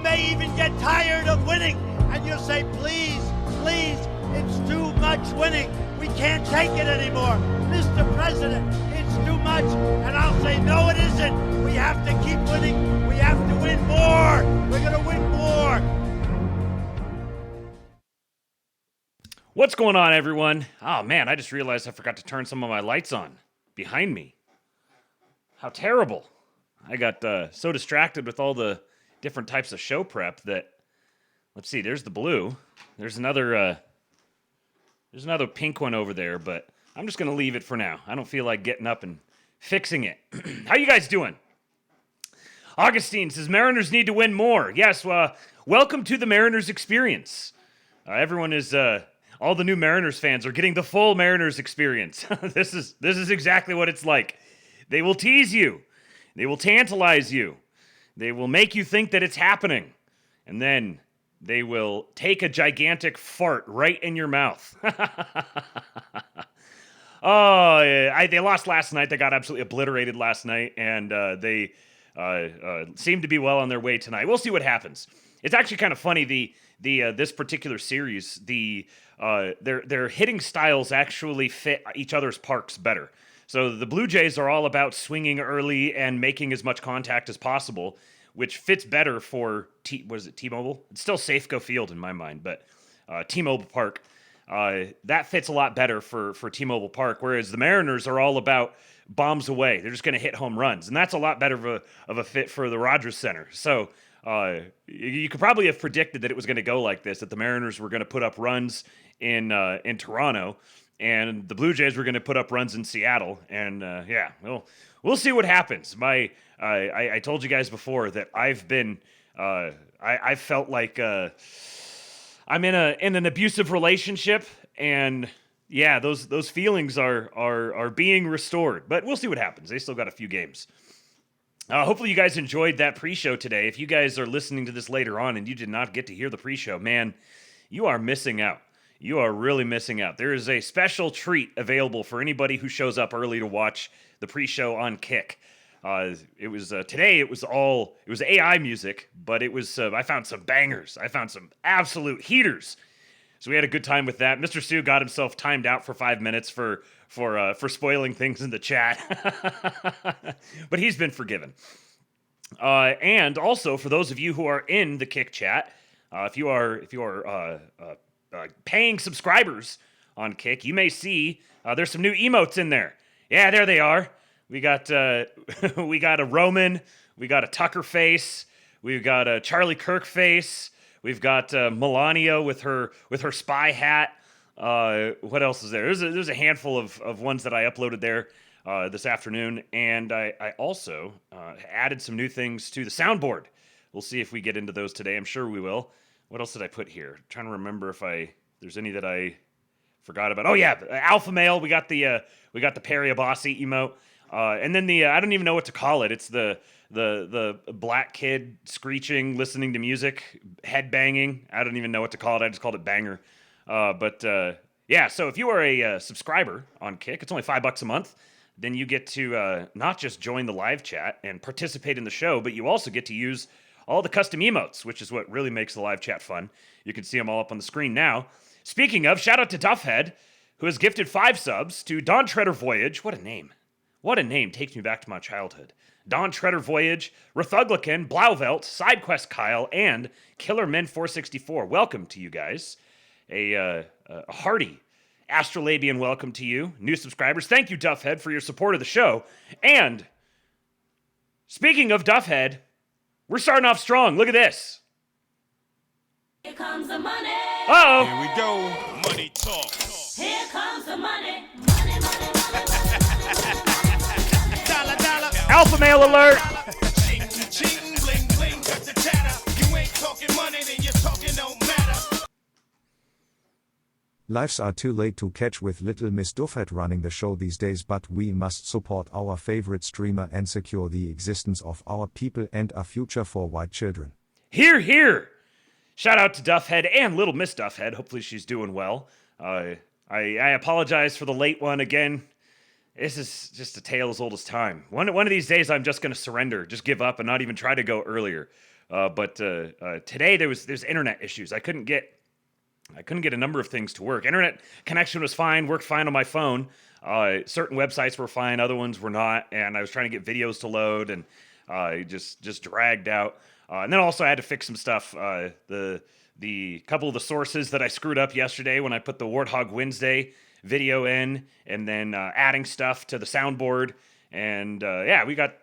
may even get tired of winning, and you'll say, please, please, it's too much winning. We can't take it anymore. Mr. President, it's too much. And I'll say, no, it isn't. We have to keep winning. We have to win more. We're going to win more. What's going on, everyone? Oh, man, I just realized I forgot to turn some of my lights on behind me. How terrible. I got so distracted with all the different types of show prep that, let's see, there's the blue. There's another pink one over there, but I'm just going to leave it for now. I don't feel like getting up and fixing it. How you guys doing? Augustine says, Mariners need to win more. Yes, welcome to the Mariners experience. Everyone is, all the new Mariners fans are getting the full Mariners experience. This is exactly what it's like. They will tease you. They will tantalize you. They will make you think that it's happening. And then they will take a gigantic fart right in your mouth. Oh, they lost last night. They got absolutely obliterated last night, and they seem to be well on their way tonight. We'll see what happens. It's actually kind of funny. This particular series, their hitting styles actually fit each other's parks better. So the Blue Jays are all about swinging early and making as much contact as possible, which fits better for T-Mobile? It's still Safeco Field in my mind, but T-Mobile Park, that fits a lot better for T-Mobile Park, whereas the Mariners are all about bombs away. They're just going to hit home runs, and that's a lot better of a fit for the Rogers Center. So you could probably have predicted that it was going to go like this, that the Mariners were going to put up runs in Toronto, and the Blue Jays were going to put up runs in Seattle, and we'll see what happens. I told you guys before that I've been I felt like I'm in an abusive relationship, and yeah, those feelings are being restored. But we'll see what happens. They still got a few games. Hopefully you guys enjoyed that pre-show today. If you guys are listening to this later on and you did not get to hear the pre-show, man, you are missing out. You are really missing out. There is a special treat available for anybody who shows up early to watch the pre-show on Kick. It was today. It was AI music, but it was I found some bangers. I found some absolute heaters. So we had a good time with that. Mr. Sue got himself timed out for 5 minutes for spoiling things in the chat, but he's been forgiven. And also for those of you who are in the Kick chat, if you are paying subscribers on Kick, you may see there's some new emotes in there. Yeah, there they are. We got a Roman, we got a Tucker face, we've got a Charlie Kirk face, we've got Melania with her spy hat. What else is there? There's a handful of ones that I uploaded there this afternoon, and I also added some new things to the soundboard. We'll see if we get into those today. I'm sure we will. What else did I put here? I'm trying to remember if there's any that I forgot about. Oh yeah, Alpha Male. We got the Perry Abassi emote, and then I don't even know what to call it. It's the black kid screeching, listening to music, head banging. I don't even know what to call it. I just called it banger. Yeah. So if you are a subscriber on Kick, it's only $5 a month. Then you get to not just join the live chat and participate in the show, but you also get to use all the custom emotes, which is what really makes the live chat fun. You can see them all up on the screen now. Speaking of, shout out to Duffhead, who has gifted 5 subs to Don Treader Voyage. What a name. What a name. Takes me back to my childhood. Don Treader Voyage, Rathuglican, Blauvelt, SideQuest Kyle, and Killerman 464. Welcome to you guys. A hearty Astrolabian welcome to you, new subscribers. Thank you, Duffhead, for your support of the show. And speaking of Duffhead, we're starting off strong. Look at this. Here comes the money. Uh-oh. Here we go. Money talk. Here comes the money. Money, money, money. Dollar, dollar. Alpha male alert. Cheating, cheating, bling, bling, cut the chatter. You ain't talking money, then you're talking no matter. Lives are too late to catch with Little Miss Duffhead running the show these days, but we must support our favorite streamer and secure the existence of our people and a future for white children. Hear, hear. Shout out to Duffhead and Little Miss Duffhead. Hopefully she's doing well. I apologize for the late one again. This is just a tale as old as time. One of these days I'm just going to surrender, just give up and not even try to go earlier. But today there's internet issues. I couldn't get a number of things to work. Internet connection was fine, worked fine on my phone. Certain websites were fine, other ones were not, and I was trying to get videos to load, and just dragged out. And then also I had to fix some stuff. The couple of the sources that I screwed up yesterday when I put the Warthog Wednesday video in, and then adding stuff to the soundboard, and yeah, we got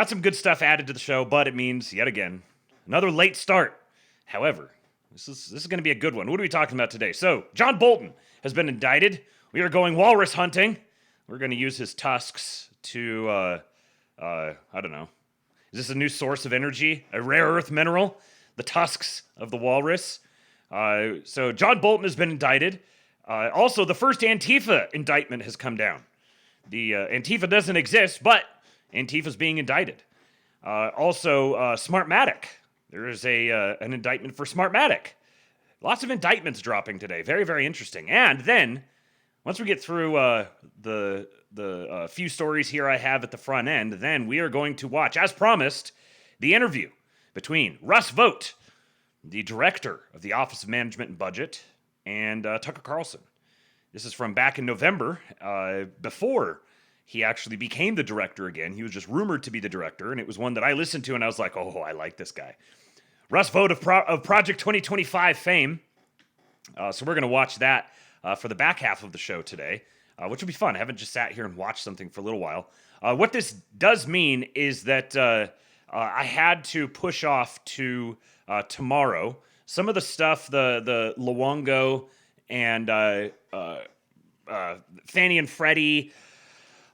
some good stuff added to the show, but it means yet again another late start. However, this is going to be a good one. What are we talking about today? So, John Bolton has been indicted. We are going walrus hunting. We're going to use his tusks to, I don't know. Is this a new source of energy? A rare earth mineral? The tusks of the walrus? So, John Bolton has been indicted. Also, the first Antifa indictment has come down. The Antifa doesn't exist, but Antifa's being indicted. Also, Smartmatic. There is an indictment for Smartmatic. Lots of indictments dropping today. Very, very interesting. And then, once we get through the few stories here I have at the front end, then we are going to watch, as promised, the interview between Russ Vought, the director of the Office of Management and Budget, and Tucker Carlson. This is from back in November, before he actually became the director again. He was just rumored to be the director, and it was one that I listened to, and I was like, oh, I like this guy. Russ Vought of Project 2025 fame. So we're going to watch that for the back half of the show today, which will be fun. I haven't just sat here and watched something for a little while. What this does mean is that I had to push off to tomorrow. Some of the stuff, the Luongo and Fannie and Freddie,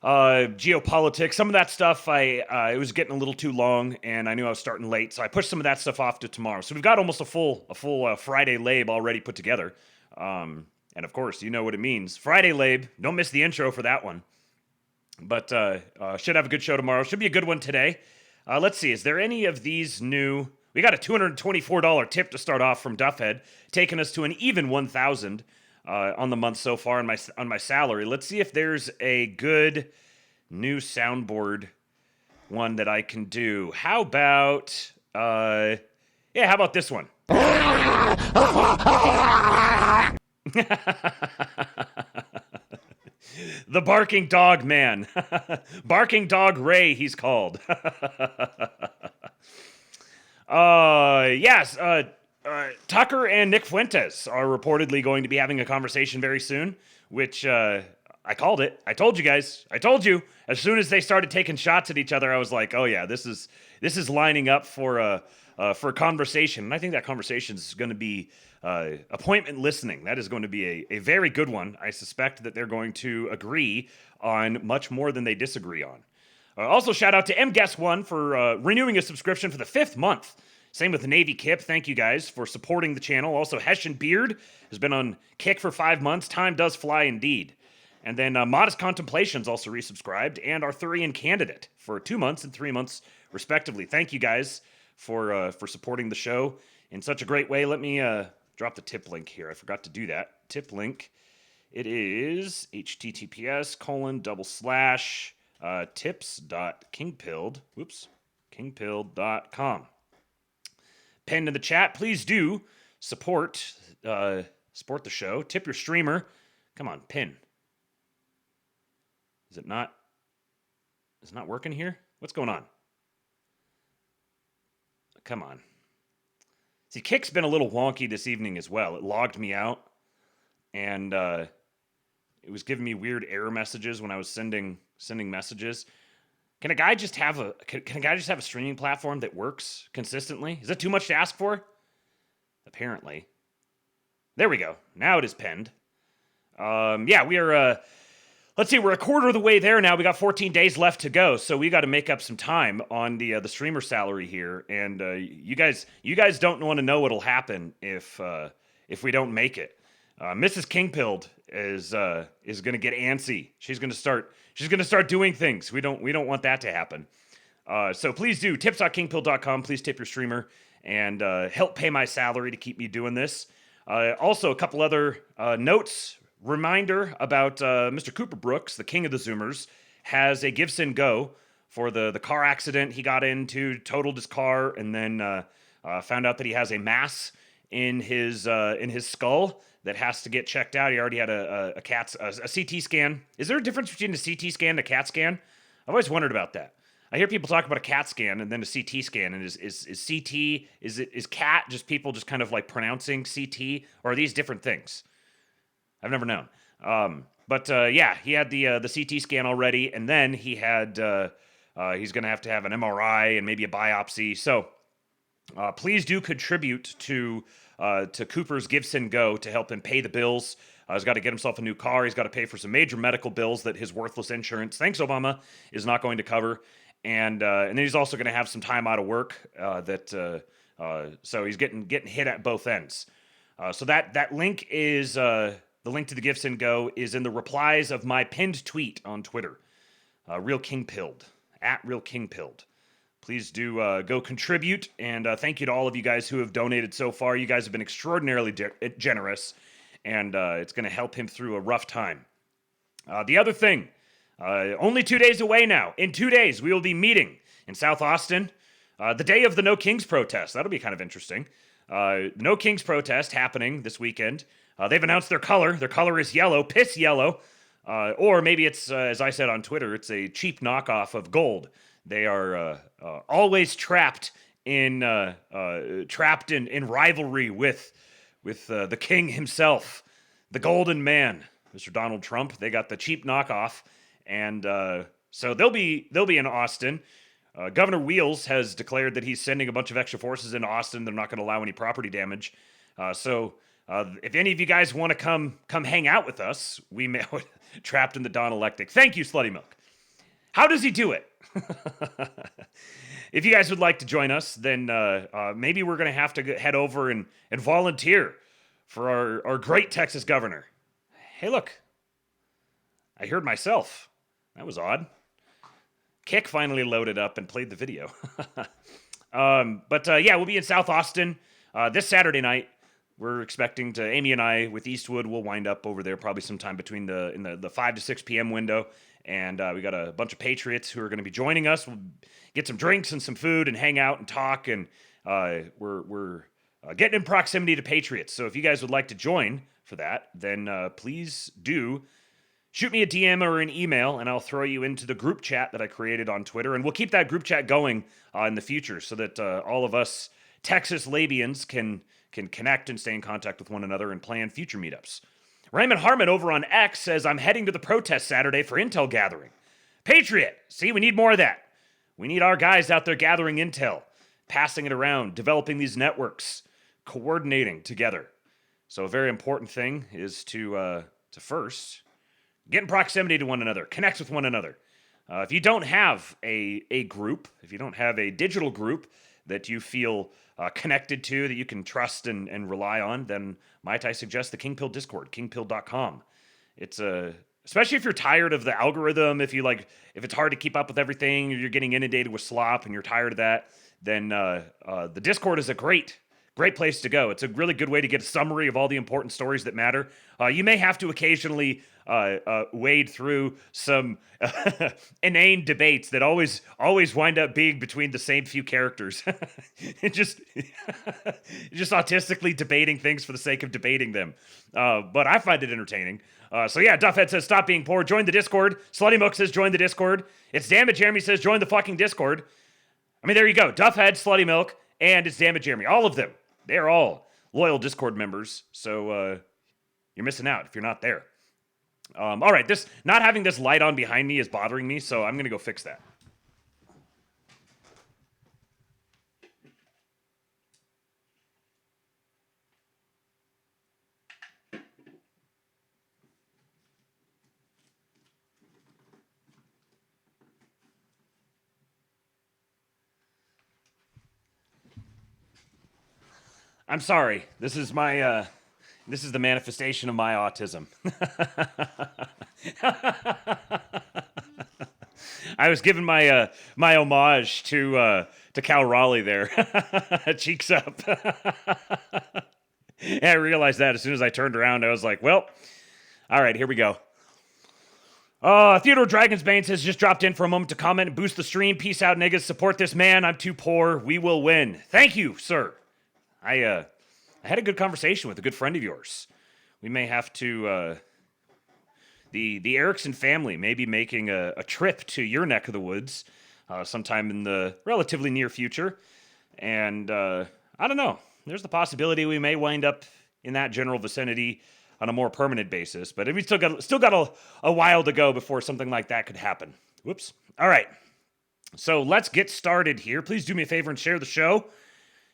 geopolitics, some of that stuff, it was getting a little too long, and I knew I was starting late, so I pushed some of that stuff off to tomorrow. So we've got almost a full Friday Labe already put together. And of course, you know what it means. Friday Labe, don't miss the intro for that one. But should have a good show tomorrow. Should be a good one today. Let's see, is there any of these new... We got a $224 tip to start off from Duffhead, taking us to an even $1,000 on the month so far on my salary. Let's see if there's a good new soundboard one that I can do. How about how about this one? The Barking Dog Man. Barking Dog Ray, he's called. Yes, Tucker and Nick Fuentes are reportedly going to be having a conversation very soon, which I called it. I told you guys. I told you. As soon as they started taking shots at each other, I was like, oh yeah, this is lining up for a conversation. And I think that conversation is going to be appointment listening. That is going to be a very good one. I suspect that they're going to agree on much more than they disagree on. Also, shout out to MGuess1 for renewing a subscription for the 5th month. Same with the Navy Kip. Thank you guys for supporting the channel. Also, Hessian Beard has been on Kick for 5 months. Time does fly indeed. And then Modest Contemplations also resubscribed, and Arthurian Candidate for 2 months and 3 months, respectively. Thank you guys for supporting the show in such a great way. Let me drop the tip link here. I forgot to do that. Tip link. It is https://tips.kingpilled.com. Pinned in the chat. Please do support the show. Tip your streamer. Come on, pin. Is it not working here? What's going on? Come on. See, Kick's been a little wonky this evening as well. It logged me out, and it was giving me weird error messages when I was sending messages. Can a guy just have a streaming platform that works consistently? Is that too much to ask for? Apparently. There we go. Now it is pinned. Yeah, we are. Let's see, we're a quarter of the way there now. We got 14 days left to go, so we got to make up some time on the streamer salary here. And you guys don't want to know what'll happen if we don't make it. Mrs. Kingpilled is going to get antsy. She's going to start doing things. We don't want that to happen. So please do tips.kingpilled.com. Please tip your streamer and help pay my salary to keep me doing this. Also, a couple other notes. Reminder about Mr. Cooper Brooks, the king of the Zoomers, has a give, send, go for the car accident he got into, totaled his car, and then Found out that he has a mass in his skull that has to get checked out. He already had a CT scan. Is there a difference between a CT scan and a CAT scan? I've always wondered about that. I hear people talk about a CAT scan and then a CT scan. And is CT, is CAT just people just kind of like pronouncing CT, or are these different things? I've never known. But yeah, he had the CT scan already, and then he had he's going to have an MRI and maybe a biopsy. So please do contribute to Cooper's Gibson Go to help him pay the bills. He's got to get himself a new car. He's got to pay for some major medical bills that his worthless insurance, thanks Obama, is not going to cover. And then he's also going to have some time out of work. So he's getting hit at both ends. So that link is the link to the Gibson Go is in the replies of my pinned tweet on Twitter. Real King Pilled at Real King Pilled. Please do go contribute, and thank you to all of you guys who have donated so far. You guys have been extraordinarily generous, and it's going to help him through a rough time. The other thing, only 2 days away now. In 2 days, we will be meeting in South Austin, the day of the No Kings protest. That'll be kind of interesting. No Kings protest happening this weekend. They've announced their color. Their color is yellow, piss yellow. Or maybe it's, as I said on Twitter, it's a cheap knockoff of gold. They are always trapped in rivalry with the king himself, the Golden Man, Mr. Donald Trump. They got the cheap knockoff, and so they'll be in Austin. Governor Wheels has declared that he's sending a bunch of extra forces into Austin. They're not going to allow any property damage. So if any of you guys want to come hang out with us, we may trapped in the Dawn-electic. Thank you, Slutty Milk. How does he do it? If you guys would like to join us, then maybe we're going to have to head over and volunteer for our great Texas governor. Hey, look. I heard myself. That was odd. Kick finally loaded up and played the video. But yeah, we'll be in South Austin this Saturday night. We're expecting to, Amy and I with Eastwood will wind up over there probably sometime between the 5 to 6 p.m. window. And we got a bunch of Patriots who are going to be joining us. We'll get some drinks and some food and hang out and talk. And we're getting in proximity to Patriots. So if you guys would like to join for that, then please do shoot me a DM or an email, and I'll throw you into the group chat that I created on Twitter. And we'll keep that group chat going in the future so that all of us Texas Labians can connect and stay in contact with one another and plan future meetups. Raymond Harmon over on X says, I'm heading to the protest Saturday for intel gathering. Patriot! See, we need more of that. We need our guys out there gathering intel, passing it around, developing these networks, coordinating together. So a very important thing is to first get in proximity to one another, connect with one another. If you don't have a group, if you don't have a digital group that you feel connected to, that you can trust and rely on, then might I suggest the Kingpill Discord, kingpill.com. It's especially if you're tired of the algorithm, if it's hard to keep up with everything, or you're getting inundated with slop and you're tired of that, then the Discord is a great place to go. It's a really good way to get a summary of all the important stories that matter. You may have to occasionally wade through some inane debates that always wind up being between the same few characters. just autistically debating things for the sake of debating them. But I find it entertaining. So yeah, Duffhead says, stop being poor. Join the Discord. Slutty Mook says, join the Discord. It's Dammit Jeremy says, join the fucking Discord. I mean, there you go. Duffhead, Slutty Milk, and it's Dammit Jeremy. All of them. They're all loyal Discord members. So you're missing out if you're not there. All right, this not having this light on behind me is bothering me, so I'm going to go fix that. I'm sorry. This is my this is the manifestation of my autism. I was giving my my homage to Cal Raleigh there. Cheeks up. Yeah, I realized that as soon as I turned around. I was like, well, all right, here we go. Theodore Dragonsbane has just dropped in for a moment to comment and boost the stream. Peace out, niggas. Support this man. I'm too poor. We will win. Thank you, sir. I had a good conversation with a good friend of yours. We may have to, the Erickson family may be making a trip to your neck of the woods sometime in the relatively near future. And I don't know. There's the possibility we may wind up in that general vicinity on a more permanent basis. But we still got a while to go before something like that could happen. Whoops. All right. So let's get started here. Please do me a favor and share the show.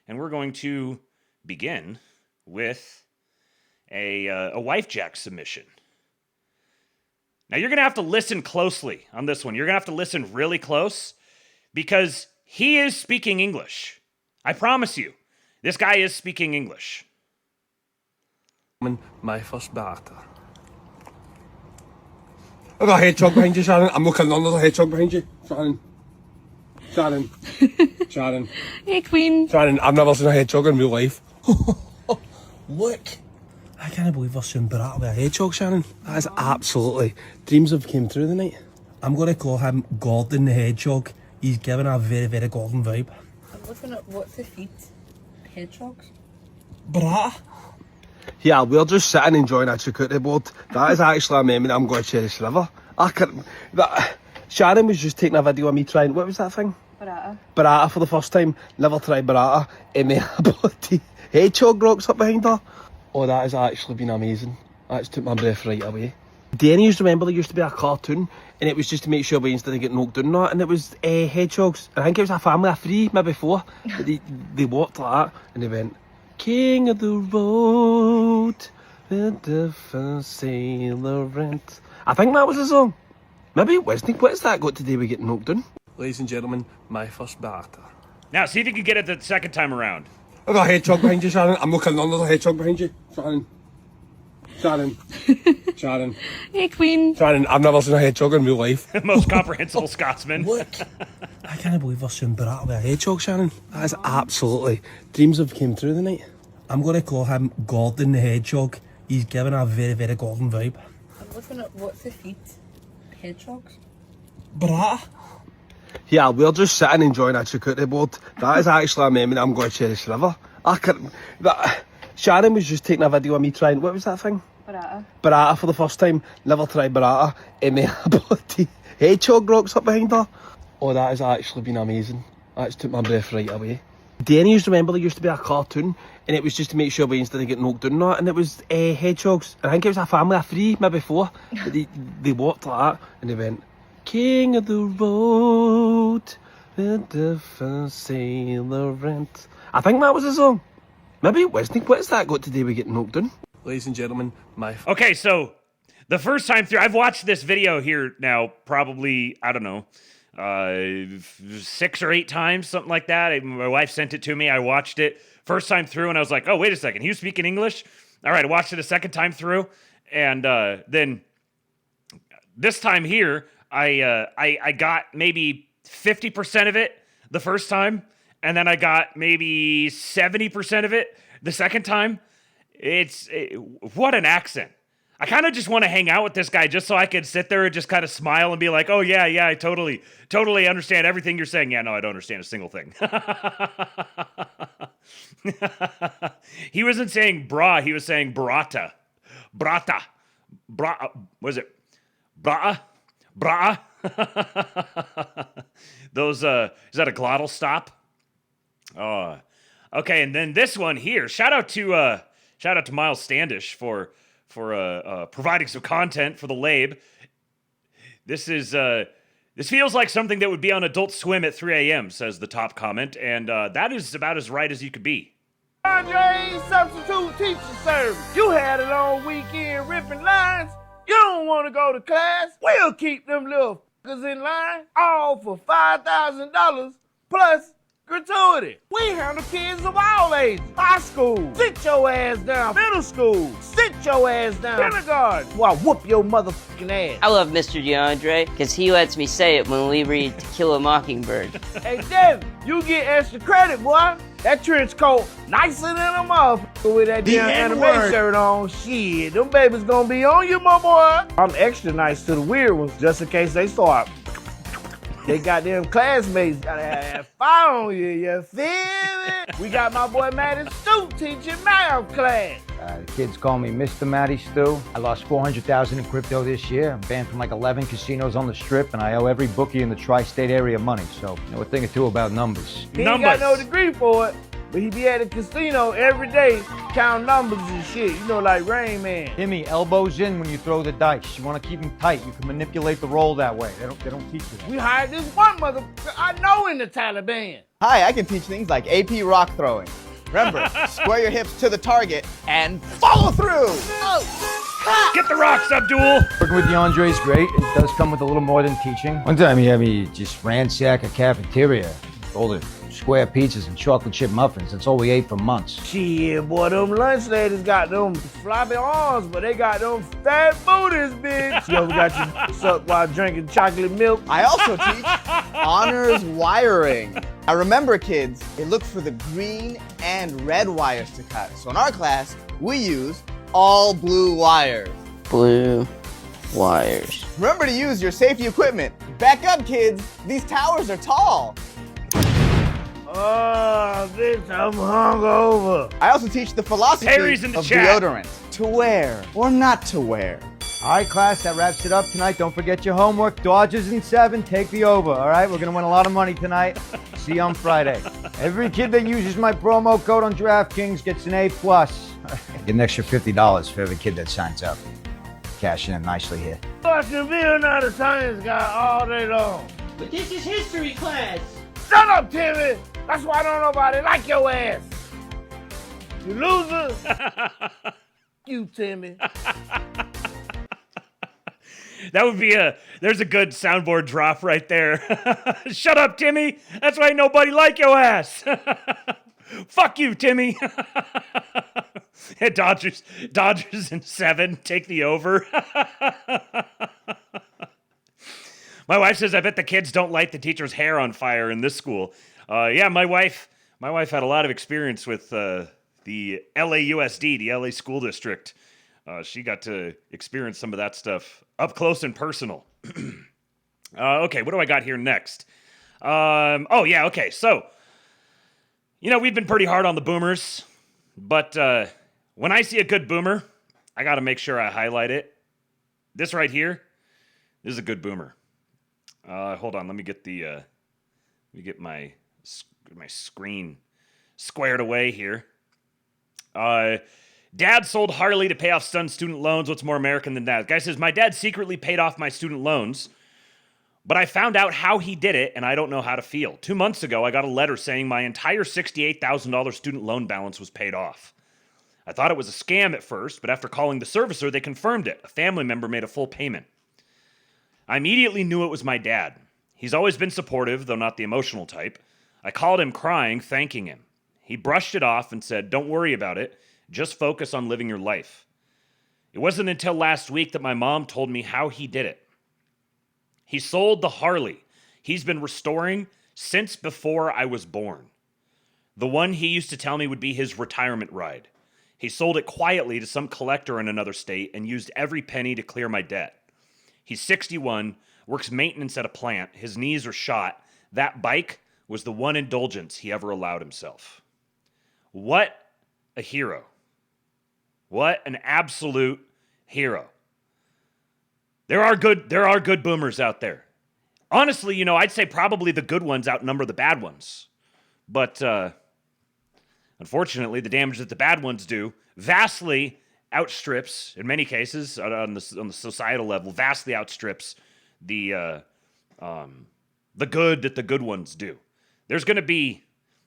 And we're going to begin with a wife jack submission. Now you're going to have to listen closely on this one. You're going to have to listen really close because he is speaking English. I promise you, this guy is speaking English. My first barter. I've got a hedgehog behind you, Sharon. I'm looking under the hedgehog behind you, Sharon. Sharon. Hey, Queen. Sharon, I've never seen a hedgehog in real life. Look. I can't believe we're soon brought with a hedgehog, Sharon. That is absolutely... Dreams have came true tonight. I'm going to call him Gordon the Hedgehog. He's giving a very, very Gordon vibe. I'm looking at what's the feet? Hedgehogs? Brata. Yeah, we're just sitting enjoying a charcuterie board. That is actually a memory I'm going to cherish forever. Sharon was just taking a video of me trying... What was that thing? Burrata. Burrata for the first time. Never tried burrata. And then a bloody hedgehog rocks up behind her. Oh, that has actually been amazing. That's took my breath right away. Do any of you remember there used to be a cartoon and it was just to make sure Waynes didn't get knocked down or that, and it was hedgehogs. I think it was a family of 3, maybe 4. But they walked like that and they went, King of the road, with the sailor rent. I think that was the song. Maybe it wasn't. What's that got to do with getting knocked down? Ladies and gentlemen, my first barter. Now, see if you can get it the second time around. I've got a hedgehog behind you, Sharon. I'm looking under the hedgehog behind you, Sharon. Sharon. Hey, Queen. Sharon, I've never seen a hedgehog in real life. Most comprehensible Scotsman. Look. I can't believe we're soon brought with a hedgehog, Sharon. That is absolutely... Dreams have came true tonight. I'm going to call him Gordon the Hedgehog. He's giving a very, very Gordon vibe. I'm looking at what's the feet? Hedgehogs? Brata. Yeah, we're just sitting enjoying a charcuterie board. That is actually a memory I'm going to cherish forever. Sharon was just taking a video of me trying... What was that thing? Burrata. Burrata for the first time. Never tried burrata. And then a bloody hedgehog rocks up behind her. Oh, that has actually been amazing. That's took my breath right away. Do any of you remember there used to be a cartoon and it was just to make sure Waynes didn't get knocked down or that, and it was hedgehogs. I think it was a family of 3, maybe 4. But they walked like that and they went, King of the road, with the sailor rent. I think that was the song. Maybe it wasn't. What's that got to do with getting knocked down? Ladies and gentlemen, my... Okay, so the first time through, I've watched this video here now probably, I don't know, 6 or 8 times, something like that. My wife sent it to me. I watched it first time through, and I was like, oh, wait a second. He was speaking English? All right, I watched it a second time through, and then this time here, I got maybe 50% of it the first time, and then I got maybe 70% of it the second time. What an accent. I kind of just want to hang out with this guy just so I could sit there and just kind of smile and be like, oh, yeah, I totally understand everything you're saying. Yeah, no, I don't understand a single thing. He wasn't saying bra, he was saying brata. Brata. Bra, was it? Bra? Bra? Those, is that a glottal stop? Okay, and then this one here. Shout out to Miles Standish for providing some content for the Labe. This feels like something that would be on Adult Swim at 3 a.m., says the top comment, and that is about as right as you could be. Andre, substitute teacher service. You had a long weekend ripping lines. You don't want to go to class. We'll keep them little f***ers in line, all for $5,000 plus gratuity. We handle kids of all ages. High school, sit your ass down. Middle school, sit your ass down. Kindergarten, while I whoop your motherfucking ass. I love Mr. DeAndre because he lets me say it when we read To Kill a Mockingbird. Hey, Devin, you get extra credit, boy. That trench coat nicer than a motherfucker with that damn anime shirt on. Shit, them babies gonna be on you, my boy. I'm extra nice to the weird ones just in case they start. They got them classmates gotta have fire on you, you feel me? We got my boy Matty Stu teaching math class. The kids call me Mr. Matty Stu. I lost $400,000 in crypto this year. I'm banned from like 11 casinos on the strip, and I owe every bookie in the tri-state area money. So, know a thing or two about numbers. He ain't got no degree for it, but he be at the casino every day counting numbers and shit. You know, like Rain Man. Timmy, elbows in when you throw the dice. You want to keep them tight. You can manipulate the roll that way. They don't teach you that. We hired this one motherfucker I know in the Taliban. Hi, I can teach things like AP rock throwing. Remember, square your hips to the target and follow through. Get the rocks, Abdul. Working with DeAndre is great. It does come with a little more than teaching. One time he had me just ransack a cafeteria. All the square pizzas and chocolate chip muffins. That's all we ate for months. Shit, boy, them lunch ladies got them floppy arms, but they got them fat booties, bitch. You ever got you sucked while drinking chocolate milk? I also teach honors wiring. I remember, kids, they look for the green and red wires to cut. So in our class, we use all blue wires. Blue wires. Remember to use your safety equipment. Back up, kids. These towers are tall. Oh, bitch, I'm hungover. I also teach the philosophy Harry's in the of chat. deodorant. To wear or not to wear. All right, class, that wraps it up tonight. Don't forget your homework. Dodgers in 7, take the over, all right? We're going to win a lot of money tonight. See you on Friday. Every kid that uses my promo code on DraftKings gets an A+. Get an extra $50 for every kid that signs up. Cash in nicely here. Fucking Bill, not a science guy all day long. But this is history class. Shut up, Timmy. That's why don't nobody like your ass. You loser. You, Timmy. That would be there's a good soundboard drop right there. Shut up, Timmy. That's why nobody like your ass. Fuck you, Timmy. Yeah, Dodgers in 7, take the over. My wife says, I bet the kids don't light the teacher's hair on fire in this school. Yeah, my wife had a lot of experience with the LAUSD, the LA School District. She got to experience some of that stuff up close and personal. Okay, what do I got here next? Okay, so, we've been pretty hard on the boomers, but when I see a good boomer, I got to make sure I highlight it. This right here, this is a good boomer. Hold on, let me get my screen squared away here. Dad sold Harley to pay off son's student loans. What's more American than that? Guy says, my dad secretly paid off my student loans, but I found out how he did it, and I don't know how to feel. 2 months ago, I got a letter saying my entire $68,000 student loan balance was paid off. I thought it was a scam at first, but after calling the servicer, they confirmed it. A family member made a full payment. I immediately knew it was my dad. He's always been supportive, though not the emotional type. I called him crying, thanking him. He brushed it off and said, don't worry about it. Just focus on living your life. It wasn't until last week that my mom told me how he did it. He sold the Harley he's been restoring since before I was born. The one he used to tell me would be his retirement ride. He sold it quietly to some collector in another state and used every penny to clear my debt. He's 61, works maintenance at a plant. His knees are shot. That bike was the one indulgence he ever allowed himself. What a hero. What an absolute hero. There are good boomers out there. Honestly, I'd say probably the good ones outnumber the bad ones. But unfortunately, the damage that the bad ones do vastly outstrips, in many cases, on the societal level, vastly outstrips the good that the good ones do. There's going to be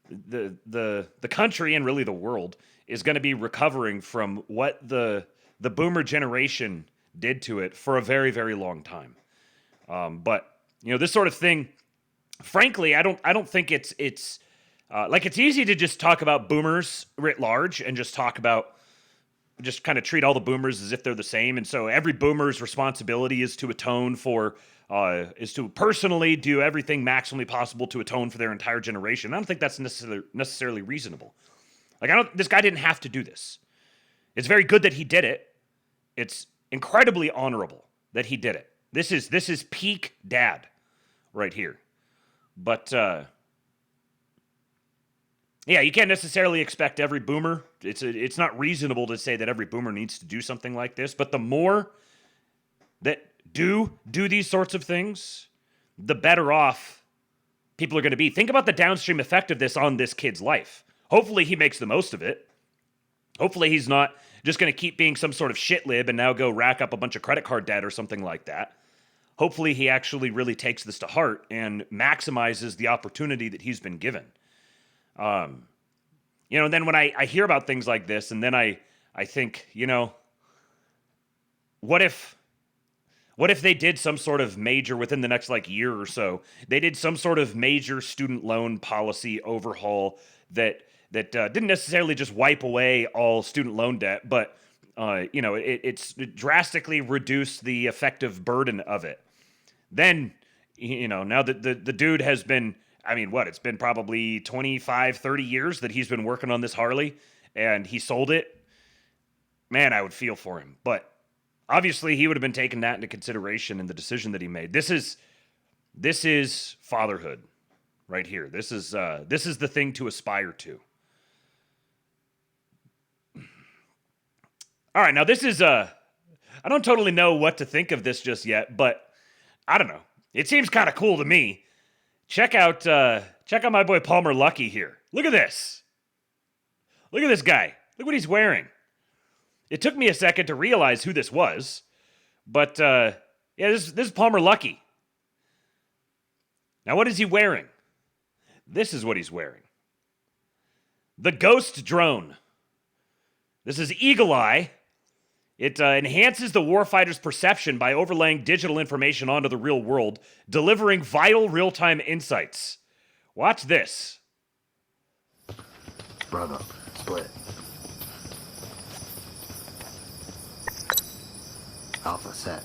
the country and really the world is going to be recovering from what the boomer generation did to it for a very, very long time. But this sort of thing, frankly, I don't think it's easy to just talk about boomers writ large and just kind of treat all the boomers as if they're the same. And so every boomer's responsibility is to atone for, is to personally do everything maximally possible to atone for their entire generation. I don't think that's necessarily reasonable. This guy didn't have to do this. It's very good that he did it. It's incredibly honorable that he did it. This is peak dad right here. But yeah, you can't necessarily expect every boomer. It's not reasonable to say that every boomer needs to do something like this. But the more that do these sorts of things, the better off people are going to be. Think about the downstream effect of this on this kid's life. Hopefully he makes the most of it. Hopefully he's not just going to keep being some sort of shit lib and now go rack up a bunch of credit card debt or something like that. Hopefully he actually really takes this to heart and maximizes the opportunity that he's been given. And then when I hear about things like this, and then I think, what if they did some sort of major within the next year or so? They did some sort of major student loan policy overhaul that didn't necessarily just wipe away all student loan debt, but it drastically reduced the effective burden of it. Then, now that the dude has been, it's been probably 25, 30 years that he's been working on this Harley, and he sold it. Man, I would feel for him. But obviously, he would have been taking that into consideration in the decision that he made. This is fatherhood right here. This is the thing to aspire to. All right, now this is I don't totally know what to think of this just yet, but I don't know. It seems kind of cool to me. Check out my boy Palmer Luckey here. Look at this. Look at this guy. Look what he's wearing. It took me a second to realize who this was, but this is Palmer Luckey. Now, what is he wearing? This is what he's wearing. The Ghost Drone. This is Eagle Eye. It enhances the warfighter's perception by overlaying digital information onto the real world, delivering vital real-time insights. Watch this. Bravo. Split. Alpha set.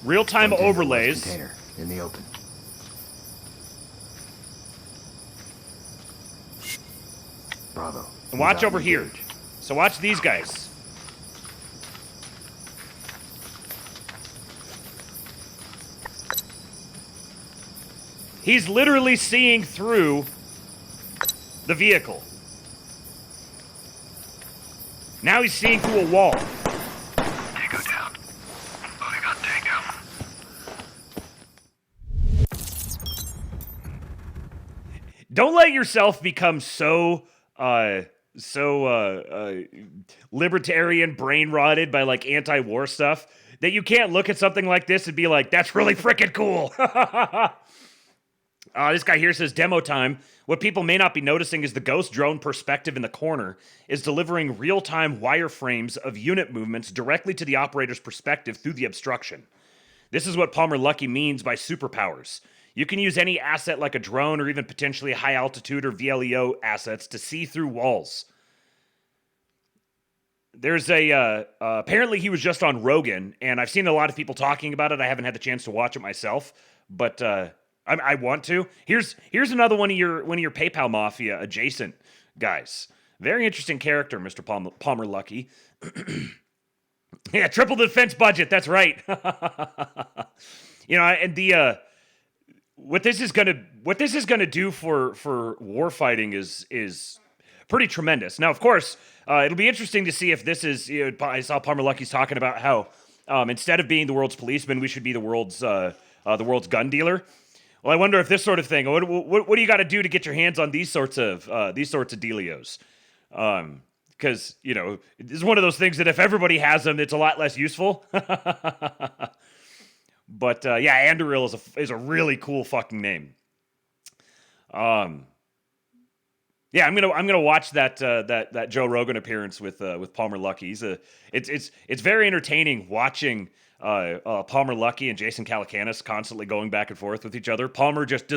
Real-time overlays. Container in the open. Bravo. And watch over here. So watch these guys. He's literally seeing through the vehicle. Now he's seeing through a wall. Tango down. Loading on Tango. Don't let yourself become so libertarian, brain rotted by anti-war stuff that you can't look at something like this and be like, that's really freaking cool. This guy here says demo time. What people may not be noticing is the ghost drone perspective in the corner is delivering real-time wireframes of unit movements directly to the operator's perspective through the obstruction. This is what Palmer Luckey means by superpowers. You can use any asset like a drone or even potentially high altitude or VLEO assets to see through walls. There's apparently he was just on Rogan, and I've seen a lot of people talking about it. I haven't had the chance to watch it myself, but I want to. Here's another one of your PayPal Mafia adjacent guys. Very interesting character, Mr. Palmer Luckey. Yeah, triple the defense budget. That's right. And what this is gonna do for war fighting is pretty tremendous. Now, of course, it'll be interesting to see if this is. I saw Palmer Luckey's talking about how instead of being the world's policeman, we should be the world's gun dealer. Well, I wonder if this sort of thing. What do you got to do to get your hands on these sorts of dealios? Because this is one of those things that if everybody has them, it's a lot less useful. But Anduril is a really cool fucking name. I'm gonna watch that Joe Rogan appearance with Palmer Luckey. It's very entertaining watching Palmer Luckey and Jason Calacanis constantly going back and forth with each other. Palmer just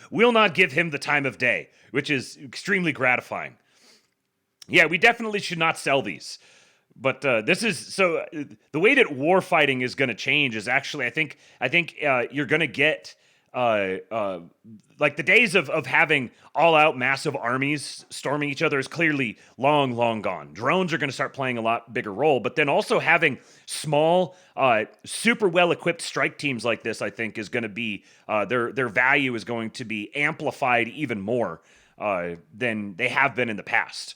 will not give him the time of day, which is extremely gratifying. Yeah, we definitely should not sell these. But the way that war fighting is going to change is actually, I think you're going to get like the days of having all-out massive armies storming each other is clearly long, long gone. Drones are going to start playing a lot bigger role, but then also having small, super well-equipped strike teams like this, I think, is going to be their value is going to be amplified even more than they have been in the past.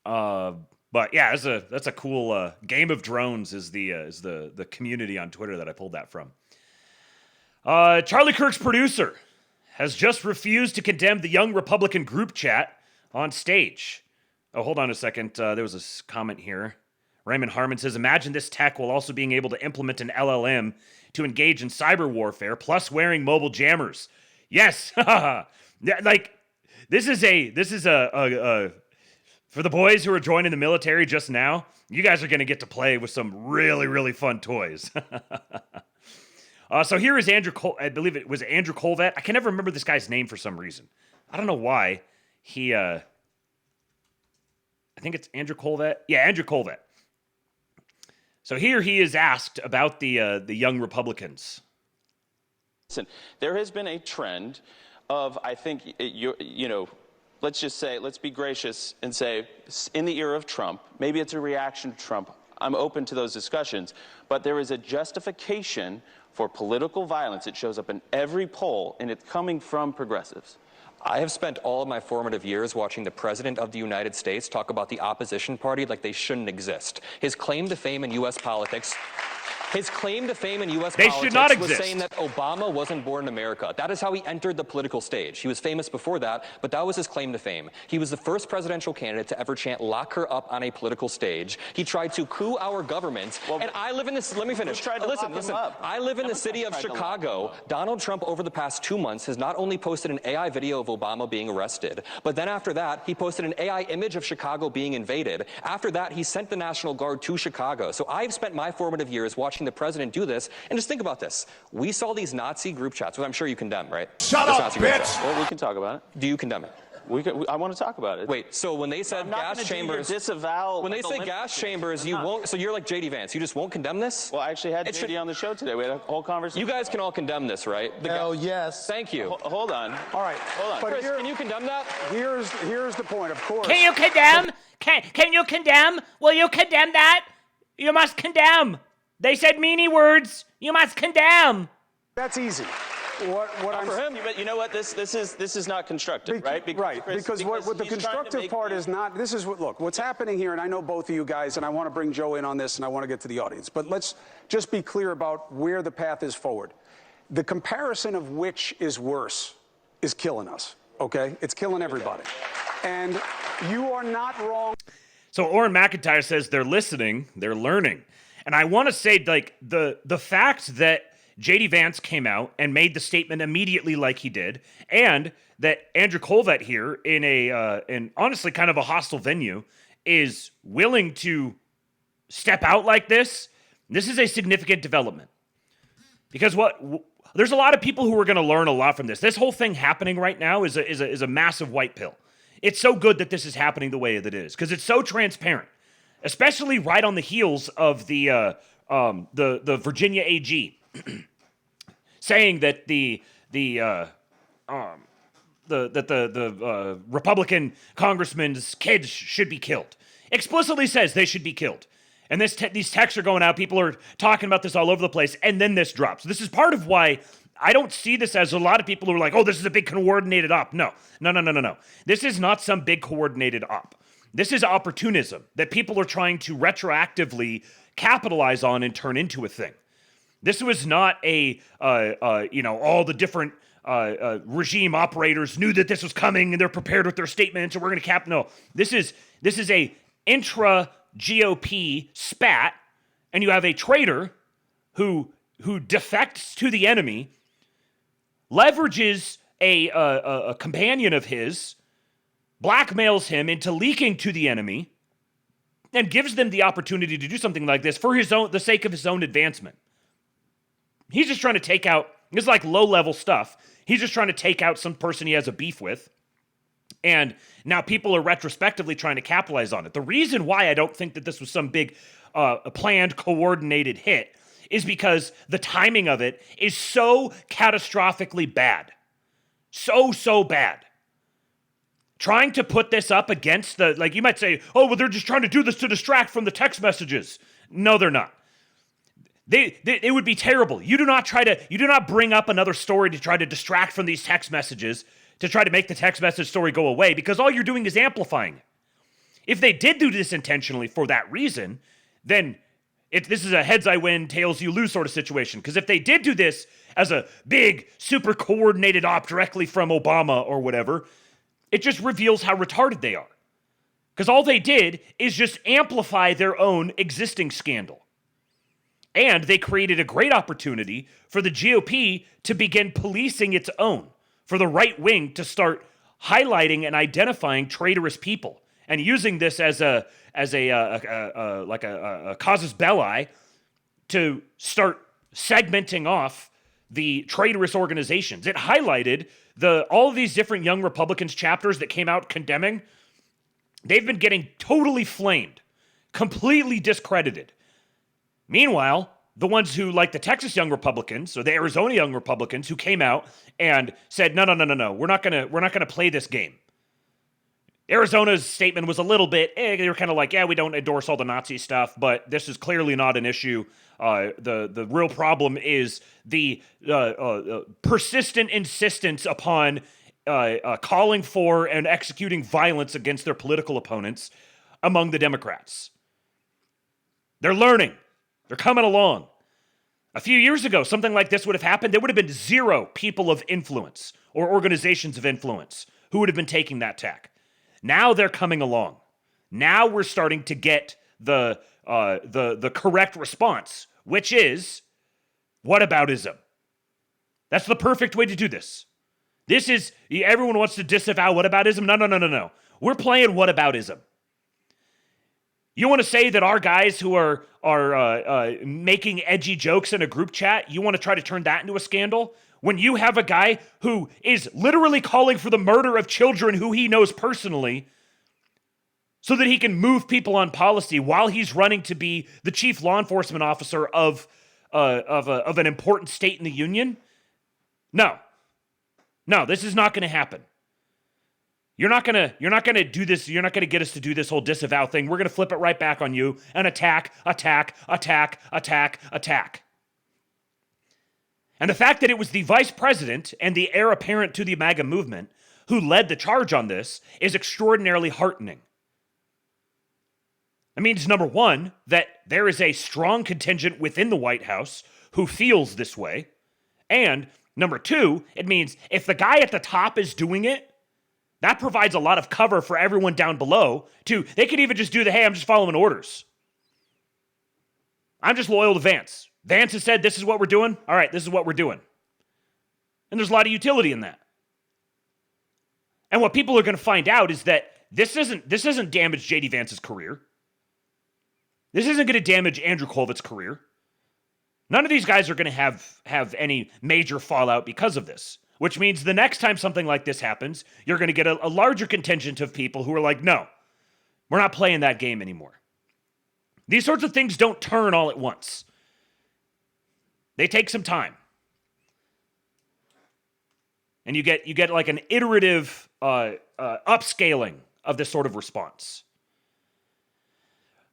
But yeah, that's a cool Game of Drones is the community on Twitter that I pulled that from. Charlie Kirk's producer has just refused to condemn the Young Republican group chat on stage. Oh, hold on a second. There was a comment here. Raymond Harmon says, imagine this tech while also being able to implement an LLM to engage in cyber warfare, plus wearing mobile jammers. Yes. Yeah, like, this is a for the boys who are joining the military just now, you guys are going to get to play with some really, really fun toys. So here is Andrew I believe it was Andrew Colvett. I can never remember this guy's name for some reason. I don't know why. I think it's Andrew Colvett. Yeah, Andrew Colvett. So here he is asked about the Young Republicans. Listen, there has been a trend of, I think, you know, let's just say, let's be gracious and say, in the era of Trump, maybe it's a reaction to Trump. I'm open to those discussions, but there is a justification for political violence. It shows up in every poll, and it's coming from progressives. I have spent all of my formative years watching the President of the United States talk about the opposition party like they shouldn't exist. His claim to fame in U.S. politics... His claim to fame in U.S. They politics should not was exist. saying that Obama wasn't born in America. That is how he entered the political stage. He was famous before that, but that was his claim to fame. He was the first presidential candidate to ever chant "lock her up" on a political stage. He tried to coup our government. Well, and I live in this. Let me finish. Listen. I live in the city of Chicago. Donald Trump, over the past 2 months, has not only posted an AI video of Obama being arrested, but then after that, he posted an AI image of Chicago being invaded. After that, he sent the National Guard to Chicago. So I've spent my formative years watching the president do this, and just think about this. We saw these Nazi group chats, which I'm sure you condemn, right? Shut up, bitch! Well, we can talk about it. Do you condemn it? I want to talk about it. Wait, so when they said gas chambers, disavow. When they say gas chambers, you won't. So you're like JD Vance. You just won't condemn this? Well, I actually had JD on the show today. We had a whole conversation. You guys can all condemn this, right? Hell yes. Thank you. Hold on. All right. Hold on. But Chris, can you condemn that? Here's the point. Of course. Can you condemn? Can you condemn? Will you condemn that? You must condemn. They said meanie words. You must condemn. That's easy. What I'm for him, but you know what? This is not constructive, right? Because what the constructive part is not. This is what. Look, what's happening here, and I know both of you guys, and I want to bring Joe in on this, and I want to get to the audience. But let's just be clear about where the path is forward. The comparison of which is worse is killing us. Okay, it's killing everybody, and you are not wrong. So Orrin McIntyre says they're listening, they're learning. And I want to say, like, the fact that JD Vance came out and made the statement immediately like he did, and that Andrew Colvett here in honestly kind of a hostile venue is willing to step out like this is a significant development. Because there's a lot of people who are going to learn a lot from this. This whole thing happening right now is a massive white pill. It's so good that this is happening the way that it is, because it's so transparent. Especially right on the heels of the Virginia AG saying that the Republican congressman's kids should be killed. Explicitly says they should be killed. And these texts are going out. People are talking about this all over the place. And then this drops. This is part of why I don't see this as a lot of people who are like, oh, this is a big coordinated op. No. This is not some big coordinated op. This is opportunism that people are trying to retroactively capitalize on and turn into a thing. This was not all the different regime operators knew that this was coming and they're prepared with their statements and we're going to cap. No, this is a intra GOP spat, and you have a traitor who defects to the enemy, leverages a companion of his, blackmails him into leaking to the enemy, and gives them the opportunity to do something like this for the sake of his own advancement. He's just trying to take out, it's like low-level stuff. He's just trying to take out some person he has a beef with. And now people are retrospectively trying to capitalize on it. The reason why I don't think that this was some big planned, coordinated hit is because the timing of it is so catastrophically bad. So bad. Trying to put this up against the, like you might say, oh, well, they're just trying to do this to distract from the text messages. No, they're not. It would be terrible. You do not bring up another story to try to distract from these text messages, to try to make the text message story go away, because all you're doing is amplifying it. If they did do this intentionally for that reason, then this is a heads I win, tails you lose sort of situation. Because if they did do this as a big, super coordinated op directly from Obama or whatever, it just reveals how retarded they are. Because all they did is just amplify their own existing scandal. And they created a great opportunity for the GOP to begin policing its own, for the right wing to start highlighting and identifying traitorous people and using this as a casus belli to start segmenting off the traitorous organizations. It highlighted all of these different Young Republicans chapters that came out condemning. They've been getting totally flamed, completely discredited. Meanwhile, the ones who, like the Texas Young Republicans or the Arizona Young Republicans, who came out and said, no, we're not gonna play this game. Arizona's statement was a little bit, they were kind of like, yeah, we don't endorse all the Nazi stuff, but this is clearly not an issue. The real problem is the persistent insistence upon calling for and executing violence against their political opponents among the Democrats. They're learning. They're coming along. A few years ago, something like this would have happened. There would have been 0 people of influence or organizations of influence who would have been taking that tack. Now they're coming along. Now we're starting to get the correct response, which is whataboutism. That's the perfect way to do this. This is, everyone wants to disavow whataboutism. No. We're playing whataboutism. You want to say that our guys who are making edgy jokes in a group chat, you want to try to turn that into a scandal? When you have a guy who is literally calling for the murder of children who he knows personally so that he can move people on policy while he's running to be the chief law enforcement officer of an important state in the union? No, this is not going to happen. You're not gonna do this. You're not gonna get us to do this whole disavow thing. We're gonna flip it right back on you and attack. And the fact that it was the vice president and the heir apparent to the MAGA movement who led the charge on this is extraordinarily heartening. It means, number one, that there is a strong contingent within the White House who feels this way. And number two, it means if the guy at the top is doing it, that provides a lot of cover for everyone down below. They could even just do hey, I'm just following orders. I'm just loyal to Vance. Vance has said, this is what we're doing. All right, this is what we're doing. And there's a lot of utility in that. And what people are going to find out is that this doesn't damage J.D. Vance's career. This isn't going to damage Andrew Colvit's career. None of these guys are going to have any major fallout because of this. Which means the next time something like this happens, you're going to get a larger contingent of people who are like, no, we're not playing that game anymore. These sorts of things don't turn all at once. They take some time. And you get like an iterative upscaling of this sort of response.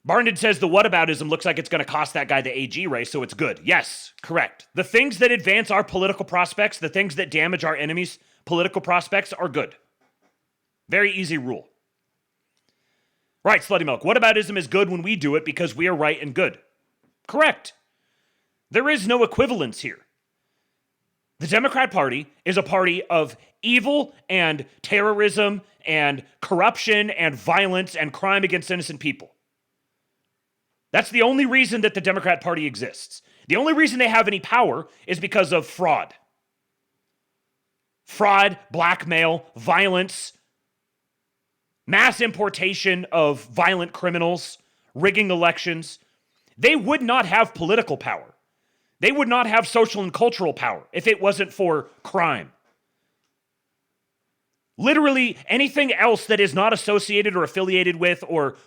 Barndon says the whataboutism looks like it's going to cost that guy the AG race, so it's good. Yes, correct. The things that advance our political prospects, the things that damage our enemies' political prospects are good. Very easy rule. Right, Slutty Milk. Whataboutism is good when we do it because we are right and good. Correct. There is no equivalence here. The Democrat Party is a party of evil and terrorism and corruption and violence and crime against innocent people. That's the only reason that the Democrat Party exists. The only reason they have any power is because of fraud. Fraud, blackmail, violence, mass importation of violent criminals, rigging elections. They would not have political power. They would not have social and cultural power if it wasn't for crime. Literally anything else that is not associated or affiliated with or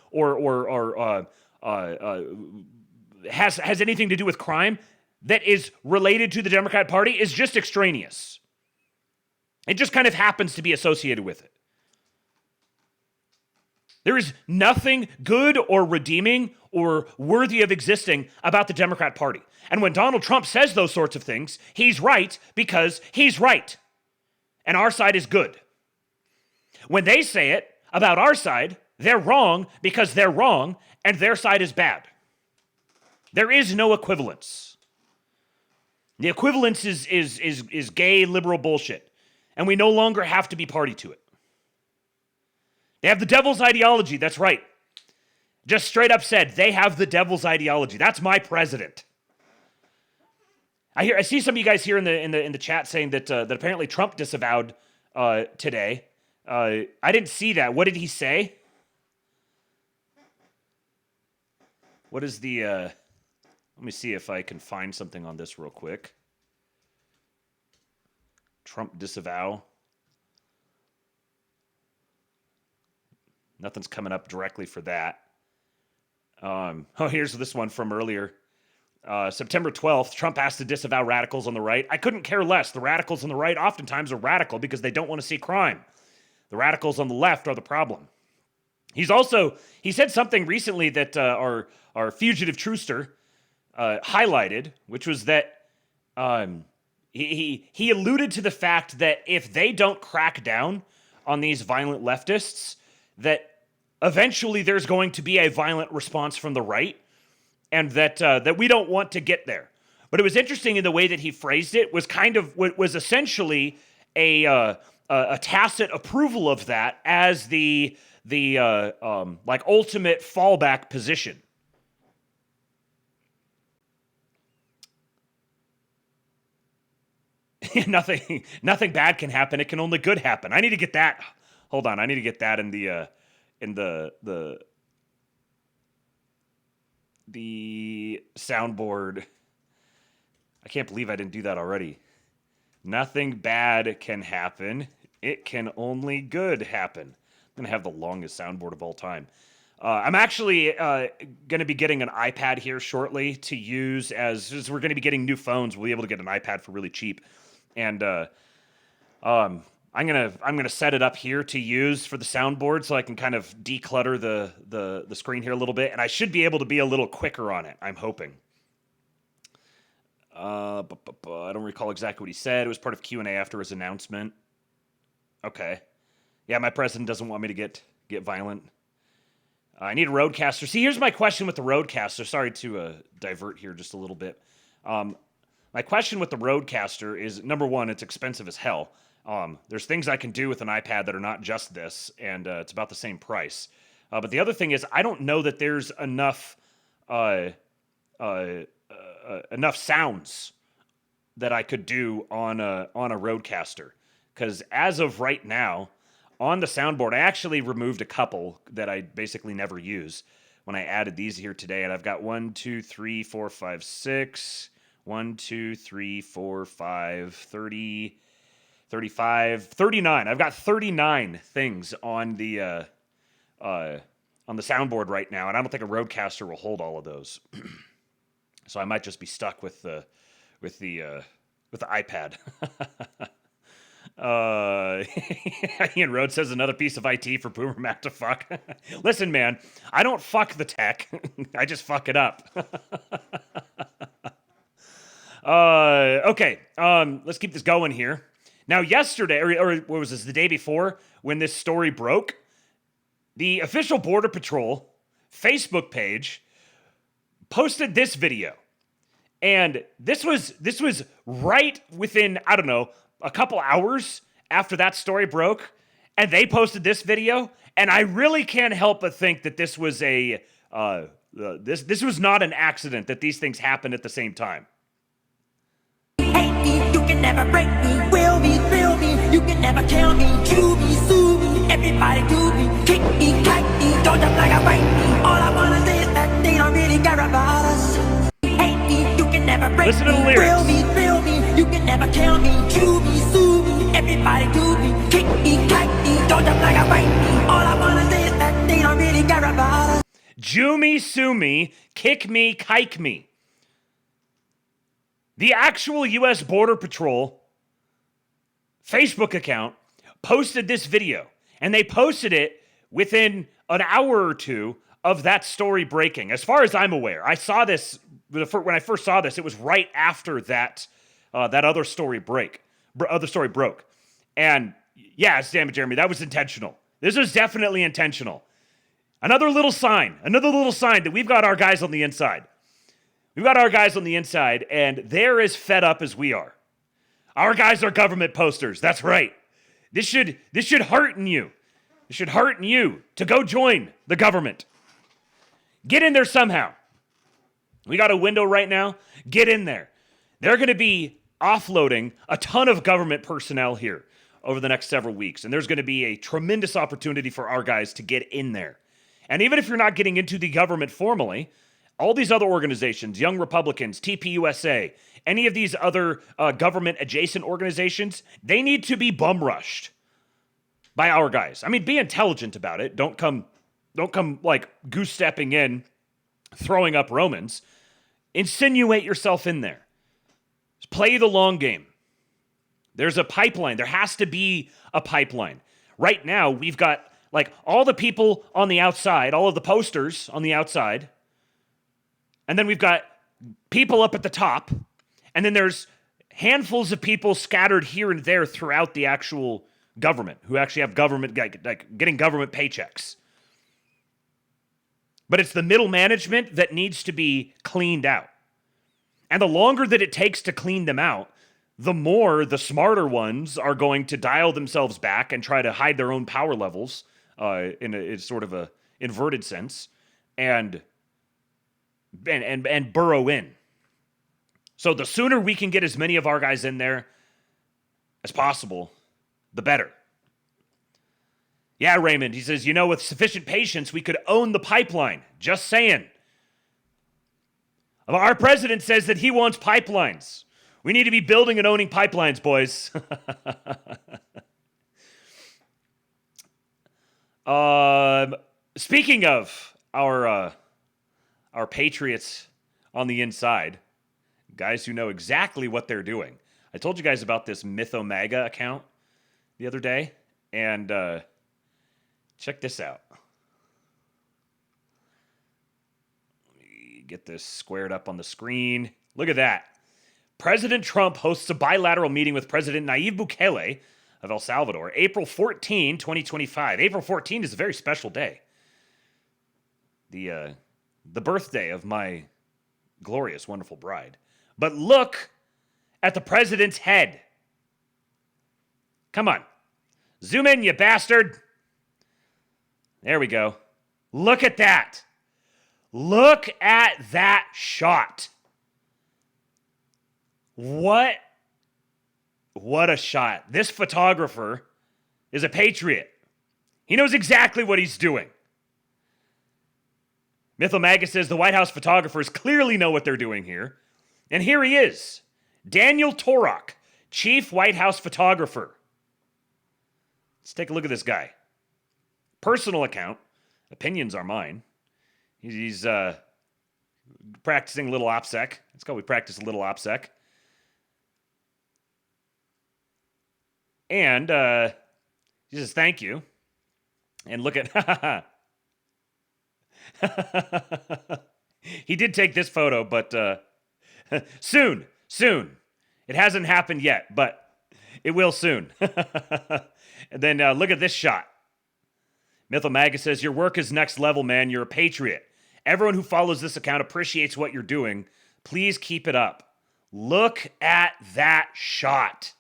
has anything to do with crime that is related to the Democrat Party is just extraneous. It just kind of happens to be associated with it. There is nothing good or redeeming or worthy of existing about the Democrat Party. And when Donald Trump says those sorts of things, he's right because he's right. And our side is good. When they say it about our side, they're wrong because they're wrong and their side is bad. There is no equivalence. The equivalence is gay liberal bullshit. And we no longer have to be party to it. They have the devil's ideology, that's right. Just straight up said, they have the devil's ideology. That's my president. I see some of you guys here in the chat saying that apparently Trump disavowed today. I didn't see that. What did he say? What is the let me see if I can find something on this real quick. Trump disavow. Nothing's coming up directly for that. Here's this one from earlier. September 12th, Trump asked to disavow radicals on the right. I couldn't care less. The radicals on the right oftentimes are radical because they don't want to see crime. The radicals on the left are the problem. He said something recently that our fugitive truthster highlighted, which was that he alluded to the fact that if they don't crack down on these violent leftists, that eventually there's going to be a violent response from the right, and that we don't want to get there. But it was interesting in the way that he phrased it. Was essentially a tacit approval of that as the ultimate fallback position. Nothing bad can happen. It can only good happen. I need to get that. Hold on. I need to get that in the soundboard. I can't believe I didn't do that already. Nothing bad can happen. It can only good happen. I'm going to have the longest soundboard of all time. I'm actually going to be getting an iPad here shortly to use as we're going to be getting new phones. We'll be able to get an iPad for really cheap. And I'm gonna set it up here to use for the soundboard so I can kind of declutter the screen here a little bit, and I should be able to be a little quicker on it. I'm hoping. I don't recall exactly what he said. It was part of Q&A after his announcement. Okay, yeah, my president doesn't want me to get violent. I need a roadcaster. See, here's my question with the roadcaster. Sorry to divert here just a little bit. My question with the roadcaster is, number one, it's expensive as hell. There's things I can do with an iPad that are not just this, and it's about the same price. But the other thing is, I don't know that there's enough sounds that I could do on a roadcaster. Because as of right now, on the soundboard, I actually removed a couple that I basically never use when I added these here today. And I've got 1, 2, 3, 4, 5, 6... 1, 2, 3, 4, 5, 30, 35, 39. I've got 39 things on the soundboard right now, and I don't think a roadcaster will hold all of those. So I might just be stuck with the iPad. Ian Rhodes says another piece of IT for Boomer Mac to fuck. Listen, man, I don't fuck the tech. I just fuck it up. Okay, let's keep this going here. Now, yesterday, or what was this, the day before, when this story broke, the official Border Patrol Facebook page posted this video. And this was right within, I don't know, a couple hours after that story broke, and they posted this video, and I really can't help but think that this was this was not an accident, that these things happened at the same time. You can never break me, will me, thrill me. You can never kill me, chew me, sue me. Everybody do me, kick me, kite me. Don't jump like a bite me. All I wanna say is that they don't really care about us. Hate me, you can never break Listen to the me, lyrics. will me, thrill me. You can never kill me, chew me, sue me. Everybody do me, kick me, kite me. Don't jump like a bite me. All I wanna say is that they don't really care about us. Jew me, sue me, kick me, kike me. The actual U.S. Border Patrol Facebook account posted this video, and they posted it within an hour or two of that story breaking. As far as I'm aware, I saw this when I first saw this. It was right after that that other story broke. And yeah, damn it, Jeremy, that was intentional. This was definitely intentional. Another little sign that we've got our guys on the inside. We've got our guys on the inside, and they're as fed up as we are. Our guys are government posters. That's right. This should hearten you. It should hearten you to go join the government. Get in there somehow. We got a window right now. Get in there. They're going to be offloading a ton of government personnel here over the next several weeks, and there's going to be a tremendous opportunity for our guys to get in there. And even if you're not getting into the government formally, all these other organizations, Young Republicans, TPUSA, any of these other government-adjacent organizations, they need to be bum-rushed by our guys. I mean, be intelligent about it. Don't come like goose-stepping in, throwing up Romans. Insinuate yourself in there. Just play the long game. There's a pipeline. There has to be a pipeline. Right now, we've got like all the people on the outside, all of the posters on the outside, and then we've got people up at the top, and then there's handfuls of people scattered here and there throughout the actual government who actually have government, like getting government paychecks. But it's the middle management that needs to be cleaned out. And the longer that it takes to clean them out, the more the smarter ones are going to dial themselves back and try to hide their own power levels in a sort of a inverted sense and burrow in. So the sooner we can get as many of our guys in there as possible, the better. Yeah, Raymond, he says, with sufficient patience, we could own the pipeline. Just saying. Our president says that he wants pipelines. We need to be building and owning pipelines, boys. Speaking of our patriots on the inside, guys who know exactly what they're doing. I told you guys about this MythoMaga account the other day, and check this out. Let me get this squared up on the screen. Look at that. President Trump hosts a bilateral meeting with President Nayib Bukele of El Salvador, April 14, 2025. April 14 is a very special day. The birthday of my glorious, wonderful bride. But look at the president's head. Come on. Zoom in, you bastard. There we go. Look at that. Look at that shot. What a shot. This photographer is a patriot. He knows exactly what he's doing. MythoMaga says the White House photographers clearly know what they're doing here. And here he is, Daniel Torok, chief White House photographer. Let's take a look at this guy. Personal account. Opinions are mine. He's practicing a little OPSEC. Let's go. We practice a little OPSEC. And he says, thank you. And look at... He did take this photo, but soon. It hasn't happened yet, but it will soon. And then look at this shot. MythoMaga says, your work is next level, man. You're a patriot. Everyone who follows this account appreciates what you're doing. Please keep it up. Look at that shot.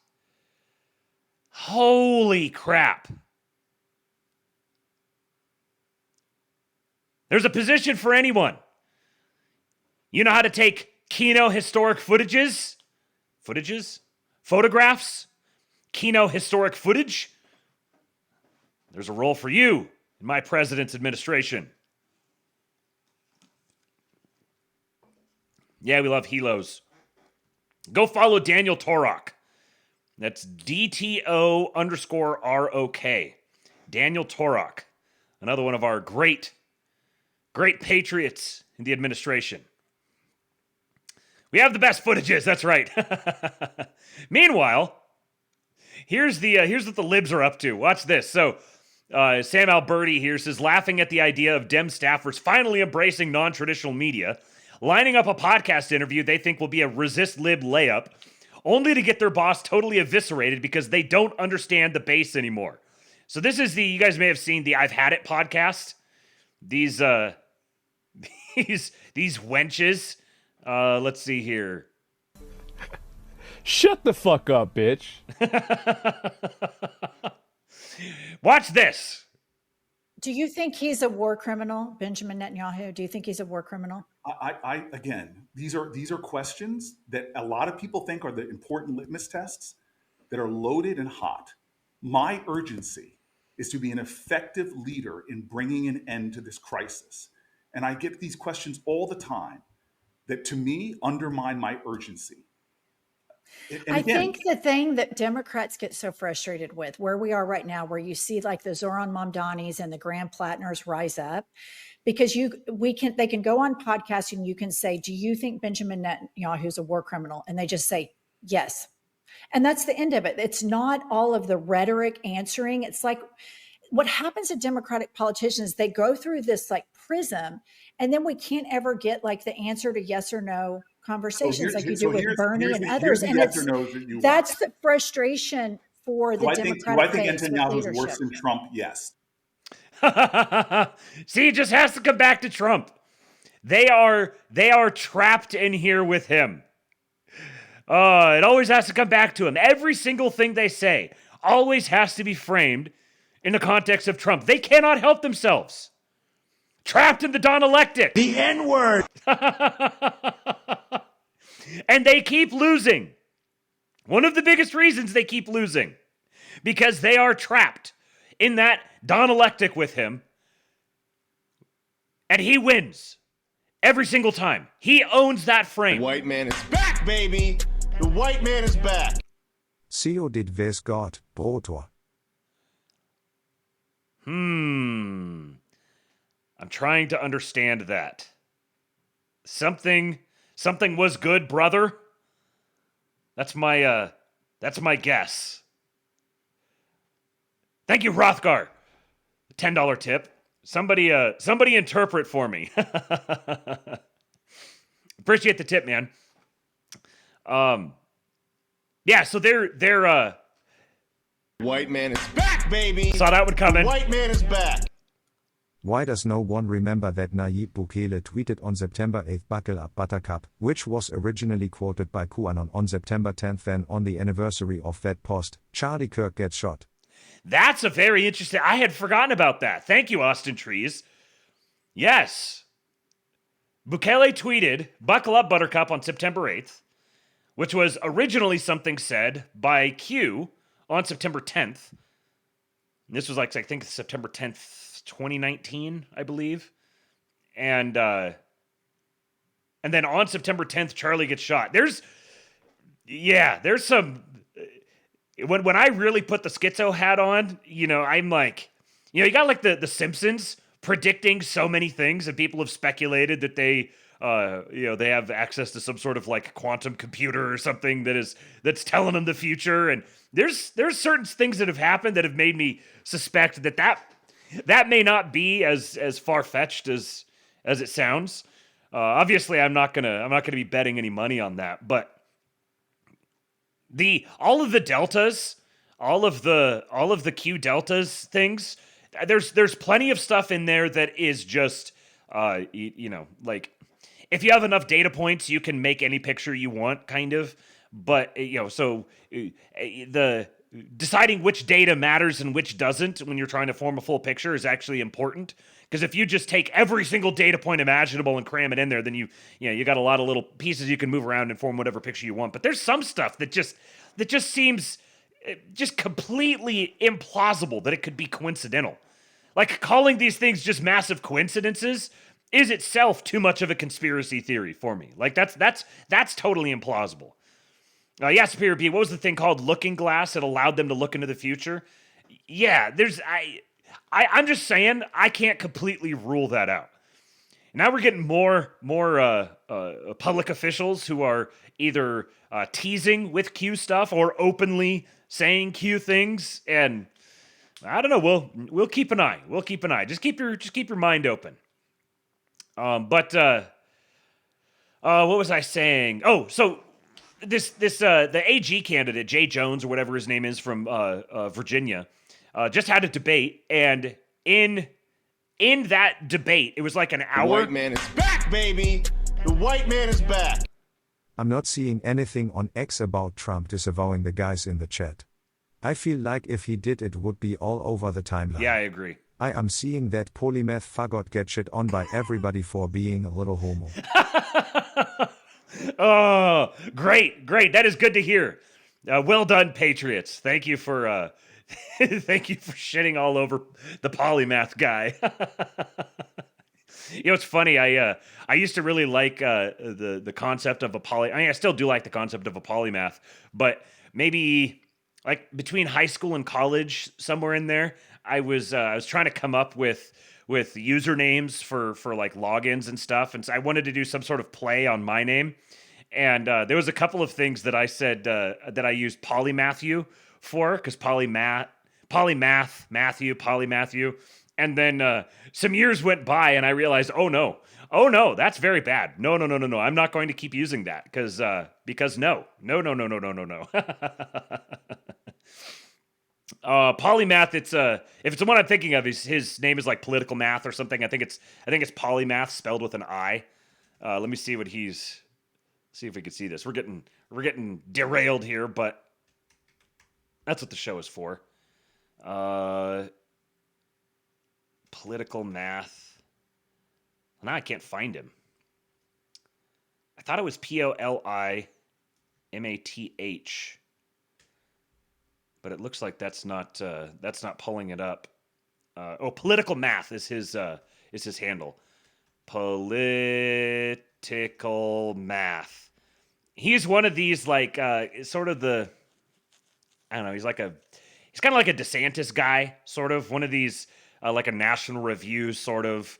Holy crap. There's a position for anyone. You know how to take Kino historic photographs? Kino historic footage? There's a role for you in my president's administration. Yeah, we love helos. Go follow Daniel Torok. That's DTO_ROK. Daniel Torok. Another one of our great great patriots in the administration. We have the best footages, that's right. Meanwhile, here's what the libs are up to. Watch this. So, Sam Alberti here says, laughing at the idea of Dem staffers finally embracing non-traditional media, lining up a podcast interview they think will be a resist lib layup, only to get their boss totally eviscerated because they don't understand the base anymore. So this is you guys may have seen the I've Had It podcast. These wenches. Let's see here. Shut the fuck up, bitch. Watch this. Do you think he's a war criminal, Benjamin Netanyahu? Do you think he's a war criminal? I again, these are questions that a lot of people think are the important litmus tests that are loaded and hot. My urgency is to be an effective leader in bringing an end to this crisis. And I get these questions all the time that to me undermine my urgency. I think the thing that Democrats get so frustrated with, where we are right now, where you see like the Zoran Mamdanis and the Graham Plattners rise up, because they can go on podcasts and you can say, do you think Benjamin Netanyahu is a war criminal? And they just say, yes. And that's the end of it. It's not all of the rhetoric answering. It's like what happens to Democratic politicians, they go through this like prism, and then we can't ever get like the answer to yes or no conversations like you do with Bernie and others. And that's the frustration for the Democratic base. Do I think Netanyahu is worse than Trump? Yes. See, it just has to come back to Trump. They are trapped in here with him. It always has to come back to him. Every single thing they say always has to be framed in the context of Trump. They cannot help themselves. Trapped in the Donelectic. The N-word. And they keep losing. One of the biggest reasons they keep losing, because they are trapped in that Donelectic with him, and he wins every single time. He owns that frame. The white man is back, baby. The white man is back. CEO did ves God, Brotor. I'm trying to understand that. Something was good, brother. That's my guess. Thank you, Rothgar. $10 tip. Somebody interpret for me. Appreciate the tip, man. Yeah, so they're white man is back, baby. Saw that one coming. The white man is back. Why does no one remember that Nayib Bukele tweeted on September 8th "Buckle up Buttercup," which was originally quoted by QAnon on September 10th, then on the anniversary of that post, Charlie Kirk gets shot. That's a very interesting... I had forgotten about that. Thank you, Austin Trees. Yes. Bukele tweeted, "Buckle up Buttercup" on September 8th, which was originally something said by Q on September 10th. And this was like, I think, September 10th, 2019, I believe. And then on September 10th, Charlie gets shot. There's some... When I really put the schizo hat on, I'm like... you got like the Simpsons predicting so many things, and people have speculated that they have access to some sort of like quantum computer or something that's telling them the future. And there's certain things that have happened that have made me suspect that may not be as far-fetched as it sounds. Obviously, I'm not gonna be betting any money on that, but all of the deltas, all of the Q deltas things, there's plenty of stuff in there that is just like, if you have enough data points, you can make any picture you want, kind of. But so the deciding which data matters and which doesn't when you're trying to form a full picture is actually important. Because if you just take every single data point imaginable and cram it in there, then you got a lot of little pieces you can move around and form whatever picture you want. But there's some stuff that just seems just completely implausible that it could be coincidental. Like, calling these things just massive coincidences is itself too much of a conspiracy theory for me. Like, that's totally implausible. Yeah, Superior B, what was the thing called? Looking Glass that allowed them to look into the future? Yeah, I'm just saying, I can't completely rule that out. Now we're getting more public officials who are either teasing with Q stuff or openly saying Q things, and I don't know. We'll keep an eye. We'll keep an eye. Just keep your mind open. What was I saying? Oh, so the AG candidate Jay Jones or whatever his name is from Virginia just had a debate, and in that debate, it was like an hour. The white man is back, baby. The white man is back. I'm not seeing anything on X about Trump disavowing the guys in the chat. I feel like if he did, it would be all over the timeline. Yeah, I agree. I am seeing that polymath faggot get shit on by everybody for being a little homo. Oh, great. That is good to hear. Well done, Patriots. Thank you for shitting all over the polymath guy. You know, it's funny. I used to really like the concept of a I still do like the concept of a polymath, but maybe like between high school and college, somewhere in there, I was trying to come up with usernames for like logins and stuff, and so I wanted to do some sort of play on my name. And there was a couple of things that I said that I used Polymatthew for, because Polymath, Matthew. And then some years went by, and I realized, oh no, that's very bad. No, I'm not going to keep using that because no. Polymath. If it's the one I'm thinking of, his name is like political math or something. I think it's Polymath spelled with an I. Let me see see if we can see this. We're getting derailed here, but that's what the show is for. Political math. Now I can't find him. I thought it was Polimath, but it looks like that's not pulling it up. Political math is his handle. Political math. He's one of these like sort of the, I don't know. He's kind of like a DeSantis guy, sort of one of these like a National Review sort of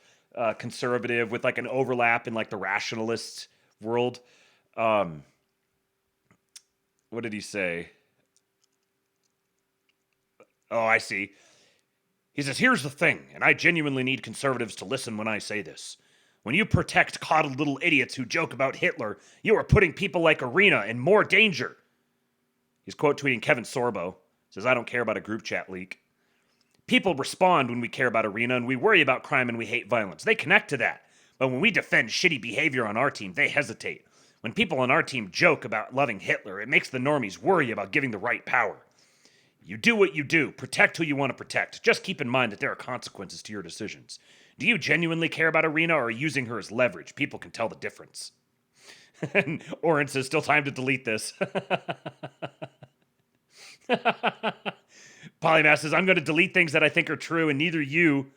conservative with like an overlap in like the rationalist world. What did he say? Oh, I see. He says, here's the thing, and I genuinely need conservatives to listen when I say this. When you protect coddled little idiots who joke about Hitler, you are putting people like Arena in more danger. He's quote tweeting Kevin Sorbo. Says, I don't care about a group chat leak. People respond when we care about Arena, and we worry about crime and we hate violence. They connect to that. But when we defend shitty behavior on our team, they hesitate. When people on our team joke about loving Hitler, it makes the normies worry about giving the right power. You do what you do. Protect who you want to protect. Just keep in mind that there are consequences to your decisions. Do you genuinely care about Arena or are you using her as leverage? People can tell the difference. And Oren says, still time to delete this. Polymath says, I'm going to delete things that I think are true, and neither you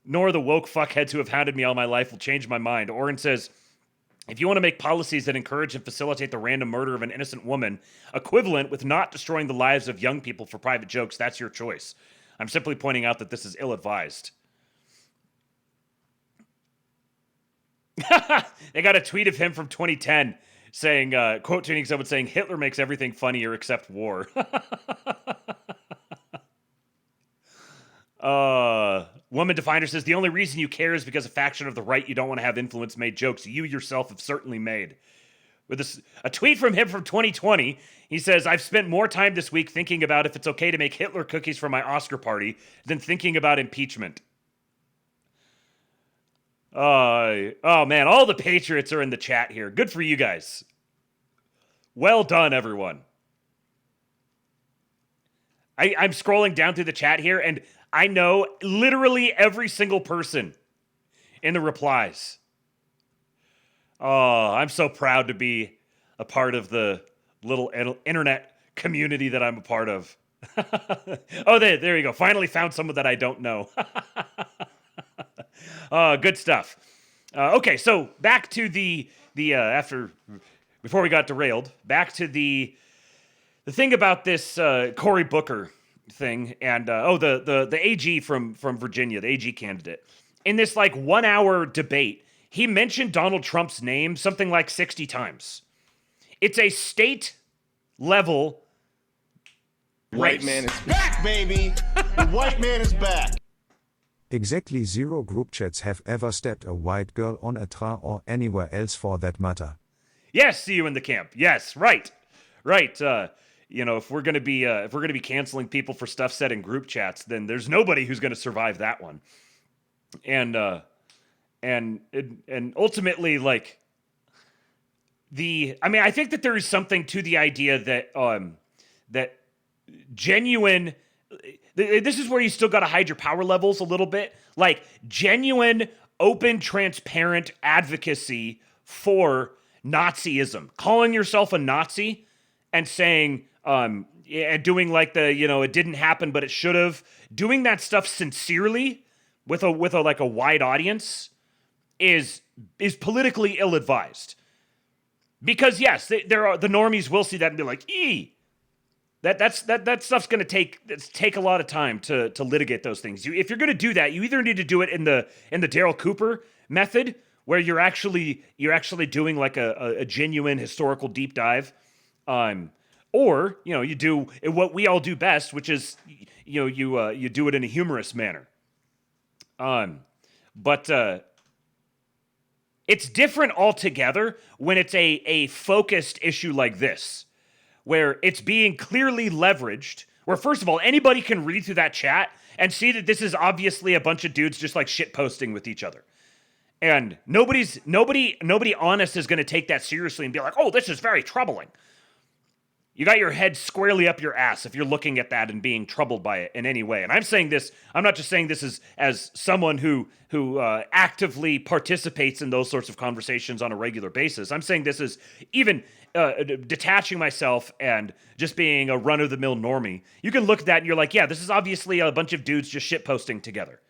nor the woke fuckheads who have hounded me all my life will change my mind. Oren says, if you want to make policies that encourage and facilitate the random murder of an innocent woman, equivalent with not destroying the lives of young people for private jokes, that's your choice. I'm simply pointing out that this is ill-advised. They got a tweet of him from 2010 saying, quote tweeting someone saying, Hitler makes everything funnier except war. Woman Definer says, the only reason you care is because a faction of the right you don't want to have influence made jokes you yourself have certainly made. With a tweet from him from 2020, he says, I've spent more time this week thinking about if it's okay to make Hitler cookies for my Oscar party than thinking about impeachment. Oh man, all the Patriots are in the chat here. Good for you guys. Well done, everyone. I'm scrolling down through the chat here, and I know literally every single person in the replies. Oh, I'm so proud to be a part of the little internet community that I'm a part of. Oh, there you go. Finally found someone that I don't know. Good stuff. Okay, so back to before we got derailed, back to the thing about this Cory Booker thing, and the AG from Virginia, the AG candidate. In this like 1 hour debate, he mentioned Donald Trump's name something like 60 times. It's a state level White man is back, baby. The white man is back. Exactly 0 group chats have ever stepped a white girl on a train or anywhere else for that matter. Yes, see you in the camp. Yes, right. If we're gonna be canceling people for stuff said in group chats, then there's nobody who's gonna survive that one. And ultimately, like I think that there is something to the idea that genuine. This is where you still got to hide your power levels a little bit. Like genuine, open, transparent advocacy for Nazism, calling yourself a Nazi and saying, and doing like it didn't happen, but it should have. Doing that stuff sincerely with a wide audience is politically ill-advised. Because yes, the normies will see that and be like, that stuff's going to take a lot of time to litigate those things. If you're going to do that, you either need to do it in the Daryl Cooper method, where you're actually doing like a genuine historical deep dive, or you do what we all do best, which is you do it in a humorous manner. But it's different altogether when it's a focused issue like this, where it's being clearly leveraged, where first of all, anybody can read through that chat and see that this is obviously a bunch of dudes just like shit posting with each other. And nobody honest is going to take that seriously and be like, oh, this is very troubling. You got your head squarely up your ass if you're looking at that and being troubled by it in any way. And I'm saying this, I'm not just saying this as someone who actively participates in those sorts of conversations on a regular basis. I'm saying this as even detaching myself and just being a run-of-the-mill normie. You can look at that and you're like, yeah, this is obviously a bunch of dudes just shitposting together.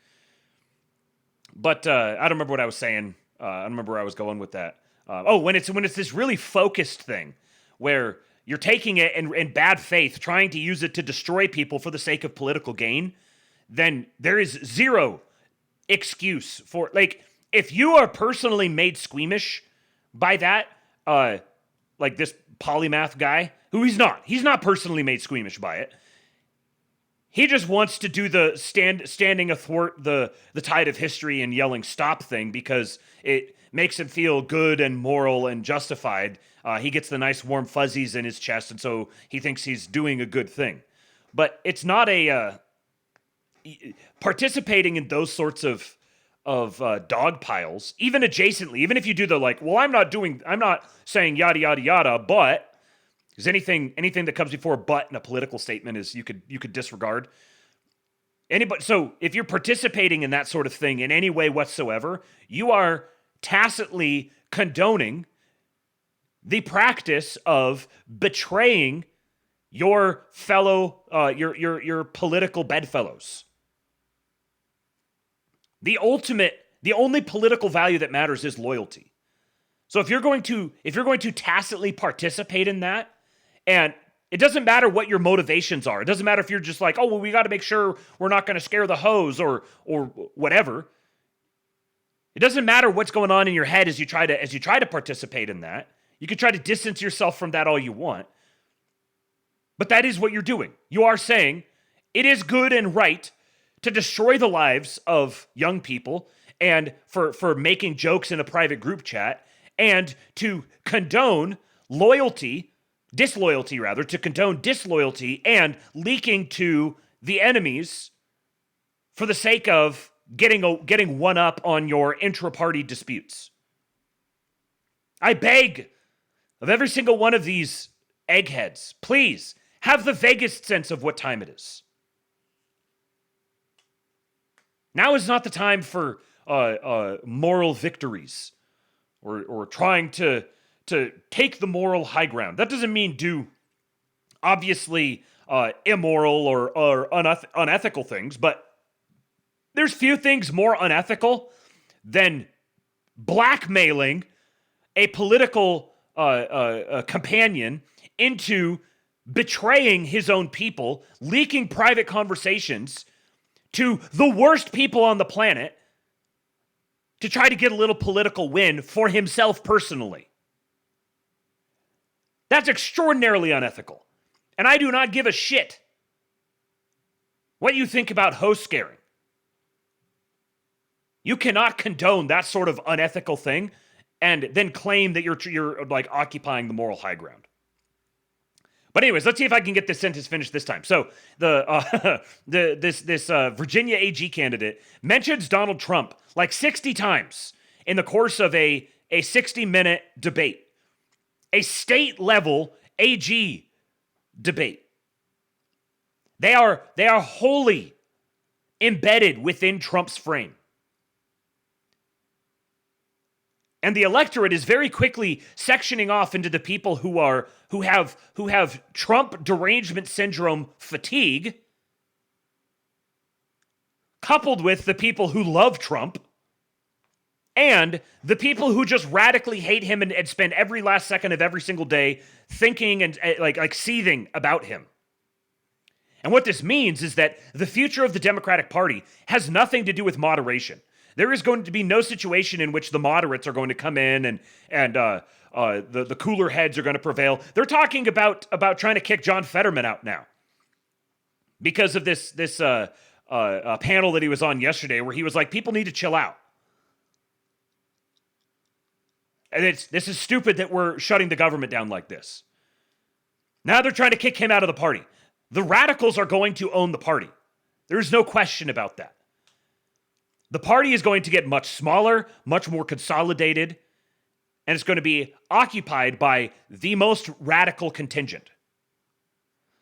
But I don't remember what I was saying. I don't remember where I was going with that. When it's this really focused thing where you're taking it in bad faith, trying to use it to destroy people for the sake of political gain, then there is zero excuse for, like, if you are personally made squeamish by that, like this polymath guy, who he's not personally made squeamish by it. He just wants to do the standing athwart the tide of history and yelling stop thing because it makes him feel good and moral and justified. He gets the nice warm fuzzies in his chest, and so he thinks he's doing a good thing. But it's not participating in those sorts of dog piles, even adjacently, even if you do the like, well, I'm not saying yada yada yada, but because anything that comes before but in a political statement is you could disregard. So if you're participating in that sort of thing in any way whatsoever, you are tacitly condoning the practice of betraying your fellow, your political bedfellows. The only political value that matters is loyalty. So if you're going to tacitly participate in that, and it doesn't matter what your motivations are. It doesn't matter if you're just like, oh, well, we got to make sure we're not going to scare the hose or whatever. It doesn't matter what's going on in your head as you try to participate in that. You can try to distance yourself from that all you want. But that is what you're doing. You are saying it is good and right to destroy the lives of young people and for making jokes in a private group chat and to condone disloyalty and leaking to the enemies for the sake of getting one up on your intra-party disputes. I beg of every single one of these eggheads, please have the vaguest sense of what time it is. Now is not the time for moral victories or trying to take the moral high ground. That doesn't mean do obviously immoral or unethical things, but there's few things more unethical than blackmailing a political companion into betraying his own people, leaking private conversations to the worst people on the planet to try to get a little political win for himself personally. That's extraordinarily unethical. And I do not give a shit what you think about host scaring. You cannot condone that sort of unethical thing and then claim that you're like occupying the moral high ground. But anyways, let's see if I can get this sentence finished this time. So this Virginia AG candidate mentions Donald Trump like 60 times in the course of a 60-minute debate, a state-level AG debate. They are wholly embedded within Trump's frame. And the electorate is very quickly sectioning off into the people who have Trump derangement syndrome fatigue, coupled with the people who love Trump, and the people who just radically hate him and spend every last second of every single day thinking and like seething about him. And what this means is that the future of the Democratic Party has nothing to do with moderation. There is going to be no situation in which the moderates are going to come in and the cooler heads are going to prevail. They're talking about trying to kick John Fetterman out now because of this panel that he was on yesterday where he was like, people need to chill out. And this is stupid that we're shutting the government down like this. Now they're trying to kick him out of the party. The radicals are going to own the party. There's no question about that. The party is going to get much smaller, much more consolidated, and it's going to be occupied by the most radical contingent.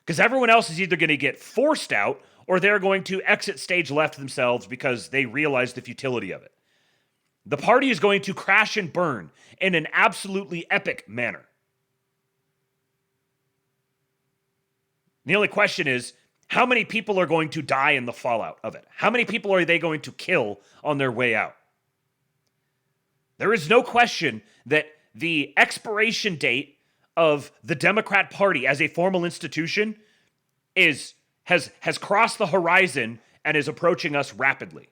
Because everyone else is either going to get forced out or they're going to exit stage left themselves because they realize the futility of it. The party is going to crash and burn in an absolutely epic manner. The only question is, how many people are going to die in the fallout of it? How many people are they going to kill on their way out? There is no question that the expiration date of the Democrat Party as a formal institution has crossed the horizon and is approaching us rapidly.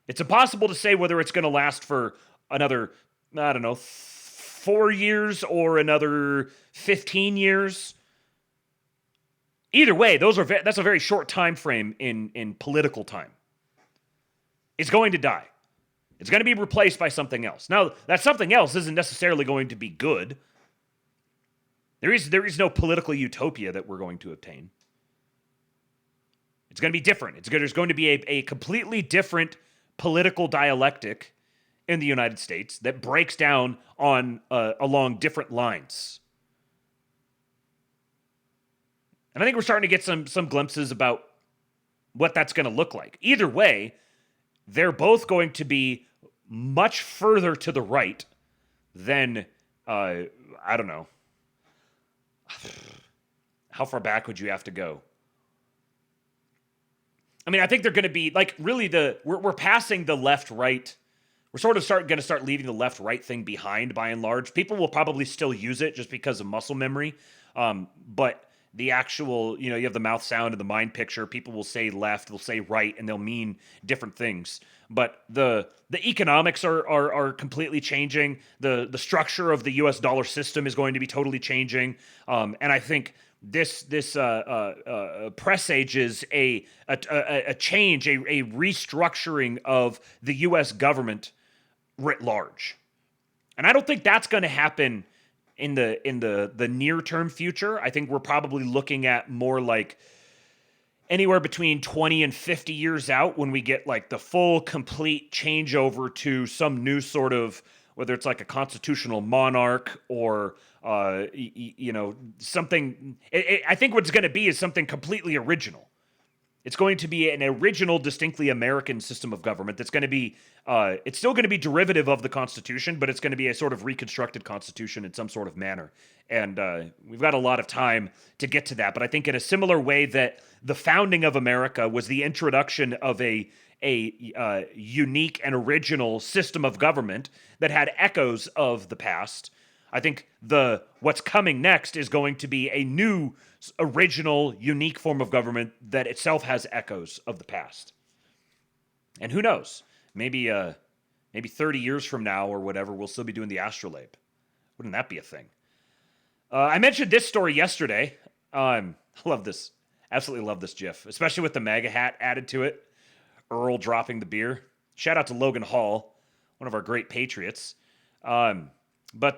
It's impossible to say whether it's going to last for another, 4 years or another 15 years. Either way, that's a very short time frame in political time. It's going to die. It's going to be replaced by something else. Now, that something else isn't necessarily going to be good. There is no political utopia that we're going to obtain. It's going to be different. There's going to be a completely different political dialectic in the United States that breaks down along different lines. And I think we're starting to get some glimpses about what that's going to look like. Either way, they're both going to be much further to the right than, I don't know. How far back would you have to go? I mean, I think they're going to be, like, really we're passing the left-right. We're sort of going to start leaving the left-right thing behind, by and large. People will probably still use it just because of muscle memory. But the actual, you have the mouth sound and the mind picture. People will say left, they'll say right, and they'll mean different things. But the economics are completely changing. The structure of the U.S. dollar system is going to be totally changing. And I think this presages a change, a restructuring of the U.S. government writ large. And I don't think that's going to happen in the near-term future. I think we're probably looking at more like anywhere between 20 and 50 years out when we get like the full, complete changeover to some new sort of, whether it's like a constitutional monarch or, something. I think what's going to be is something completely original. It's going to be an original, distinctly American system of government that's going to be, it's still going to be derivative of the Constitution, but it's going to be a sort of reconstructed Constitution in some sort of manner. And we've got a lot of time to get to that. But I think in a similar way that the founding of America was the introduction of a unique and original system of government that had echoes of the past, I think what's coming next is going to be a new, original, unique form of government that itself has echoes of the past. And who knows? maybe 30 years from now or whatever, we'll still be doing the ASTROLABE. Wouldn't that be a thing? I mentioned this story yesterday. I love this. Absolutely love this GIF, especially with the MAGA hat added to it. Earl dropping the beer. Shout out to Logan Hall, one of our great patriots. But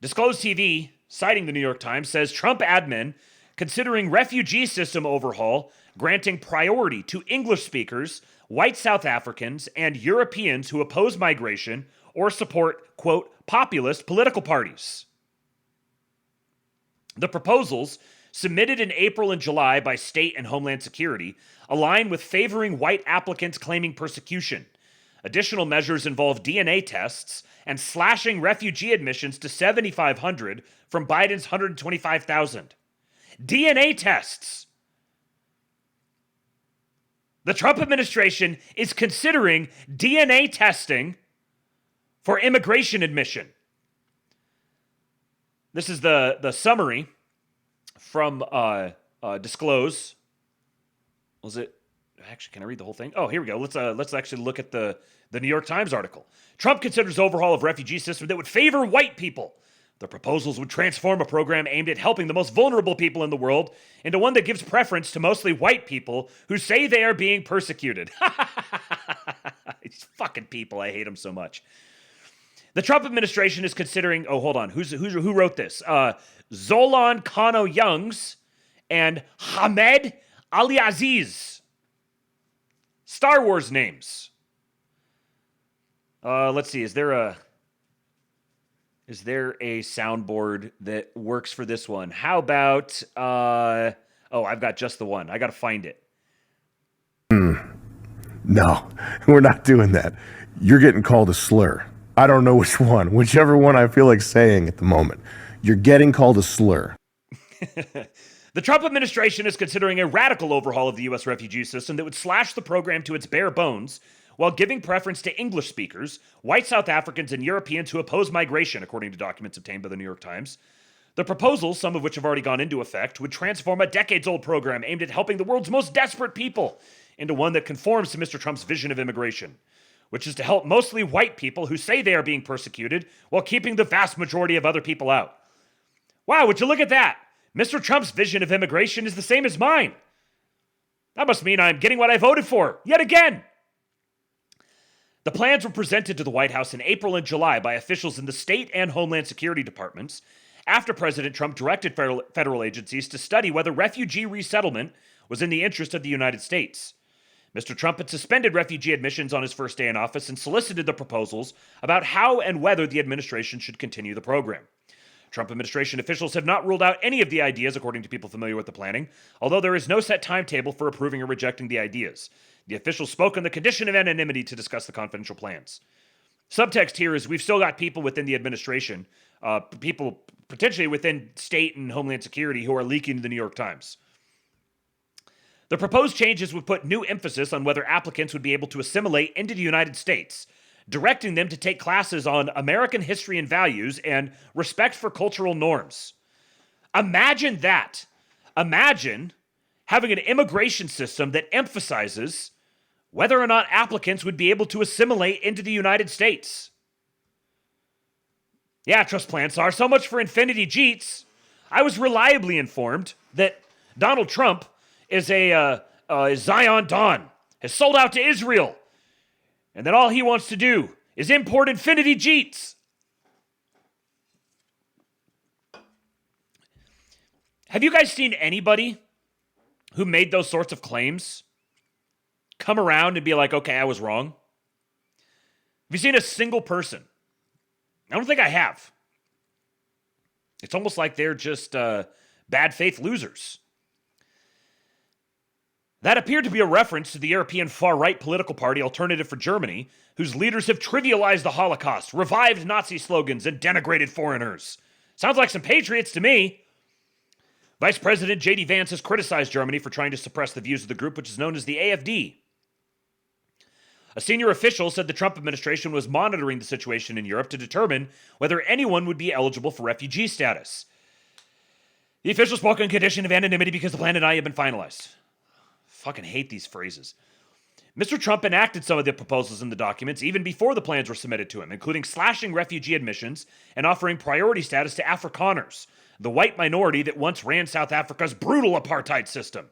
Disclosed TV, citing the New York Times, says Trump admin considering refugee system overhaul, granting priority to English speakers, white South Africans, and Europeans who oppose migration or support, quote, populist political parties. The proposals, submitted in April and July by State and Homeland Security, align with favoring white applicants claiming persecution. Additional measures involve DNA tests and slashing refugee admissions to 7,500 from Biden's 125,000. DNA tests. The Trump administration is considering DNA testing for immigration admission. This is the summary from Disclose. Was it? Actually, can I read the whole thing? Oh, here we go. Let's actually look at the New York Times article. Trump considers overhaul of refugee system that would favor white people. The proposals would transform a program aimed at helping the most vulnerable people in the world into one that gives preference to mostly white people who say they are being persecuted. These fucking people, I hate them so much. The Trump administration is considering, oh, hold on, who wrote this? Zolan Kano-Youngs and Hamed Ali Aziz. Star Wars names. Let's see, is there a soundboard that works for this one? How about, I've got just the one. I got to find it. No, we're not doing that. You're getting called a slur. I don't know which one. Whichever one I feel like saying at the moment. You're getting called a slur. The Trump administration is considering a radical overhaul of the U.S. refugee system that would slash the program to its bare bones while giving preference to English speakers, white South Africans, and Europeans who oppose migration, according to documents obtained by the New York Times. The proposals, some of which have already gone into effect, would transform a decades-old program aimed at helping the world's most desperate people into one that conforms to Mr. Trump's vision of immigration, which is to help mostly white people who say they are being persecuted while keeping the vast majority of other people out. Wow, would you look at that? Mr. Trump's vision of immigration is the same as mine. That must mean I'm getting what I voted for, yet again. The plans were presented to the White House in April and July by officials in the state and Homeland Security departments after President Trump directed federal agencies to study whether refugee resettlement was in the interest of the United States. Mr. Trump had suspended refugee admissions on his first day in office and solicited the proposals about how and whether the administration should continue the program. Trump administration officials have not ruled out any of the ideas, according to people familiar with the planning, although there is no set timetable for approving or rejecting the ideas. The officials spoke on the condition of anonymity to discuss the confidential plans. Subtext here is we've still got people within the administration, people potentially within state and Homeland Security who are leaking to the New York Times. The proposed changes would put new emphasis on whether applicants would be able to assimilate into the United States, directing them to take classes on American history and values and respect for cultural norms. Imagine that. Imagine having an immigration system that emphasizes whether or not applicants would be able to assimilate into the United States. Yeah, Trust Plansar, so much for Infinity Jeets. I was reliably informed that Donald Trump is a Zion Don, has sold out to Israel, and that all he wants to do is import Infinity Jeets. Have you guys seen anybody who made those sorts of claims come around and be like, okay, I was wrong? Have you seen a single person? I don't think I have. It's almost like they're just bad faith losers. That appeared to be a reference to the European far-right political party Alternative for Germany, whose leaders have trivialized the Holocaust, revived Nazi slogans, and denigrated foreigners. Sounds like some patriots to me. Vice President J.D. Vance has criticized Germany for trying to suppress the views of the group, which is known as the AfD. A senior official said the Trump administration was monitoring the situation in Europe to determine whether anyone would be eligible for refugee status. The official spoke on condition of anonymity because the plan and I have been finalized. Fucking hate these phrases. Mr. Trump enacted some of the proposals in the documents even before the plans were submitted to him, including slashing refugee admissions and offering priority status to Afrikaners, the white minority that once ran South Africa's brutal apartheid system.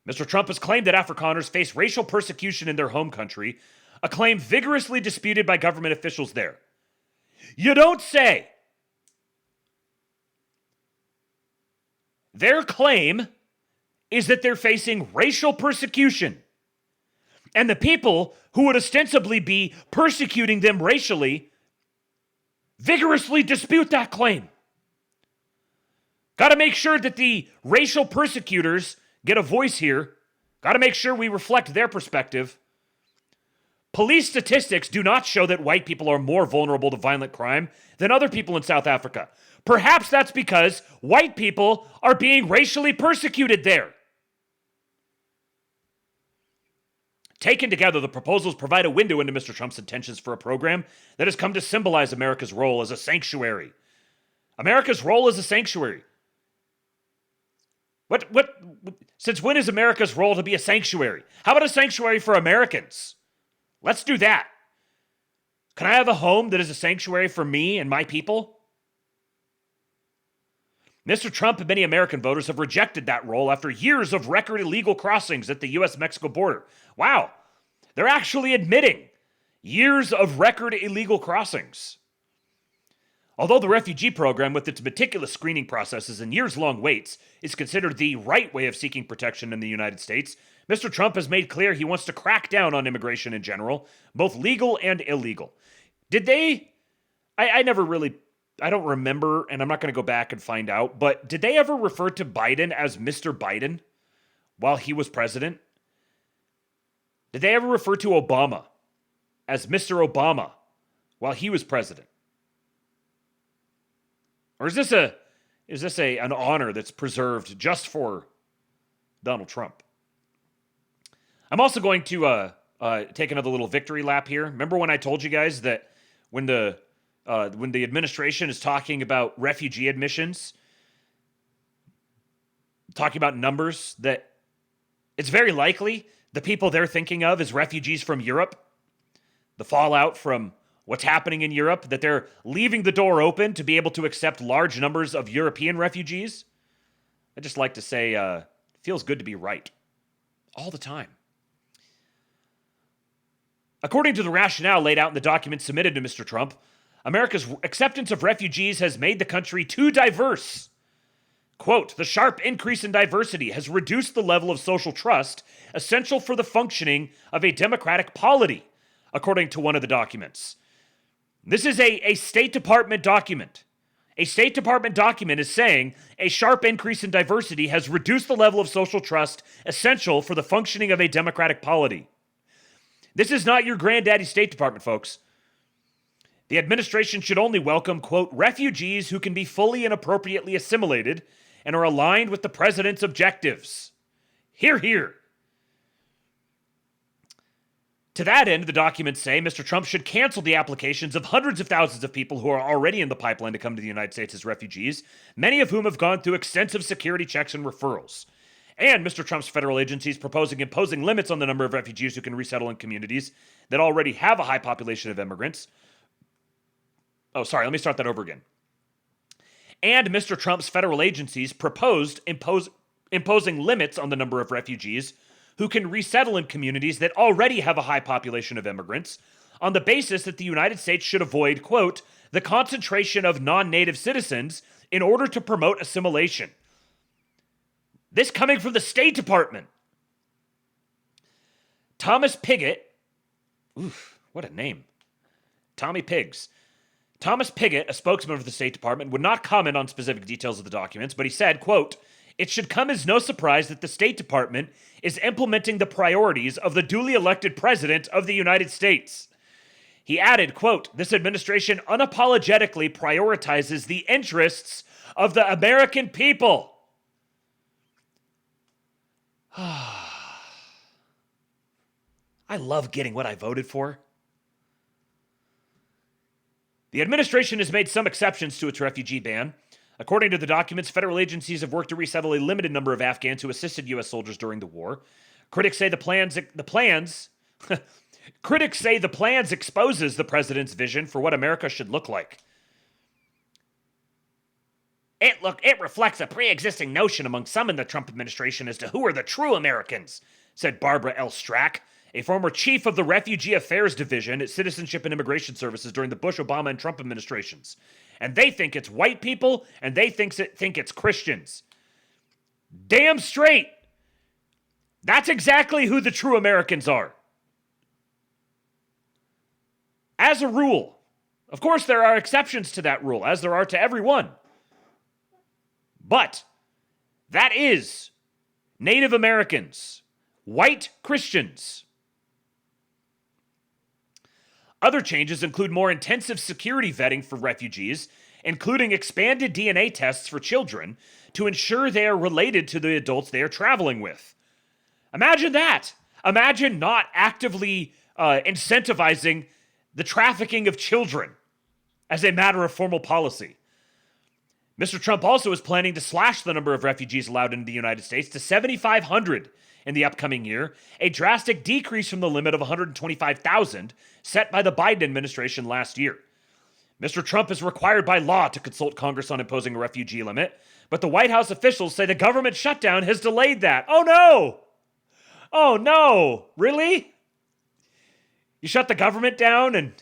Mr. Trump has claimed that Afrikaners face racial persecution in their home country, a claim vigorously disputed by government officials there. You don't say. Their claim is that they're facing racial persecution. And the people who would ostensibly be persecuting them racially vigorously dispute that claim. Got to make sure that the racial persecutors get a voice here. Got to make sure we reflect their perspective. Police statistics do not show that white people are more vulnerable to violent crime than other people in South Africa. Perhaps that's because white people are being racially persecuted there. Taken together, the proposals provide a window into Mr. Trump's intentions for a program that has come to symbolize America's role as a sanctuary. America's role as a sanctuary. Since when is America's role to be a sanctuary? How about a sanctuary for Americans? Let's do that. Can I have a home that is a sanctuary for me and my people? Mr. Trump and many American voters have rejected that role after years of record illegal crossings at the U.S.-Mexico border. Wow, they're actually admitting years of record illegal crossings. Although the refugee program, with its meticulous screening processes and years-long waits, is considered the right way of seeking protection in the United States, Mr. Trump has made clear he wants to crack down on immigration in general, both legal and illegal. Did they? I don't remember, and I'm not going to go back and find out, but did they ever refer to Biden as Mr. Biden while he was president? Did they ever refer to Obama as Mr. Obama while he was president? Or is this an honor that's preserved just for Donald Trump? I'm also going to take another little victory lap here. Remember when I told you guys that when the administration is talking about refugee admissions, talking about numbers, that it's very likely the people they're thinking of as refugees from Europe, the fallout from what's happening in Europe, that they're leaving the door open to be able to accept large numbers of European refugees. I just like to say, it feels good to be right all the time. According to the rationale laid out in the document submitted to Mr. Trump, America's acceptance of refugees has made the country too diverse. Quote, the sharp increase in diversity has reduced the level of social trust essential for the functioning of a democratic polity, according to one of the documents. This is a State Department document. A State Department document is saying a sharp increase in diversity has reduced the level of social trust essential for the functioning of a democratic polity. This is not your granddaddy State Department, folks. The administration should only welcome, quote, refugees who can be fully and appropriately assimilated and are aligned with the president's objectives. Hear, hear. To that end, the documents say Mr. Trump should cancel the applications of hundreds of thousands of people who are already in the pipeline to come to the United States as refugees, many of whom have gone through extensive security checks and referrals. And Mr. Trump's federal agencies proposing imposing limits on the number of refugees who can resettle in communities that already have a high population of immigrants. Oh, sorry, let me start that over again. And Mr. Trump's federal agencies proposed imposing limits on the number of refugees who can resettle in communities that already have a high population of immigrants on the basis that the United States should avoid, quote, the concentration of non-native citizens in order to promote assimilation. This coming from the State Department. Thomas Pigott, oof, what a name. Tommy Pigs. Thomas Pigott, a spokesman for the State Department, would not comment on specific details of the documents, but he said, quote, it should come as no surprise that the State Department is implementing the priorities of the duly elected President of the United States. He added, quote, this administration unapologetically prioritizes the interests of the American people. I love getting what I voted for. The administration has made some exceptions to its refugee ban. According to the documents, federal agencies have worked to resettle a limited number of Afghans who assisted U.S. soldiers during the war. Critics say the plans exposes the president's vision for what America should look like. It reflects a pre-existing notion among some in the Trump administration as to who are the true Americans, said Barbara L. Strack, a former chief of the Refugee Affairs Division at Citizenship and Immigration Services during the Bush, Obama, and Trump administrations. And they think it's white people, and they think it's Christians. Damn straight. That's exactly who the true Americans are. As a rule. Of course, there are exceptions to that rule, as there are to everyone. But that is Native Americans, white Christians. Other changes include more intensive security vetting for refugees, including expanded DNA tests for children to ensure they are related to the adults they are traveling with. Imagine that. Imagine not actively incentivizing the trafficking of children as a matter of formal policy. Mr. Trump also is planning to slash the number of refugees allowed into the United States to 7,500 in the upcoming year, a drastic decrease from the limit of 125,000 set by the Biden administration last year. Mr. Trump is required by law to consult Congress on imposing a refugee limit, but the White House officials say the government shutdown has delayed that. Oh no! Oh no! Really? You shut the government down and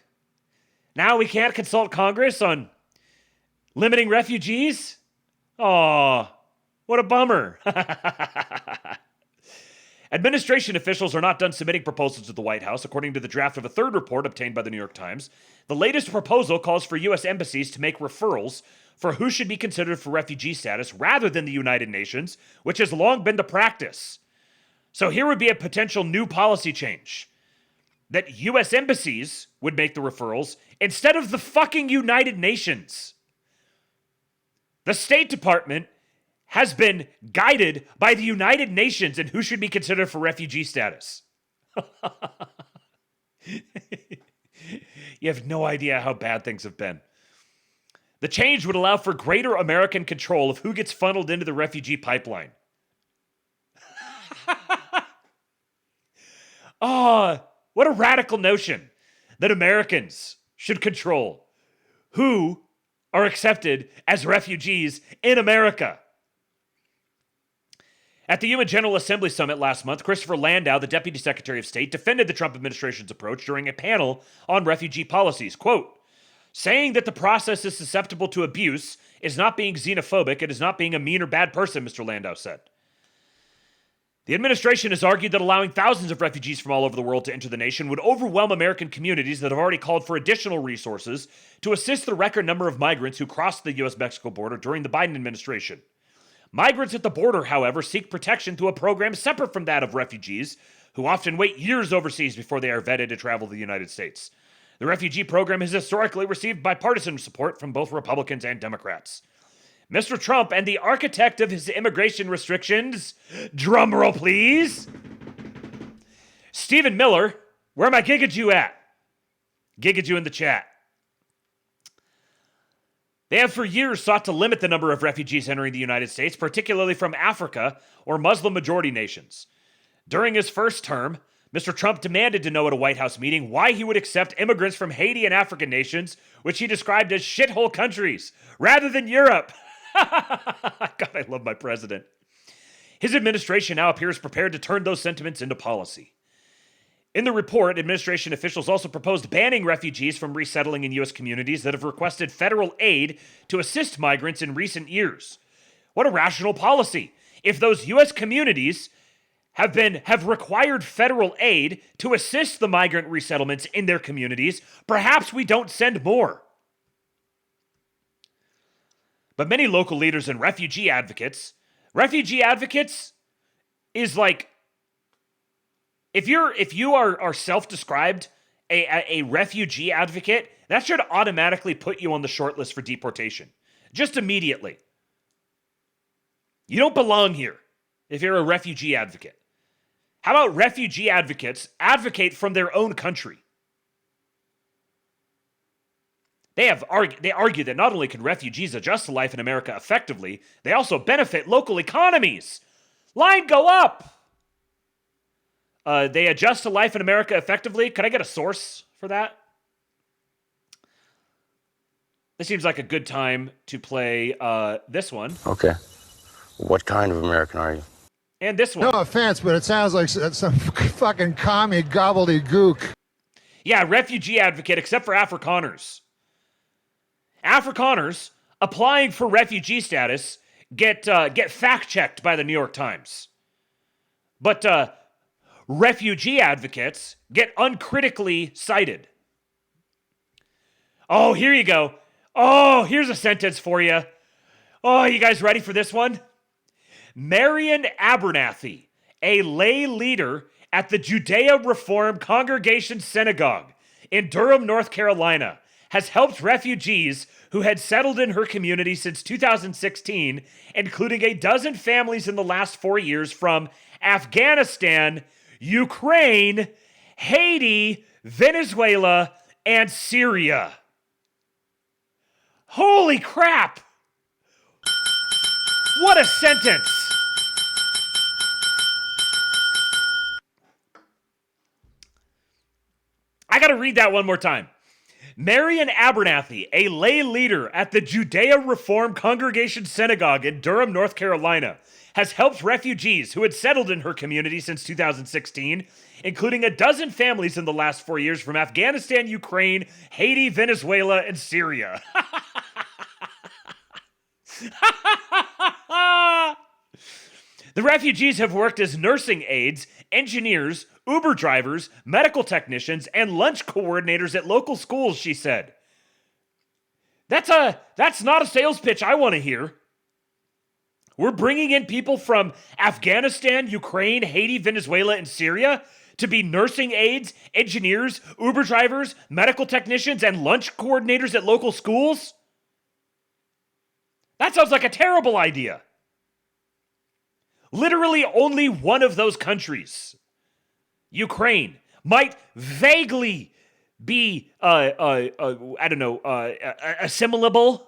now we can't consult Congress on limiting refugees? Aw, what a bummer. Administration officials are not done submitting proposals to the White House, according to the draft of a third report obtained by the New York Times. The latest proposal calls for U.S. embassies to make referrals for who should be considered for refugee status rather than the United Nations, which has long been the practice. So here would be a potential new policy change. That U.S. embassies would make the referrals instead of the fucking United Nations. The State Department has been guided by the United Nations in who should be considered for refugee status. You have no idea how bad things have been. The change would allow for greater American control of who gets funneled into the refugee pipeline. What a radical notion that Americans should control who are accepted as refugees in America. At the UN General Assembly Summit last month, Christopher Landau, the Deputy Secretary of State, defended the Trump administration's approach during a panel on refugee policies. Quote, saying that the process is susceptible to abuse is not being xenophobic, it is not being a mean or bad person, Mr. Landau said. The administration has argued that allowing thousands of refugees from all over the world to enter the nation would overwhelm American communities that have already called for additional resources to assist the record number of migrants who crossed the U.S.-Mexico border during the Biden administration. Migrants at the border, however, seek protection through a program separate from that of refugees, who often wait years overseas before they are vetted to travel to the United States. The refugee program has historically received bipartisan support from both Republicans and Democrats. Mr. Trump and the architect of his immigration restrictions, drumroll please, Stephen Miller, where my Gigajew at? Gigajew in the chat. They have for years sought to limit the number of refugees entering the United States, particularly from Africa or Muslim-majority nations. During his first term, Mr. Trump demanded to know at a White House meeting why he would accept immigrants from Haiti and African nations, which he described as shithole countries, rather than Europe. God, I love my president. His administration now appears prepared to turn those sentiments into policy. In the report, administration officials also proposed banning refugees from resettling in U.S. communities that have requested federal aid to assist migrants in recent years. What a rational policy. If those U.S. communities have required federal aid to assist the migrant resettlements in their communities, perhaps we don't send more. But many local leaders and refugee advocates is like, if you are self-described a refugee advocate, that should automatically put you on the short list for deportation. Just immediately. You don't belong here if you're a refugee advocate. How about refugee advocates advocate from their own country? They argue that not only can refugees adjust to life in America effectively, they also benefit local economies. Line go up! They adjust to life in America effectively. Could I get a source for that? This seems like a good time to play this one. Okay. What kind of American are you? And this one. No offense, but it sounds like some fucking commie gobbledygook. Yeah, refugee advocate, except for Afrikaners. Afrikaners applying for refugee status get fact-checked by the New York Times. But refugee advocates get uncritically cited. Oh, here you go. Oh, here's a sentence for you. Oh, you guys ready for this one? Marian Abernathy, a lay leader at the Judea Reform Congregation Synagogue in Durham, North Carolina, has helped refugees who had settled in her community since 2016, including a dozen families in the last 4 years from Afghanistan, Ukraine, Haiti, Venezuela, and Syria. Holy crap! What a sentence! I gotta read that one more time. Marian Abernathy, a lay leader at the Judea Reform Congregation Synagogue in Durham, North Carolina, has helped refugees who had settled in her community since 2016, including a dozen families in the last 4 years from Afghanistan, Ukraine, Haiti, Venezuela, and Syria. The refugees have worked as nursing aides, engineers, Uber drivers, medical technicians, and lunch coordinators at local schools, she said. That's not a sales pitch I want to hear. We're bringing in people from Afghanistan, Ukraine, Haiti, Venezuela, and Syria to be nursing aides, engineers, Uber drivers, medical technicians, and lunch coordinators at local schools? That sounds like a terrible idea. Literally only one of those countries, Ukraine, might vaguely be, assimilatable.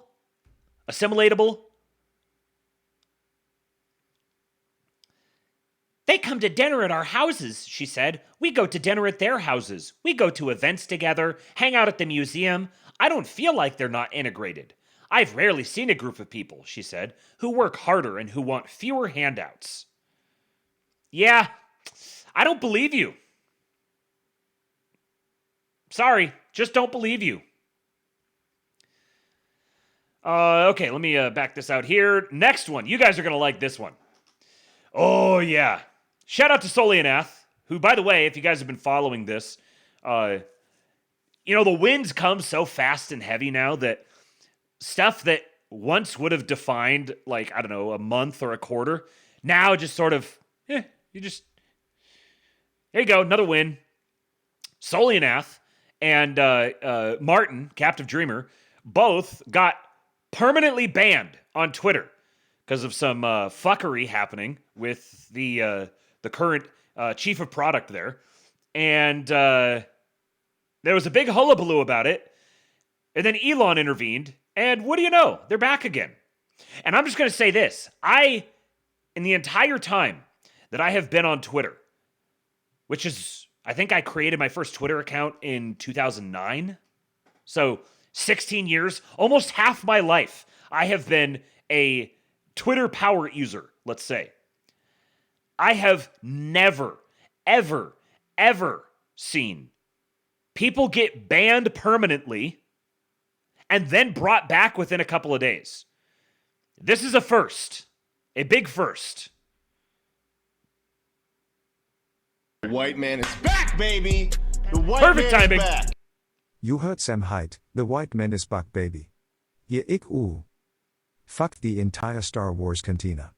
They come to dinner at our houses, she said. We go to dinner at their houses. We go to events together, hang out at the museum. I don't feel like they're not integrated. I've rarely seen a group of people, she said, who work harder and who want fewer handouts. Yeah, I don't believe you. Sorry, just don't believe you. Okay, let me back this out here. Next one. You guys are going to like this one. Oh, yeah. Shout out to Solianath, who, by the way, if you guys have been following this, the winds come so fast and heavy now that stuff that once would have defined, a month or a quarter, now just sort of, there you go, another win. Solianath and Martin, Captive Dreamer, both got permanently banned on Twitter because of some fuckery happening with the current chief of product there. And there was a big hullabaloo about it. And then Elon intervened. And what do you know? They're back again. And I'm just going to say this. In the entire time that I have been on Twitter, which is, I think I created my first Twitter account in 2009. So 16 years, almost half my life, I have been a Twitter power user, let's say. I have never, ever, ever seen people get banned permanently and then brought back within a couple of days. This is a first. A big first. The white man is back, baby! The white Perfect man timing. is back! You heard Sam Hyde, the white man is back, baby. Yeah, fuck the entire Star Wars cantina.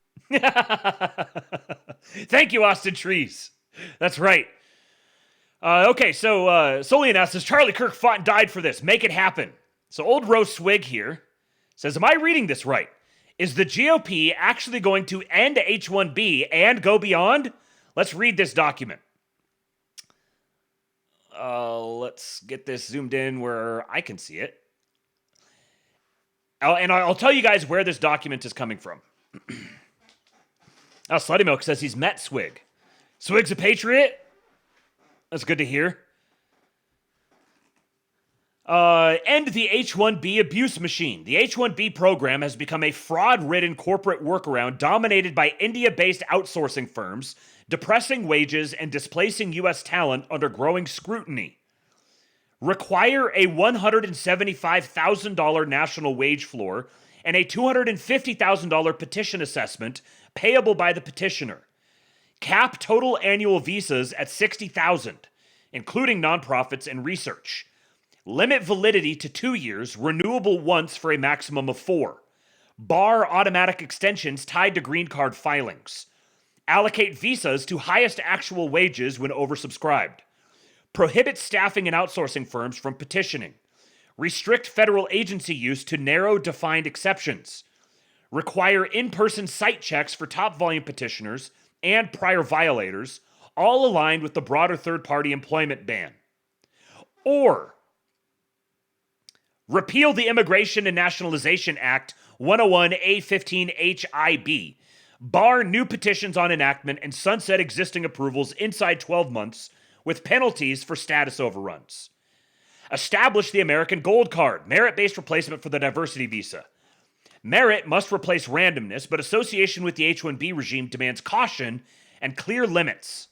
Thank you, Austin Trees. That's right. Okay, so Solianath says, Charlie Kirk fought and died for this. Make it happen. So old Rose Swig here says, am I reading this right? Is the GOP actually going to end H-1B and go beyond? Let's read this document. Let's get this zoomed in where I can see it. I'll tell you guys where this document is coming from. Slutty Milk says he's met Swig. Swig's a patriot? That's good to hear. End the H-1B abuse machine. The H-1B program has become a fraud-ridden corporate workaround dominated by India-based outsourcing firms, depressing wages and displacing U.S. talent under growing scrutiny. Require a $175,000 national wage floor and a $250,000 petition assessment payable by the petitioner. Cap total annual visas at 60,000, including nonprofits and research. Limit validity to 2 years, renewable once for a maximum of 4. Bar automatic extensions tied to green card filings. Allocate visas to highest actual wages when oversubscribed. Prohibit staffing and outsourcing firms from petitioning. Restrict federal agency use to narrow defined exceptions. Require in-person site checks for top volume petitioners and prior violators, all aligned with the broader third-party employment ban. Or repeal the Immigration and Nationalization Act 101A15HIB. Bar new petitions on enactment and sunset existing approvals inside 12 months with penalties for status overruns. Establish the American Gold Card, merit-based replacement for the diversity visa. Merit must replace randomness, but association with the H-1B regime demands caution and clear limits.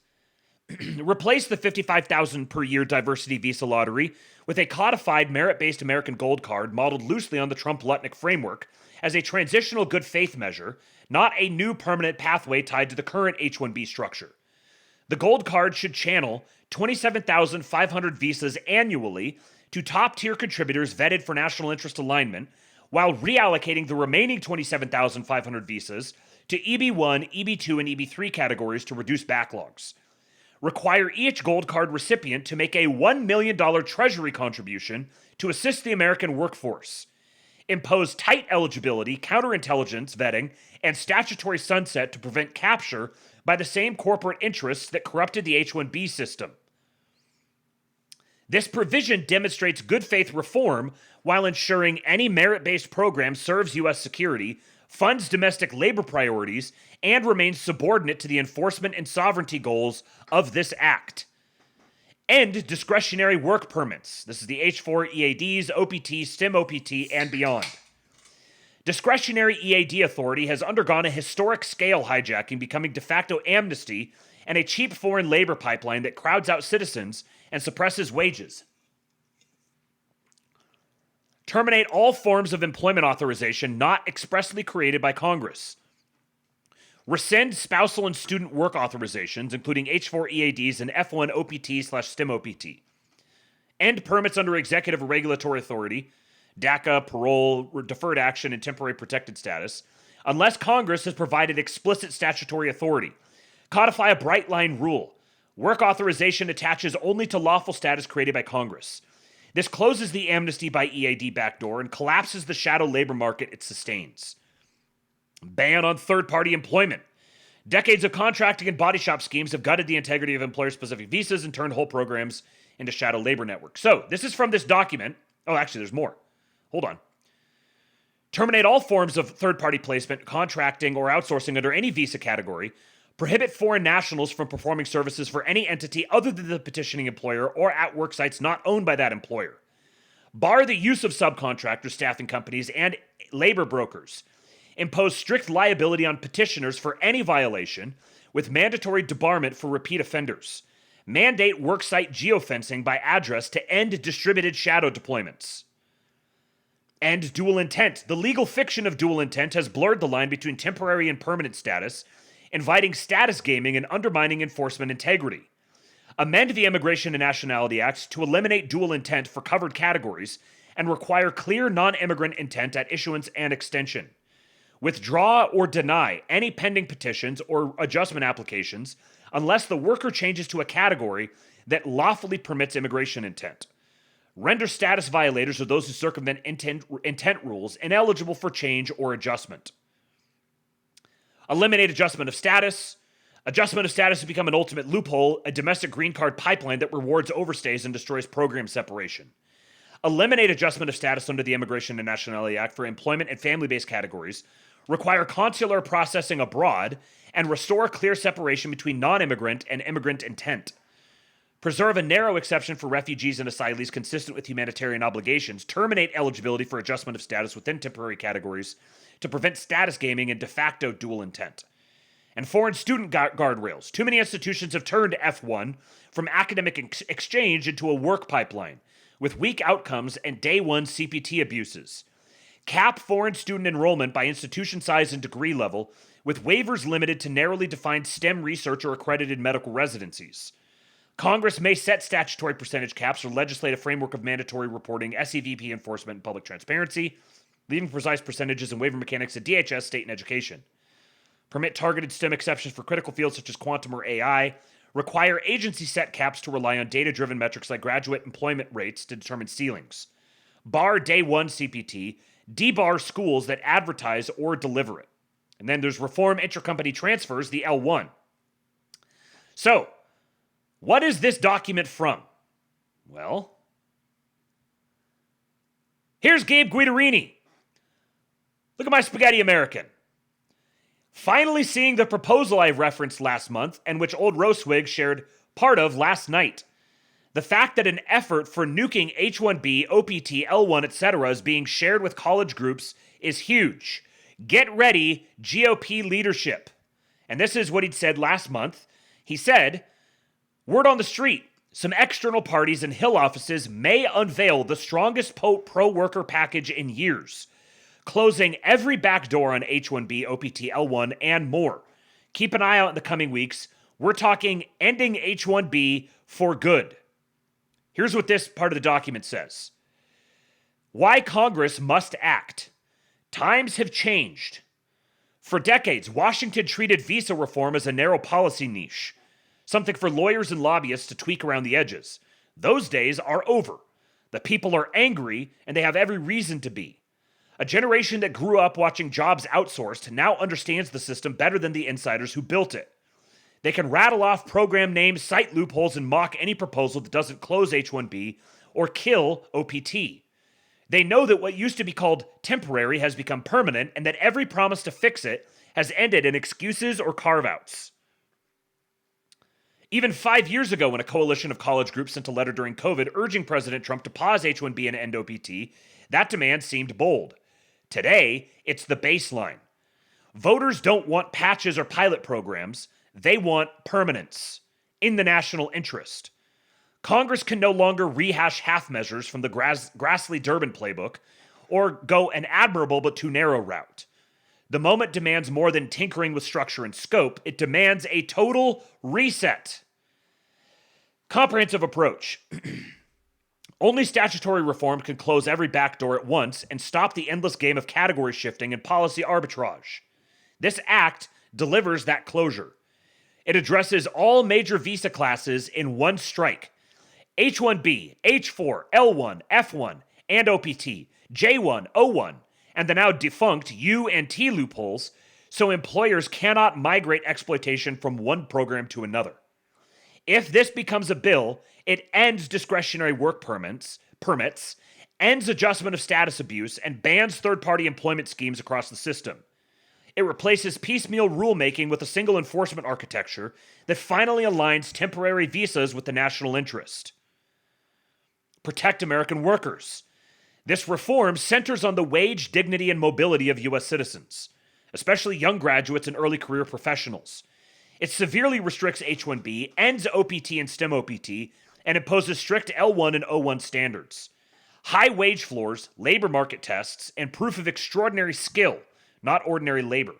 Replace the $55,000 per year diversity visa lottery with a codified merit-based American Gold Card modeled loosely on the Trump-Lutnick framework as a transitional good faith measure, not a new permanent pathway tied to the current H-1B structure. The Gold Card should channel 27,500 visas annually to top-tier contributors vetted for national interest alignment, while reallocating the remaining 27,500 visas to EB1, EB2, and EB3 categories to reduce backlogs. Require each Gold Card recipient to make a $1 million Treasury contribution to assist the American workforce. Impose tight eligibility, counterintelligence vetting, and statutory sunset to prevent capture by the same corporate interests that corrupted the H-1B system. This provision demonstrates good faith reform while ensuring any merit-based program serves U.S. security, funds domestic labor priorities, and remains subordinate to the enforcement and sovereignty goals of this act. End discretionary work permits. This is the H-4 EADs, OPT, STEM OPT, and beyond. Discretionary EAD authority has undergone a historic scale hijacking, becoming de facto amnesty and a cheap foreign labor pipeline that crowds out citizens and suppresses wages. Terminate all forms of employment authorization not expressly created by Congress. Rescind spousal and student work authorizations, including H-4 EADs and F-1 OPT/STEM OPT. End permits under executive or regulatory authority, DACA, parole, deferred action, and temporary protected status, unless Congress has provided explicit statutory authority. Codify a bright line rule. Work authorization attaches only to lawful status created by Congress. This closes the amnesty by EAD backdoor and collapses the shadow labor market it sustains. Ban on third-party employment. Decades of contracting and body shop schemes have gutted the integrity of employer-specific visas and turned whole programs into shadow labor networks. So, this is from this document. Oh, actually, there's more. Hold on. Terminate all forms of third-party placement, contracting, or outsourcing under any visa category. Prohibit foreign nationals from performing services for any entity other than the petitioning employer or at work sites not owned by that employer. Bar the use of subcontractors, staffing companies, and labor brokers. Impose strict liability on petitioners for any violation, with mandatory debarment for repeat offenders. Mandate worksite geofencing by address to end distributed shadow deployments. End dual intent. The legal fiction of dual intent has blurred the line between temporary and permanent status, inviting status gaming and undermining enforcement integrity. Amend the Immigration and Nationality Act to eliminate dual intent for covered categories and require clear non-immigrant intent at issuance and extension. Withdraw or deny any pending petitions or adjustment applications unless the worker changes to a category that lawfully permits immigration intent. Render status violators or those who circumvent intent rules ineligible for change or adjustment. Eliminate adjustment of status. Adjustment of status has become an ultimate loophole, a domestic green card pipeline that rewards overstays and destroys program separation. Eliminate adjustment of status under the Immigration and Nationality Act for employment and family-based categories. Require consular processing abroad, and restore clear separation between non-immigrant and immigrant intent. preserve a narrow exception for refugees and asylees consistent with humanitarian obligations, terminate eligibility for adjustment of status within temporary categories to prevent status gaming and de facto dual intent. And foreign student guardrails. Too many institutions have turned F1 from academic exchange into a work pipeline, with weak outcomes and day one CPT abuses. Cap foreign student enrollment by institution size and degree level, with waivers limited to narrowly defined STEM research or accredited medical residencies. Congress may set statutory percentage caps or legislate a framework of mandatory reporting, SEVP enforcement, and public transparency, leaving precise percentages and waiver mechanics to DHS, state, and education. Permit targeted STEM exceptions for critical fields such as quantum or AI. Require agency set caps to rely on data-driven metrics like graduate employment rates to determine ceilings. Bar day one CPT. Debar schools that advertise or deliver it. And then there's reform intercompany transfers, the L1. So, what is this document from? Well, here's Gabe Guidarini. Look at my spaghetti American. Finally seeing the proposal I referenced last month and which old Roswig shared part of last night. The fact that an effort for nuking H-1B, OPT, L1, etc. is being shared with college groups is huge. Get ready, GOP leadership. And this is what he'd said last month. He said, word on the street, some external parties and Hill offices may unveil the strongest pro-worker package in years, closing every backdoor on H-1B, OPT, L1, and more. Keep an eye out in the coming weeks. We're talking ending H-1B for good. Here's what this part of the document says. Why Congress must act. Times have changed. For decades, Washington treated visa reform as a narrow policy niche, something for lawyers and lobbyists to tweak around the edges. Those days are over. The people are angry, and they have every reason to be. A generation that grew up watching jobs outsourced now understands the system better than the insiders who built it. They can rattle off program names, cite loopholes, and mock any proposal that doesn't close H-1B or kill OPT. They know that what used to be called temporary has become permanent, and that every promise to fix it has ended in excuses or carve-outs. Even 5 years ago, when a coalition of college groups sent a letter during COVID urging President Trump to pause H-1B and end OPT, that demand seemed bold. Today, it's the baseline. Voters don't want patches or pilot programs. They want permanence in the national interest. Congress can no longer rehash half measures from the Grassley-Durbin playbook or go an admirable but too narrow route. The moment demands more than tinkering with structure and scope. It demands a total reset. Comprehensive approach. Only statutory reform can close every backdoor at once and stop the endless game of category shifting and policy arbitrage. This act delivers that closure. It addresses all major visa classes in one strike. H-1B, H-4, L-1, F-1, and OPT, J-1, O-1, and the now defunct U and T loopholes, so employers cannot migrate exploitation from one program to another. If this becomes a bill, it ends discretionary work permits, ends adjustment of status abuse, and bans third-party employment schemes across the system. It replaces piecemeal rulemaking with a single enforcement architecture that finally aligns temporary visas with the national interest. Protect American workers. This reform centers on the wage, dignity, and mobility of U.S. citizens, especially young graduates and early career professionals. It severely restricts H-1B, ends OPT and STEM OPT, and imposes strict L1 and O1 standards. High wage floors, labor market tests, and proof of extraordinary skill, not ordinary labor.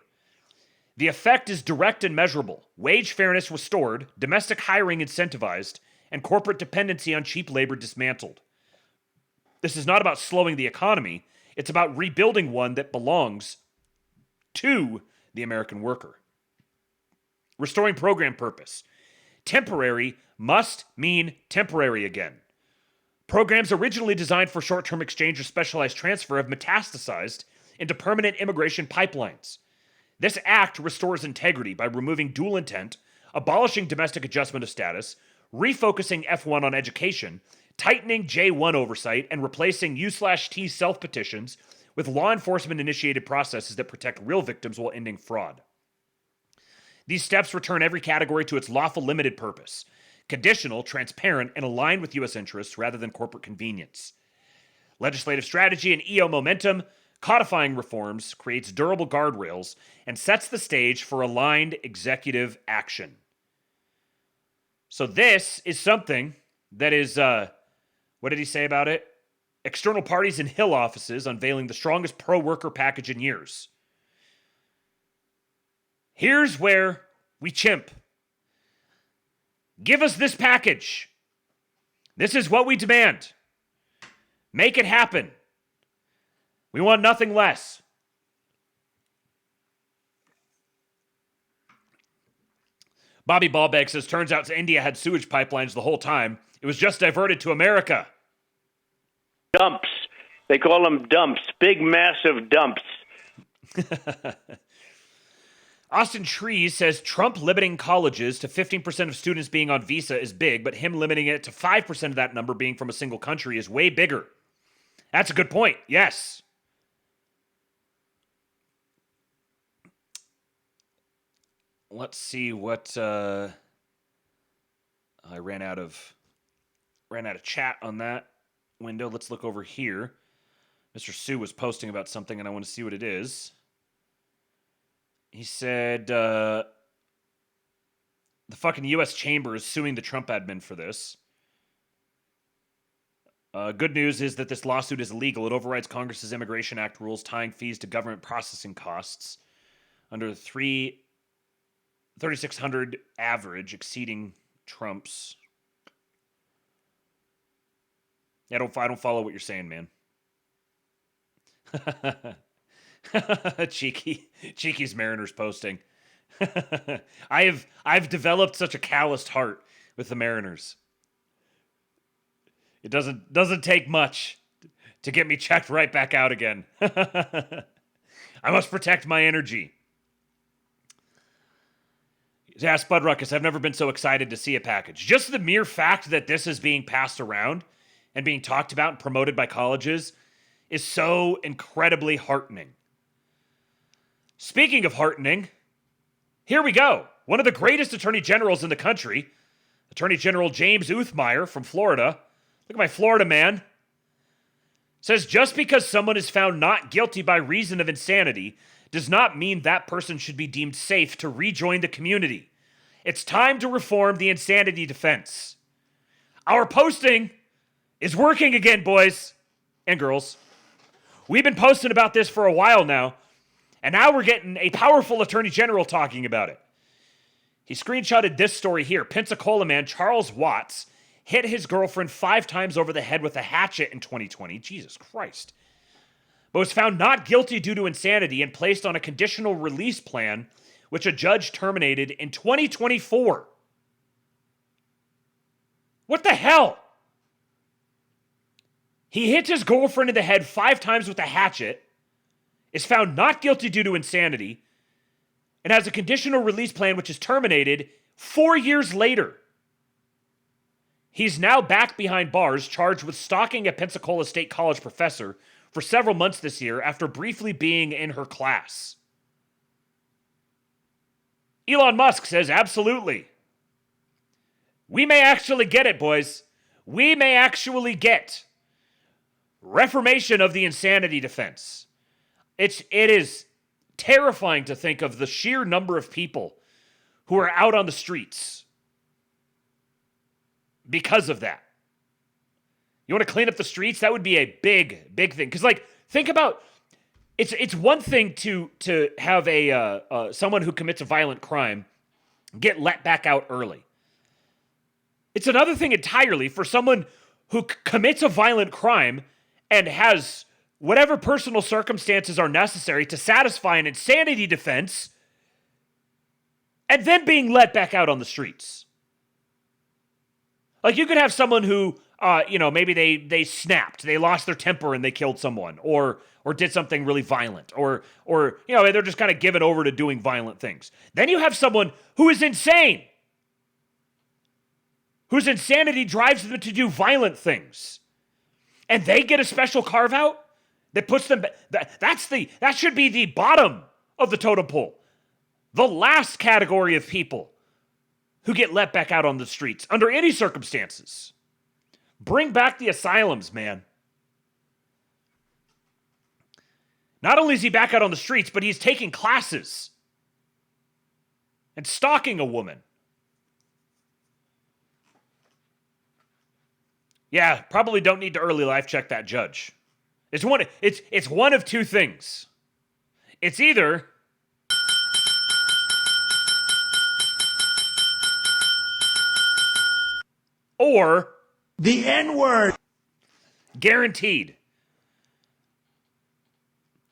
The effect is direct and measurable. Wage fairness restored, domestic hiring incentivized, and corporate dependency on cheap labor dismantled. This is not about slowing the economy. It's about rebuilding one that belongs to the American worker. Restoring program purpose. Temporary must mean temporary again. Programs originally designed for short-term exchange or specialized transfer have metastasized into permanent immigration pipelines. This act restores integrity by removing dual intent, abolishing domestic adjustment of status, refocusing F1 on education, tightening J1 oversight, and replacing U/T self-petitions with law enforcement-initiated processes that protect real victims while ending fraud. These steps return every category to its lawful limited purpose, conditional, transparent, and aligned with U.S. interests rather than corporate convenience. Legislative strategy and EO momentum, codifying reforms, creates durable guardrails, and sets the stage for aligned executive action. So this is something that is, what did he say about it? External parties and Hill offices unveiling the strongest pro-worker package in years. Here's where we chimp. Give us this package. This is what we demand. Make it happen. We want nothing less. Bobby Ballbag says, turns out India had sewage pipelines the whole time. It was just diverted to America. Dumps. They call them dumps. Big, massive dumps. Austin Trees says Trump limiting colleges to 15% of students being on visa is big, but him limiting it to 5% of that number being from a single country is way bigger. That's a good point. Yes. Let's see what I ran out of chat on that window. Let's look over here. Mr. Sue was posting about something and I want to see what it is. He said the fucking U.S. Chamber is suing the Trump admin for this. Good news is that this lawsuit is illegal. It overrides Congress's Immigration Act rules tying fees to government processing costs under the 3,600 average, exceeding Trump's. I don't follow what you're saying, man. Cheeky's Mariners posting. I've developed such a calloused heart with the Mariners. It doesn't take much to get me checked right back out again. I must protect my energy. Yeah, Spud Ruckus, I've never been so excited to see a package. Just the mere fact that this is being passed around and being talked about and promoted by colleges is so incredibly heartening. Speaking of heartening, here we go. One of the greatest attorney generals in the country, Attorney General James Uthmeyer from Florida. Look at my Florida man. Says just because someone is found not guilty by reason of insanity does not mean that person should be deemed safe to rejoin the community. It's time to reform the insanity defense. Our posting is working again, boys and girls. We've been posting about this for a while now, and now we're getting a powerful attorney general talking about it. He screenshotted this story here. Pensacola man Charles Watts hit his girlfriend 5 times over the head with a hatchet in 2020. Jesus Christ. But was found not guilty due to insanity and placed on a conditional release plan, which a judge terminated in 2024. What the hell? He hit his girlfriend in the head 5 times with a hatchet, is found not guilty due to insanity, and has a conditional release plan which is terminated 4 years later. He's now back behind bars, charged with stalking a Pensacola State College professor for several months this year after briefly being in her class. Elon Musk says, absolutely. We may actually get it, boys. We may actually get reformation of the insanity defense. It is terrifying to think of the sheer number of people who are out on the streets because of that. You want to clean up the streets? That would be a big, big thing. Because, like, think about it's one thing to have someone who commits a violent crime get let back out early. It's another thing entirely for someone who commits a violent crime and has whatever personal circumstances are necessary to satisfy an insanity defense and then being let back out on the streets. Like, you could have someone who, maybe they snapped, they lost their temper and they killed someone, or did something really violent, or they're just kind of given over to doing violent things. Then you have someone who is insane, whose insanity drives them to do violent things, and they get a special carve out that puts them. That should be the bottom of the totem pole, the last category of people who get let back out on the streets under any circumstances. Bring back the asylums, man. Not only is he back out on the streets, but he's taking classes and stalking a woman. Yeah, probably don't need to early life check that judge. It's one of two things. It's either or the N-word. Guaranteed.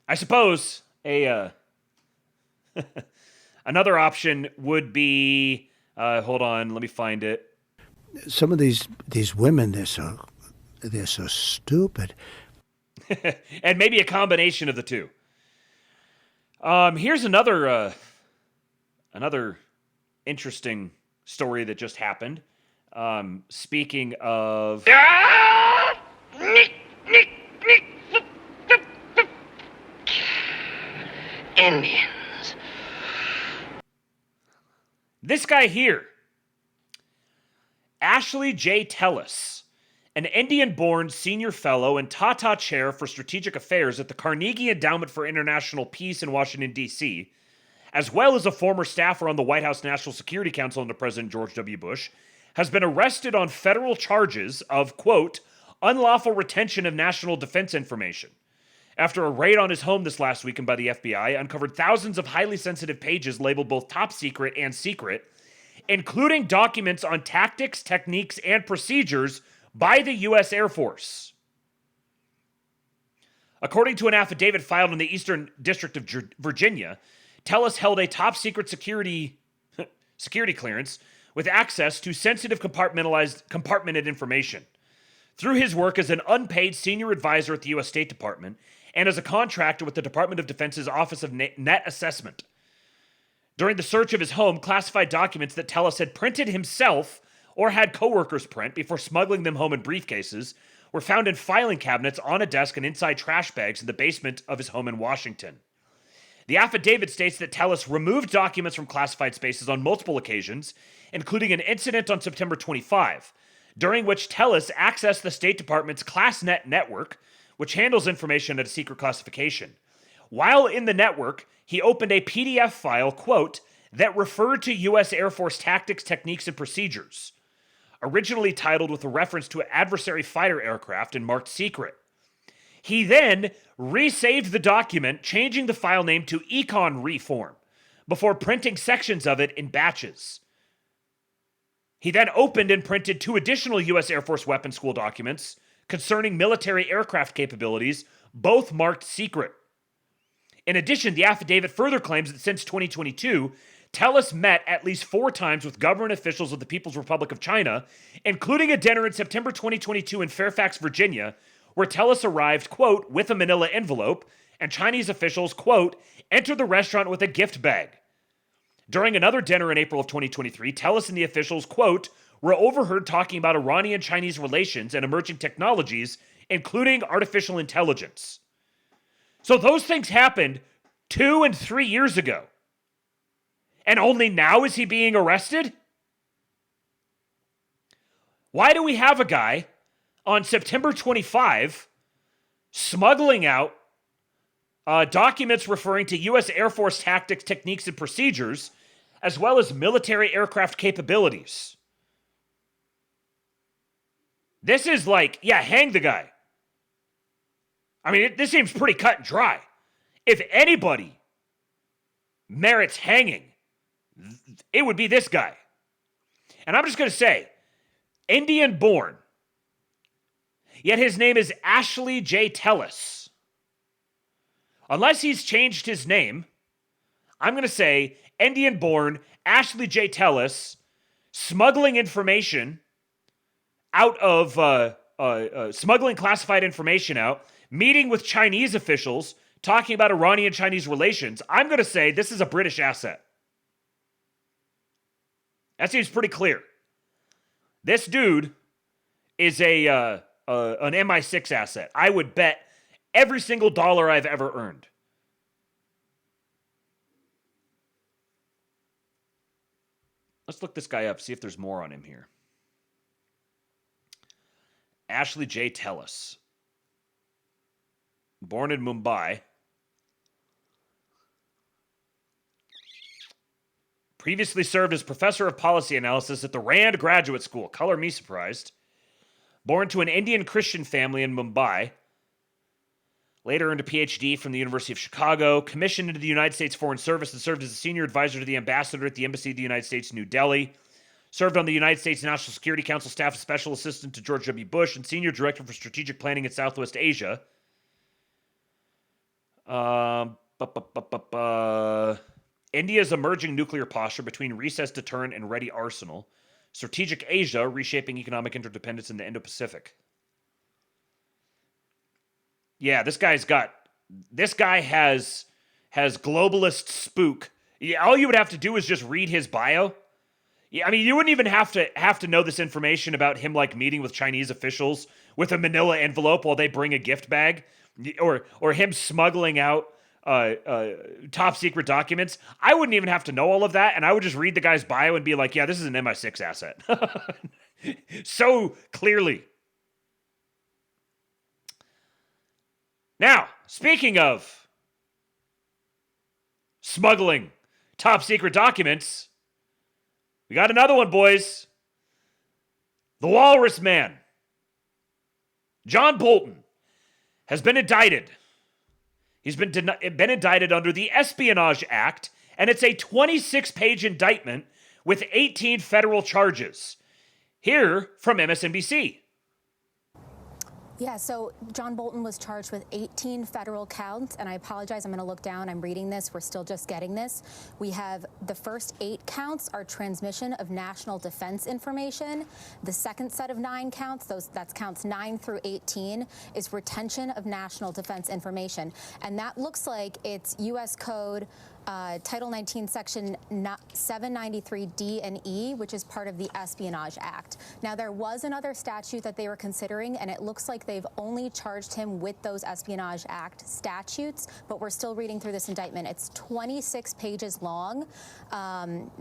I suppose another option would be hold on, let me find it. Some of these women, they're so stupid. And maybe a combination of the two. Here's another interesting story that just happened. Speaking of Indians. This guy here, Ashley J. Tellis, an Indian-born senior fellow and Tata Chair for Strategic Affairs at the Carnegie Endowment for International Peace in Washington, D.C., as well as a former staffer on the White House National Security Council under President George W. Bush, has been arrested on federal charges of, quote, unlawful retention of national defense information. After a raid on his home this last weekend by the FBI uncovered thousands of highly sensitive pages labeled both top secret and secret, including documents on tactics, techniques, and procedures by the U.S. Air Force. According to an affidavit filed in the Eastern District of Virginia, Tellis held a top secret security clearance with access to sensitive compartmented information. Through his work as an unpaid senior advisor at the U.S. State Department and as a contractor with the Department of Defense's Office of Net Assessment. During the search of his home, classified documents that Tellis had printed himself or had coworkers print before smuggling them home in briefcases were found in filing cabinets, on a desk, and inside trash bags in the basement of his home in Washington. The affidavit states that Tellis removed documents from classified spaces on multiple occasions, including an incident on September 25, during which Tellis accessed the State Department's ClassNet network, which handles information at a secret classification. While in the network, he opened a PDF file, quote, that referred to U.S. Air Force tactics, techniques, and procedures, originally titled with a reference to adversary fighter aircraft and marked secret. He then resaved the document, changing the file name to Econ Reform, before printing sections of it in batches. He then opened and printed 2 additional U.S. Air Force Weapons School documents concerning military aircraft capabilities, both marked secret. In addition, the affidavit further claims that since 2022, Tellis met at least 4 times with government officials of the People's Republic of China, including a dinner in September 2022 in Fairfax, Virginia, where Tellis arrived, quote, with a manila envelope, and Chinese officials, quote, entered the restaurant with a gift bag. During another dinner in April of 2023, Tellis and the officials, quote, were overheard talking about Iranian-Chinese relations and emerging technologies, including artificial intelligence. So those things happened 2 and 3 years ago. And only now is he being arrested? Why do we have a guy on September 25 smuggling out documents referring to U.S. Air Force tactics, techniques, and procedures, as well as military aircraft capabilities? This is like, yeah, hang the guy. I mean, this seems pretty cut and dry. If anybody merits hanging, it would be this guy. And I'm just going to say, Indian-born, yet his name is Ashley J. Tellis. Unless he's changed his name, I'm going to say Indian-born Ashley J. Tellis smuggling information out of, smuggling classified information out, meeting with Chinese officials, talking about Iranian-Chinese relations. I'm going to say this is a British asset. That seems pretty clear. This dude is an MI6 asset. I would bet every single dollar I've ever earned. Let's look this guy up, see if there's more on him here. Ashley J. Tellis. Born in Mumbai. Previously served as professor of policy analysis at the Rand Graduate School. Color me surprised. Born to an Indian Christian family in Mumbai. Later earned a PhD from the University of Chicago. Commissioned into the United States Foreign Service and served as a senior advisor to the ambassador at the Embassy of the United States in New Delhi. Served on the United States National Security Council staff as special assistant to George W. Bush and senior director for strategic planning in Southwest Asia. India's emerging nuclear posture between recessed deterrent and ready arsenal. Strategic Asia, reshaping economic interdependence in the Indo-Pacific. Yeah, this guy has globalist spook. Yeah, all you would have to do is just read his bio. Yeah, I mean, you wouldn't even have to know this information about him like meeting with Chinese officials with a manila envelope while they bring a gift bag, or him smuggling out top secret documents. I wouldn't even have to know all of that, and I would just read the guy's bio and be like, yeah, this is an MI6 asset. So clearly. Now, speaking of smuggling top secret documents, we got another one, boys. The Walrus Man. John Bolton has been indicted. He's been indicted under the Espionage Act, and it's a 26-page indictment with 18 federal charges. Here from MSNBC. Yeah, so John Bolton was charged with 18 federal counts, and I apologize, I'm going to look down. I'm reading this. We're still just getting this. We have the first 8 counts are transmission of national defense information. The second set of 9 counts, that's counts 9 through 18, is retention of national defense information. And that looks like it's U.S. Code Title 19, Section 793D and E, which is part of the Espionage Act. Now, there was another statute that they were considering, and it looks like they've only charged him with those Espionage Act statutes, but we're still reading through this indictment. It's 26 pages long.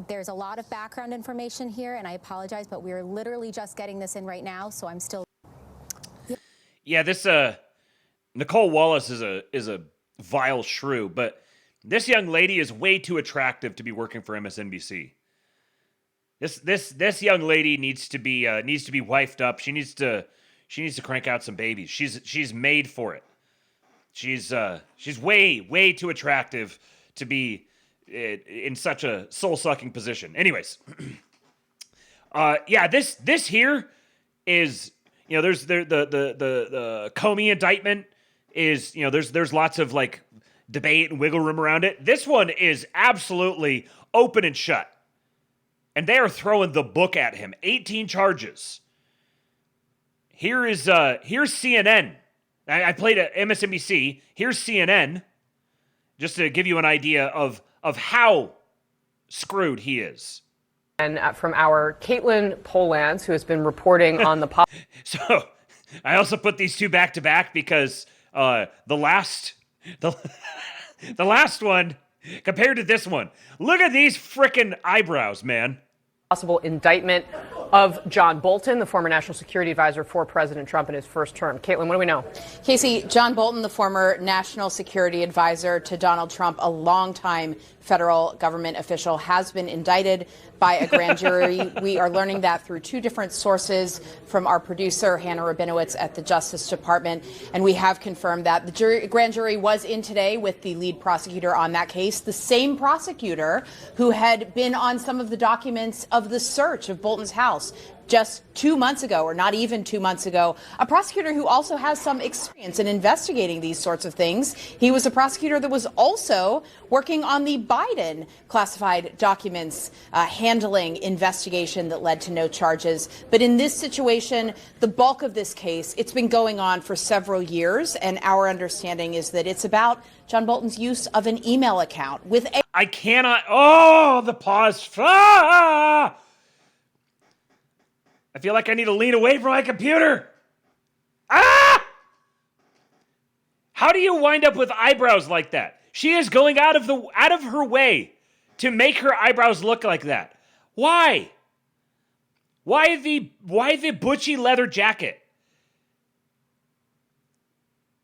There's a lot of background information here, and I apologize, but we're literally just getting this in right now, so I'm still... Yeah, this Nicole Wallace is a vile shrew, but this young lady is way too attractive to be working for MSNBC. This young lady needs to be wifed up. She needs to crank out some babies. She's made for it. She's way too attractive to be in such a soul-sucking position. Anyways, yeah, this here is, you know, there's the Comey indictment is, you know, there's lots of like debate and wiggle room around it. This one is absolutely open and shut. And they are throwing the book at him. 18 charges. Here's CNN. I played at MSNBC. Here's CNN. Just to give you an idea of how screwed he is. And from our Caitlin Polans, who has been reporting on the... So, I also put these two back to back because the last one, compared to this one, look at these frickin' eyebrows, man. Possible indictment of John Bolton, the former national security advisor for President Trump in his first term. Caitlin, what do we know? Casey, John Bolton, the former national security advisor to Donald Trump, a longtime federal government official, has been indicted by a grand jury. We are learning that through 2 different sources from our producer, Hannah Rabinowitz, at the Justice Department. And we have confirmed that the grand jury was in today with the lead prosecutor on that case, the same prosecutor who had been on some of the documents of the search of Bolton's house just 2 months ago, or not even 2 months ago, a prosecutor who also has some experience in investigating these sorts of things. He was a prosecutor that was also working on the Biden classified documents handling investigation that led to no charges. But in this situation, the bulk of this case, it's been going on for several years, and our understanding is that it's about John Bolton's use of an email account with a... I cannot... Oh, the pause. Ah! I feel like I need to lean away from my computer. Ah! How do you wind up with eyebrows like that? She is going out of her way to make her eyebrows look like that. Why? Why the butchy leather jacket?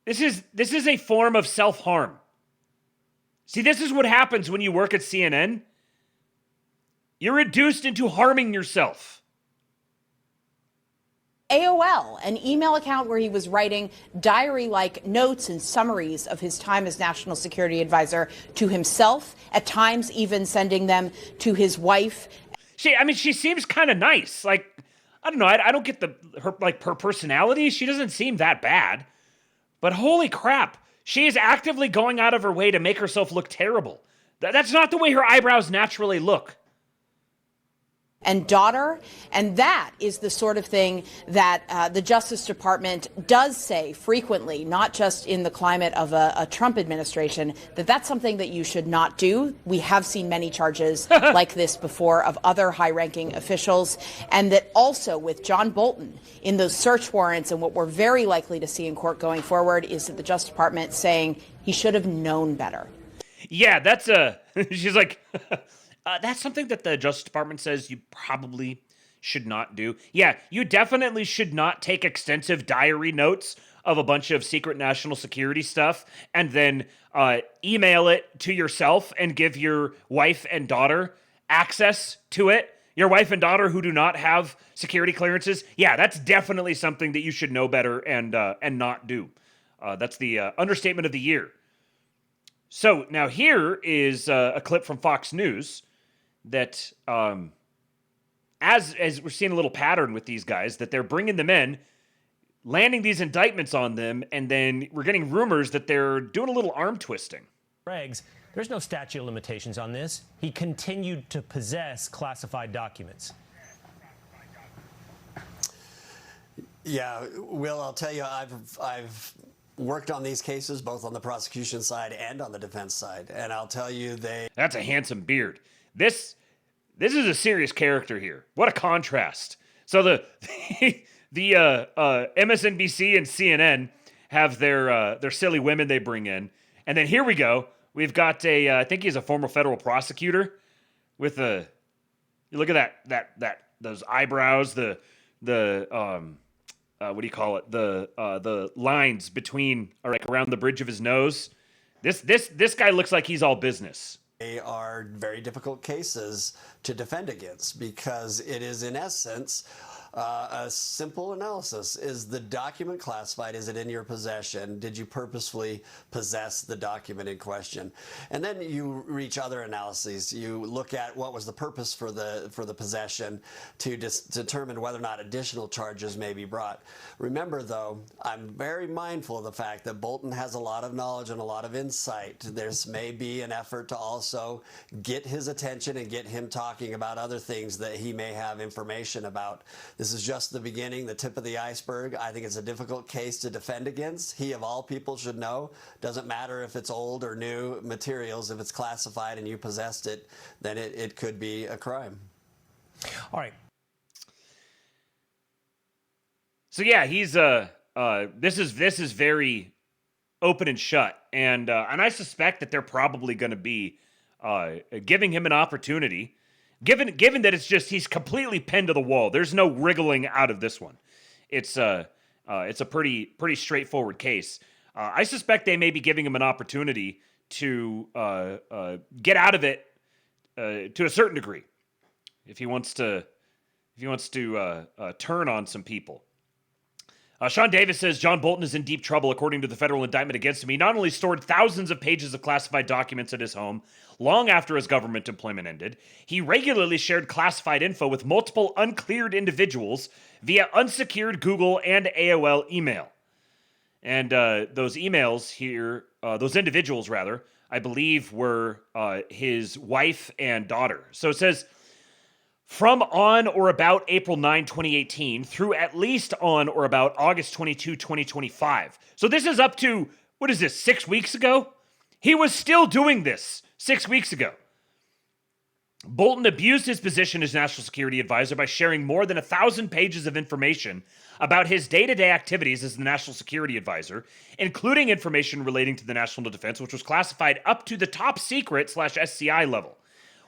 This is a form of self-harm. See, this is what happens when you work at CNN. You're reduced into harming yourself. AOL, an email account where he was writing diary-like notes and summaries of his time as National Security Advisor to himself, at times even sending them to his wife. She seems kind of nice. Like, I don't know, I don't get her personality. She doesn't seem that bad. But holy crap, she is actively going out of her way to make herself look terrible. That's not the way her eyebrows naturally look. And daughter, and that is the sort of thing that the Justice Department does say frequently, not just in the climate of a Trump administration, that that's something that you should not do. We have seen many charges like this before of other high-ranking officials, and that also with John Bolton in those search warrants, and what we're very likely to see in court going forward is that the Justice Department saying he should have known better. Yeah, that's she's like... that's something that the Justice Department says you probably should not do. Yeah, you definitely should not take extensive diary notes of a bunch of secret national security stuff and then email it to yourself and give your wife and daughter access to it. Your wife and daughter who do not have security clearances. Yeah, that's definitely something that you should know better and not do. That's the understatement of the year. So now here is a clip from Fox News that as we're seeing a little pattern with these guys, that they're bringing them in, landing these indictments on them, and then we're getting rumors that they're doing a little arm twisting. Regs, there's no statute of limitations on this. He continued to possess classified documents. Yeah, Will, I'll tell you, I've worked on these cases both on the prosecution side and on the defense side, and I'll tell you That's a handsome beard. This is a serious character here. What a contrast. So the MSNBC and CNN have their silly women they bring in, and then here we go. We've got I think he's a former federal prosecutor with you look at that those eyebrows, the what do you call it? The lines between, or like around the bridge of his nose. This guy looks like he's all business. they are very difficult cases to defend against because it is, in essence, a simple analysis. Is the document classified? Is it in your possession? Did you purposefully possess the document in question? And then you reach other analyses. You look at what was the purpose for the possession to determine whether or not additional charges may be brought. Remember, though, I'm very mindful of the fact that Bolton has a lot of knowledge and a lot of insight. There's may be an effort to also get his attention and get him talking about other things that he may have information about. This is just the beginning, the tip of the iceberg. I think it's a difficult case to defend against. He, of all people, should know. Doesn't matter if it's old or new materials. If it's classified and you possessed it, then it could be a crime. All right. So yeah, he's this is very open and shut, and I suspect that they're probably going to be giving him an opportunity. Given that it's just he's completely pinned to the wall. There's no wriggling out of this one. It's a pretty straightforward case. I suspect they may be giving him an opportunity to get out of it to a certain degree, if he wants to turn on some people. Sean Davis says John Bolton is in deep trouble according to the federal indictment against him. He not only stored thousands of pages of classified documents at his home long after his government employment ended, he regularly shared classified info with multiple uncleared individuals via unsecured Google and AOL email. And those emails here, those individuals rather, I believe were his wife and daughter. So it says, from on or about April 9, 2018 through at least on or about August 22, 2025. So this is up to, 6 weeks ago? He was still doing this 6 weeks ago. Bolton abused his position as National Security Advisor by sharing more than 1,000 pages of information about his day-to-day activities as the National Security Advisor, including information relating to the national defense, which was classified up to the top secret /SCI level.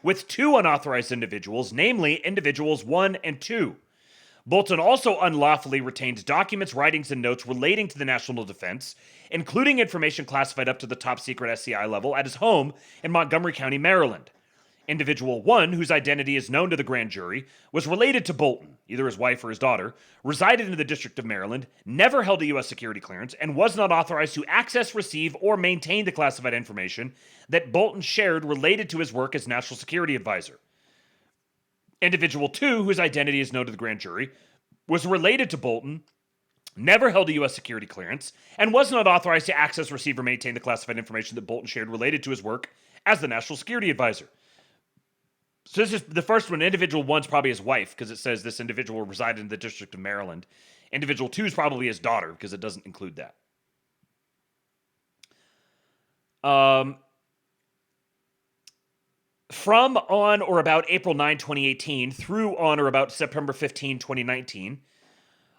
with 2 unauthorized individuals, namely individuals 1 and 2. Bolton also unlawfully retained documents, writings, and notes relating to the national defense, including information classified up to the top secret SCI level at his home in Montgomery County, Maryland. Individual 1, whose identity is known to the grand jury, was related to Bolton, either his wife or his daughter, resided in the District of Maryland, never held a U.S. security clearance, and was not authorized to access, receive, or maintain the classified information that Bolton shared related to his work as National Security Advisor. Individual 2, whose identity is known to the grand jury, was related to Bolton, never held a U.S. security clearance, and was not authorized to access, receive, or maintain the classified information that Bolton shared related to his work as the National Security Advisor. So this is the first one. Individual 1's probably his wife, because it says this individual resided in the District of Maryland. Individual 2 is probably his daughter, because it doesn't include that. From on or about April 9, 2018, through on or about September 15, 2019,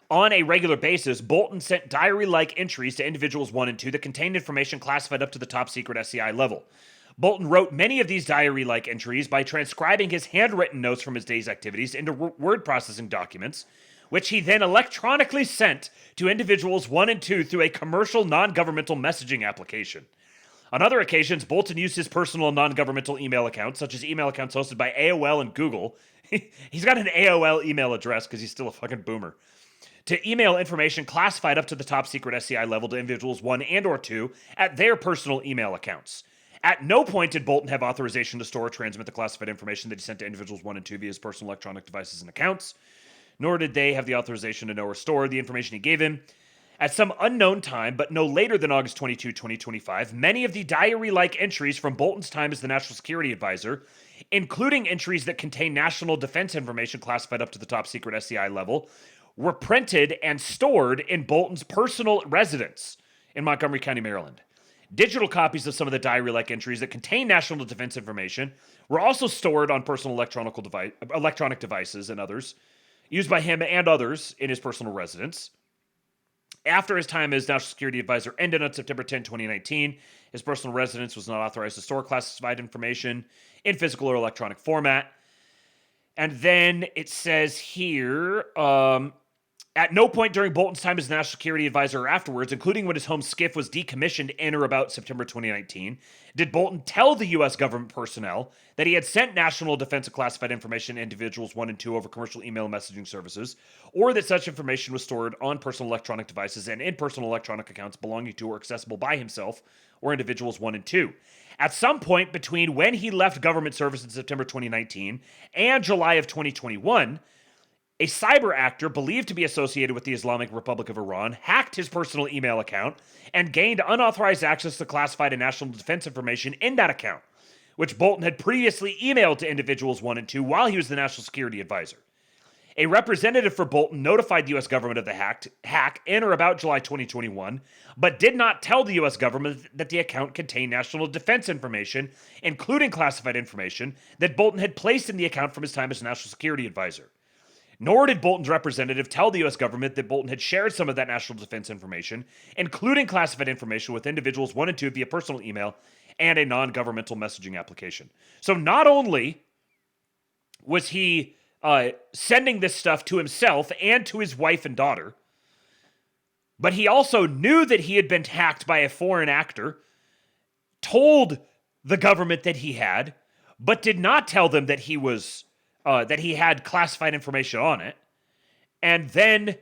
on a regular basis, Bolton sent diary-like entries to individuals 1 and 2 that contained information classified up to the top secret SCI level. Bolton wrote many of these diary-like entries by transcribing his handwritten notes from his day's activities into word processing documents, which he then electronically sent to individuals 1 and 2 through a commercial non-governmental messaging application. On other occasions, Bolton used his personal non-governmental email accounts, such as email accounts hosted by AOL and Google. He's got an AOL email address because he's still a fucking boomer. To email information classified up to the top secret SCI level to individuals 1 and or 2 at their personal email accounts. At no point did Bolton have authorization to store or transmit the classified information that he sent to individuals 1 and 2 via his personal electronic devices and accounts, nor did they have the authorization to know or store the information he gave him. At some unknown time, but no later than August 22, 2025, many of the diary-like entries from Bolton's time as the National Security Advisor, including entries that contain national defense information classified up to the top secret SCI level, were printed and stored in Bolton's personal residence in Montgomery County, Maryland. Digital copies of some of the diary-like entries that contain national defense information were also stored on personal electronic devices and others, used by him and others in his personal residence. After his time as National Security Advisor ended on September 10, 2019, his personal residence was not authorized to store classified information in physical or electronic format. And then it says here, at no point during Bolton's time as National Security Advisor or afterwards, including when his home skiff was decommissioned in or about September 2019, did Bolton tell the U.S. government personnel that he had sent national defense classified information to individuals 1 and 2 over commercial email messaging services, or that such information was stored on personal electronic devices and in personal electronic accounts belonging to or accessible by himself or individuals 1 and 2. At some point between when he left government service in September 2019 and July of 2021, a cyber actor believed to be associated with the Islamic Republic of Iran hacked his personal email account and gained unauthorized access to classified and national defense information in that account, which Bolton had previously emailed to individuals 1 and 2 while he was the National Security Advisor. A representative for Bolton notified the U.S. government of the hack in or about July 2021, but did not tell the U.S. government that the account contained national defense information, including classified information, that Bolton had placed in the account from his time as National Security Advisor. Nor did Bolton's representative tell the U.S. government that Bolton had shared some of that national defense information, including classified information with individuals 1 and 2 via personal email and a non-governmental messaging application. So not only was he sending this stuff to himself and to his wife and daughter, but he also knew that he had been hacked by a foreign actor, told the government that he had, but did not tell them that he was that he had classified information on it. And then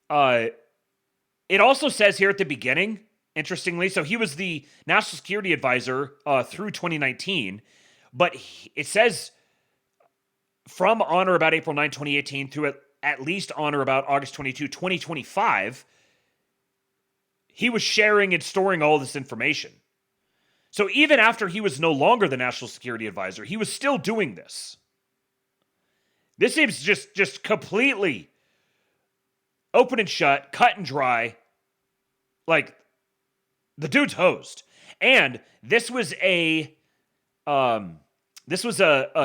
it also says here at the beginning, interestingly, so he was the National Security Advisor through 2019, but it says from on or about April 9, 2018 through at least on or about August 22, 2025, he was sharing and storing all this information. So even after he was no longer the National Security Advisor, he was still doing this. This seems just completely open and shut, cut and dry. Like, the dude's hosed. And this was a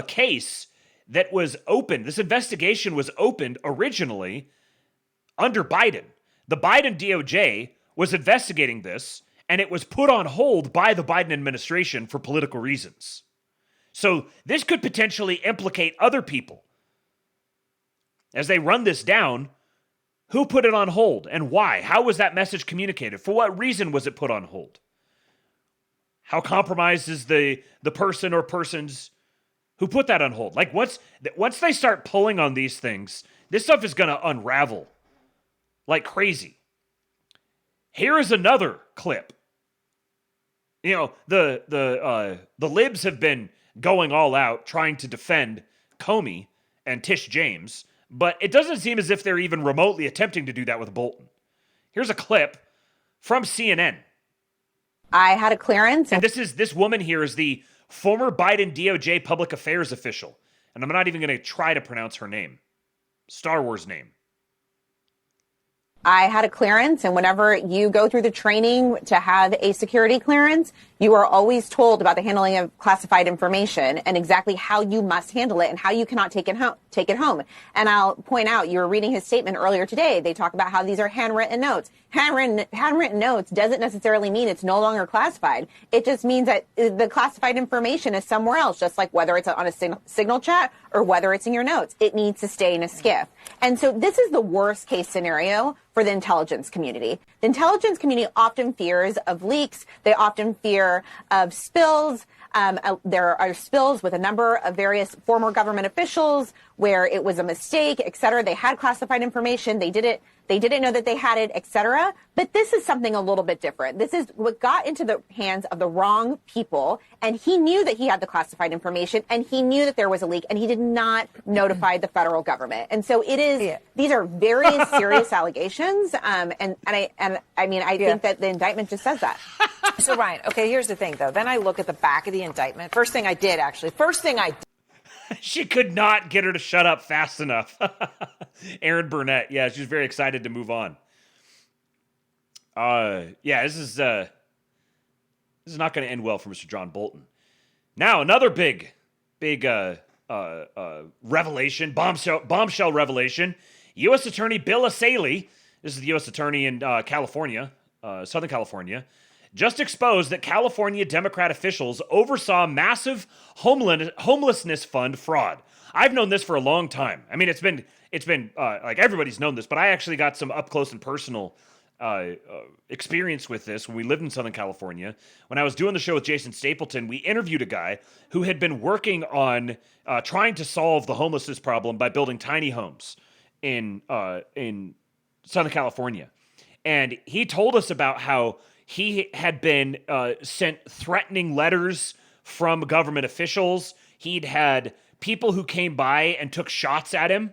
case that was opened. This investigation was opened originally under Biden. The Biden DOJ was investigating this and it was put on hold by the Biden administration for political reasons. So this could potentially implicate other people. As they run this down, who put it on hold and why? How was that message communicated? For what reason was it put on hold? How compromised is the person or persons who put that on hold? Like once they start pulling on these things, this stuff is going to unravel like crazy. Here is another clip. You know, the libs have been going all out trying to defend Comey and Tish James, but it doesn't seem as if they're even remotely attempting to do that with Bolton. Here's a clip from CNN. I had a clearance. And this woman here is the former Biden DOJ public affairs official. And I'm not even going to try to pronounce her name. Star Wars name. I had a clearance, and whenever you go through the training to have a security clearance, you are always told about the handling of classified information and exactly how you must handle it and how you cannot take it home. And I'll point out, you were reading his statement earlier today. They talk about how these are handwritten notes. Handwritten notes doesn't necessarily mean it's no longer classified. It just means that the classified information is somewhere else, just like whether it's on a signal chat or whether it's in your notes. It needs to stay in a SCIF. And so this is the worst case scenario for the intelligence community. The intelligence community often fears of leaks. They often fear of spills. There are spills with a number of various former government officials where it was a mistake, et cetera. They had classified information. They didn't know that they had it, et cetera. But this is something a little bit different. This is what got into the hands of the wrong people. And he knew that he had the classified information, and he knew that there was a leak, and he did not notify the federal government. And so these are very serious allegations. I think that the indictment just says that. So, Ryan, okay, here's the thing, though. Then I look at the back of the indictment. First thing I did. She could not get her to shut up fast enough. Erin Burnett. Yeah, she's very excited to move on. This is not going to end well for Mr. John Bolton. Now, another big revelation, bombshell revelation. U.S. Attorney Bill Asaley, this is the U.S. Attorney in California, Southern California, just exposed that California Democrat officials oversaw massive homelessness fund fraud. I've known this for a long time. I mean, it's been like everybody's known this, but I actually got some up close and personal experience with this when we lived in Southern California. When I was doing the show with Jason Stapleton, we interviewed a guy who had been working on trying to solve the homelessness problem by building tiny homes in Southern California. And he told us about how he had been sent threatening letters from government officials. He'd had people who came by and took shots at him,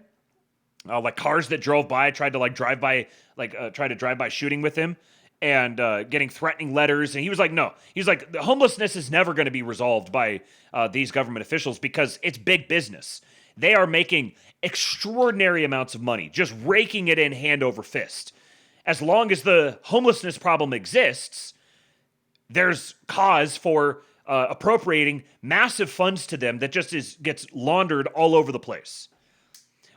like cars that drove by, tried to drive by shooting with him and getting threatening letters. And he was like, no. He's like, the homelessness is never going to be resolved by these government officials because it's big business. They are making extraordinary amounts of money, just raking it in hand over fist. As long as the homelessness problem exists, there's cause for appropriating massive funds to them that just gets laundered all over the place.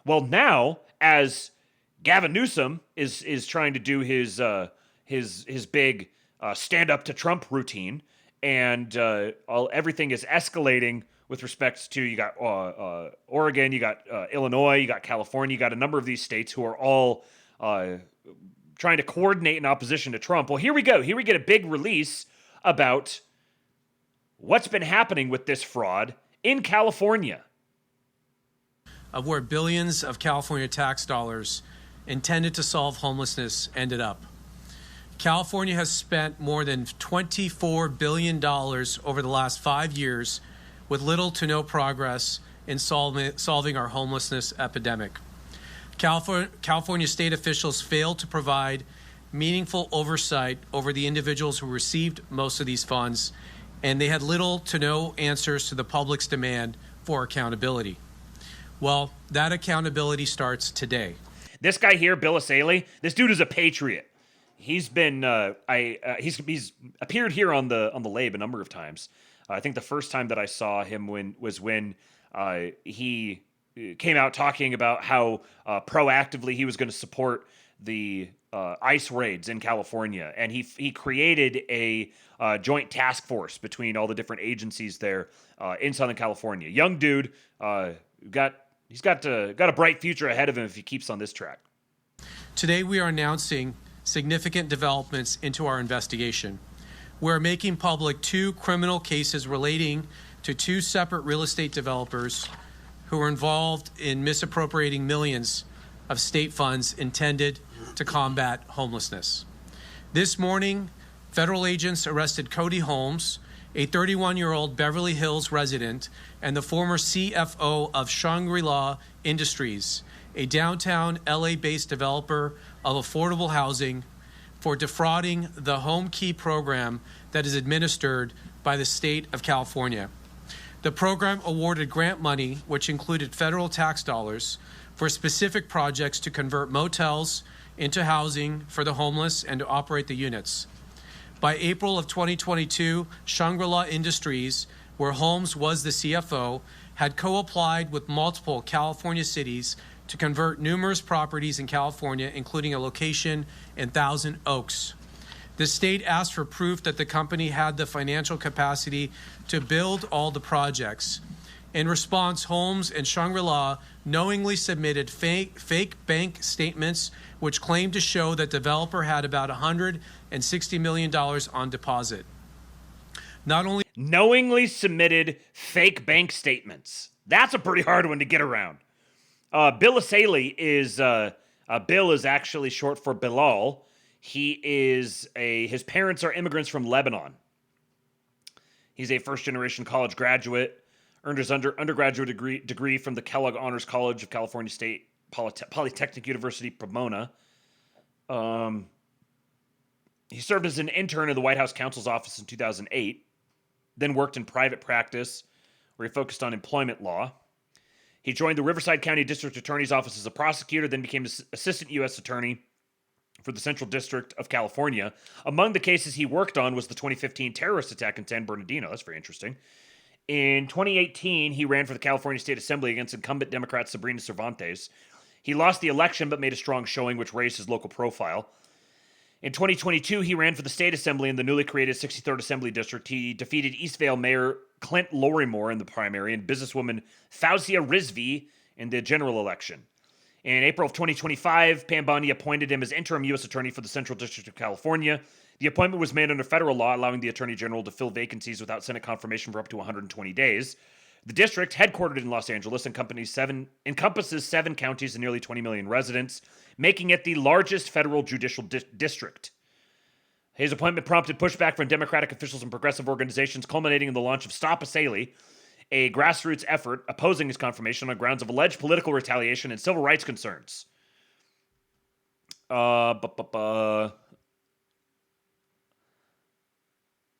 Well, now, as Gavin Newsom is trying to do his big stand up to Trump routine, and everything is escalating with respect to, you got Oregon, you got Illinois, you got California, you got a number of these states who are all trying to coordinate in opposition to Trump. Well, here we go. Here we get a big release about what's been happening with this fraud in California. Of where billions of California tax dollars intended to solve homelessness ended up. California has spent more than $24 billion over the last 5 years with little to no progress in solving our homelessness epidemic. California state officials failed to provide meaningful oversight over the individuals who received most of these funds, and they had little to no answers to the public's demand for accountability. Well, that accountability starts today. This guy here, Bill Asaley, this dude is a patriot. He's been he's appeared here on the Labe a number of times. I think the first time that I saw him was when he came out talking about how proactively he was going to support the ICE raids in California, and he created a joint task force between all the different agencies there in Southern California. Young dude, he's got a bright future ahead of him if he keeps on this track. Today we are announcing significant developments into our investigation. We're making public 2 criminal cases relating to 2 separate real estate developers who were involved in misappropriating millions of state funds intended to combat homelessness. This morning, federal agents arrested Cody Holmes, a 31-year-old Beverly Hills resident and the former CFO of Shangri-La Industries, a downtown LA-based developer of affordable housing, for defrauding the Home Key program that is administered by the state of California. The program awarded grant money, which included federal tax dollars, for specific projects to convert motels into housing for the homeless and to operate the units. By April of 2022, Shangri-La Industries, where Holmes was the CFO, had co-applied with multiple California cities to convert numerous properties in California, including a location in Thousand Oaks. The state asked for proof that the company had the financial capacity to build all the projects. In response, Holmes and Shangri-La knowingly submitted fake bank statements which claimed to show that the developer had about $160 million on deposit. Not only knowingly submitted fake bank statements. That's a pretty hard one to get around. Bill Asalee is Bill is actually short for Bilal. His parents are immigrants from Lebanon. He's a first-generation college graduate, earned his undergraduate degree from the Kellogg Honors College of California State Polytechnic University, Pomona. He served as an intern in the White House counsel's office in 2008, then worked in private practice where he focused on employment law. He joined the Riverside County District Attorney's Office as a prosecutor, then became Assistant U.S. Attorney for the Central District of California. Among the cases he worked on was the 2015 terrorist attack in San Bernardino. That's very interesting. In 2018, he ran for the California State Assembly against incumbent Democrat Sabrina Cervantes. He lost the election but made a strong showing, which raised his local profile. In 2022, he ran for the State Assembly in the newly created 63rd Assembly District. He defeated Eastvale Mayor Clint Lorrimore in the primary and businesswoman Fauzia Rizvi in the general election. In April of 2025, Pam Bondi appointed him as interim U.S. Attorney for the Central District of California. The appointment was made under federal law, allowing the Attorney General to fill vacancies without Senate confirmation for up to 120 days. The district, headquartered in Los Angeles, encompasses 7 counties and nearly 20 million residents, making it the largest federal judicial district. His appointment prompted pushback from Democratic officials and progressive organizations, culminating in the launch of Stop Asalee, a grassroots effort opposing his confirmation on grounds of alleged political retaliation and civil rights concerns. The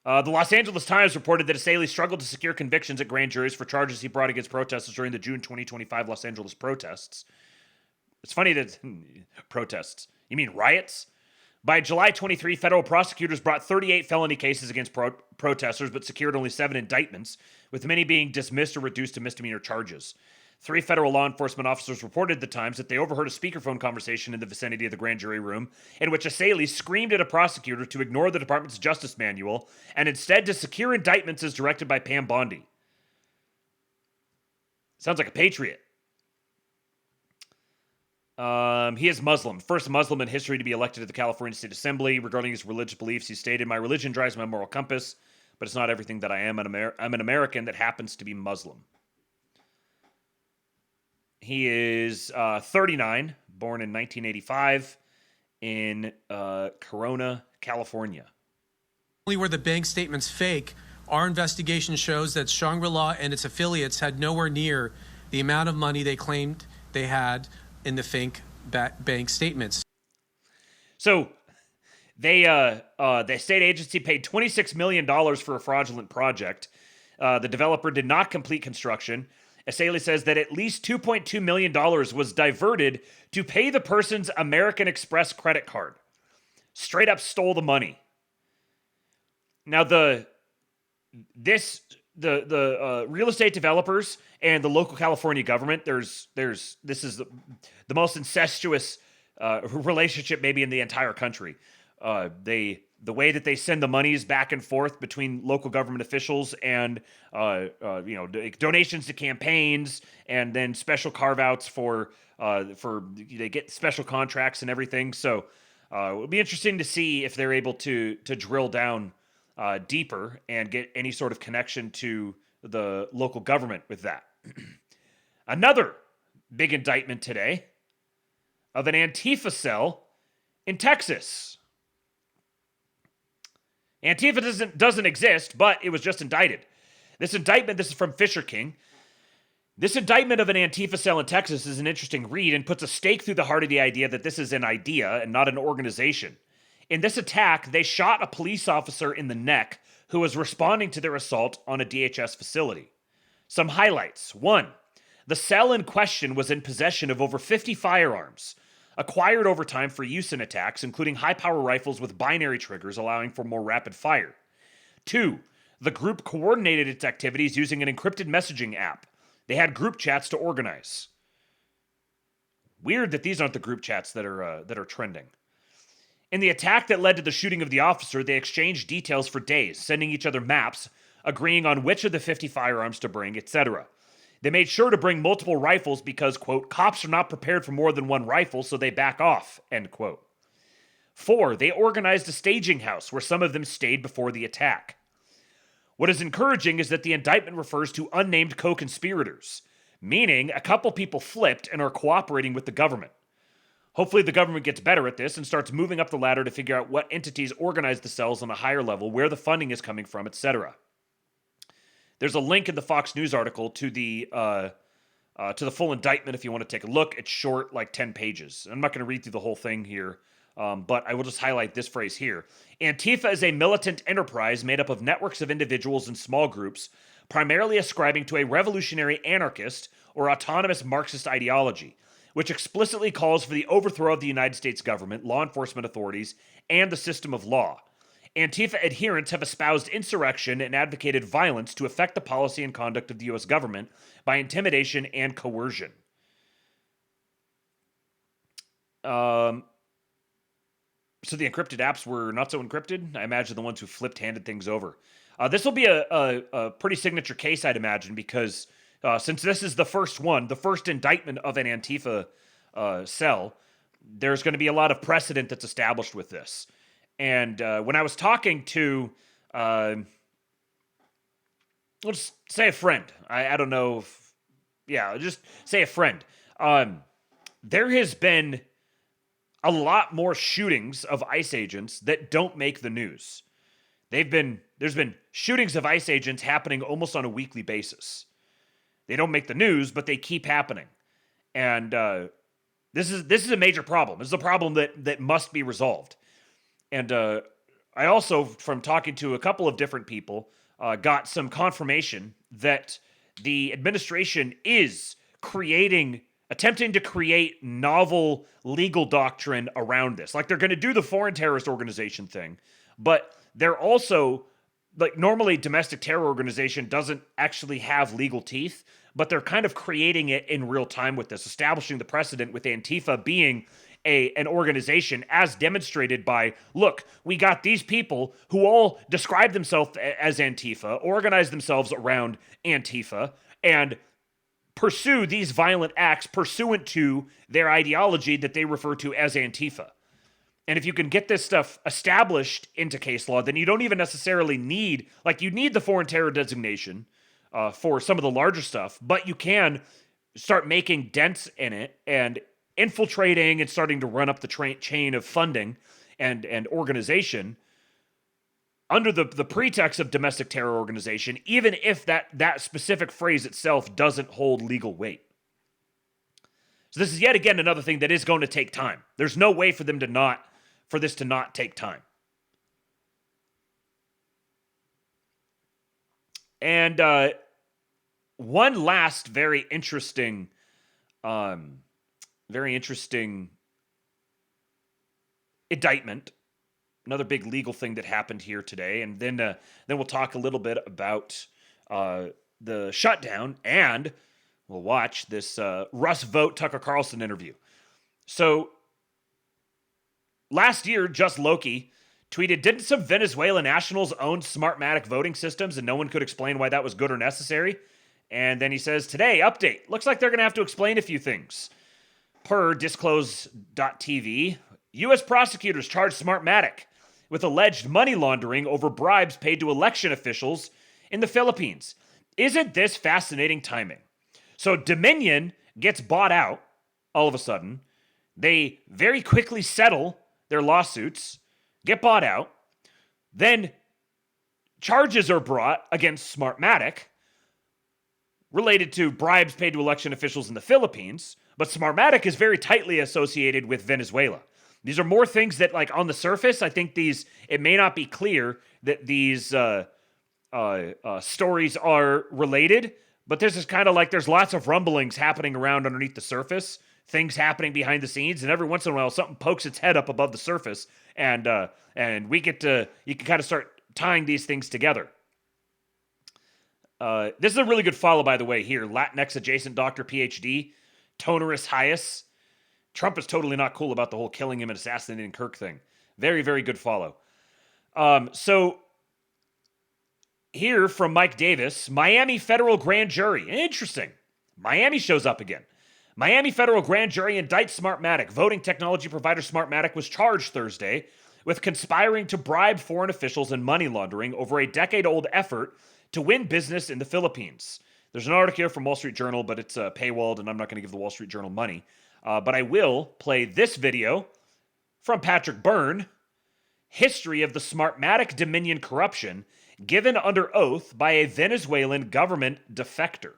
Los Angeles Times reported that Asalee struggled to secure convictions at grand juries for charges he brought against protesters during the June 2025 Los Angeles protests. It's funny that protests. You mean riots? By July 23, federal prosecutors brought 38 felony cases against protesters, but secured only 7 indictments, with many being dismissed or reduced to misdemeanor charges. 3 federal law enforcement officers reported at the Times that they overheard a speakerphone conversation in the vicinity of the grand jury room in which Asalee screamed at a prosecutor to ignore the department's justice manual and instead to secure indictments as directed by Pam Bondi. Sounds like a patriot. He is Muslim, first Muslim in history to be elected to the California State Assembly. Regarding his religious beliefs, he stated, "My religion drives my moral compass, but it's not everything that I am. I'm an American that happens to be Muslim." He is 39, born in 1985 in Corona, California. Only were the bank statements fake, our investigation shows that Shangri-La and its affiliates had nowhere near the amount of money they claimed they had in the fake bank statements. So the state agency paid $26 million for a fraudulent project. The developer did not complete construction. Asalee says that at least $2.2 million was diverted to pay the person's American Express credit card. Straight up stole the money. Now the real estate developers and the local California government, this is the most incestuous relationship maybe in the entire country. The way that they send the monies back and forth between local government officials and donations to campaigns, and then special carve-outs for they get special contracts and everything. So it'll be interesting to see if they're able to drill down deeper and get any sort of connection to the local government with that. Another big indictment today of an Antifa cell in Texas. Antifa doesn't exist, but it was just indicted. This is from Fisher King. This indictment of an Antifa cell in Texas is an interesting read and puts a stake through the heart of the idea that this is an idea and not an organization. In this attack, they shot a police officer in the neck who was responding to their assault on a DHS facility. Some highlights. 1. The cell in question was in possession of over 50 firearms, acquired over time for use in attacks, including high-power rifles with binary triggers allowing for more rapid fire. 2. The group coordinated its activities using an encrypted messaging app. They had group chats to organize. Weird that these aren't the group chats that are trending. In the attack that led to the shooting of the officer, they exchanged details for days, sending each other maps, agreeing on which of the 50 firearms to bring, etc. They made sure to bring multiple rifles because, quote, cops are not prepared for more than one rifle, so they back off, end quote. 4. They organized a staging house where some of them stayed before the attack. What is encouraging is that the indictment refers to unnamed co-conspirators, meaning a couple people flipped and are cooperating with the government. Hopefully the government gets better at this and starts moving up the ladder to figure out what entities organize the cells on a higher level, where the funding is coming from, etc. There's a link in the Fox News article to the full indictment if you want to take a look. It's short, like 10 pages. I'm not going to read through the whole thing here, but I will just highlight this phrase here. Antifa is a militant enterprise made up of networks of individuals and small groups, primarily ascribing to a revolutionary anarchist or autonomous Marxist ideology, which explicitly calls for the overthrow of the United States government, law enforcement authorities, and the system of law. Antifa adherents have espoused insurrection and advocated violence to affect the policy and conduct of the U.S. government by intimidation and coercion. So the encrypted apps were not so encrypted? I imagine the ones who handed things over. This will be a pretty signature case, I'd imagine, because since this is the first indictment of an Antifa cell, there's going to be a lot of precedent that's established with this. And when I was talking to, let's say a friend, I don't know just say a friend. There has been a lot more shootings of ICE agents that don't make the news. There's been shootings of ICE agents happening almost on a weekly basis. They don't make the news, but they keep happening. And this is a major problem. This is a problem that must be resolved. And I also, from talking to a couple of different people, got some confirmation that the administration is attempting to create novel legal doctrine around this. Like, they're going to do the foreign terrorist organization thing, but they're also, like, normally domestic terror organization doesn't actually have legal teeth, but they're kind of creating it in real time with this, establishing the precedent with Antifa being an organization, as demonstrated by, look, we got these people who all describe themselves as Antifa, organize themselves around Antifa, and pursue these violent acts pursuant to their ideology that they refer to as Antifa. And if you can get this stuff established into case law, then you don't even necessarily need, you need the foreign terror designation for some of the larger stuff, but you can start making dents in it and infiltrating and starting to run up the chain of funding and organization under the pretext of domestic terror organization, even if that specific phrase itself doesn't hold legal weight. So this is yet again another thing that is going to take time. There's no way for this to not take time. And one last very interesting indictment, another big legal thing that happened here today, and then we'll talk a little bit about the shutdown, and we'll watch this Russ Vogt Tucker Carlson interview. So last year, Just Loki tweeted, didn't some Venezuelan nationals own Smartmatic voting systems and no one could explain why that was good or necessary? And then he says, today, update. Looks like they're going to have to explain a few things. Per disclose.tv, U.S. prosecutors charged Smartmatic with alleged money laundering over bribes paid to election officials in the Philippines. Isn't this fascinating timing? So Dominion gets bought out all of a sudden. They very quickly settle their lawsuits, get bought out. Then charges are brought against Smartmatic related to bribes paid to election officials in the Philippines. But Smartmatic is very tightly associated with Venezuela. These are more things that, like, on the surface, I think it may not be clear that these stories are related, but there's just kind of like, there's lots of rumblings happening around underneath the surface, things happening behind the scenes, and every once in a while something pokes its head up above the surface, and you can kind of start tying these things together. This is a really good follow, by the way, here. Latinx adjacent Dr. PhD, Tonerus Hias. Trump is totally not cool about the whole killing him and assassinating Kirk thing. Very, very good follow. So here from Mike Davis, Miami federal grand jury. Interesting. Miami shows up again. Miami federal grand jury indicts Smartmatic. Voting technology provider Smartmatic was charged Thursday with conspiring to bribe foreign officials and money laundering over a decade-old effort to win business in the Philippines. There's an article here from Wall Street Journal, but it's paywalled, and I'm not going to give the Wall Street Journal money. But I will play this video from Patrick Byrne, History of the Smartmatic Dominion Corruption, given under oath by a Venezuelan government defector.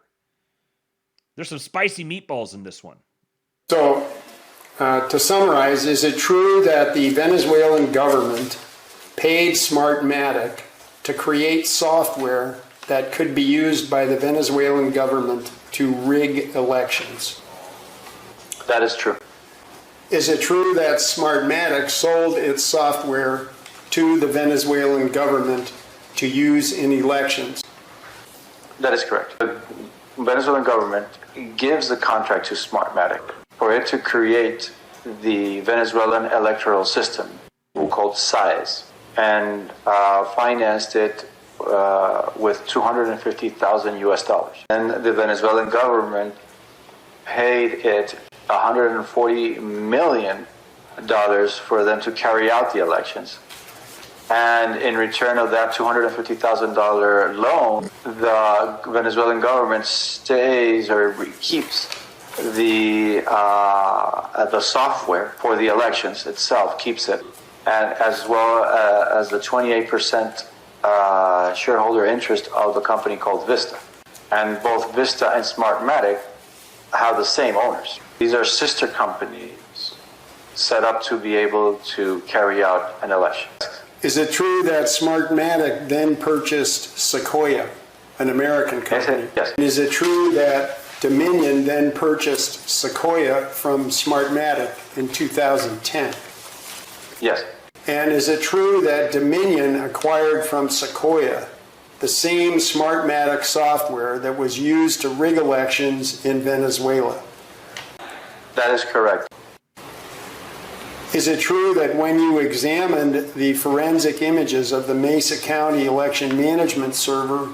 There's some spicy meatballs in this one. So, to summarize, is it true that the Venezuelan government paid Smartmatic to create software that could be used by the Venezuelan government to rig elections? That is true. Is it true that Smartmatic sold its software to the Venezuelan government to use in elections? That is correct. The Venezuelan government gives the contract to Smartmatic for it to create the Venezuelan electoral system called SAIS and financed it with $250,000 US. And the Venezuelan government paid it $140 million for them to carry out the elections. And in return of that $250,000 loan, the Venezuelan government stays or keeps the software for the elections itself, keeps it, and as well as the 28% shareholder interest of the company called Vista. And both Vista and Smartmatic have the same owners. These are sister companies set up to be able to carry out an election. Is it true that Smartmatic then purchased Sequoia, an American company? Yes. Is it true that Dominion then purchased Sequoia from Smartmatic in 2010? Yes. And is it true that Dominion acquired from Sequoia the same Smartmatic software that was used to rig elections in Venezuela? That is correct. Is it true that when you examined the forensic images of the Mesa County election management server,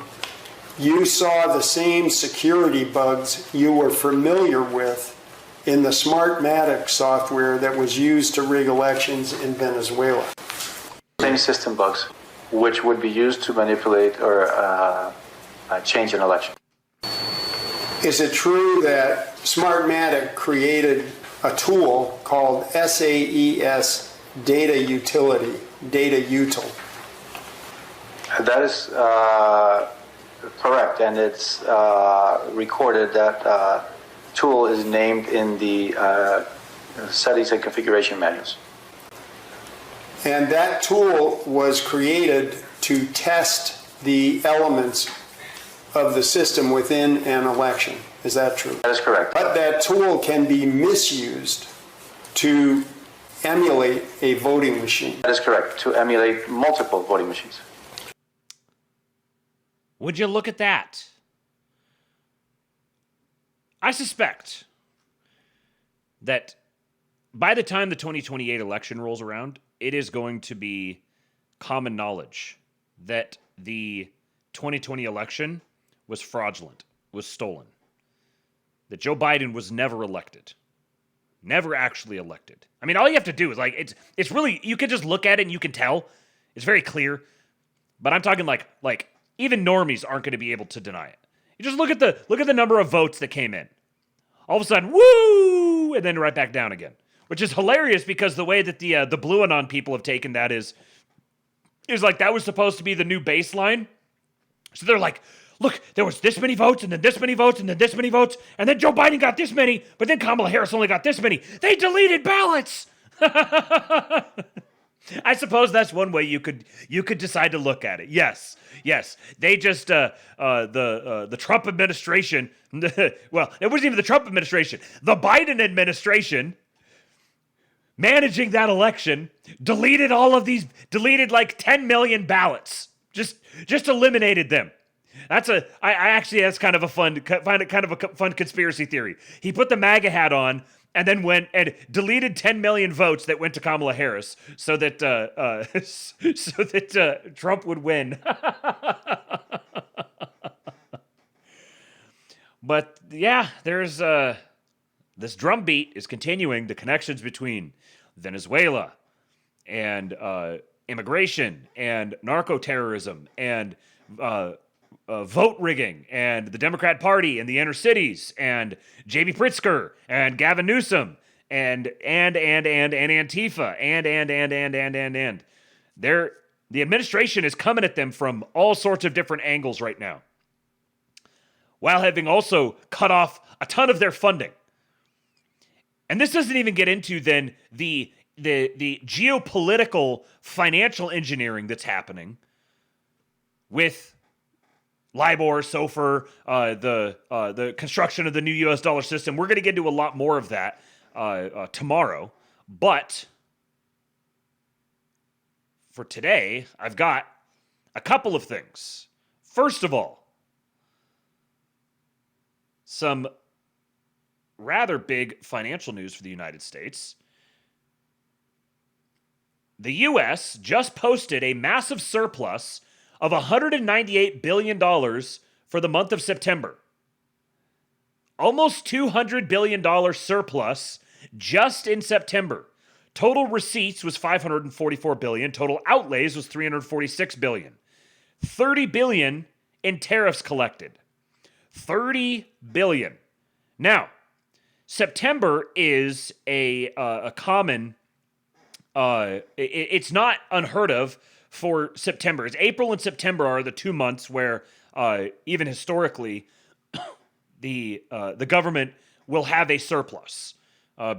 you saw the same security bugs you were familiar with in the Smartmatic software that was used to rig elections in Venezuela? Same system bugs, which would be used to manipulate or change an election. Is it true that Smartmatic created a tool called SAES Data Utility, Data Util? That is correct, and it's recorded that tool is named in the settings and configuration manuals. And that tool was created to test the elements of the system within an election. Is that true? That is correct. But that tool can be misused to emulate a voting machine. That is correct, to emulate multiple voting machines. Would you look at that? I suspect that by the time the 2028 election rolls around, it is going to be common knowledge that the 2020 election was fraudulent, was stolen. That Joe Biden was never elected. Never actually elected. I mean, all you have to do is it's really, you can just look at it and you can tell. It's very clear. But I'm talking like even normies aren't going to be able to deny it. You just look at the number of votes that came in. All of a sudden, woo, and then right back down again. Which is hilarious because the way that the Blue Anon people have taken that is like that was supposed to be the new baseline. So they're like, look, there was this many votes, and then this many votes, and then this many votes, and then Joe Biden got this many, but then Kamala Harris only got this many. They deleted ballots. I suppose that's one way you could decide to look at it. Yes. They just the Trump administration. Well, it wasn't even the Trump administration. The Biden administration, managing that election, deleted like 10 million ballots. Just eliminated them. That's kind of a fun conspiracy theory. He put the MAGA hat on and then went and deleted 10 million votes that went to Kamala Harris so that Trump would win. But yeah, there's this drumbeat is continuing. The connections between Venezuela and immigration and narco-terrorism and vote rigging and the Democrat Party and the inner cities and J.B. Pritzker and Gavin Newsom and Antifa and the administration is coming at them from all sorts of different angles right now, while having also cut off a ton of their funding. And this doesn't even get into then the geopolitical financial engineering that's happening with LIBOR, SOFR, the construction of the new U.S. dollar system. We're going to get into a lot more of that tomorrow. But for today, I've got a couple of things. First of all, some rather big financial news for the United States. The U.S. just posted a massive surplus of $198 billion for the month of September. Almost $200 billion surplus just in September. Total receipts was $544 billion. Total outlays was $346 billion. $30 billion in tariffs collected. $30 billion. Now, September is a common... it's not unheard of for September. It's April and September are the 2 months where, even historically, the government will have a surplus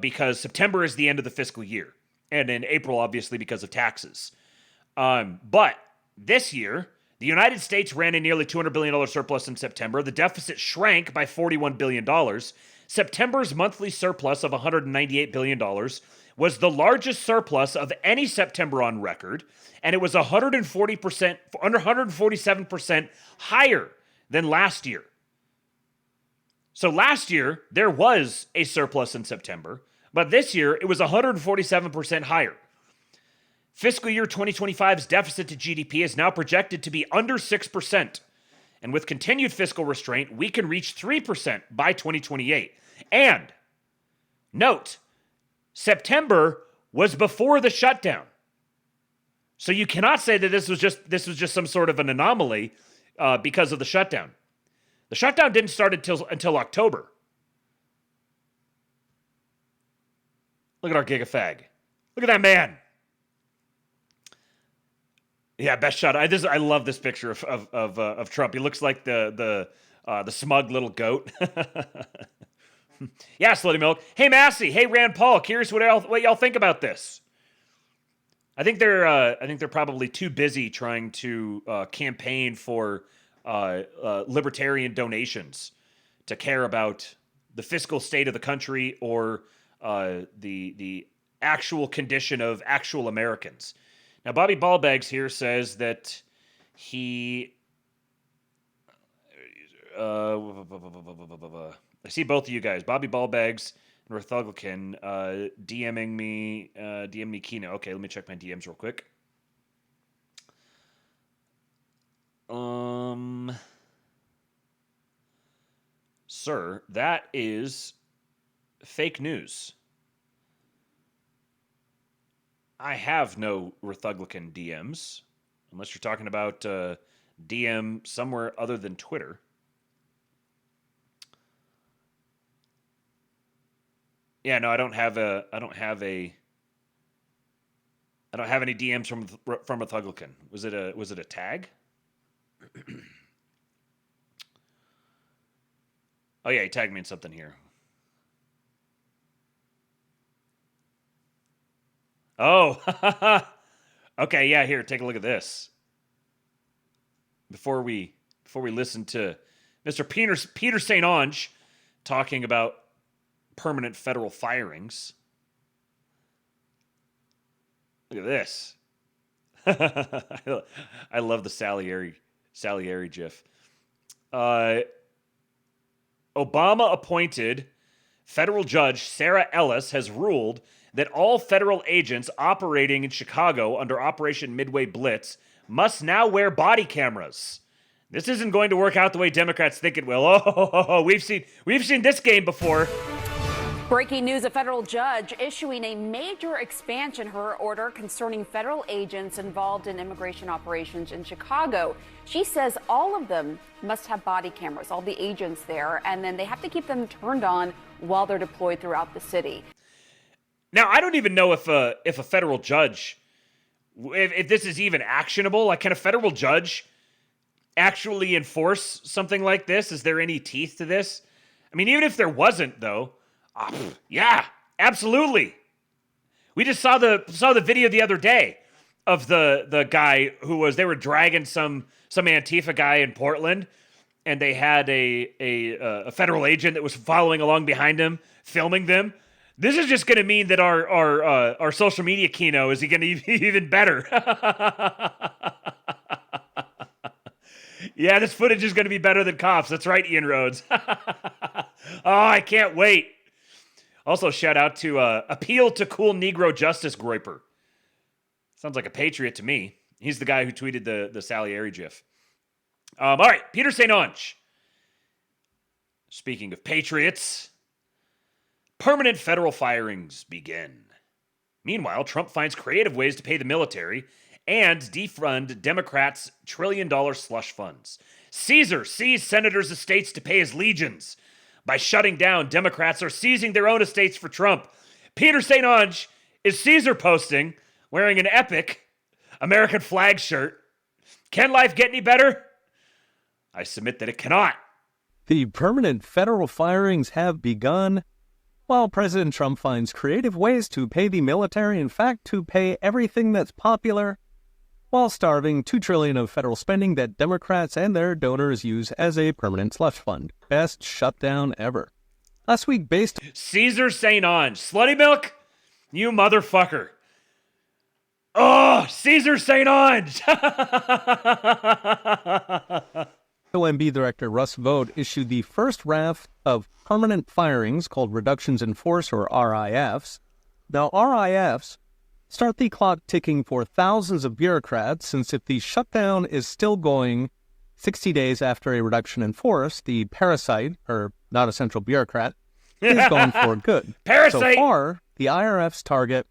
because September is the end of the fiscal year, and in April, obviously, because of taxes. But this year, the United States ran a nearly $200 billion surplus in September. The deficit shrank by $41 billion. September's monthly surplus of $198 billion was the largest surplus of any September on record, and it was 147% higher than last year. So last year, there was a surplus in September, but this year, it was 147% higher. Fiscal year 2025's deficit to GDP is now projected to be under 6%, and with continued fiscal restraint, we can reach 3% by 2028. And, note, September was before the shutdown. So you cannot say that this was just some sort of an anomaly because of the shutdown. The shutdown didn't start until October. Look at our gigafag. Look at that man. Yeah, best shot. I love this picture of Trump. He looks like the smug little goat. Yeah, Slutty Milk. Hey, Massey. Hey, Rand Paul. Curious what y'all think about this. I think they're probably too busy trying to campaign for libertarian donations to care about the fiscal state of the country or the actual condition of actual Americans. Now, Bobby Ballbags here says that he... I see both of you guys. Bobby Ballbags Northumberland, DMing me Kino. Okay, let me check my DMs real quick. Sir, that is fake news. I have no Northumberland DMs, unless you're talking about DM somewhere other than Twitter. Yeah, no, I don't have any DMs from Northumberland. Was it a tag? Oh yeah, he tagged me in something here. Oh, okay, yeah. Here, take a look at this. Before we listen to Mr. Peter St. Onge talking about permanent federal firings. Look at this. I love the Salieri gif. Obama appointed federal judge Sarah Ellis has ruled that all federal agents operating in Chicago under Operation Midway Blitz must now wear body cameras. This isn't going to work out the way Democrats think it will. Oh, we've seen this game before. Breaking news, a federal judge issuing a major expansion her order concerning federal agents involved in immigration operations in Chicago. She says all of them must have body cameras, all the agents there, and then they have to keep them turned on while they're deployed throughout the city. Now, I don't even know if a federal judge, if this is even actionable. Like, can a federal judge actually enforce something like this? Is there any teeth to this? I mean, even if there wasn't, though, yeah, absolutely. We just saw the video the other day of the guy they were dragging some Antifa guy in Portland, and they had a federal agent that was following along behind him, filming them. This is just going to mean that our social media Kino is going to be even better. Yeah, this footage is going to be better than cops. That's right, Ian Rhodes. Oh, I can't wait. Also, shout out to Appeal to Cool Negro Justice Groiper. Sounds like a patriot to me. He's the guy who tweeted the Salieri gif. All right, Peter St. Onge. Speaking of patriots, permanent federal firings begin. Meanwhile, Trump finds creative ways to pay the military and defund Democrats' trillion-dollar slush funds. Caesar seized senators' estates to pay his legions. By shutting down, Democrats are seizing their own estates for Trump. Peter St. Onge is Caesar posting, wearing an epic American flag shirt. Can life get any better? I submit that it cannot. The permanent federal firings have begun, while President Trump finds creative ways to pay the military, in fact, to pay everything that's popular, while starving $2 trillion of federal spending that Democrats and their donors use as a permanent slush fund. Best shutdown ever. Last week, based Caesar St. Onge. Slutty milk? You motherfucker. Oh, Caesar St. Onge. OMB Director Russ Vought issued the first raft of permanent firings called reductions in force, or RIFs. Now, RIFs start the clock ticking for thousands of bureaucrats, since if the shutdown is still going 60 days after a reduction in force, the parasite, or not essential bureaucrat, is gone for good. Parasite! So far, the IRFs target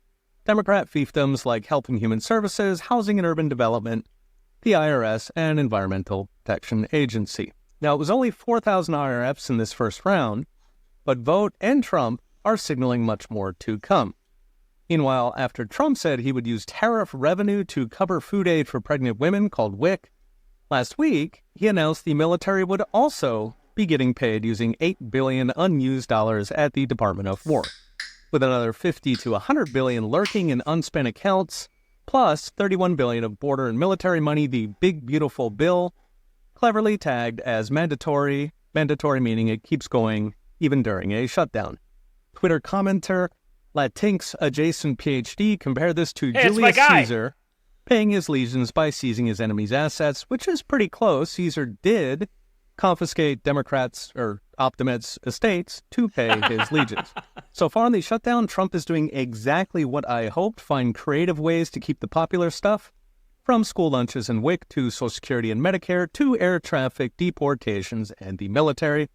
Democrat fiefdoms like Health and Human Services, Housing and Urban Development, the IRS, and Environmental Protection Agency. Now, it was only 4,000 IRFs in this first round, but Vought and Trump are signaling much more to come. Meanwhile, after Trump said he would use tariff revenue to cover food aid for pregnant women, called WIC, last week, he announced the military would also be getting paid using $8 billion unused dollars at the Department of War, with another $50 to $100 billion lurking in unspent accounts, plus $31 billion of border and military money, the big beautiful bill, cleverly tagged as mandatory meaning it keeps going even during a shutdown. Twitter commenter Latinx adjacent PhD compared this to Julius Caesar paying his legions by seizing his enemy's assets, which is pretty close. Caesar did confiscate Democrats, or Optimate's estates to pay his legions. So far in the shutdown, Trump is doing exactly what I hoped, find creative ways to keep the popular stuff, from school lunches and WIC to Social Security and Medicare to air traffic, deportations, and the military,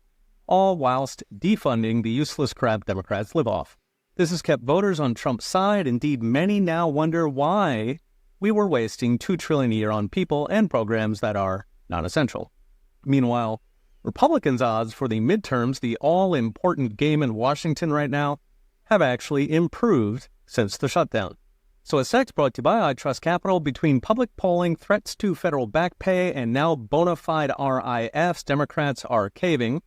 all whilst defunding the useless crap Democrats live off. This has kept voters on Trump's side. Indeed, many now wonder why we were wasting $2 trillion a year on people and programs that are non-essential. Meanwhile, Republicans' odds for the midterms, the all-important game in Washington right now, have actually improved since the shutdown. So a sex brought to you by I Trust Capital. Between public polling, threats to federal back pay, and now bona fide RIFs, Democrats are caving.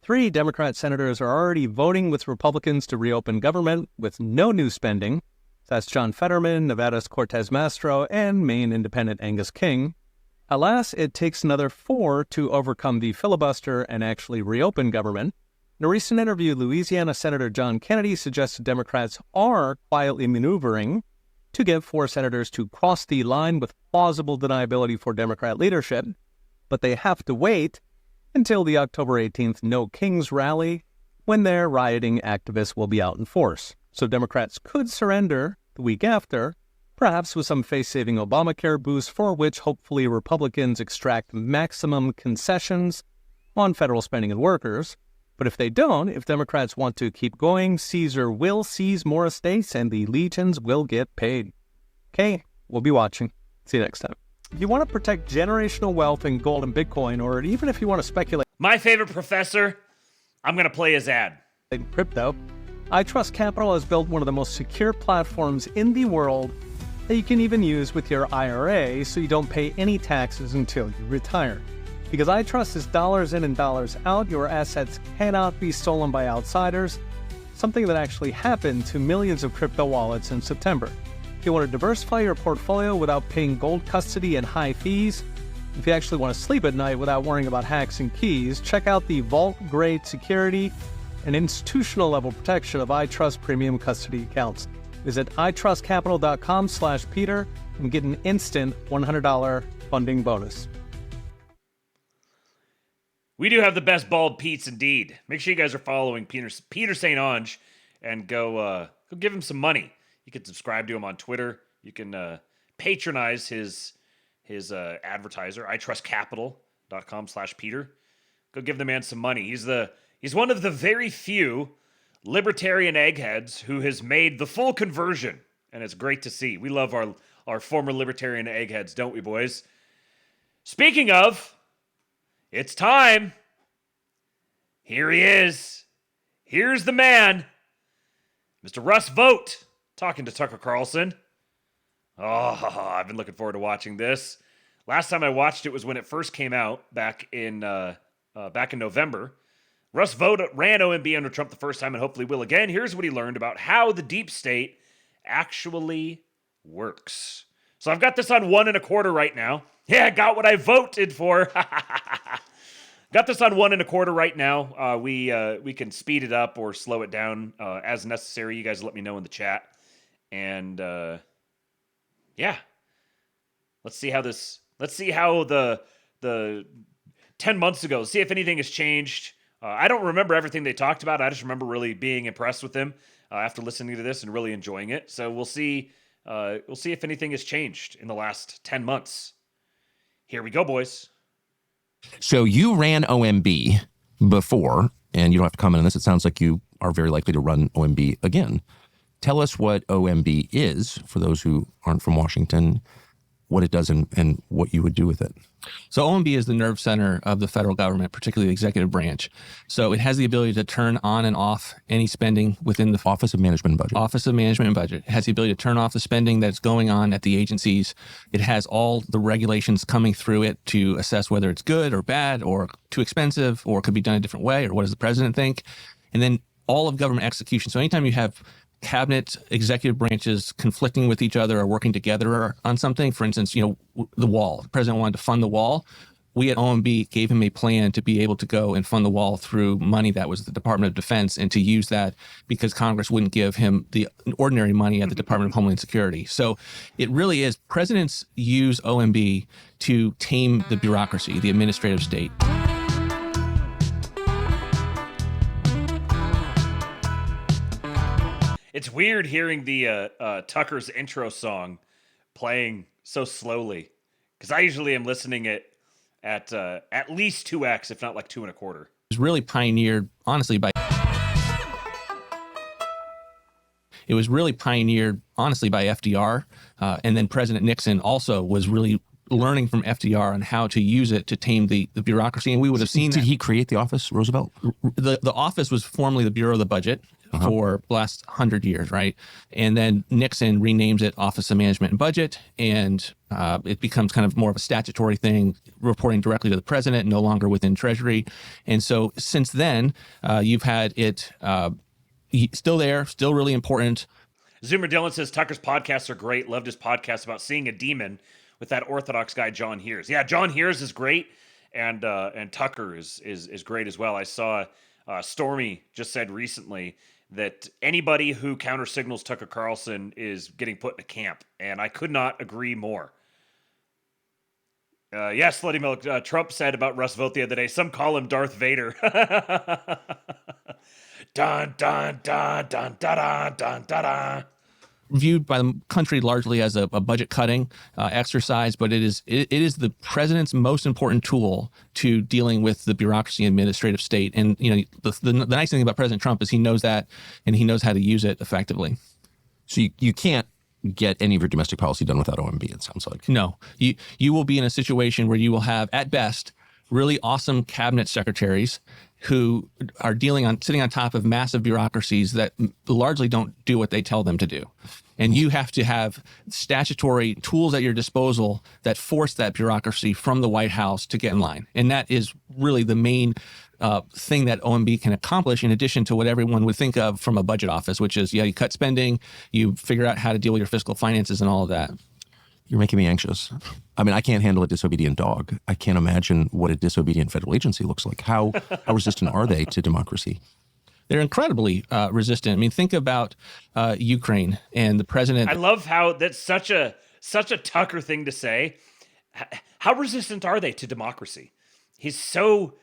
3 Democrat senators are already voting with Republicans to reopen government with no new spending. That's John Fetterman, Nevada's Cortez Masto, and Maine Independent Angus King. Alas, it takes another 4 to overcome the filibuster and actually reopen government. In a recent interview, Louisiana Senator John Kennedy suggested Democrats are quietly maneuvering to get 4 senators to cross the line with plausible deniability for Democrat leadership, but they have to wait until the October 18th No Kings rally, when their rioting activists will be out in force. So Democrats could surrender the week after, perhaps with some face-saving Obamacare boost, for which hopefully Republicans extract maximum concessions on federal spending and workers. But if they don't, if Democrats want to keep going, Caesar will seize more estates and the legions will get paid. Okay, we'll be watching. See you next time. If you want to protect generational wealth in gold and Bitcoin, or even if you want to speculate... My favorite professor, I'm going to play his ad. ...in crypto, I Trust Capital has built one of the most secure platforms in the world that you can even use with your IRA so you don't pay any taxes until you retire. Because I Trust is dollars in and dollars out, your assets cannot be stolen by outsiders, something that actually happened to millions of crypto wallets in September. If you want to diversify your portfolio without paying gold custody and high fees, if you actually want to sleep at night without worrying about hacks and keys, check out the vault-grade security and institutional level protection of I Trust premium custody accounts. Visit itrustcapital.com/Peter and get an instant $100 funding bonus. We do have the best bald Pete's indeed. Make sure you guys are following Peter St. Onge and go give him some money. You can subscribe to him on Twitter. You can patronize his advertiser, itrustcapital.com/Peter. Go give the man some money. He's one of the very few libertarian eggheads who has made the full conversion, and it's great to see. We love our former libertarian eggheads, don't we, boys? Speaking of, it's time. Here he is. Here's the man, Mr. Russ Vought, talking to Tucker Carlson. Oh, I've been looking forward to watching this. Last time I watched it was when it first came out back in November. Russ Vought ran OMB under Trump the first time and hopefully will again. Here's what he learned about how the deep state actually works. So I've got this on 1 1/4 right now. Yeah, I got what I voted for. Got this on 1 1/4 right now. We can speed it up or slow it down as necessary. You guys let me know in the chat. And yeah, let's see how the 10 months ago. See if anything has changed. I don't remember everything they talked about. I just remember really being impressed with them after listening to this and really enjoying it. So we'll see if anything has changed in the last 10 months. Here we go, boys. So you ran OMB before, and you don't have to comment on this. It sounds like you are very likely to run OMB again. Tell us what OMB is, for those who aren't from Washington, what it does and what you would do with it. So OMB is the nerve center of the federal government, particularly the executive branch. So it has the ability to turn on and off any spending within the Office of Management and Budget. Office of Management and Budget. It has the ability to turn off the spending that's going on at the agencies. It has all the regulations coming through it to assess whether it's good or bad or too expensive or could be done a different way or what does the president think. And then all of government execution. So anytime you have cabinet executive branches conflicting with each other or working together on something, for instance, the wall. The president wanted to fund the wall. We at OMB gave him a plan to be able to go and fund the wall through money that was the Department of Defense and to use that because Congress wouldn't give him the ordinary money at the Department of Homeland Security. So it really is. Presidents use OMB to tame the bureaucracy, the administrative state. It's weird hearing the Tucker's intro song playing so slowly, because I usually am listening it at least 2x, if not like 2 1/4. It was really pioneered, honestly, by FDR, and then President Nixon also was really learning from FDR on how to use it to tame the bureaucracy, and we would have seen. Did he create the office, Roosevelt? The office was formerly the Bureau of the Budget for the last 100 years, right? And then Nixon renames it Office of Management and Budget, and it becomes kind of more of a statutory thing, reporting directly to the president, no longer within Treasury. And so since then, you've had it still there, still really important. Zoomer Dylan says Tucker's podcasts are great. Loved his podcast about seeing a demon with that Orthodox guy John Hears. Yeah, John Hears is great, and Tucker is great as well. I saw Stormy just said recently that anybody who counter signals Tucker Carlson is getting put in a camp, and I could not agree more. Yes, Slutty Milk. Trump said about Russ Vogt the other day, some call him Darth Vader. Dun, dun, dun, dun, dun, dun, dun, dun, dun. Viewed by the country largely as a budget cutting exercise, but it is the president's most important tool to dealing with the bureaucracy and administrative state. And the nice thing about President Trump is he knows that, and he knows how to use it effectively. So you can't get any of your domestic policy done without OMB, it sounds like. No, you will be in a situation where you will have, at best, really awesome cabinet secretaries who are sitting on top of massive bureaucracies that largely don't do what they tell them to do. And you have to have statutory tools at your disposal that force that bureaucracy from the White House to get in line. And that is really the main thing that OMB can accomplish, in addition to what everyone would think of from a budget office, which is, you cut spending, you figure out how to deal with your fiscal finances and all of that. You're making me anxious. I mean, I can't handle a disobedient dog. I can't imagine what a disobedient federal agency looks like. How resistant are they to democracy? They're incredibly resistant. I mean, think about Ukraine and the president. I love how that's such a Tucker thing to say. How resistant are they to democracy? He's so.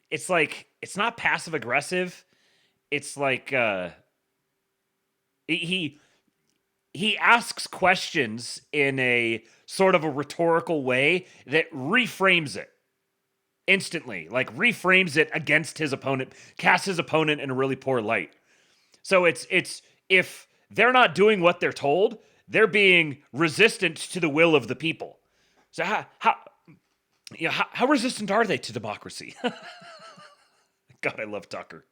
It's like, it's not passive aggressive. It's like he asks questions in a sort of a rhetorical way that reframes it instantly, like reframes it against his opponent, casts his opponent in a really poor light. So it's if they're not doing what they're told, they're being resistant to the will of the people. So how resistant are they to democracy? God, I love Tucker.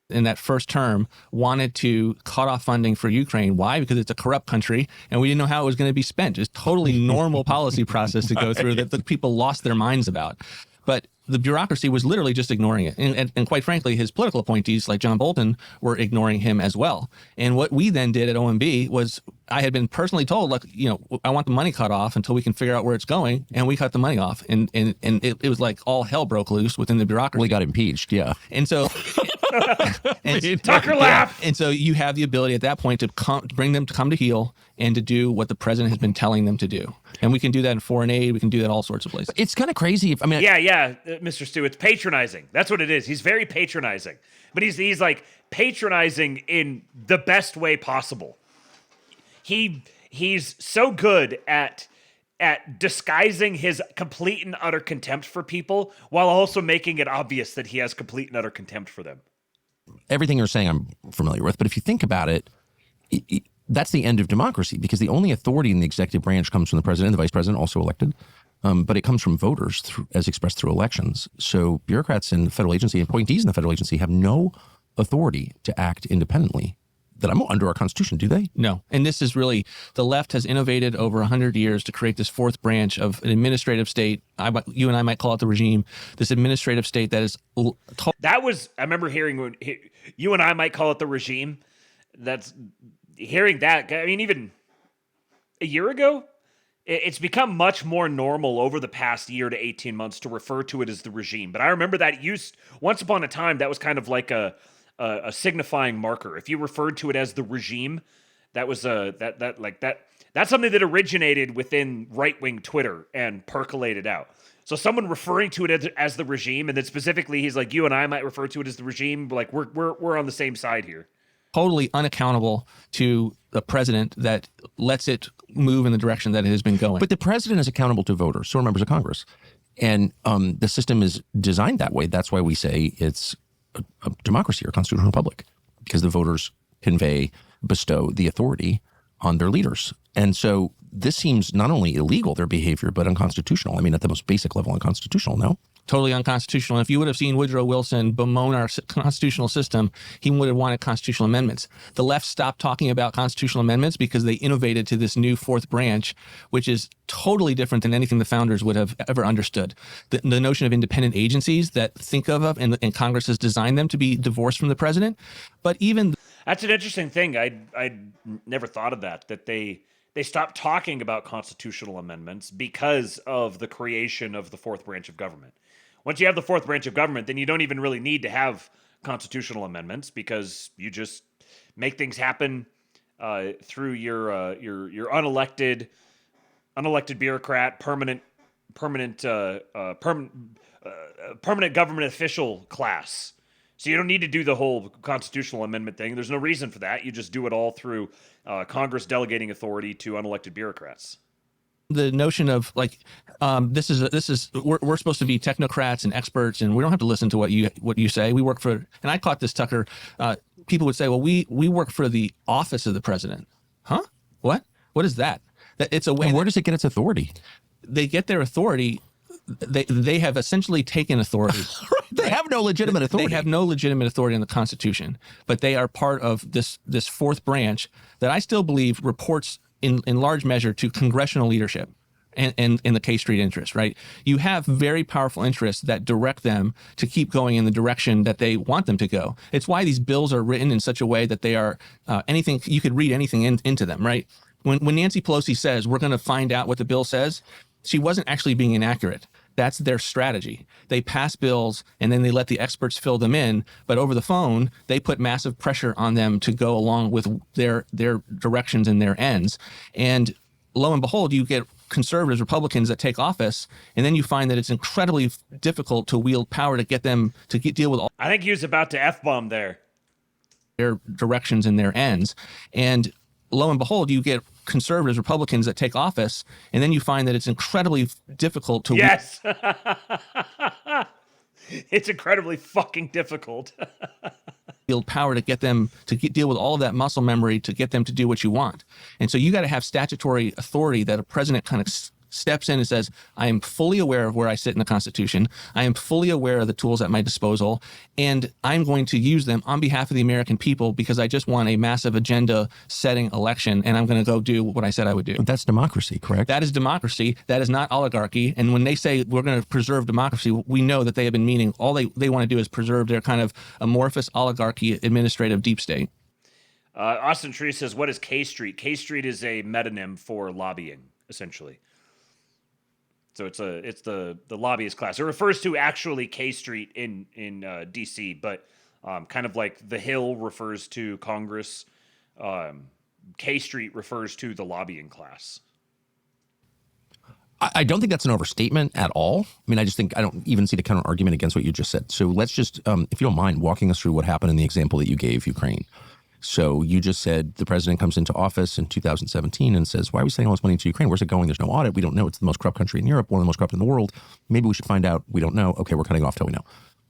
In that first term, wanted to cut off funding for Ukraine. Why? Because it's a corrupt country, and we didn't know how it was going to be spent. It's totally normal policy process to go through that the people lost their minds about. But the bureaucracy was literally just ignoring it. And quite frankly, his political appointees, like John Bolton, were ignoring him as well. And what we then did at OMB was, I had been personally told, like, I want the money cut off until we can figure out where it's going. And we cut the money off. And it was like all hell broke loose within the bureaucracy. We got impeached, yeah. And so... Tucker laugh. And so you have the ability at that point to bring them to come to heel and to do what the president has been telling them to do. And we can do that in foreign aid. We can do that all sorts of places. It's kind of crazy. Mr. Stu, it's patronizing. That's what it is. He's very patronizing, but he's like patronizing in the best way possible. He's so good at disguising his complete and utter contempt for people while also making it obvious that he has complete and utter contempt for them. Everything you're saying I'm familiar with, but if you think about it, that's the end of democracy, because the only authority in the executive branch comes from the president, the vice president, also elected, but it comes from voters as expressed through elections. So bureaucrats in the federal agency, appointees in the federal agency, have no authority to act independently that I'm under our Constitution, do they? No. And this is really, the left has innovated over 100 years to create this fourth branch of an administrative state. You and I might call it the regime, this administrative state that is... I remember hearing when you and I might call it the regime. Hearing that, I mean, even a year ago, it's become much more normal over the past year to 18 months to refer to it as the regime. But I remember that once upon a time, that was kind of like a signifying marker. If you referred to it as the regime, that was that's something that originated within right-wing Twitter and percolated out. So someone referring to it as the regime, and then specifically he's like, you and I might refer to it as the regime, like we're on the same side here. totally unaccountable to the president that lets it move in the direction that it has been going. But the president is accountable to voters, so are members of Congress. And the system is designed that way. That's why we say it's a democracy or constitutional republic, because the voters bestow the authority on their leaders. And so this seems not only illegal, their behavior, but unconstitutional. I mean, at the most basic level, unconstitutional, no? Totally unconstitutional. If you would have seen Woodrow Wilson bemoan our constitutional system, he would have wanted constitutional amendments. The left stopped talking about constitutional amendments because they innovated to this new fourth branch, which is totally different than anything the founders would have ever understood. The notion of independent agencies that think of, and Congress has designed them to be divorced from the president. But even... That's an interesting thing. I'd never thought of that they stopped talking about constitutional amendments because of the creation of the fourth branch of government. Once you have the fourth branch of government, then you don't even really need to have constitutional amendments, because you just make things happen through your unelected bureaucrat, permanent government official class. So you don't need to do the whole constitutional amendment thing. There's no reason for that. You just do it all through Congress delegating authority to unelected bureaucrats. The notion of we're supposed to be technocrats and experts, and we don't have to listen to what you say. We work for, and I caught this, Tucker. People would say, well, we work for the office of the president. Huh? What? What is that? It's a way. And where does it get its authority? They get their authority. They have essentially taken authority. They have no legitimate authority. They have no legitimate authority in the Constitution, but they are part of this fourth branch that I still believe reports in large measure to congressional leadership and in the K Street interest, right? You have very powerful interests that direct them to keep going in the direction that they want them to go. It's why these bills are written in such a way that they are anything, you could read anything into them, right? When Nancy Pelosi says, we're going to find out what the bill says, she wasn't actually being inaccurate. That's their strategy. They pass bills and then they let the experts fill them in. But over the phone, they put massive pressure on them to go along with their directions and their ends. And lo and behold, you get conservatives, Republicans that take office, and then you find that it's incredibly difficult to wield power to get them to deal with all. I think he was about to F-bomb there. Their directions and their ends. And lo and behold, you get conservatives, Republicans that take office, and then you find that it's incredibly difficult to... Yes! It's incredibly fucking difficult. Wield power to get them to deal with all of that muscle memory to get them to do what you want. And so you got to have statutory authority that a president kind of steps in and says, I am fully aware of where I sit in the Constitution. I am fully aware of the tools at my disposal, and I'm going to use them on behalf of the American people because I just want a massive agenda-setting election, and I'm going to go do what I said I would do. But that's democracy, correct? That is democracy. That is not oligarchy. And when they say we're going to preserve democracy, we know that they have been meaning all they want to do is preserve their kind of amorphous oligarchy administrative deep state. Austin Tree says, what is K Street? K Street is a metonym for lobbying, essentially. So it's the lobbyist class. It refers to actually K Street in DC, but kind of like the Hill refers to Congress, K Street refers to the lobbying class. I don't think that's an overstatement at all. I mean, I just think I don't even see the counter argument against what you just said. So let's just, if you don't mind, walking us through what happened in the example that you gave Ukraine. So you just said the president comes into office in 2017 and says, why are we sending all this money to Ukraine? Where's it going? There's no audit. We don't know. It's the most corrupt country in Europe, one of the most corrupt in the world. Maybe we should find out. We don't know. Okay, we're cutting off till we know.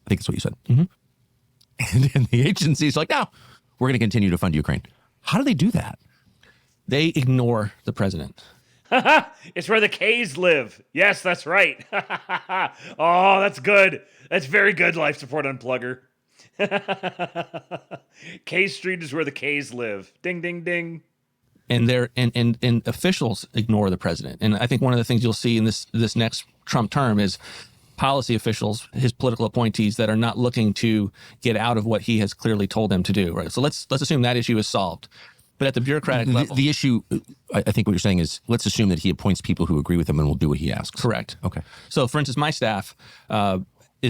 I think that's what you said. Mm-hmm. And the agency's like, no, we're going to continue to fund Ukraine. How do they do that? They ignore the president. It's where the K's live. Yes, that's right. Oh, that's good. That's very good, Life Support Unplugger. K Street is where the K's live. Ding, ding, ding. And officials ignore the president. And I think one of the things you'll see in this next Trump term is policy officials, his political appointees, that are not looking to get out of what he has clearly told them to do. Right. So let's assume that issue is solved. But at the bureaucratic level, the issue, I think what you're saying is, let's assume that he appoints people who agree with him and will do what he asks. Correct. Okay. So, for instance, my staff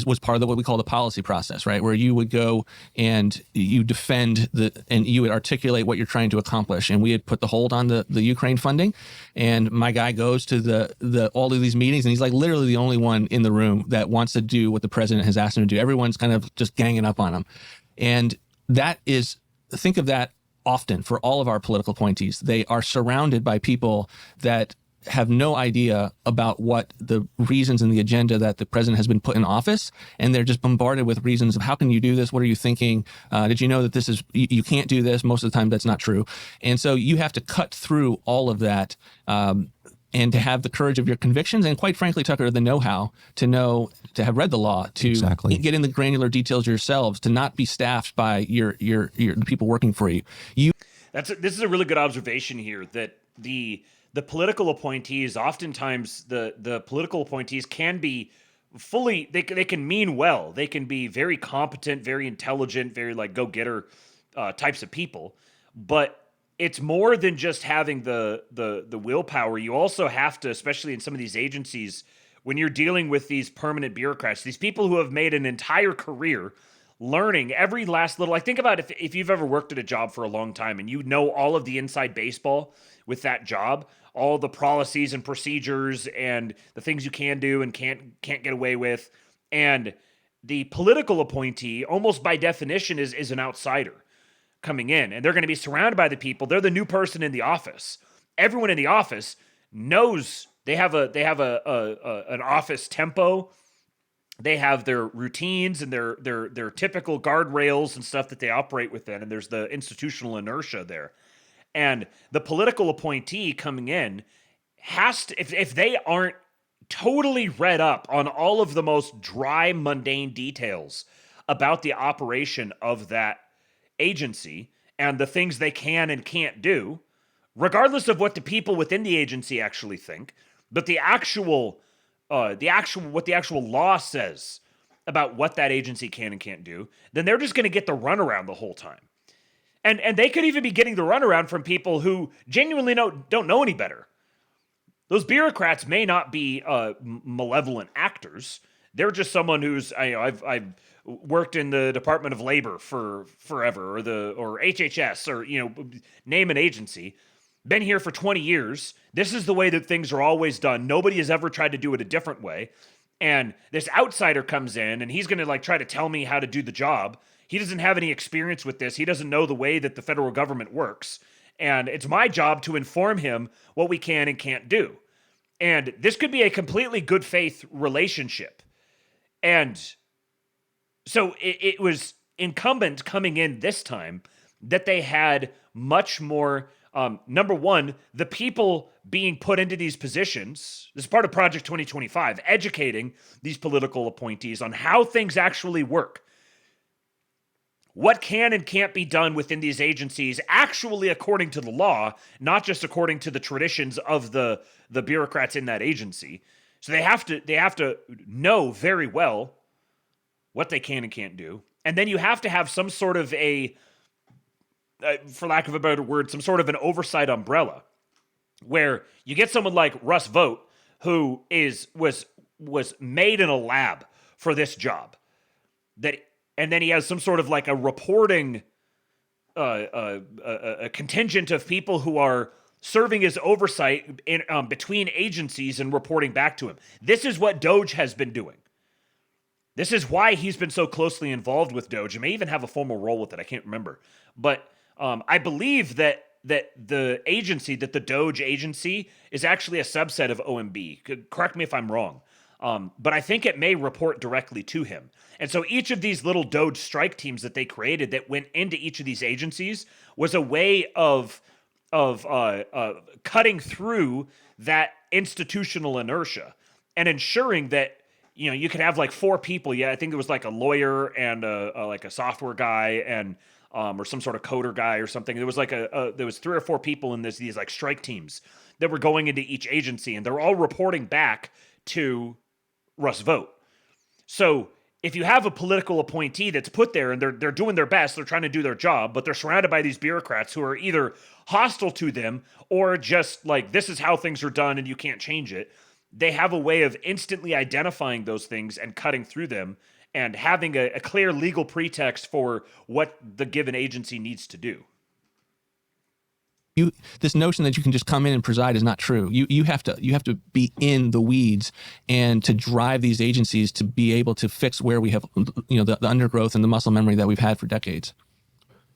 was part of what we call the policy process, right? Where you would go and you defend and you would articulate what you're trying to accomplish. And we had put the hold on the Ukraine funding. And my guy goes to all of these meetings, and he's like literally the only one in the room that wants to do what the president has asked him to do. Everyone's kind of just ganging up on him. And that is think of that often for all of our political appointees. They are surrounded by people that have no idea about what the reasons and the agenda that the president has been put in office, and they're just bombarded with reasons of how can you do this? What are you thinking? Did you know that this is you can't do this? Most of the time, that's not true, and so you have to cut through all of that. And to have the courage of your convictions, and quite frankly, Tucker, the know-how to have read the law, to get in the granular details yourselves, to not be staffed by your the people working for you. This is a really good observation here, that the political appointees, oftentimes the political appointees can be fully, they can mean well. They can be very competent, very intelligent, very like go-getter types of people, but it's more than just having the willpower. You also have to, especially in some of these agencies, when you're dealing with these permanent bureaucrats, these people who have made an entire career learning every last little, like think about if you've ever worked at a job for a long time and you know all of the inside baseball with that job, all the policies and procedures and the things you can do and can't get away with. And the political appointee, almost by definition, is an outsider coming in, and they're going to be surrounded by the people. They're the new person in the office. Everyone in the office knows they have an office tempo. They have their routines and their typical guardrails and stuff that they operate within, and there's the institutional inertia there. And the political appointee coming in has to, if they aren't totally read up on all of the most dry, mundane details about the operation of that agency and the things they can and can't do, regardless of what the people within the agency actually think, but the actual what the actual law says about what that agency can and can't do, then they're just going to get the runaround the whole time. And they could even be getting the runaround from people who genuinely don't know any better. Those bureaucrats may not be malevolent actors. They're just someone who's I've worked in the Department of Labor for forever, or HHS, or name an agency. Been here for 20 years. This is the way that things are always done. Nobody has ever tried to do it a different way. And this outsider comes in and he's going to try to tell me how to do the job. He doesn't have any experience with this. He doesn't know the way that the federal government works. And it's my job to inform him what we can and can't do. And this could be a completely good faith relationship. And so it was incumbent coming in this time that they had much more, number one, the people being put into these positions, this is part of Project 2025, educating these political appointees on how things actually work. What can and can't be done within these agencies actually according to the law, not just according to the traditions of the bureaucrats in that agency. So they have to know very well what they can and can't do. And then you have to have some sort of for lack of a better word, some sort of an oversight umbrella where you get someone like Russ Vought, who was made in a lab for this job, and then he has some sort of a reporting a contingent of people who are serving as oversight in between agencies and reporting back to him. This is what DOJ has been doing. This is why he's been so closely involved with DOJ. He may even have a formal role with it. I can't remember. But I believe that the agency, that the DOJ agency, is actually a subset of OMB. Correct me if I'm wrong. But I think it may report directly to him. And so each of these little DOJ strike teams that they created that went into each of these agencies was a way of cutting through that institutional inertia and ensuring that you could have 4 people. Yeah, I think there was a lawyer and a software guy and or some sort of coder guy or something. There was there was 3 or 4 people in these strike teams that were going into each agency, and they're all reporting back to Russ Vought. So if you have a political appointee that's put there and they're doing their best, they're trying to do their job, but they're surrounded by these bureaucrats who are either hostile to them or just this is how things are done and you can't change it. They have a way of instantly identifying those things and cutting through them and having a clear legal pretext for what the given agency needs to do. This notion that you can just come in and preside is not true. You have to be in the weeds and to drive these agencies to be able to fix where we have the undergrowth and the muscle memory that we've had for decades.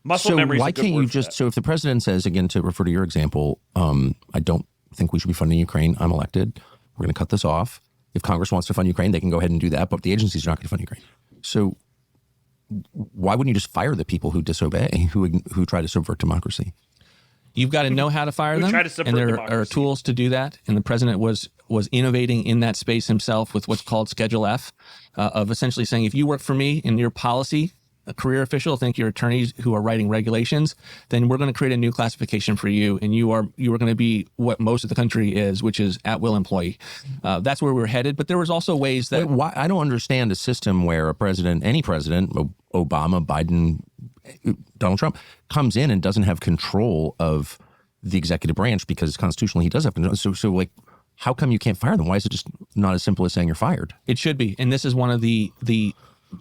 Muscle so memory is why a good can't word you for just that. so if the president says, again, to refer to your example, I don't think we should be funding Ukraine, I'm elected, we're going to cut this off. If Congress wants to fund Ukraine, they can go ahead and do that, but the agencies are not going to fund Ukraine. So why wouldn't you just fire the people who disobey, who try to subvert democracy? You've got to know how to fire them, try to subvert and there democracy. are tools to do that. And the president was innovating in that space himself with what's called Schedule F, of essentially saying, if you work for me in your policy, a career official, think your attorneys who are writing regulations, then we're going to create a new classification for you, and you are going to be what most of the country is, which is at-will employee. That's where we're headed. But there was also ways that Why, I don't understand a system where a president, any president, Obama, Biden, Donald Trump, comes in and doesn't have control of the executive branch because constitutionally he does have control. So like, how come you can't fire them? Why is it just not as simple as saying you're fired? It should be, and this is one of the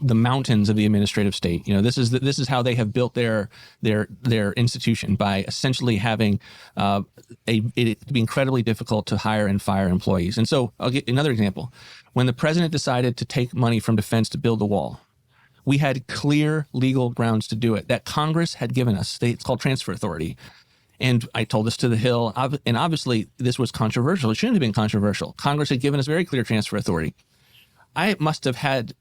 mountains of the administrative state. You know, this is how they have built their institution, by essentially having it be incredibly difficult to hire and fire employees. And so I'll get another example. When the president decided to take money from defense to build the wall, we had clear legal grounds to do it that Congress had given us. It's called transfer authority. And I told this to the Hill, and obviously this was controversial. It shouldn't have been controversial. Congress had given us very clear transfer authority. I must have had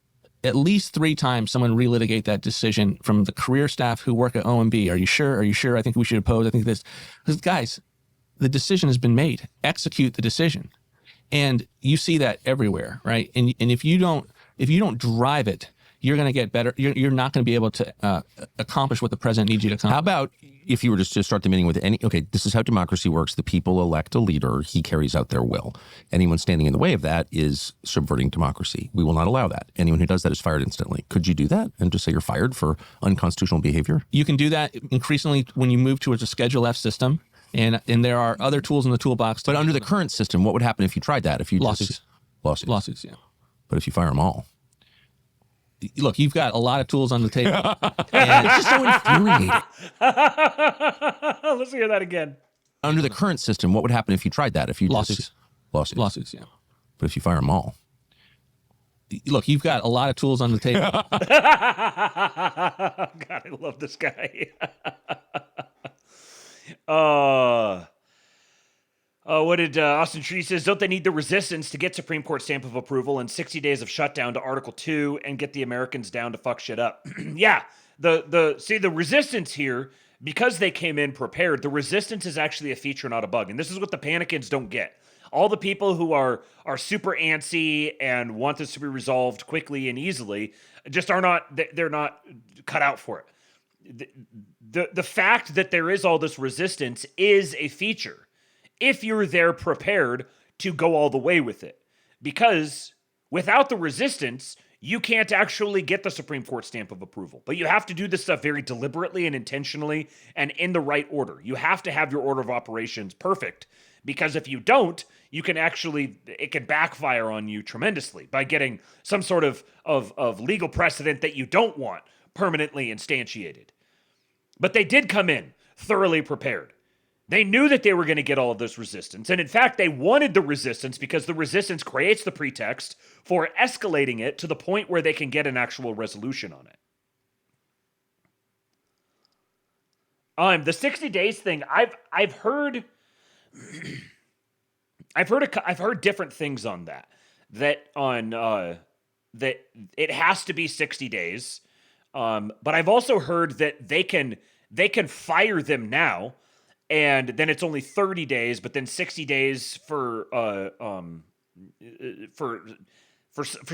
at least 3 times someone relitigate that decision from the career staff who work at OMB. Are you sure? Are you sure? I think we should oppose. I think this. Because guys, the decision has been made. Execute the decision. And you see that everywhere, right? And if you don't drive it, you're going to get better. You're not going to be able to accomplish what the president needs you to accomplish. How about if you were just to start the meeting with this is how democracy works. The people elect a leader. He carries out their will. Anyone standing in the way of that is subverting democracy. We will not allow that. Anyone who does that is fired instantly. Could you do that and just say you're fired for unconstitutional behavior? You can do that increasingly when you move towards a Schedule F system. And there are other tools in the toolbox. But under the current system, what would happen if you tried that? If you Lawsuits. Lawsuits, yeah. But if you fire them all. Look, you've got a lot of tools on the table. And it's just so infuriating. Let's hear that again. Under the current system, what would happen if you tried that? If you Lawsuits. Lawsuits, yeah. But if you fire them all. Look, you've got a lot of tools on the table. God, I love this guy. What did Austin Tree says? Don't they need the resistance to get Supreme Court stamp of approval and 60 days of shutdown to Article 2 and get the Americans down to fuck shit up? Yeah, the resistance here, because they came in prepared, the resistance is actually a feature, not a bug. And this is what the panicans don't get. All the people who are super antsy and want this to be resolved quickly and easily just they're not cut out for it. The fact that there is all this resistance is a feature if you're there prepared to go all the way with it. Because without the resistance, you can't actually get the Supreme Court stamp of approval. But you have to do this stuff very deliberately and intentionally and in the right order. You have to have your order of operations perfect, because if you don't, it can backfire on you tremendously by getting some sort of legal precedent that you don't want permanently instantiated. But they did come in thoroughly prepared. They knew that they were going to get all of this resistance. And in fact, they wanted the resistance because the resistance creates the pretext for escalating it to the point where they can get an actual resolution on it. The 60 days thing, I've heard different things on that. That it has to be 60 days. But I've also heard that they can fire them now, and then it's only 30 days, but then 60 days for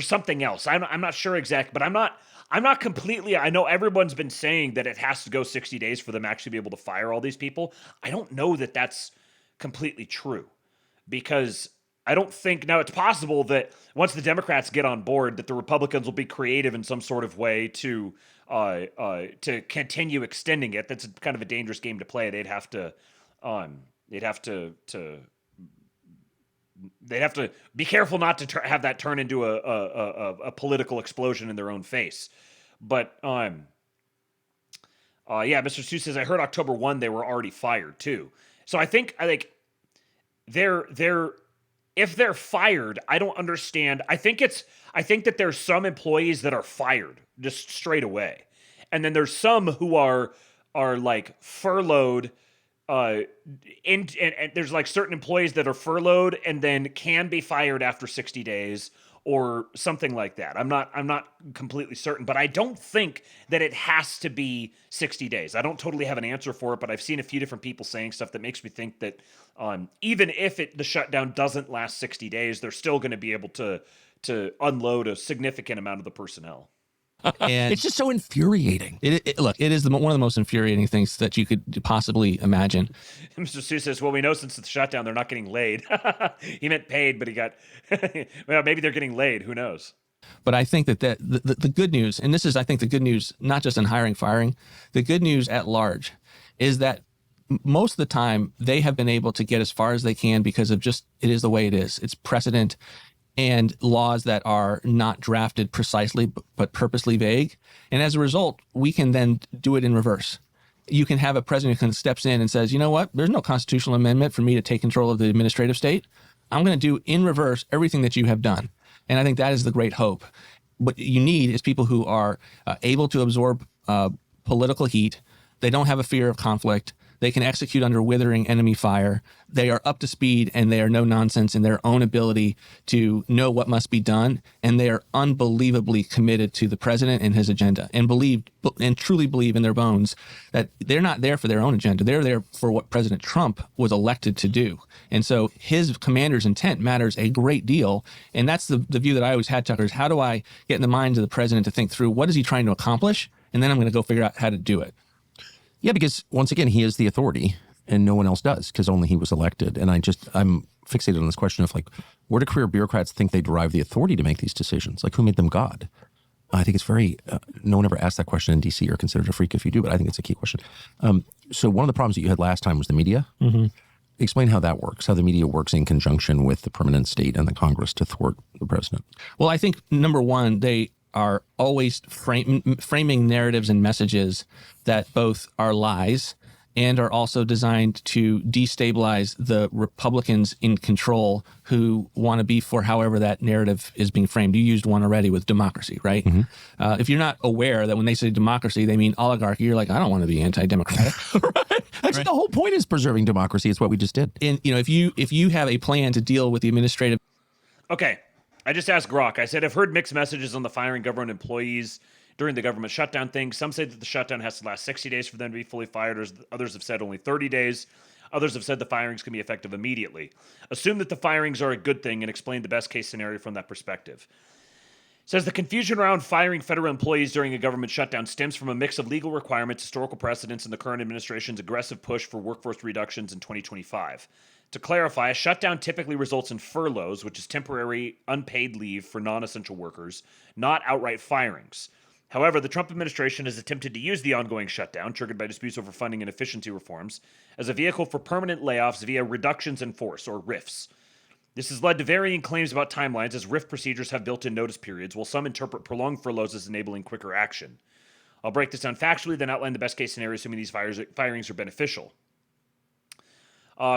something else. I'm not sure exact, but I'm not completely. I know everyone's been saying that it has to go 60 days for them to actually be able to fire all these people. I don't know that that's completely true, because I don't think now it's possible that once the Democrats get on board, that the Republicans will be creative in some sort of way to continue extending it. That's kind of a dangerous game to play. They'd have to be careful not to have that turn into a political explosion in their own face. But yeah, Mr. Sue says, I heard October 1 they were already fired too. So I think they're if they're fired, I don't understand. I think that there's some employees that are fired just straight away. And then there's some who are are like furloughed. And there's like certain employees that are furloughed and then can be fired after 60 days or something like that. I'm not completely certain, but I don't think that it has to be 60 days. I don't totally have an answer for it, but I've seen a few different people saying stuff that makes me think that even if the shutdown doesn't last 60 days, they're still going to be able to unload a significant amount of the personnel. And it's just so infuriating. Look, it is one of the most infuriating things that you could possibly imagine. Mr. Sue says, well, we know since the shutdown, they're not getting laid. He meant paid, but he got, well, maybe they're getting laid. Who knows? But I think that the good news, and this is, I think, the good news, not just in hiring, firing, the good news at large is that most of the time they have been able to get as far as they can because of just, it is the way it is. It's precedent and laws that are not drafted precisely but purposely vague. And as a result, we can then do it in reverse. You can have a president who steps in and says, you know what, there's no constitutional amendment for me to take control of the administrative state. I'm going to do in reverse everything that you have done. And I think that is the great hope. What you need is people who are able to absorb political heat. They don't have a fear of conflict. They can execute under withering enemy fire. They are up to speed and they are no nonsense in their own ability to know what must be done. And they are unbelievably committed to the president and his agenda and truly believe in their bones that they're not there for their own agenda. They're there for what President Trump was elected to do. And so his commander's intent matters a great deal. And that's the view that I always had, Tucker, is how do I get in the minds of the president to think through what is he trying to accomplish? And then I'm going to go figure out how to do it. Yeah, because once again, he is the authority and no one else does because only he was elected. And I'm fixated on this question of like, where do career bureaucrats think they derive the authority to make these decisions? Like, who made them God? I think it's very, no one ever asked that question in D.C. or considered a freak if you do, but I think it's a key question. So one of the problems that you had last time was the media. Mm-hmm. Explain how that works, how the media works in conjunction with the permanent state and the Congress to thwart the president. Well, I think, number one, they are always framing narratives and messages that both are lies and are also designed to destabilize the Republicans in control who want to be for however that narrative is being framed. You used one already with democracy, right? Mm-hmm. If you're not aware that when they say democracy, they mean oligarchy, you're like, I don't want to be anti-democratic. Right? Actually, the whole point is preserving democracy. It's what we just did. And if you have a plan to deal with the administrative. Okay. I just asked Grok. I said, I've heard mixed messages on the firing government employees during the government shutdown thing. Some say that the shutdown has to last 60 days for them to be fully fired. Others have said only 30 days. Others have said the firings can be effective immediately. Assume that the firings are a good thing and explain the best case scenario from that perspective. It says the confusion around firing federal employees during a government shutdown stems from a mix of legal requirements, historical precedents, and the current administration's aggressive push for workforce reductions in 2025. To clarify, a shutdown typically results in furloughs, which is temporary unpaid leave for non-essential workers, not outright firings. However, the Trump administration has attempted to use the ongoing shutdown, triggered by disputes over funding and efficiency reforms, as a vehicle for permanent layoffs via reductions in force, or RIFs. This has led to varying claims about timelines, as RIF procedures have built-in notice periods, while some interpret prolonged furloughs as enabling quicker action. I'll break this down factually, then outline the best-case scenario, assuming these firings are beneficial.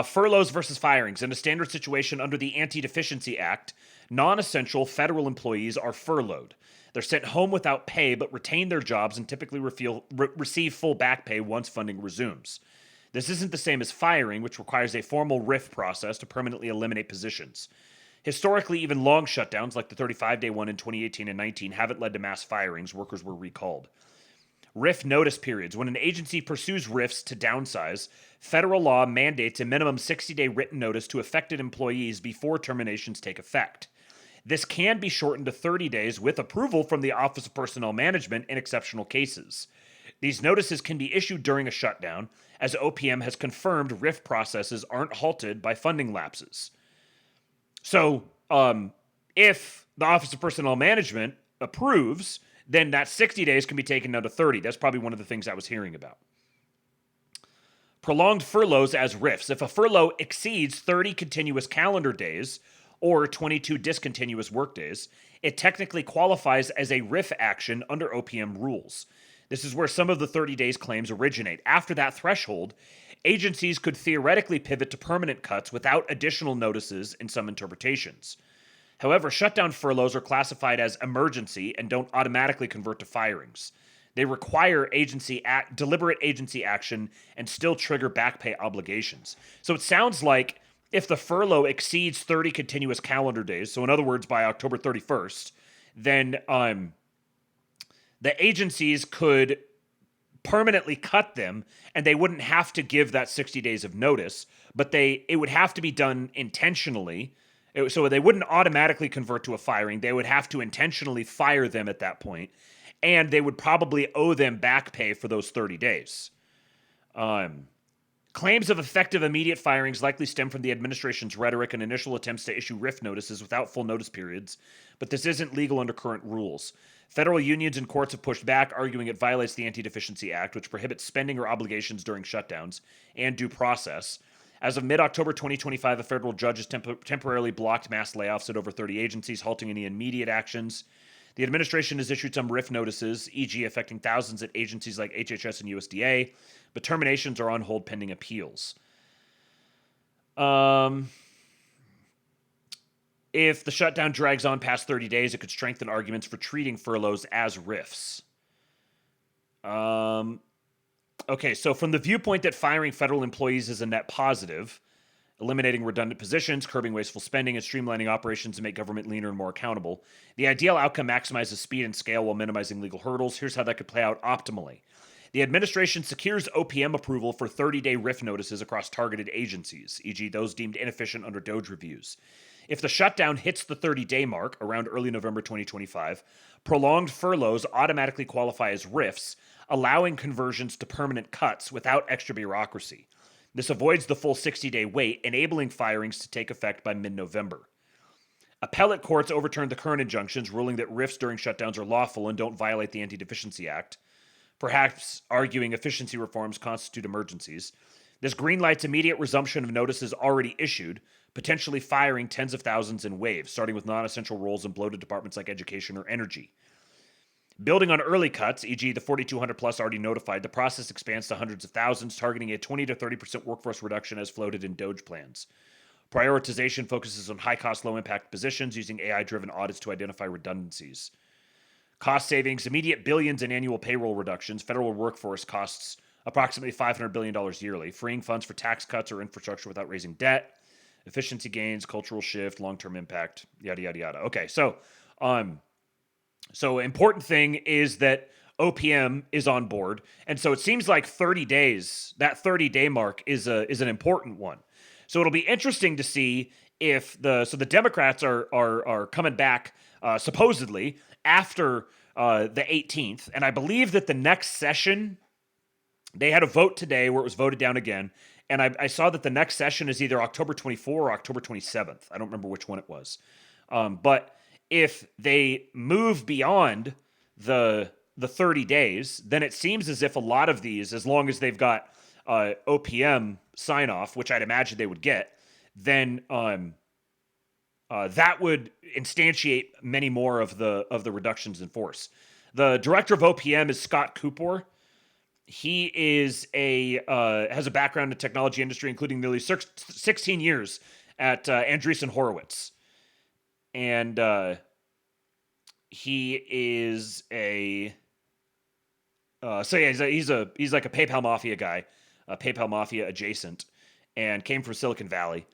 Furloughs versus firings. In a standard situation under the Anti-Deficiency Act, non-essential federal employees are furloughed. They're sent home without pay but retain their jobs and typically receive full back pay once funding resumes. This isn't the same as firing, which requires a formal RIF process to permanently eliminate positions. Historically, even long shutdowns like the 35-day one in 2018 and 19 haven't led to mass firings. Workers were recalled. RIF notice periods. When an agency pursues RIFs to downsize, federal law mandates a minimum 60-day written notice to affected employees before terminations take effect. This can be shortened to 30 days with approval from the Office of Personnel Management in exceptional cases. These notices can be issued during a shutdown, as OPM has confirmed RIF processes aren't halted by funding lapses. So, if the Office of Personnel Management approves, then that 60 days can be taken down to 30. That's probably one of the things I was hearing about. Prolonged furloughs as RIFs. If a furlough exceeds 30 continuous calendar days or 22 discontinuous workdays, it technically qualifies as a RIF action under OPM rules. This is where some of the 30 days claims originate. After that threshold, agencies could theoretically pivot to permanent cuts without additional notices in some interpretations. However, shutdown furloughs are classified as emergency and don't automatically convert to firings. They require deliberate agency action and still trigger back pay obligations. So it sounds like if the furlough exceeds 30 continuous calendar days, so in other words, by October 31st, then the agencies could permanently cut them, and they wouldn't have to give that 60 days of notice, but it would have to be done intentionally. So they wouldn't automatically convert to a firing. They would have to intentionally fire them at that point, and they would probably owe them back pay for those 30 days. Claims of effective immediate firings likely stem from the administration's rhetoric and initial attempts to issue RIF notices without full notice periods, but this isn't legal under current rules. Federal unions and courts have pushed back, arguing it violates the Anti-Deficiency Act, which prohibits spending or obligations during shutdowns, and due process. As of mid-October 2025, a federal judge has temporarily blocked mass layoffs at over 30 agencies, halting any immediate actions. The administration has issued some RIF notices, e.g. affecting thousands at agencies like HHS and USDA, but terminations are on hold pending appeals. If the shutdown drags on past 30 days, it could strengthen arguments for treating furloughs as RIFs. Okay, so from the viewpoint that firing federal employees is a net positive, eliminating redundant positions, curbing wasteful spending, and streamlining operations to make government leaner and more accountable, the ideal outcome maximizes speed and scale while minimizing legal hurdles. Here's how that could play out optimally. The administration secures OPM approval for 30-day RIF notices across targeted agencies, e.g. those deemed inefficient under DOGE reviews. If the shutdown hits the 30-day mark around early November 2025, prolonged furloughs automatically qualify as RIFs, allowing conversions to permanent cuts without extra bureaucracy. This avoids the full 60-day wait, enabling firings to take effect by mid-November. Appellate courts overturned the current injunctions, ruling that RIFs during shutdowns are lawful and don't violate the Anti-Deficiency Act, perhaps arguing efficiency reforms constitute emergencies. This greenlights immediate resumption of notices already issued, potentially firing tens of thousands in waves, starting with non-essential roles in bloated departments like education or energy. Building on early cuts, e.g. the 4,200 plus already notified, the process expands to hundreds of thousands, targeting a 20 to 30% workforce reduction as floated in DOGE plans. Prioritization focuses on high-cost, low-impact positions using AI-driven audits to identify redundancies. Cost savings, immediate billions in annual payroll reductions. Federal workforce costs approximately $500 billion yearly, freeing funds for tax cuts or infrastructure without raising debt. Efficiency gains, cultural shift, long-term impact, yada, yada, yada. Okay, so important thing is that OPM is on board. And so it seems like 30 days, that 30-day mark is an important one. So it'll be interesting to see if the Democrats are coming back supposedly after the 18th. And I believe that the next session, they had a vote today where it was voted down again. And I saw that the next session is either October 24th or October 27th. I don't remember which one it was. But if they move beyond the 30 days, then it seems as if a lot of these, as long as they've got OPM sign off, which I'd imagine they would get, then that would instantiate many more of the reductions in force. The director of OPM is Scott Cooper. He is has a background in the technology industry, including nearly 16 years at Andreessen Horowitz. And he is he's like a PayPal Mafia guy, PayPal Mafia adjacent, and came from Silicon Valley.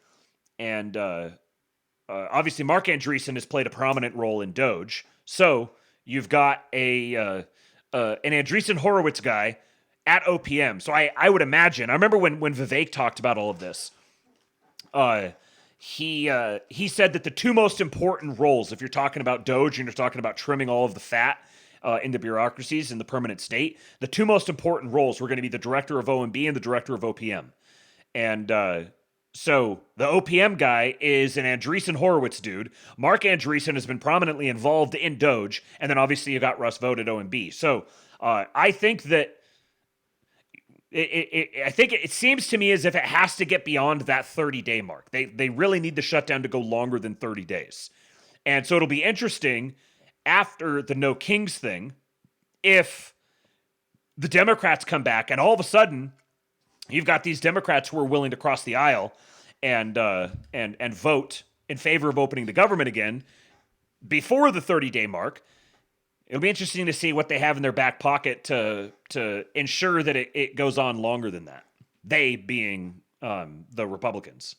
And obviously, Mark Andreessen has played a prominent role in Doge. So you've got an Andreessen Horowitz guy at OPM. So I would imagine, I remember when Vivek talked about all of this, he said that the two most important roles, if you're talking about Doge and you're talking about trimming all of the fat in the bureaucracies in the permanent state, the two most important roles were going to be the director of OMB and the director of OPM. And so the OPM guy is an Andreessen Horowitz dude. Mark Andreessen has been prominently involved in Doge, and then obviously you got Russ Vought at OMB. So I think that it seems to me as if it has to get beyond that 30-day mark. They really need the shutdown to go longer than 30 days. And so it'll be interesting after the No Kings thing if the Democrats come back and all of a sudden you've got these Democrats who are willing to cross the aisle and vote in favor of opening the government again before the 30-day mark. It'll be interesting to see what they have in their back pocket to ensure that it goes on longer than that. They being the Republicans.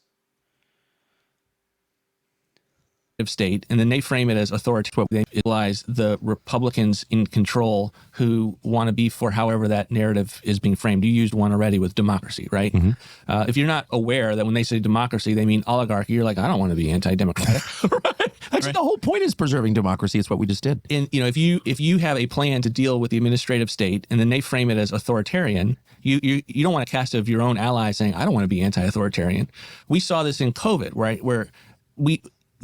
Of state, and then they frame it as authoritative. They utilize the Republicans in control who want to be for however that narrative is being framed. You used one already with democracy, right? Mm-hmm. If you're not aware that when they say democracy, they mean oligarchy, you're like, I don't want to be anti-democratic. Actually, the whole point is preserving democracy. It's what we just did. And if you have a plan to deal with the administrative state, and then they frame it as authoritarian, you don't want to cast of your own allies saying, I don't want to be anti-authoritarian. We saw this in COVID, right? Where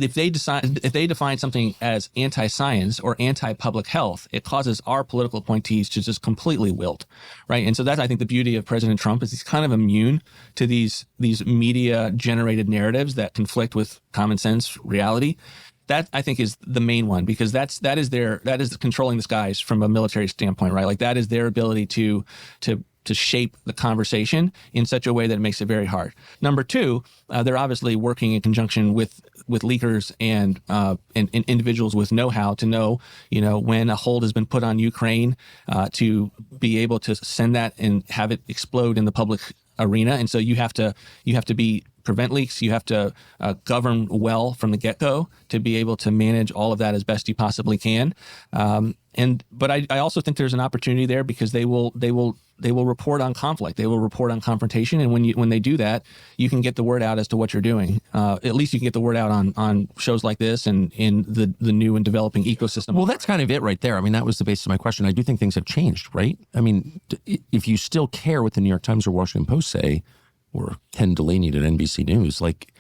if they define something as anti-science or anti-public health, it causes our political appointees to just completely wilt, right? And so that's, I think, the beauty of President Trump is he's kind of immune to these media-generated narratives that conflict with common sense reality. That, I think, is the main one, because that is controlling the skies from a military standpoint, right? Like that is their ability to shape the conversation in such a way that it makes it very hard. Number two, they're obviously working in conjunction with leakers and individuals with know-how to know, when a hold has been put on Ukraine, to be able to send that and have it explode in the public arena. And so you have to prevent leaks. You have to govern well from the get-go to be able to manage all of that as best you possibly can. But I also think there's an opportunity there, because they will report on conflict. They will report on confrontation. And when they do that, you can get the word out as to what you're doing. At least you can get the word out on shows like this and in the new and developing ecosystem. Well, that's kind of it right there. I mean, that was the basis of my question. I do think things have changed, right? I mean, if you still care what the New York Times or Washington Post say, or Ken Delaney at NBC News, like,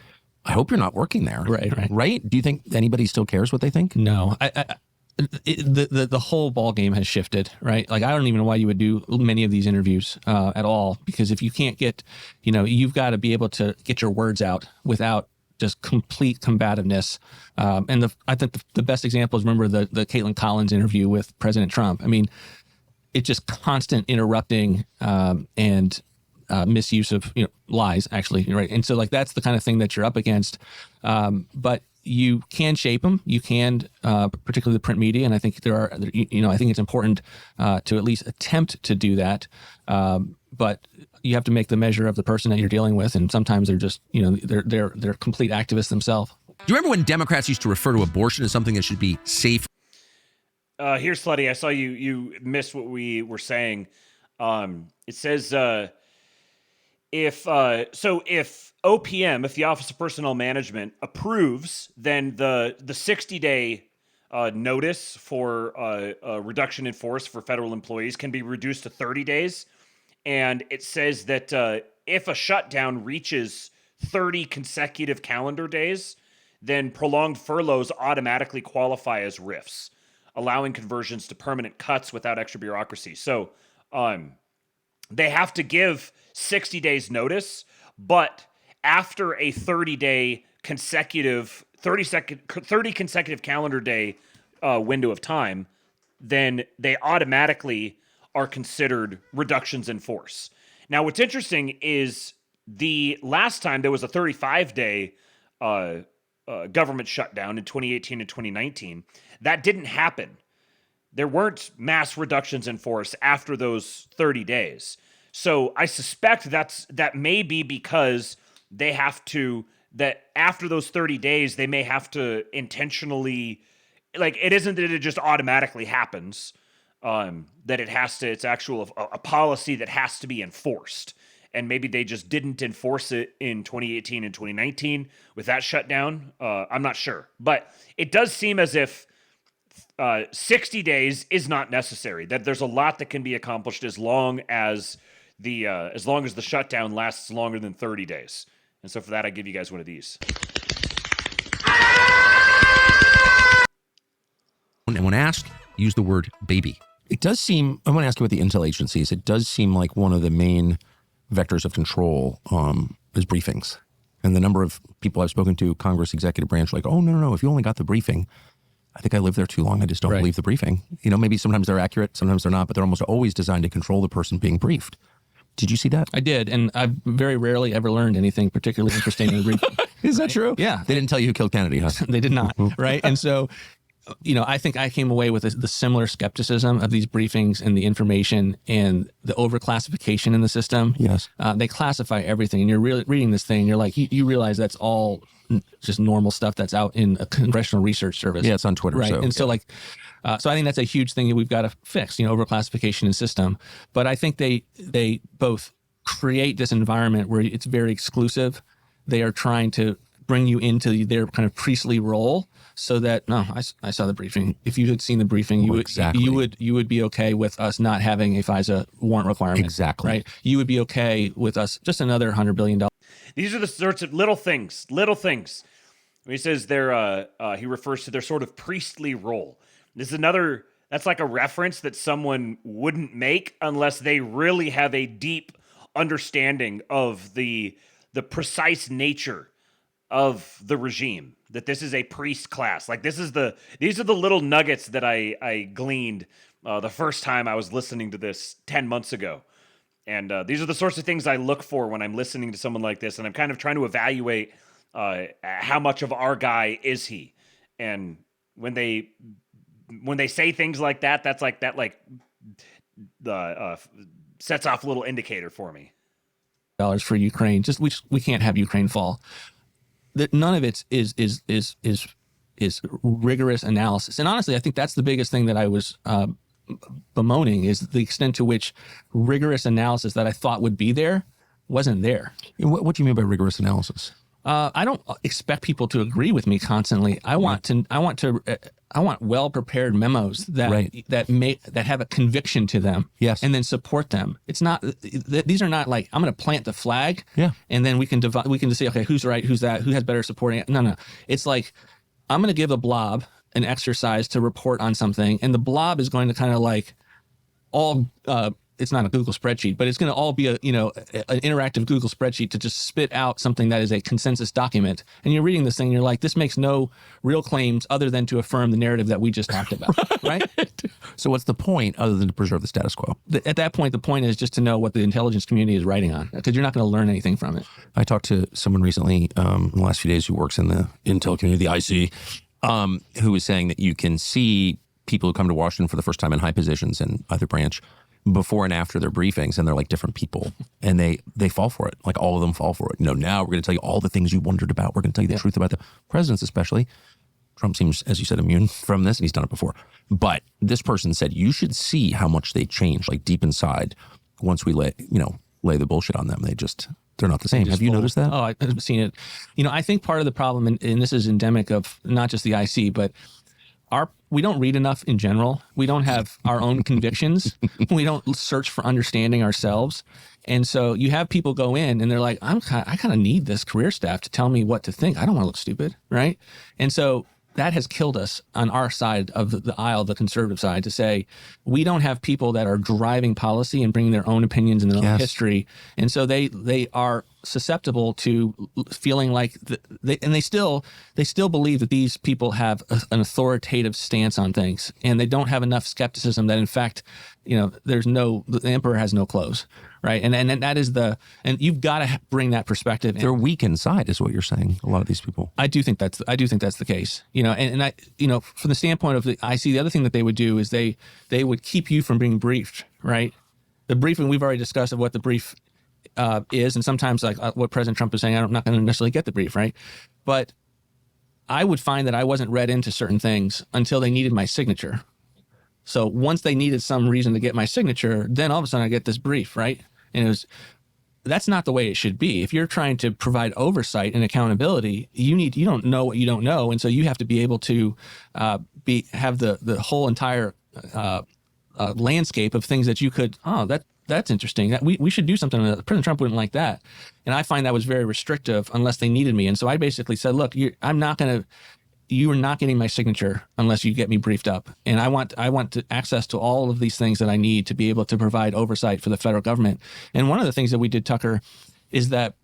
I hope you're not working there. Right? Do you think anybody still cares what they think? No. The whole ball game has shifted, right? Like, I don't even know why you would do many of these interviews at all, because if you can't get, you've got to be able to get your words out without just complete combativeness. And I think the best example is, remember the Caitlin Collins interview with President Trump. I mean, it's just constant interrupting and misuse of lies, actually, right? And so, like, that's the kind of thing that you're up against. But you can shape them. You can, particularly the print media, and I think I think it's important to at least attempt to do that. But you have to make the measure of the person that you're dealing with, and sometimes they're just, they're complete activists themselves. Do you remember when Democrats used to refer to abortion as something that should be safe? Here's Slutty. I saw you missed what we were saying. It says if OPM, if the Office of Personnel Management approves, then the 60-day notice for a reduction in force for federal employees can be reduced to 30 days. And it says that if a shutdown reaches 30 consecutive calendar days, then prolonged furloughs automatically qualify as RIFs, allowing conversions to permanent cuts without extra bureaucracy. So they have to give 60 days notice, but after a 30 consecutive calendar day window of time, then they automatically are considered reductions in force. Now, what's interesting is the last time there was a 35-day government shutdown in 2018 and 2019, that didn't happen. There weren't mass reductions in force after those 30 days. So I suspect that may be because they have to, that after those 30 days, they may have to intentionally, like, it isn't that it just automatically happens, that it has to, it's actual a policy that has to be enforced. And maybe they just didn't enforce it in 2018 and 2019 with that shutdown. I'm not sure. But it does seem as if 60 days is not necessary, that there's a lot that can be accomplished as long as the shutdown lasts longer than 30 days. And so for that, I give you guys one of these. And when asked, use the word baby. It does seem, I want to ask you about the intel agencies. It does seem like one of the main vectors of control is briefings. And the number of people I've spoken to, Congress executive branch, like, oh, no, if you only got the briefing. I think I lived there too long. I just don't believe the briefing. Maybe sometimes they're accurate, sometimes they're not, but they're almost always designed to control the person being briefed. Did you see that? I did, and I've very rarely ever learned anything particularly interesting in a briefing. Is that true? Yeah. They didn't tell you who killed Kennedy, huh? They did not, right? And so I think I came away with the similar skepticism of these briefings and the information and the overclassification in the system. Yes. They classify everything, and you're really reading this thing, you're like, you realize that's all just normal stuff that's out in a Congressional Research Service. Yeah, it's on Twitter. Right. So, So I think that's a huge thing that we've got to fix, overclassification in system. But I think they both create this environment where it's very exclusive. They are trying to bring you into their kind of priestly role, so that I saw the briefing. If you had seen the briefing, you would be okay with us not having a FISA warrant requirement. Exactly. Right. You would be okay with us just another $100 billion. These are the sorts of little things. When he says he refers to their sort of priestly role. This is that's like a reference that someone wouldn't make unless they really have a deep understanding of the precise nature of the regime, that this is a priest class. Like these are the little nuggets that I gleaned the first time I was listening to this 10 months ago. And these are the sorts of things I look for when I'm listening to someone like this, and I'm kind of trying to evaluate how much of our guy is he. And when they say things like that, that's like that sets off a little indicator for me. Dollars for Ukraine. We can't have Ukraine fall. None of it is rigorous analysis. And honestly, I think that's the biggest thing that I was bemoaning, is the extent to which rigorous analysis that I thought would be there wasn't there. What do you mean by rigorous analysis? I don't expect people to agree with me constantly. I want well prepared memos that have a conviction to them. Yes. And then support them. It's not, these are not like, I'm going to plant the flag. Yeah. And then we can just say, okay, who's right, who's that, who has better supporting it. No. It's like, I'm going to give a blob an exercise to report on something, and the blob is going to kind of like it's not a Google spreadsheet, but it's going to all be an interactive Google spreadsheet to just spit out something that is a consensus document. And you're reading this thing, and you're like, this makes no real claims other than to affirm the narrative that we just talked about, right? So what's the point other than to preserve the status quo? At that point, the point is just to know what the intelligence community is writing on, because you're not going to learn anything from it. I talked to someone recently in the last few days who works in the intel community, the IC, who was saying that you can see people who come to Washington for the first time in high positions in either branch before and after their briefings, and they're like different people, and they fall for it. Like all of them fall for it. Now we're going to tell you all the things you wondered about. We're going to tell you the truth about the presidents, especially. Trump seems, as you said, immune from this, and he's done it before. But this person said you should see how much they change, like deep inside, once we lay the bullshit on them. They're not the same. Have you noticed that? Oh, I've seen it. I think part of the problem, and this is endemic of not just the IC, but we don't read enough in general. We don't have our own convictions. We don't search for understanding ourselves. And so you have people go in and they're like, I kind of need this career staff to tell me what to think. I don't want to look stupid, right? And so that has killed us on our side of the aisle, the conservative side, to say we don't have people that are driving policy and bringing their own opinions and their own history. And so they are susceptible to feeling like they still believe that these people have an authoritative stance on things, and they don't have enough skepticism that in fact, the emperor has no clothes. Right. And that is and you've got to bring that perspective in. They're weak inside is what you're saying. A lot of these people. I do think that's the case. From the standpoint of I see the other thing that they would do is they would keep you from being briefed. Right. The briefing, we've already discussed of what the brief is. And sometimes like what President Trump is saying, I'm not going to necessarily get the brief. Right. But I would find that I wasn't read into certain things until they needed my signature. So once they needed some reason to get my signature, then all of a sudden I get this brief, right? And that's not the way it should be. If you're trying to provide oversight and accountability, you don't know what you don't know, and so you have to be able to have the whole entire landscape of things that you could. That's interesting. That we should do something. President Trump wouldn't like that, and I find that was very restrictive unless they needed me. And so I basically said, look, you are not getting my signature unless you get me briefed up. And I want access to all of these things that I need to be able to provide oversight for the federal government. And one of the things that we did, Tucker, is that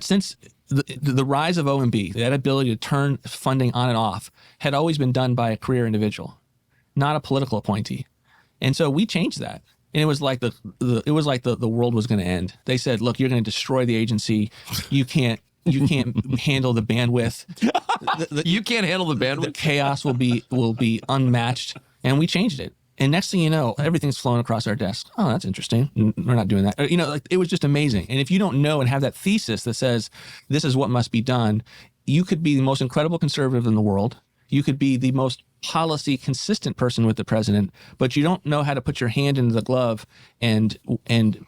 since the rise of OMB, that ability to turn funding on and off had always been done by a career individual, not a political appointee. And so we changed that. And it was like the world was going to end. They said, look, you're going to destroy the agency. You can't You can't handle the bandwidth. You can't handle the bandwidth. The chaos will be unmatched, and we changed it. And next thing you know, everything's flowing across our desk. Oh, that's interesting. We're not doing that. Like, it was just amazing. And if you don't know and have that thesis that says this is what must be done, you could be the most incredible conservative in the world. You could be the most policy consistent person with the president, but you don't know how to put your hand into the glove and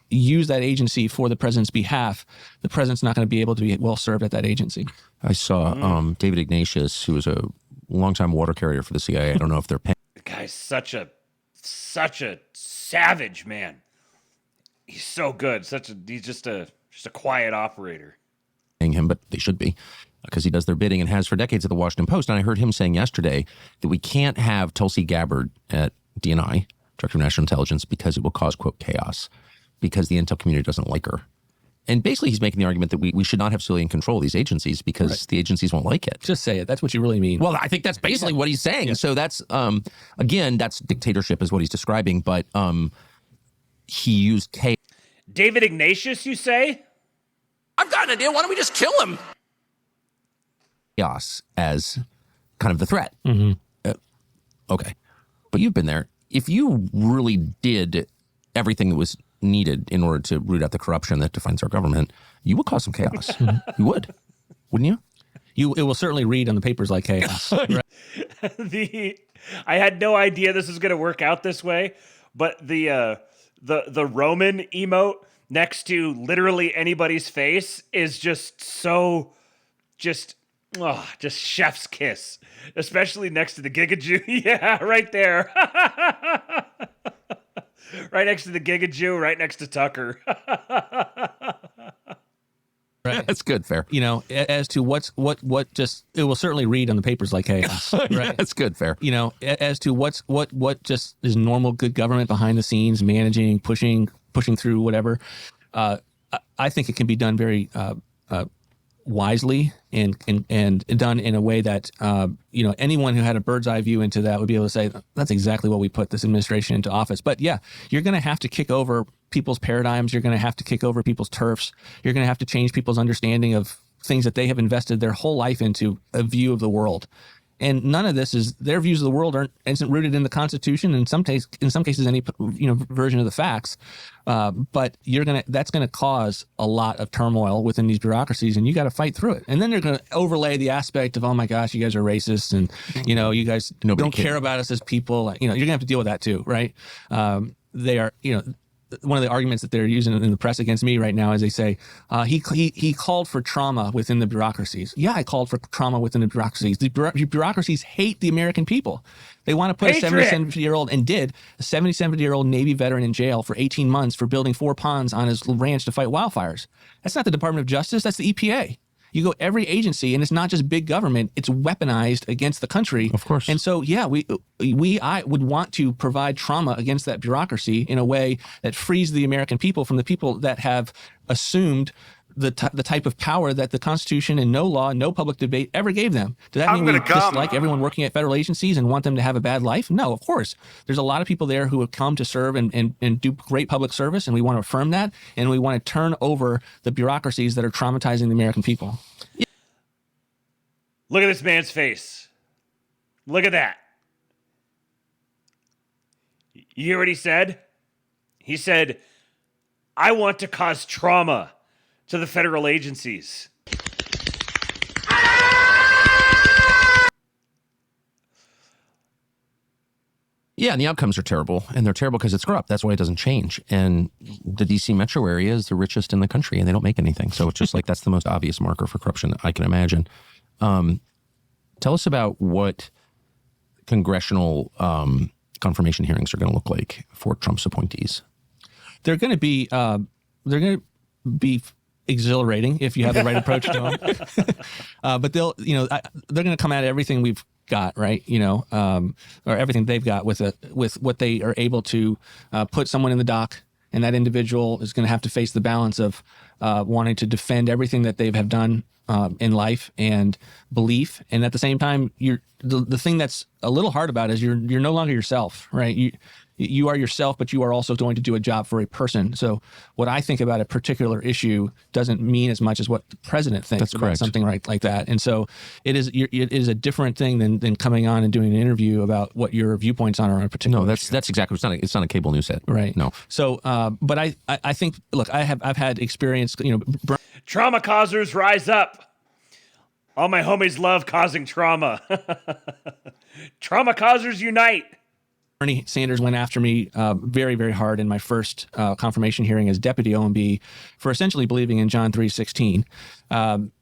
use that agency for the president's behalf. The president's not going to be able to be well served at that agency. I saw David Ignatius, who was a longtime water carrier for the CIA. I don't know if they're paying. The guy's such a savage, man. He's so good. He's just a quiet operator. Him, but they should be, because he does their bidding and has for decades at the Washington Post. And I heard him saying yesterday that we can't have Tulsi Gabbard at DNI, Director of National Intelligence, because it will cause, quote, chaos, because the intel community doesn't like her. And basically he's making the argument that we should not have civilian control of these agencies because the agencies won't like it. Just say it. That's what you really mean. Well, I think that's basically what he's saying. Yeah. So that's, again, that's dictatorship is what he's describing, but he used chaos. David Ignatius, you say? I've got an idea. Why don't we just kill him? Chaos as kind of the threat. Mm-hmm. Okay. But you've been there. If you really did everything that was needed in order to root out the corruption that defines our government, you would cause some chaos. You would, wouldn't you? It will certainly read on the papers like chaos. I had no idea this was going to work out this way, but the Roman emote next to literally anybody's face is just just chef's kiss, especially next to the Giga Jew. Yeah, right there. Right next to the Giga Jew, right next to Tucker. Right. That's good, fair. As to what just, it will certainly read on the papers like chaos. Right. That's good, fair. As to what just is normal good government behind the scenes, managing, pushing through whatever. I think it can be done very wisely and done in a way that anyone who had a bird's eye view into that would be able to say that's exactly what we put this administration into office. But yeah, you're going to have to kick over people's paradigms. You're going to have to kick over people's turfs. You're going to have to change people's understanding of things that they have invested their whole life into, a view of the world. And none of this is, their views of the world isn't rooted in the Constitution. In some cases, any version of the facts. But that's gonna cause a lot of turmoil within these bureaucracies, and you got to fight through it. And then they're gonna overlay the aspect of, oh my gosh, you guys are racist, and you guys don't care about us as people. You're gonna have to deal with that too, right? They are, one of the arguments that they're using in the press against me right now is they say he called for trauma within the bureaucracies. Yeah, I called for trauma within the bureaucracies. The bureaucracies hate the American people. They want to put a 77-year-old and did a 77-year-old Navy veteran in jail for 18 months for building 4 ponds on his ranch to fight wildfires. That's not the Department of Justice. That's the EPA. You go every agency, and it's not just big government; it's weaponized against the country. Of course. And so, yeah, I would want to provide trauma against that bureaucracy in a way that frees the American people from the people that have assumed the type of power that the Constitution and no law, no public debate ever gave them. Does that mean we dislike everyone working at federal agencies and want them to have a bad life? No, of course. There's a lot of people there who have come to serve and do great public service, and we want to affirm that, and we want to turn over the bureaucracies that are traumatizing the American people. Look at this man's face. Look at that. You hear what he said? He said, I want to cause trauma to the federal agencies. Yeah, and the outcomes are terrible, and they're terrible because it's corrupt. That's why it doesn't change. And the D.C. metro area is the richest in the country, and they don't make anything. So it's just like that's the most obvious marker for corruption I can imagine. Tell us about what congressional confirmation hearings are going to look like for Trump's appointees. They're going to be exhilarating if you have the right approach to them. But they're going to come at everything we've got, right? Or everything they've got with what they are able to put someone in the dock, and that individual is going to have to face the balance of wanting to defend everything that they have done in life and belief, and at the same time, the thing that's a little hard about it is you're no longer yourself, right? You are yourself, but you are also going to do a job for a person. So what I think about a particular issue doesn't mean as much as what the president thinks That's about correct. something like that. And so it is a different thing than coming on and doing an interview about what your viewpoints on a particular issue. That's exactly. It's not a cable news set. Right. No. So, but I think, look, I've had experience, Trauma causers rise up. All my homies love causing trauma. Trauma causers unite. Bernie Sanders went after me very, very hard in my first confirmation hearing as deputy OMB for essentially believing in John 3:16,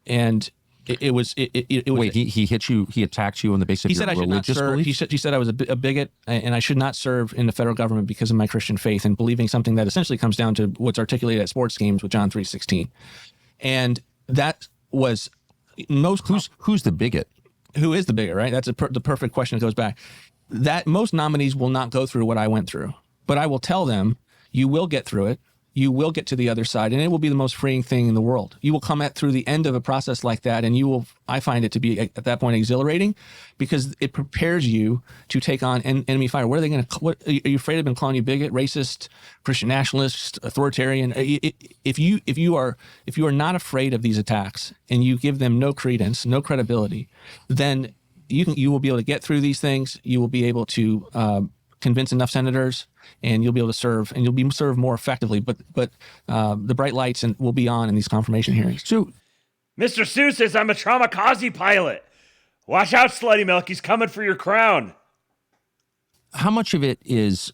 and it was. Wait, he hit you? He attacked you on the basis of He your said I should not religious serve. beliefs? He said I was a bigot and I should not serve in the federal government because of my Christian faith and believing something that essentially comes down to what's articulated at sports games with John 3:16, and that was most. Who's the bigot? Who is the bigot? Right. That's the perfect question. That goes back. That most nominees will not go through what I went through, but I will tell them, you will get through it. You will get to the other side, and it will be the most freeing thing in the world. You will come through the end of a process like that, and I find it to be at that point exhilarating because it prepares you to take on enemy fire. What are they going to, are you afraid of them calling you bigot, racist, Christian nationalist, authoritarian? If you are not afraid of these attacks and you give them no credence, no credibility, then you will be able to get through these things. You will be able to convince enough senators, and you'll be able to serve, and you'll be served more effectively. But the bright lights will be on in these confirmation hearings. So, Mr. Seuss says I'm a Traumakazi pilot. Watch out, Slutty Milk. He's coming for your crown. How much of it is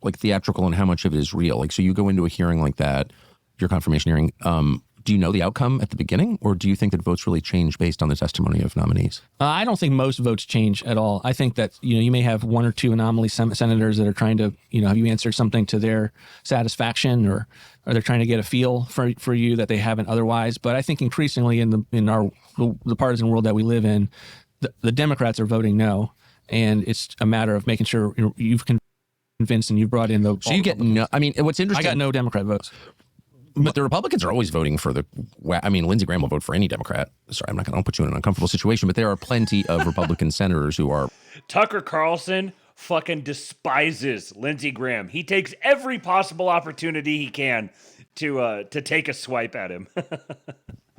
like theatrical, and how much of it is real? Like, so you go into a hearing like that, your confirmation hearing. Do you know the outcome at the beginning, or do you think that votes really change based on the testimony of nominees? I don't think most votes change at all. I think that, you may have one or two anomaly senators that are trying to, have you answered something to their satisfaction, or they're trying to get a feel for you that they haven't otherwise. But I think increasingly in the partisan world that we live in, the Democrats are voting no, and it's a matter of making sure you've convinced and you've brought in the. So you get no. I mean, what's interesting? I got no Democrat votes. But the Republicans are always voting for Lindsey Graham will vote for any Democrat. Sorry, I'll put you in an uncomfortable situation, but there are plenty of Republican senators who are. Tucker Carlson fucking despises Lindsey Graham. He takes every possible opportunity he can to take a swipe at him.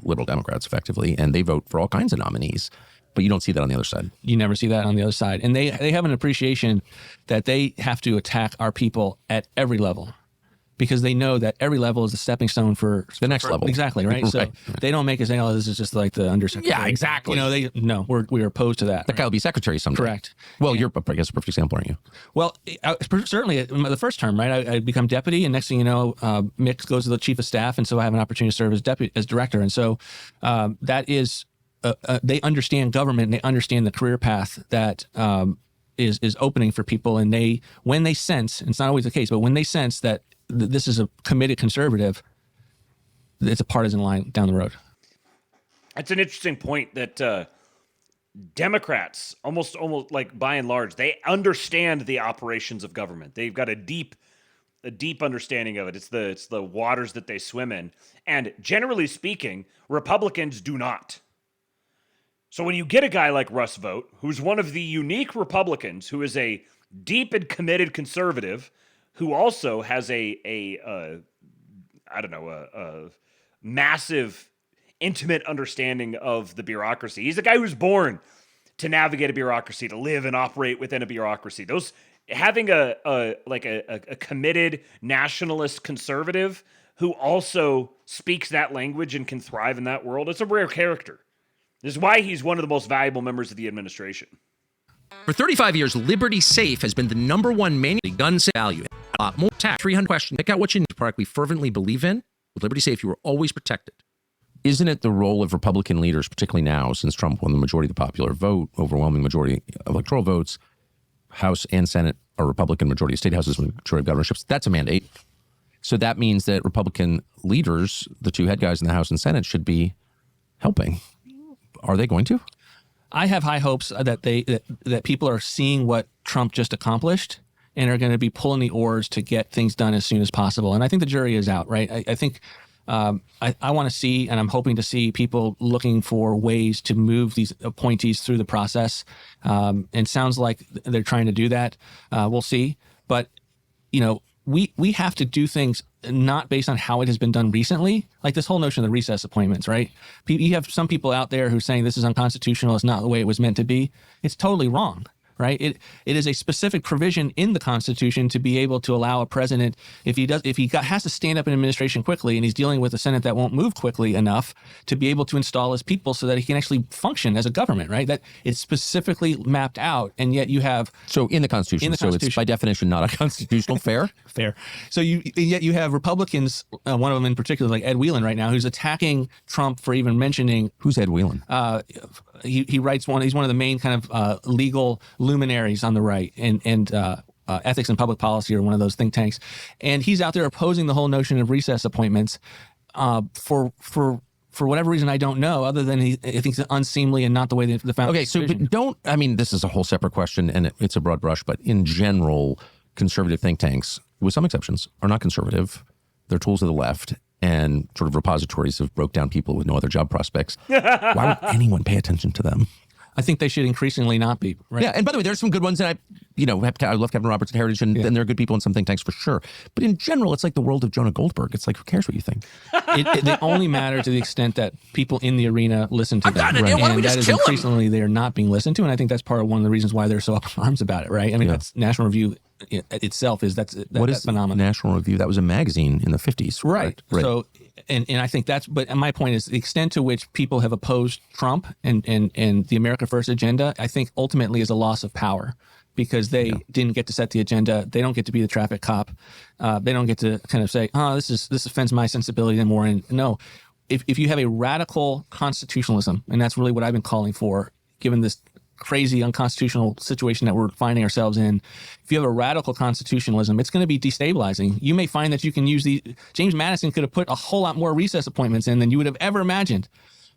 Liberal Democrats, effectively, and they vote for all kinds of nominees. But you don't see that on the other side. You never see that on the other side. And they have an appreciation that they have to attack our people at every level, because they know that every level is a stepping stone for the next level. Exactly, right? So they don't make us say, oh, this is just like the undersecretary. Yeah, exactly. We are opposed to that. That guy will be secretary someday. Correct. Well, you're, I guess, a perfect example, aren't you? Well, certainly the first term, right? I become deputy, and next thing you know, Mick goes to the chief of staff, and so I have an opportunity to serve as director. And so that is, they understand government, and they understand the career path that is opening for people. And when they sense, and it's not always the case, but when they sense that this is a committed conservative, it's a partisan line down the road. That's an interesting point that Democrats, almost like by and large, they understand the operations of government. They've got a deep understanding of it. It's the waters that they swim in. And generally speaking, Republicans do not. So when you get a guy like Russ Vought, who's one of the unique Republicans, who is a deep and committed conservative, who also has a massive, intimate understanding of the bureaucracy. He's a guy who's born to navigate a bureaucracy, to live and operate within a bureaucracy. Having a committed nationalist conservative who also speaks that language and can thrive in that world, it's a rare character. This is why he's one of the most valuable members of the administration. For 35 years, Liberty Safe has been the #1 manual gun sale value. A lot more tax, 300 questions. Pick out what you need. Product we fervently believe in. With Liberty Safe, you are always protected. Isn't it the role of Republican leaders, particularly now, since Trump won the majority of the popular vote, overwhelming majority of electoral votes, House and Senate are Republican, majority of state houses, majority of governorships? That's a mandate. So that means that Republican leaders, the two head guys in the House and Senate, should be helping. Are they going to? I have high hopes that people are seeing what Trump just accomplished and are going to be pulling the oars to get things done as soon as possible. And I think the jury is out, right? I think I want to see, and I'm hoping to see, people looking for ways to move these appointees through the process. And sounds like they're trying to do that. We'll see. But we have to do things not based on how it has been done recently. Like this whole notion of the recess appointments, right? You have some people out there who are saying this is unconstitutional. It's not the way it was meant to be. It's totally wrong. Right. It is a specific provision in the Constitution to be able to allow a president, if he has to stand up an administration quickly and he's dealing with a Senate that won't move quickly enough, to be able to install his people so that he can actually function as a government. Right. That it's specifically mapped out. And yet you have. So in the Constitution. So it's by definition not unconstitutional. Fair. Fair. So yet you have Republicans, one of them in particular, like Ed Whelan right now, who's attacking Trump for even mentioning. Who's Ed Whelan? He writes he's one of the main kind of legal luminaries on the right, and ethics and public policy are one of those think tanks. And he's out there opposing the whole notion of recess appointments for whatever reason I don't know, other than he thinks it's unseemly and not the way the founders. Okay, so but this is a whole separate question, and it's a broad brush, but in general, conservative think tanks, with some exceptions, are not conservative. They're tools of the left and sort of repositories of broke down people with no other job prospects. Why would anyone pay attention to them? I think they should increasingly not be. Right? Yeah, and by the way, there's some good ones, and I love Kevin Roberts at Heritage, and there are good people in some think tanks for sure. But in general, it's like the world of Jonah Goldberg. It's like, who cares what you think? They only matter to the extent that people in the arena listen to them. Right. And that is increasingly they are not being listened to, and I think that's part of one of the reasons why they're so up in arms about it. Right? I mean, that's National Review itself that's phenomenal. National Review, that was a magazine in the 50s. Right. So, and I think but my point is the extent to which people have opposed Trump and the America First agenda, I think ultimately is a loss of power, because they didn't get to set the agenda. They don't get to be the traffic cop. They don't get to kind of say, this offends my sensibility anymore. And no, if you have a radical constitutionalism, and that's really what I've been calling for, given this crazy unconstitutional situation that we're finding ourselves in, if you have a radical constitutionalism, it's going to be destabilizing. You may find that you can use James Madison could have put a whole lot more recess appointments in than you would have ever imagined,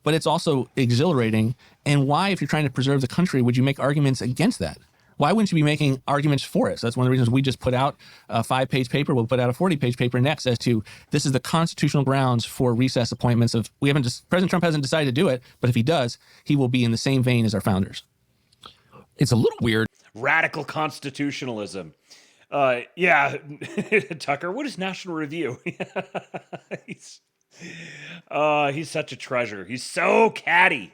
but it's also exhilarating. And why, if you're trying to preserve the country, would you make arguments against that? Why wouldn't you be making arguments for it? So that's one of the reasons we just put out a 5-page paper. We'll put out a 40-page paper next as to this is the constitutional grounds for recess appointments. President Trump hasn't decided to do it, but if he does, he will be in the same vein as our founders. It's a little weird. Radical constitutionalism. Tucker, what is National Review? He's such a treasure. He's so catty.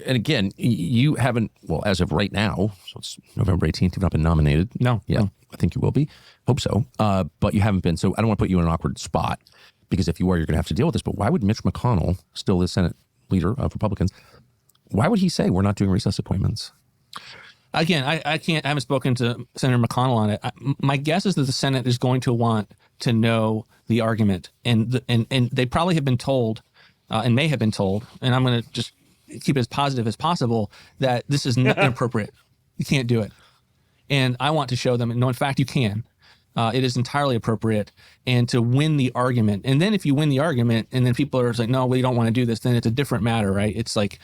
And again, you haven't, as of right now, so it's November 18th, you've not been nominated. No. Yeah, no. I think you will be. Hope so. But you haven't been. So I don't want to put you in an awkward spot, because if you are, you're going to have to deal with this. But why would Mitch McConnell, still the Senate leader of Republicans, why would he say we're not doing recess appointments? Again, I haven't spoken to Senator McConnell on it. My guess is that the Senate is going to want to know the argument, and they probably have been told, and may have been told, and I'm going to just keep it as positive as possible, that this is not inappropriate. You can't do it. And I want to show them, no, in fact, you can. It is entirely appropriate, and to win the argument. And then if you win the argument and then people are like, no, we don't want to do this, then it's a different matter, right? It's like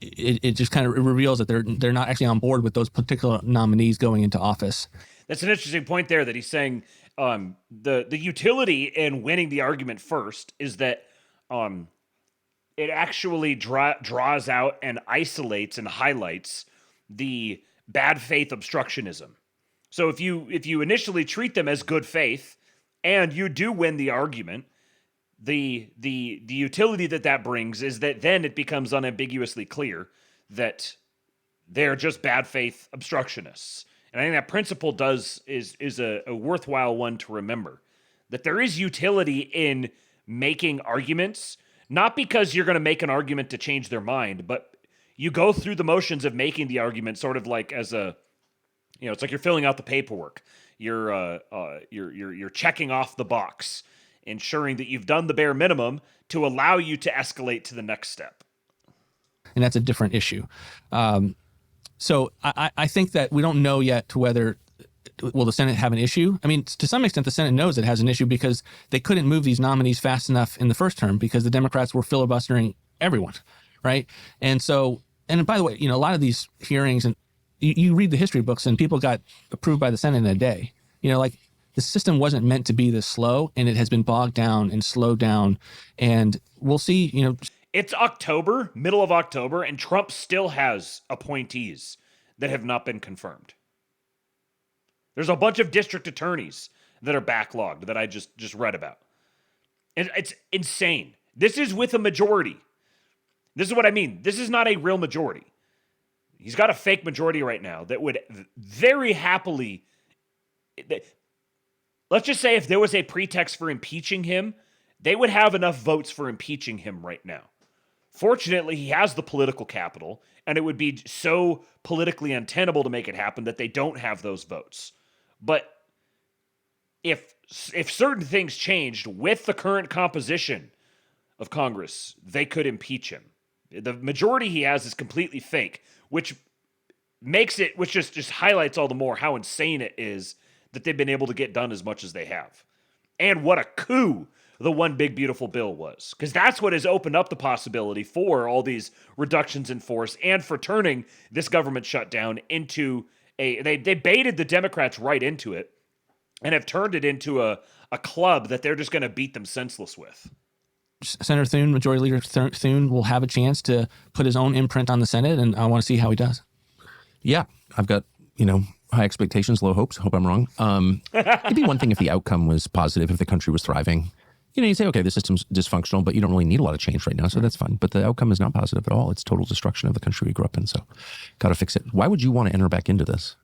it just kind of reveals that they're not actually on board with those particular nominees going into office. That's an interesting point there, that he's saying the utility in winning the argument first is that it actually draws out and isolates and highlights the bad faith obstructionism. So if you initially treat them as good faith and you do win the argument, the utility that brings is that then it becomes unambiguously clear that they're just bad faith obstructionists. And I think that principle is a worthwhile one to remember, that there is utility in making arguments, not because you're going to make an argument to change their mind, but you go through the motions of making the argument sort of like as a, it's like you're filling out the paperwork. You're checking off the box, ensuring that you've done the bare minimum to allow you to escalate to the next step. And that's a different issue. So I think that we don't know yet to whether will the Senate have an issue. I mean, to some extent, the Senate knows it has an issue because they couldn't move these nominees fast enough in the first term because the Democrats were filibustering everyone, right? And so, and by the way, a lot of these hearings, and you read the history books, and people got approved by the Senate in a day. Like the system wasn't meant to be this slow, and it has been bogged down and slowed down. And we'll see, It's October, middle of October, and Trump still has appointees that have not been confirmed. There's a bunch of district attorneys that are backlogged that I just read about. And it's insane. This is with a majority. This is what I mean. This is not a real majority. He's got a fake majority right now that would very happily... Let's just say if there was a pretext for impeaching him, they would have enough votes for impeaching him right now. Fortunately, he has the political capital, and it would be so politically untenable to make it happen that they don't have those votes. But if certain things changed with the current composition of Congress, they could impeach him. The majority he has is completely fake, which just highlights all the more how insane it is that they've been able to get done as much as they have. And what a coup the one big beautiful bill was. Because that's what has opened up the possibility for all these reductions in force and for turning this government shutdown into they baited the Democrats right into it and have turned it into a club that they're just going to beat them senseless with. Senator Thune, Majority Leader Thune, will have a chance to put his own imprint on the Senate, and I want to see how he does. Yeah, I've got, high expectations, low hopes. Hope I'm wrong. It'd be one thing if the outcome was positive, if the country was thriving. You say, okay, the system's dysfunctional, but you don't really need a lot of change right now, so that's fine. But the outcome is not positive at all. It's total destruction of the country we grew up in, so got to fix it. Why would you want to enter back into this?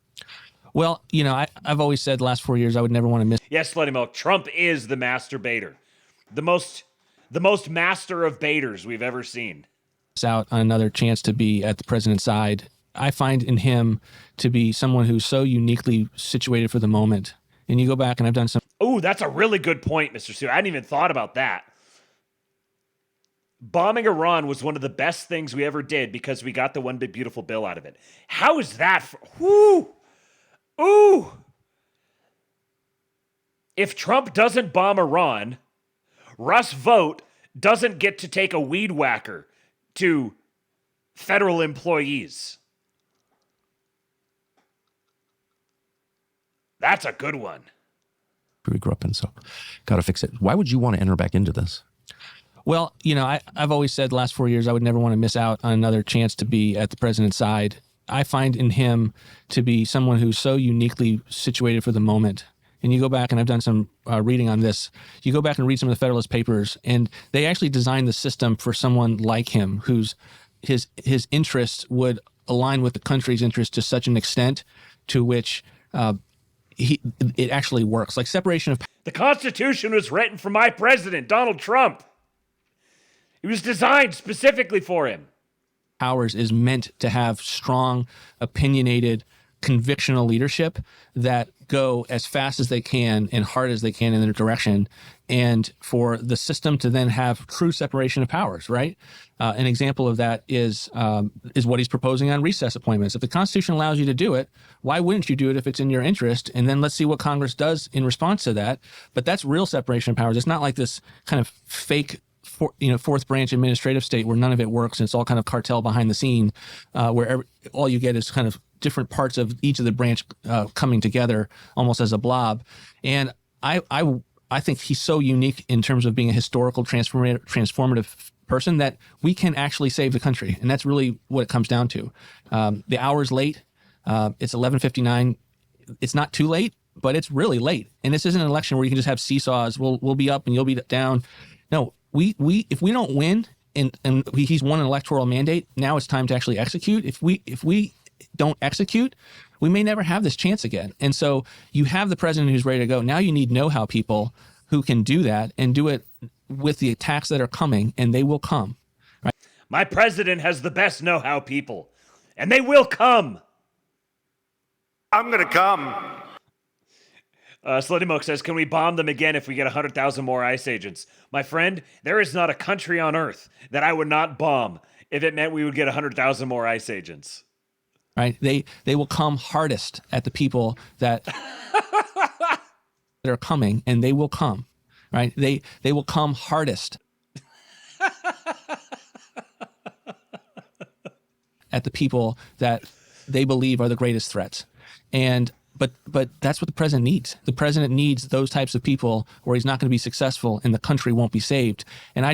Well, I've always said the last 4 years I would never want to miss. Yes, Slutty Milk, Trump is the master baiter. The most master of baiters we've ever seen. Out on another chance to be at the president's side. I find in him to be someone who's so uniquely situated for the moment. And you go back, and I've done some... Oh, that's a really good point, Mr. Sue. I hadn't even thought about that. Bombing Iran was one of the best things we ever did because we got the one big beautiful bill out of it. How is that? Whoo! Ooh! If Trump doesn't bomb Iran, Russ Vought doesn't get to take a weed whacker to federal employees. That's a good one. We grew up in, so got to fix it. Why would you want to enter back into this? Well, I've always said the last 4 years I would never want to miss out on another chance to be at the president's side. I find in him to be someone who's so uniquely situated for the moment. And you go back, and I've done some reading on this. You go back and read some of the Federalist Papers, and they actually designed the system for someone like him, whose his interests would align with the country's interests to such an extent to which it actually works. Like separation of... The Constitution was written for my president, Donald Trump. It was designed specifically for him. Powers is meant to have strong, opinionated, convictional leadership that go as fast as they can and hard as they can in their direction, and for the system to then have true separation of powers, right? An example of that is what he's proposing on recess appointments. If the Constitution allows you to do it, why wouldn't you do it if it's in your interest? And then let's see what Congress does in response to that. But that's real separation of powers. It's not like this kind of fake fourth branch administrative state where none of it works and it's all kind of cartel behind the scene, where all you get is kind of different parts of each of the branch coming together almost as a blob. And I think he's so unique in terms of being a historical transformative person that we can actually save the country. And that's really what it comes down to. The hour's late. It's 11:59. It's not too late, but it's really late. And this isn't an election where you can just have seesaws. We'll be up and you'll be down. No, if we don't win and he's won an electoral mandate, now it's time to actually execute. If we don't execute, we may never have this chance again. And so you have the president who's ready to go. Now you need know-how people who can do that and do it with the attacks that are coming, and they will come. Right? My president has the best know-how people, and they will come. I'm going to come. Slutty Milk says, can we bomb them again if we get 100,000 more ICE agents? My friend, there is not a country on earth that I would not bomb if it meant we would get 100,000 more ICE agents. Right? They will come hardest at the people that that are coming, and they will come. Right? They will come hardest at the people that they believe are the greatest threats. And but that's what the president needs. The president needs those types of people, or he's not going to be successful and the country won't be saved. And I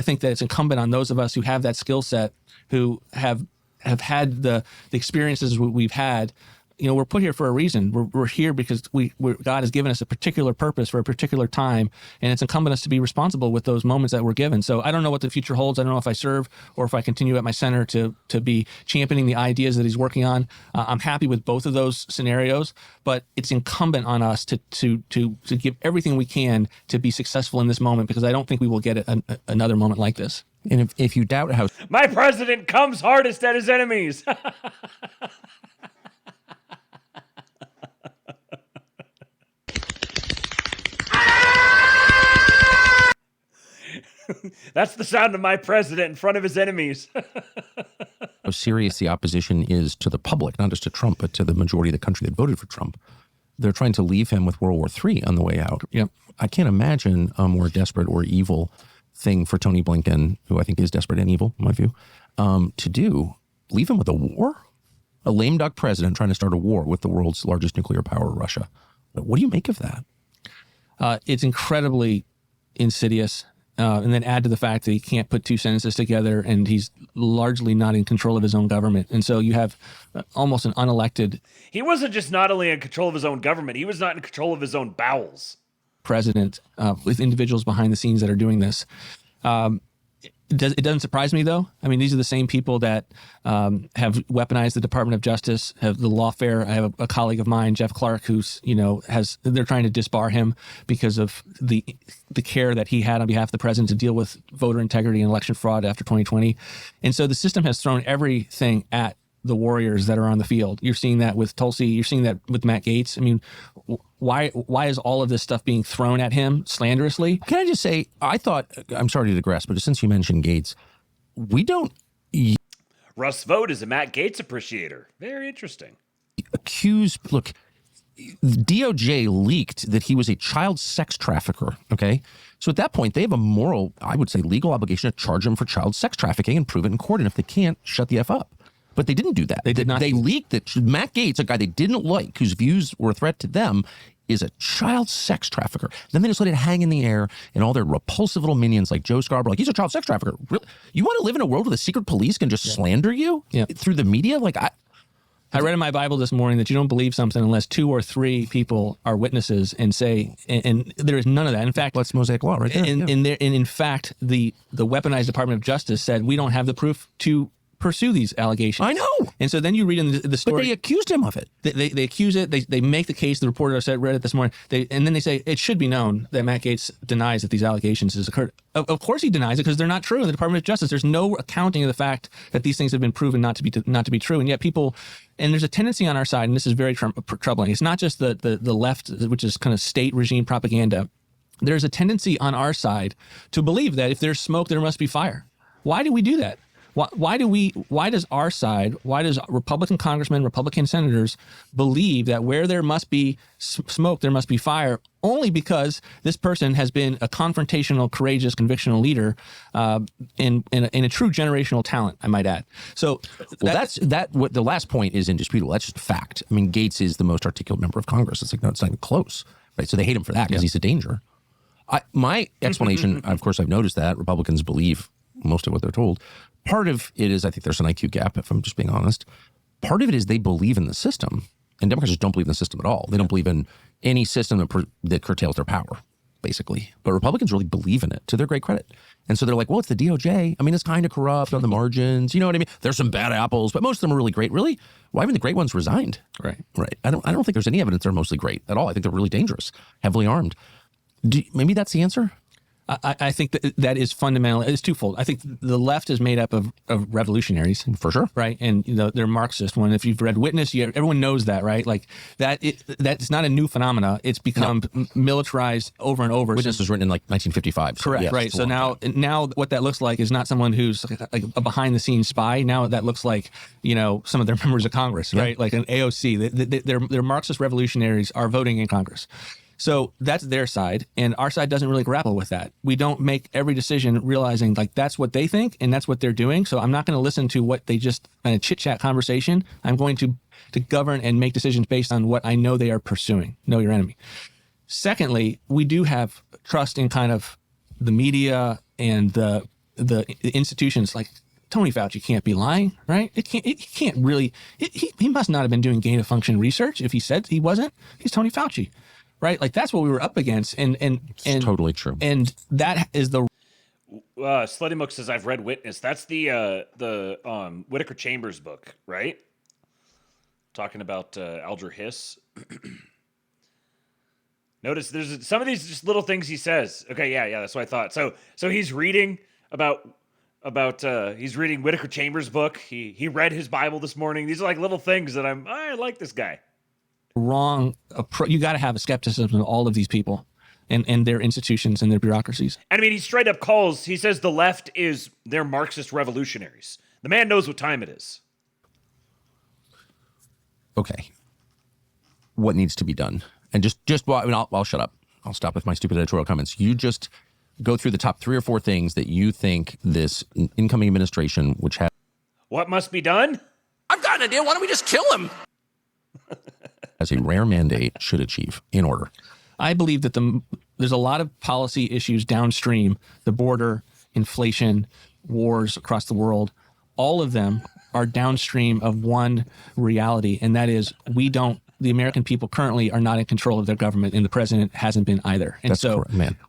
think that it's incumbent on those of us who have that skill set, who have had the experiences we've had we're put here for a reason. We're here because God has given us a particular purpose for a particular time, and it's incumbent on us to be responsible with those moments that we're given. So I don't know what the future holds. I don't know if I serve or if I continue at my center to be championing the ideas that he's working on. I'm happy with both of those scenarios, but it's incumbent on us to give everything we can to be successful in this moment, because I don't think we will get another moment like this. And if you doubt how my president comes hardest at his enemies. That's the sound of my president in front of his enemies. how serious the opposition is to the public, not just to Trump, but to the majority of the country that voted for Trump. They're trying to leave him with World War III on the way out. Yep. I can't imagine a more desperate or evil thing for Tony Blinken, who I think is desperate and evil, in my view, to do. Leave him with a war? A lame duck president trying to start a war with the world's largest nuclear power, Russia. What do you make of that? It's incredibly insidious. And then add to the fact that he can't put two sentences together, and he's largely not in control of his own government. And so you have almost an unelected... He wasn't just not only in control of his own government, he was not in control of his own bowels. ...president with individuals behind the scenes that are doing this. It doesn't surprise me, though. I mean, these are the same people that have weaponized the Department of Justice, have the lawfare. I have a colleague of mine, Jeff Clark, who's, they're trying to disbar him because of the care that he had on behalf of the president to deal with voter integrity and election fraud after 2020. And so the system has thrown everything at the warriors that are on the field. You're seeing that with Tulsi. You're seeing that with Matt Gaetz. I mean, why is all of this stuff being thrown at him slanderously? Can I just say, I thought, I'm sorry to digress, but since you mentioned Gaetz, we don't... Russ Vought is a Matt Gaetz appreciator. Very interesting. Look, DOJ leaked that he was a child sex trafficker, okay? So at that point, they have a moral, I would say, legal obligation to charge him for child sex trafficking and prove it in court. And if they can't, shut the F up. But they didn't do that. They did not. They leaked that Matt Gaetz, a guy they didn't like, whose views were a threat to them, is a child sex trafficker. Then they just let it hang in the air, and all their repulsive little minions like Joe Scarborough, like, he's a child sex trafficker. Really? You want to live in a world where the secret police can just slander you through the media? Like, I read in my Bible this morning that you don't believe something unless 2 or 3 people are witnesses and say, and there is none of that. In fact, that's Mosaic law, right there. In fact, the weaponized Department of Justice said we don't have the proof to pursue these allegations. I know. And so then you read in the story. But they accused him of it. They accuse it. They make the case. The reporter read it this morning. And then they say it should be known that Matt Gaetz denies that these allegations has occurred. Of course he denies it, because they're not true in the Department of Justice. There's no accounting of the fact that these things have been proven not to be true. And yet people, and there's a tendency on our side, and this is very troubling. It's not just the left, which is kind of state regime propaganda. There's a tendency on our side to believe that if there's smoke, there must be fire. Why do we do that? Why does our side, why does Republican congressmen, Republican senators believe that where there must be smoke, there must be fire, only because this person has been a confrontational, courageous, convictional leader and a true generational talent, I might add. So what the last point is indisputable. That's just a fact. I mean, Gaetz is the most articulate member of Congress. It's like, no, it's not even close, right? So they hate him for that because he's a danger. My explanation, of course, I've noticed that Republicans believe most of what they're told. Part of it is, I think there's an IQ gap, if I'm just being honest. Part of it is they believe in the system, and Democrats just don't believe in the system at all. They don't believe in any system that curtails their power, basically. But Republicans really believe in it, to their great credit. And so they're like, well, it's the DOJ. I mean, it's kind of corrupt on the margins. You know what I mean? There's some bad apples, but most of them are really great. Really? Why haven't the great ones resigned? Right. I don't think there's any evidence they're mostly great at all. I think they're really dangerous, heavily armed. Maybe that's the answer? I think that is fundamental. It's twofold. I think the left is made up of revolutionaries, for sure, right? And they're Marxist. When if you've read Witness, everyone knows that, right? Like that's not a new phenomena. It's become militarized over and over. Witness was written in like 1955. Correct, yes, right? So now what that looks like is not someone who's like a behind the scenes spy. Now that looks like some of their members of Congress, right? Like an AOC. They're Marxist revolutionaries are voting in Congress. So that's their side, and our side doesn't really grapple with that. We don't make every decision realizing like that's what they think and that's what they're doing. So I'm not going to listen to what they just kind of chit-chat conversation. I'm going to govern and make decisions based on what I know they are pursuing. Know your enemy. Secondly, we do have trust in kind of the media and the institutions like Tony Fauci can't be lying, right? He can't really. He must not have been doing gain of function research if he said he wasn't. He's Tony Fauci, right? Like that's what we were up against, and it's totally true. And that is the. Slutty Mook says I've read Witness. That's the Whitaker Chambers book, right? Talking about Alger Hiss. Notice there's some of these just little things he says. Okay, yeah, that's what I thought. So he's reading about he's reading Whitaker Chambers' book. He read his Bible this morning. These are like little things that I like this guy. Wrong approach. You got to have a skepticism of all of these people and their institutions and their bureaucracies. And I mean, he straight up he says the left they're Marxist revolutionaries. The man knows what time it is. Okay. What needs to be done? And I'll shut up. I'll stop with my stupid editorial comments. You just go through the top 3 or 4 things that you think this incoming administration, which has... What must be done? I've got an idea. Why don't we just kill him? ...as a rare mandate should achieve in order. I believe that there's a lot of policy issues downstream, the border, inflation, wars across the world. All of them are downstream of one reality, and that is the American people currently are not in control of their government, and the president hasn't been either. And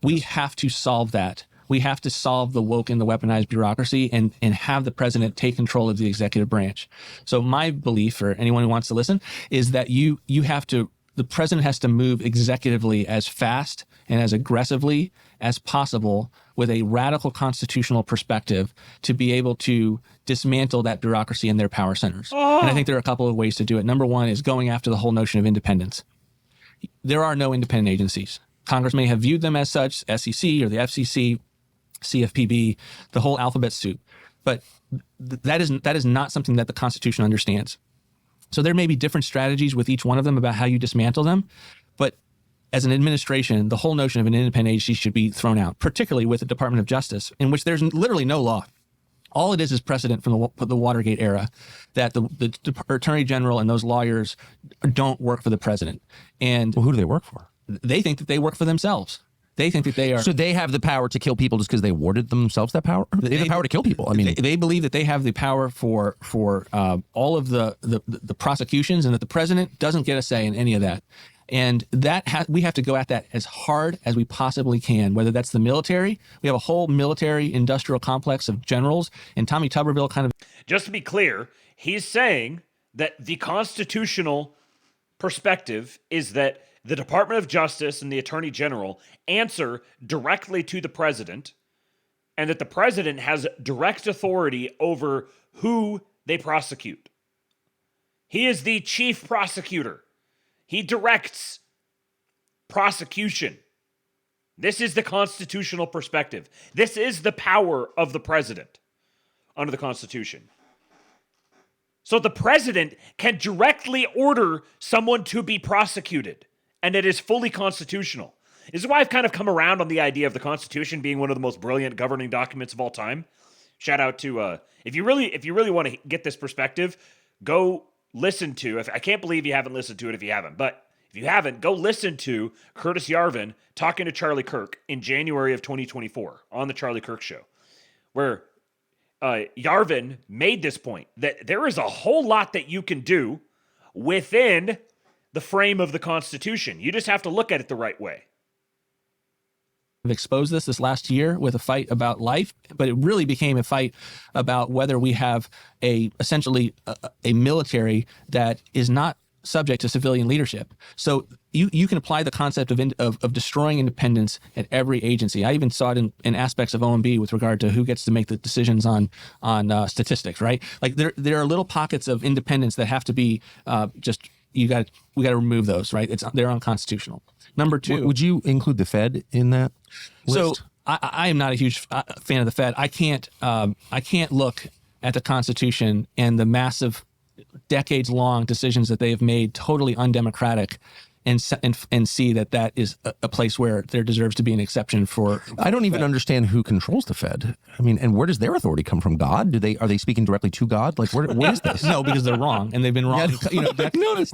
we have to solve that. We have to solve the woke and the weaponized bureaucracy and have the president take control of the executive branch. So my belief, for anyone who wants to listen, is that the president has to move executively as fast and as aggressively as possible with a radical constitutional perspective to be able to dismantle that bureaucracy and their power centers. Oh. And I think there are a couple of ways to do it. Number one is going after the whole notion of independence. There are no independent agencies. Congress may have viewed them as such, SEC or the FCC, CFPB, the whole alphabet soup. But that is not something that the Constitution understands. So there may be different strategies with each one of them about how you dismantle them. But as an administration, the whole notion of an independent agency should be thrown out, particularly with the Department of Justice, in which there's literally no law. All it is precedent from the Watergate era that the Attorney General and those lawyers don't work for the president. And who do they work for? They think that they work for themselves. They think that they are... So they have the power to kill people just because they awarded themselves that power? They have the power to kill people. I mean, they believe that they have the power for all of the prosecutions, and that the president doesn't get a say in any of that. And we have to go at that as hard as we possibly can, whether that's the military. We have a whole military industrial complex of generals, and Tommy Tuberville kind of... Just to be clear, he's saying that the constitutional perspective is that the Department of Justice and the Attorney General answer directly to the president, and that the president has direct authority over who they prosecute. He is the chief prosecutor. He directs prosecution. This is the constitutional perspective. This is the power of the president under the Constitution. So the president can directly order someone to be prosecuted, and it is fully constitutional. This is why I've kind of come around on the idea of the Constitution being one of the most brilliant governing documents of all time. Shout out to if you really want to get this perspective, go listen to. I can't believe you haven't listened to it if you haven't, but if you haven't, go listen to Curtis Yarvin talking to Charlie Kirk in January of 2024 on the Charlie Kirk Show, where Yarvin made this point that there is a whole lot that you can do within the frame of the Constitution. You just have to look at it the right way. Exposed this last year with a fight about life, but it really became a fight about whether we have essentially a military that is not subject to civilian leadership. So you can apply the concept of destroying independence at every agency. I even saw it in aspects of OMB with regard to who gets to make the decisions on statistics, right? Like there are little pockets of independence that have to be we got to remove those, right? They're unconstitutional. Number two, would you include the Fed in that list? So I am not a huge fan of the Fed. I can't look at the Constitution and the massive decades-long decisions that they have made totally undemocratic and see that is a place where there deserves to be an exception for... I don't even understand who controls the Fed. I mean, and where does their authority come from? God? Are they speaking directly to God? Like, what is this? No, because they're wrong, and they've been wrong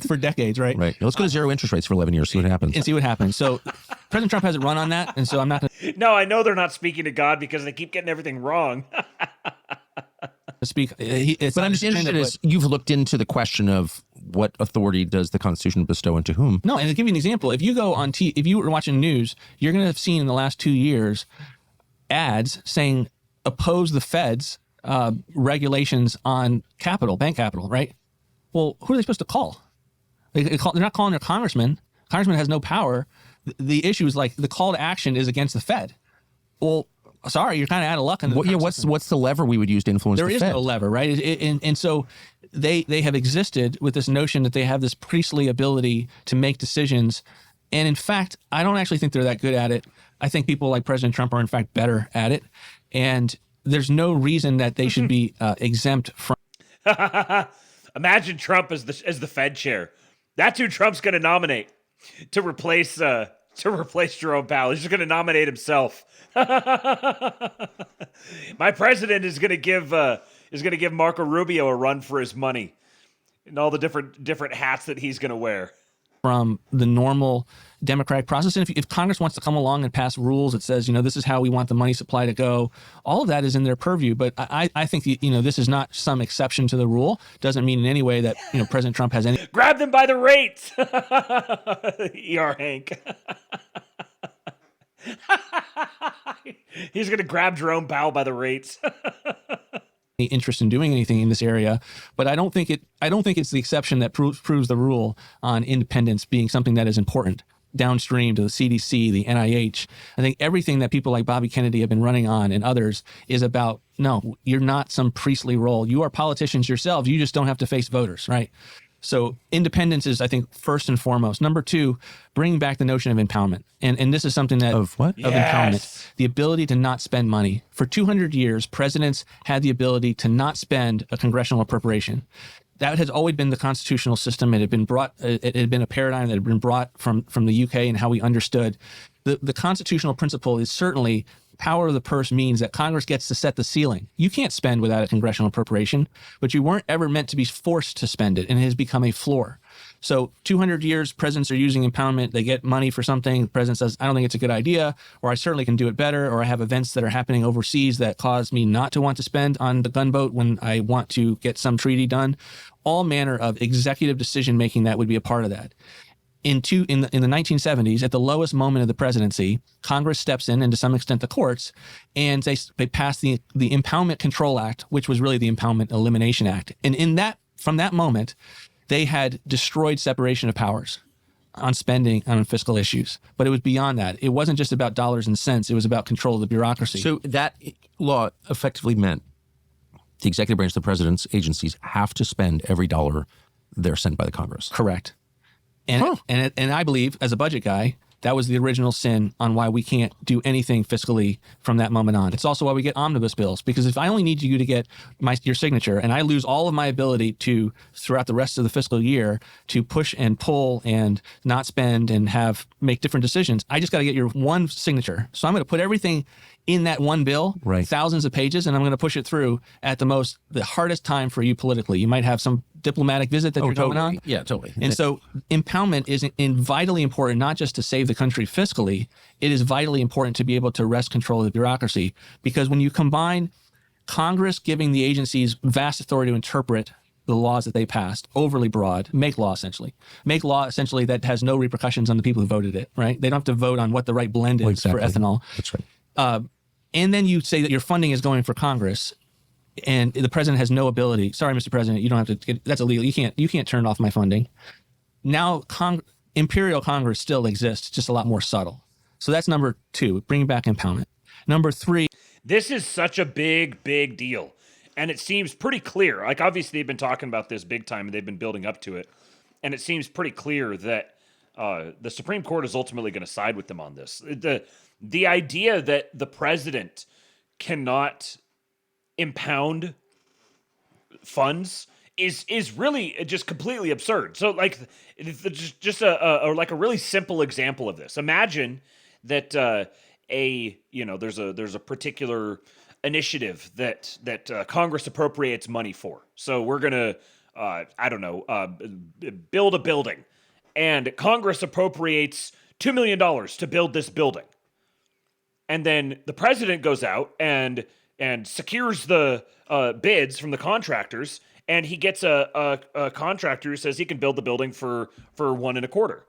for decades, right? Right. Let's go to zero interest rates for 11 years, see what happens. And see what happens. So President Trump hasn't run on that, and so I'm not going to... No, I know they're not speaking to God because they keep getting everything wrong. to speak. But I'm just interested as you've looked into the question of what authority does the Constitution bestow into whom? No, and to give you an example, if you go on if you were watching news, you're going to have seen in the last 2 years ads saying oppose the Fed's regulations on bank capital, right? Well, who are they supposed to call? They're not calling their congressman. Congressman has no power. The issue is like the call to action is against the Fed. Well, sorry, you're kind of out of luck. What's the lever we would use to influence the Fed? There is no lever, right? And so they have existed with this notion that they have this priestly ability to make decisions. And in fact, I don't actually think they're that good at it. I think people like President Trump are in fact better at it. And there's no reason that they should be exempt from. Imagine Trump as the Fed chair. That's who Trump's going to nominate to replace Jerome Powell. He's just going to nominate himself. My president is going to give Marco Rubio a run for his money and all the different hats that he's going to wear. From the normal democratic process. And if Congress wants to come along and pass rules that says, this is how we want the money supply to go, all of that is in their purview. But I think, this is not some exception to the rule. Doesn't mean in any way that, President Trump has any. Grab them by the rates. E.R. Hank. He's going to grab Jerome Powell by the rates. Interest in doing anything in this area, but I don't think it's the exception that proves the rule on independence being something that is important downstream to the CDC, the NIH. I think everything that people like Bobby Kennedy have been running on and others is about, no, you're not some priestly role. You are politicians yourselves. You just don't have to face voters, right? So independence is, I think, first and foremost. Number two, bring back the notion of empowerment. And this is something that... Of what? Of empowerment. The ability to not spend money. For 200 years, presidents had the ability to not spend a congressional appropriation. That has always been the constitutional system. It had been a paradigm that had been brought from the UK and how we understood. The constitutional principle is certainly power of the purse means that Congress gets to set the ceiling. You can't spend without a congressional appropriation, but you weren't ever meant to be forced to spend it, and it has become a floor. So 200 years, presidents are using empowerment. They get money for something. The president says, I don't think it's a good idea, or I certainly can do it better, or I have events that are happening overseas that cause me not to want to spend on the gunboat when I want to get some treaty done. All manner of executive decision-making that would be a part of that. In the 1970s, at the lowest moment of the presidency, Congress steps in, and to some extent the courts, and they pass the Impoundment Control Act, which was really the Impoundment Elimination Act. And from that moment, they had destroyed separation of powers on spending on fiscal issues. But it was beyond that. It wasn't just about dollars and cents. It was about control of the bureaucracy. So that law effectively meant the executive branch, the president's agencies, have to spend every dollar they're sent by the Congress. Correct. And I believe, as a budget guy, that was the original sin on why we can't do anything fiscally from that moment on. It's also why we get omnibus bills, because if I only need you to get your signature and I lose all of my ability to, throughout the rest of the fiscal year, to push and pull and not spend and make different decisions, I just got to get your one signature. So I'm going to put everything in that one bill, right, thousands of pages, and I'm going to push it through at the hardest time for you politically. You might have some diplomatic visit that you're going on. Yeah, totally. And so impoundment is vitally important, not just to save the country fiscally. It is vitally important to be able to wrest control of the bureaucracy, because when you combine Congress giving the agencies vast authority to interpret the laws that they passed, overly broad, make law essentially that has no repercussions on the people who voted it, right? They don't have to vote on what the right blend is for ethanol. That's right. And then you say that your funding is going for Congress, and the president has no ability. Sorry, Mr. President, you don't have to. That's illegal. You can't turn off my funding. Now, Imperial Congress still exists, just a lot more subtle. So that's number two, bringing back impoundment. Number three. This is such a big, big deal. And it seems pretty clear. Like, obviously, they've been talking about this big time, and they've been building up to it. And it seems pretty clear that the Supreme Court is ultimately going to side with them on this. The idea that the president cannot impound funds is really just completely absurd. So, like, just a really simple example of this. Imagine that there's a particular initiative that Congress appropriates money for. So we're gonna build a building, and Congress appropriates $2 million to build this building. And then the president goes out and secures the bids from the contractors, and he gets a contractor who says he can build the building for $1.25.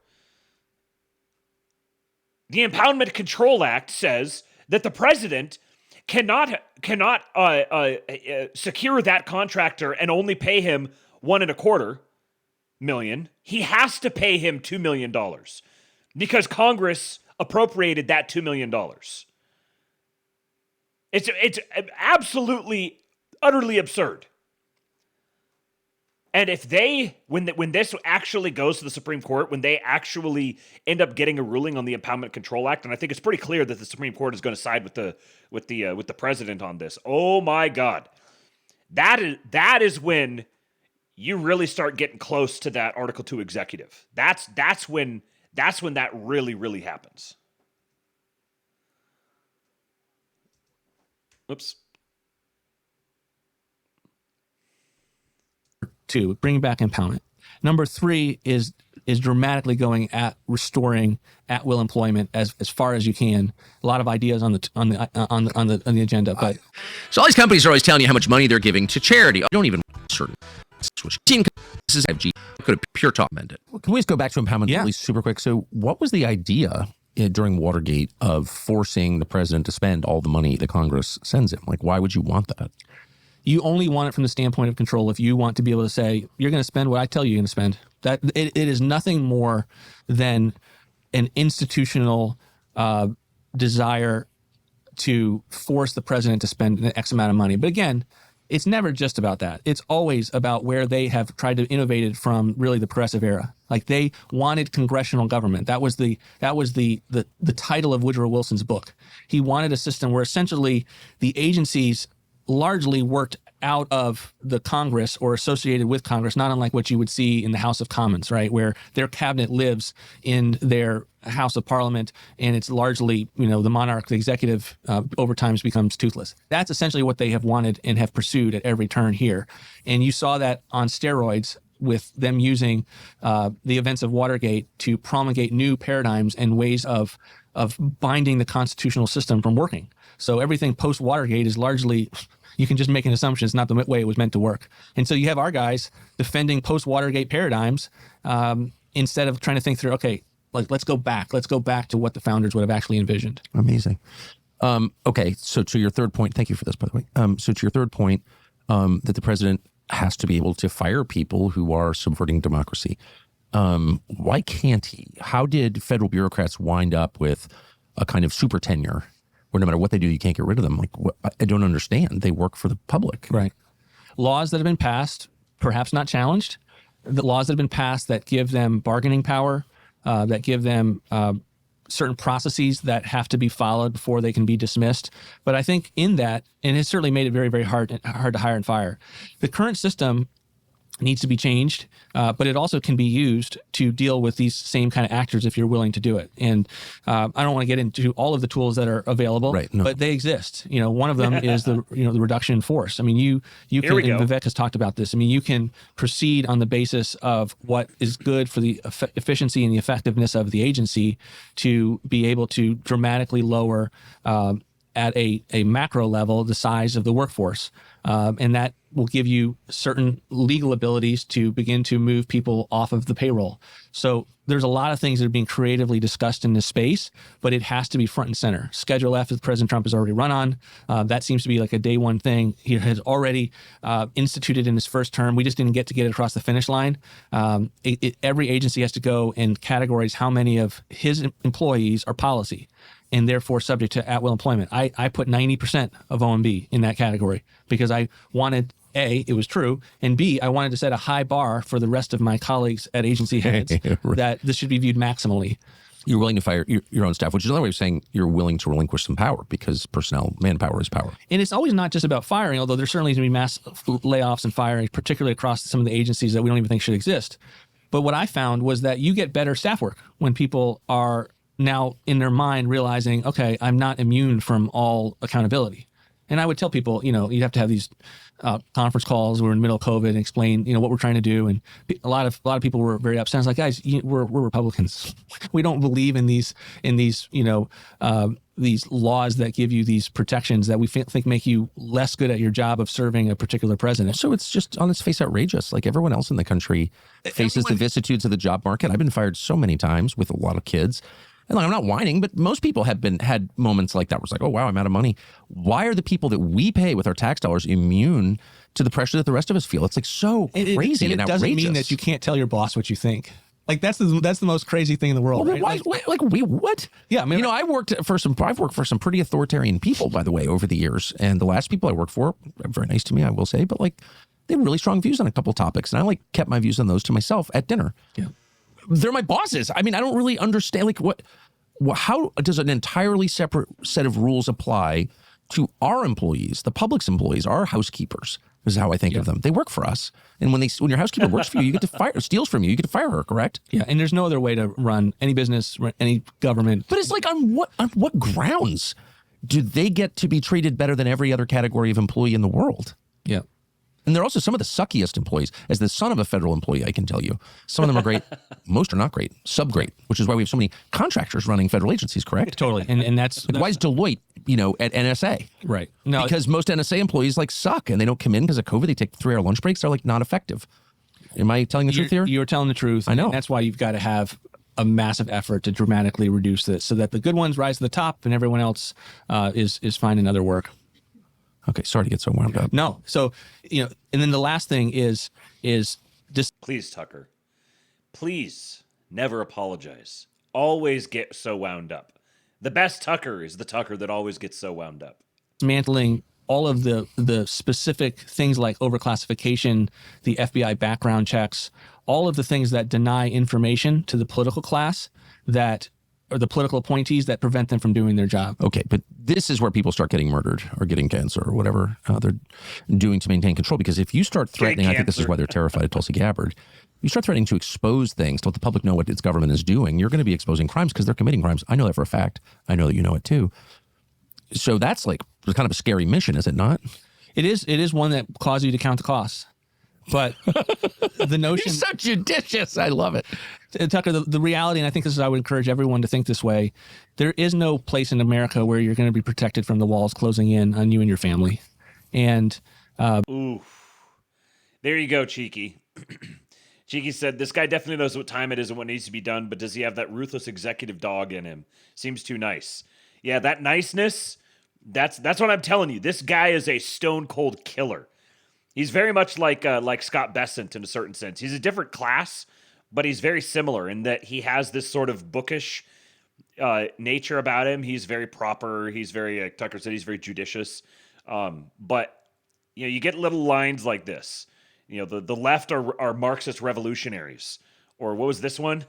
The Impoundment Control Act says that the president cannot secure that contractor and only pay him $1.25 million. He has to pay him $2 million because Congress appropriated that $2 million. It's absolutely, utterly absurd. And if when this actually goes to the Supreme Court, when they actually end up getting a ruling on the Impoundment Control Act, and I think it's pretty clear that the Supreme Court is going to side with the president on this. Oh my God, that is when you really start getting close to that Article 2 executive. That's when that really happens. Oops. 2, bringing back impoundment. Number 3 is dramatically going at restoring at-will employment as far as you can. A lot of ideas on the agenda, but so all these companies are always telling you how much money they're giving to charity. I don't even certain. This is 5G. Could have pure talk meant it. Well, can we just go back to impoundment at least super quick? So what was the idea during Watergate of forcing the president to spend all the money that Congress sends him? Like, why would you want that? You only want it from the standpoint of control. If you want to be able to say, you're going to spend what I tell you you're going to spend, that it is nothing more than an institutional desire to force the president to spend an X amount of money. But again, it's never just about that. It's always about where they have tried to innovate it from really the progressive era. Like they wanted congressional government. That was the title of Woodrow Wilson's book. He wanted a system where essentially the agencies largely worked out of the Congress or associated with Congress, not unlike what you would see in the House of Commons, right? Where their cabinet lives in their House of Parliament, and it's largely, the monarch, the executive, over time becomes toothless. That's essentially what they have wanted and have pursued at every turn here. And you saw that on steroids with them using the events of Watergate to promulgate new paradigms and ways of binding the constitutional system from working. So everything post-Watergate is largely, you can just make an assumption it's not the way it was meant to work. And so you have our guys defending post-Watergate paradigms instead of trying to think through, okay, let's go back to what the founders would have actually envisioned. Amazing. Okay, so to your third point, thank you for this, by the way. So to your third point, that the president has to be able to fire people who are subverting democracy. Why can't he? How did federal bureaucrats wind up with a kind of super tenure where no matter what they do, you can't get rid of them? Like, I don't understand. They work for the public. Right. Laws that have been passed, perhaps not challenged, the laws that have been passed that give them bargaining power, that give them certain processes that have to be followed before they can be dismissed. But I think in that, and it's certainly made it very, very hard to hire and fire. The current system needs to be changed, but it also can be used to deal with these same kind of actors if you're willing to do it. And I don't want to get into all of the tools that are available, but they exist. One of them is the reduction in force. I mean, you can, and Vivek has talked about this. I mean, you can proceed on the basis of what is good for the efficiency and the effectiveness of the agency to be able to dramatically lower at a macro level the size of the workforce, and that will give you certain legal abilities to begin to move people off of the payroll. So there's a lot of things that are being creatively discussed in this space, but it has to be front and center. Schedule F that President Trump has already run on. That seems to be like a day one thing. He has already instituted in his first term. We just didn't get it across the finish line. Every agency has to go and categorize how many of his employees are policy and therefore subject to at-will employment. I put 90% of OMB in that category because I wanted, A, it was true, and B, I wanted to set a high bar for the rest of my colleagues at agency heads that this should be viewed maximally. You're willing to fire your own staff, which is another way of saying you're willing to relinquish some power because manpower is power. And it's always not just about firing, although there certainly is going to be mass layoffs and firing, particularly across some of the agencies that we don't even think should exist. But what I found was that you get better staff work when people are now in their mind realizing, okay, I'm not immune from all accountability. And I would tell people, you have to have these conference calls. We're in the middle of COVID and explain, what we're trying to do. And a lot of people were very upset. I was like, guys, we're Republicans. We don't believe in these these laws that give you these protections that we think make you less good at your job of serving a particular president. So it's just on its face outrageous. Like everyone else in the country faces the vicissitudes of the job market. I've been fired so many times with a lot of kids. And like, I'm not whining, but most people have had moments like that where it's like, oh, wow, I'm out of money. Why are the people that we pay with our tax dollars immune to the pressure that the rest of us feel? It's like so crazy and it outrageous. doesn't mean that you can't tell your boss what you think. Like that's the most crazy thing in the world. Well, right? What? Yeah, I mean, I've worked for some pretty authoritarian people, by the way, over the years. And the last people I worked for, very nice to me, I will say, but like they had really strong views on a couple topics, and I like kept my views on those to myself at dinner. Yeah, they're my bosses. I mean, I don't really understand like how does an entirely separate set of rules apply to our employees, the public's employees, our housekeepers? This is how I think of them. They work for us. And when your housekeeper works for you, you get to steals from you, you get to fire her, correct? Yeah, and there's no other way to run any business, any government. But it's like on what grounds do they get to be treated better than every other category of employee in the world? Yeah. And they're also some of the suckiest employees. As the son of a federal employee, I can tell you, some of them are great. Most are not great, sub-great, which is why we have so many contractors running federal agencies, correct? Totally. And that's why is Deloitte, at NSA? Right. No, because most NSA employees like suck and they don't come in because of COVID. They take 3-hour lunch breaks. They're like not effective. Am I telling the truth here? You're telling the truth. I know. And that's why you've got to have a massive effort to dramatically reduce this so that the good ones rise to the top and everyone else is finding other work. Okay, sorry to get so wound up. No. So, and then the last thing is just please, Tucker, please never apologize. Always get so wound up. The best Tucker is the Tucker that always gets so wound up. Dismantling all of the specific things like overclassification, the FBI background checks, all of the things that deny information to the political class or the political appointees that prevent them from doing their job. Okay, but this is where people start getting murdered or getting cancer or whatever they're doing to maintain control. Because if you start threatening, I think this is why they're terrified of Tulsi Gabbard. You start threatening to expose things, to let the public know what its government is doing, you're going to be exposing crimes because they're committing crimes. I know that for a fact. I know that you know it too. So that's like kind of a scary mission, is it not? It is. It is one that causes you to count the costs. But the notion... You're so judicious. I love it. Tucker, the reality, and I think this is how I would encourage everyone to think this way, there is no place in America where you're going to be protected from the walls closing in on you and your family. And... Ooh. There you go, Cheeky. Cheeky said, this guy definitely knows what time it is and what needs to be done, but does he have that ruthless executive dog in him? Seems too nice. Yeah, that niceness, that's what I'm telling you. This guy is a stone-cold killer. He's very much like Scott Bessent in a certain sense. He's a different class, but he's very similar in that he has this sort of bookish nature about him. He's very proper. He's very, Tucker said, he's very judicious. But, you get little lines like this. The left are Marxist revolutionaries. Or what was this one?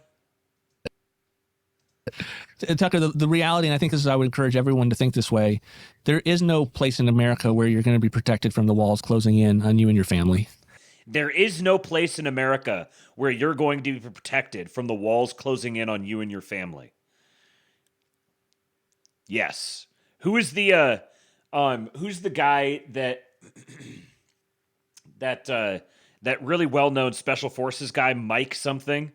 Tucker, the reality, and I think this is how I would encourage everyone to think this way, there is no place in America where you're going to be protected from the walls closing in on you and your family. There is no place in America where you're going to be protected from the walls closing in on you and your family. Yes. Who's the guy that really well-known special forces guy, Mike something?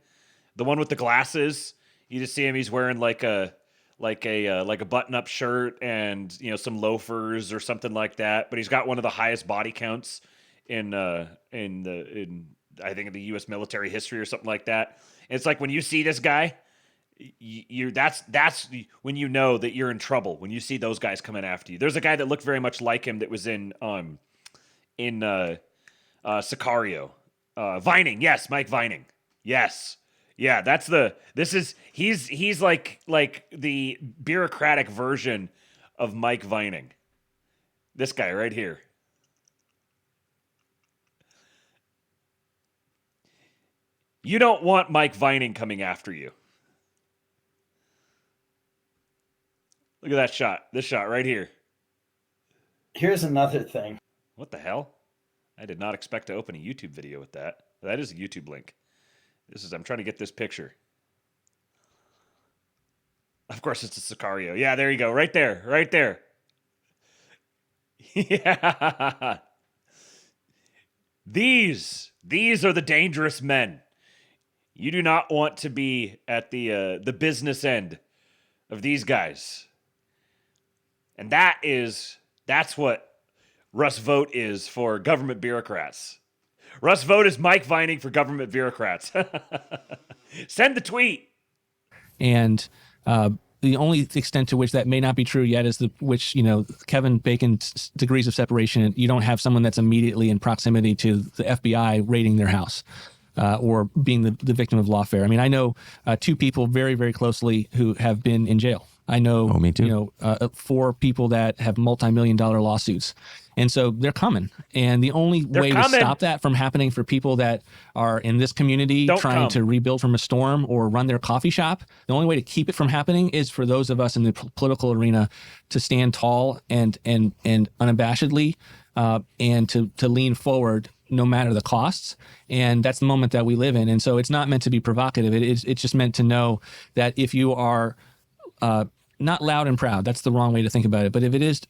The one with the glasses? You just see him, he's wearing like a button-up shirt and, some loafers or something like that, but he's got one of the highest body counts in I think in the US military history or something like that. And it's like when you see this guy, that's when you know that you're in trouble, when you see those guys coming after you. There's a guy that looked very much like him that was in Sicario. Vining, yes, Mike Vining. Yes. Yeah, he's like the bureaucratic version of Mike Vining. This guy right here. You don't want Mike Vining coming after you. Look at that shot. This shot right here. Here's another thing. What the hell? I did not expect to open a YouTube video with that. That is a YouTube link. I'm trying to get this picture. Of course, it's a Sicario. Yeah, there you go. Right there. Right there. Yeah. These are the dangerous men. You do not want to be at the business end of these guys. And that's what Russ Vogt is for government bureaucrats. Russ Vogt is Mike Vining for government bureaucrats. Send the tweet. And the only extent to which that may not be true yet is Kevin Bacon's degrees of separation. You don't have someone that's immediately in proximity to the FBI raiding their house or being the victim of lawfare. I mean, I know 2 people very, very closely who have been in jail. I know, me too. 4 people that have multi-million-dollar lawsuits. And so they're coming. And the only way to stop that from happening for people that are in this community trying to rebuild from a storm or run their coffee shop, the only way to keep it from happening is for those of us in the political arena to stand tall and unabashedly and to lean forward no matter the costs. And that's the moment that we live in. And so it's not meant to be provocative. It's just meant to know that if you are not loud and proud, that's the wrong way to think about it. But if it is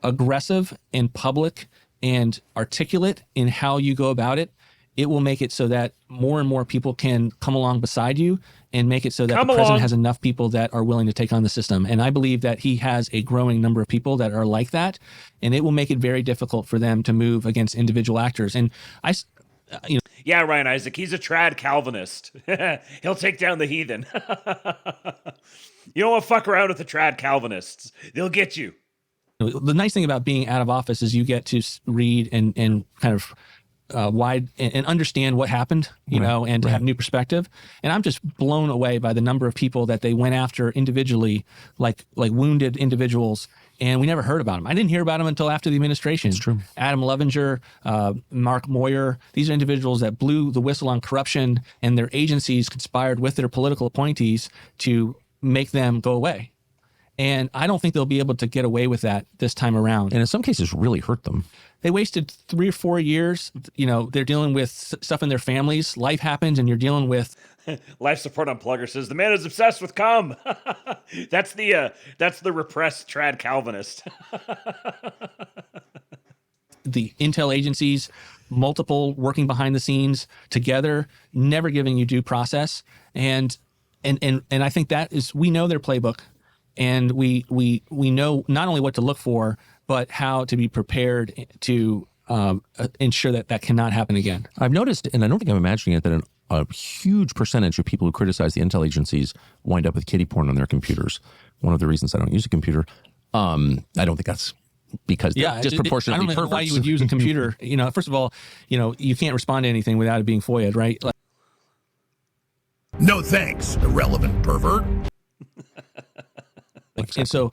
aggressive and public and articulate in how you go about it, it will make it so that more and more people can come along beside you and make it so that the president has enough people that are willing to take on the system. And I believe that he has a growing number of people that are like that, and it will make it very difficult for them to move against individual actors. And yeah, Ryan Isaac, he's a trad Calvinist. He'll take down the heathen. You don't want to fuck around with the trad Calvinists. They'll get you. The nice thing about being out of office is you get to read and kind of wide and understand what happened, and to have new perspective. And I'm just blown away by the number of people that they went after individually, like wounded individuals. And we never heard about them. I didn't hear about them until after the administration. It's true. Adam Levinger, Mark Moyer, these are individuals that blew the whistle on corruption, and their agencies conspired with their political appointees to make them go away. And I don't think they'll be able to get away with that this time around. And in some cases really hurt them. They wasted 3 or 4 years. They're dealing with stuff in their families. Life happens and you're dealing with... Life Support Unplugger says, the man is obsessed with cum. That's the repressed trad Calvinist. The intel agencies, multiple working behind the scenes together, never giving you due process. And I think that is, we know their playbook. And we know not only what to look for, but how to be prepared to ensure that cannot happen again. I've noticed, and I don't think I'm imagining it, that a huge percentage of people who criticize the intel agencies wind up with kiddie porn on their computers. One of the reasons I don't use a computer. I don't think that's because they're disproportionately I don't know perverts. why you would use a computer. First of all, you can't respond to anything without it being FOIA'd, right? No thanks, irrelevant pervert. Exactly. And so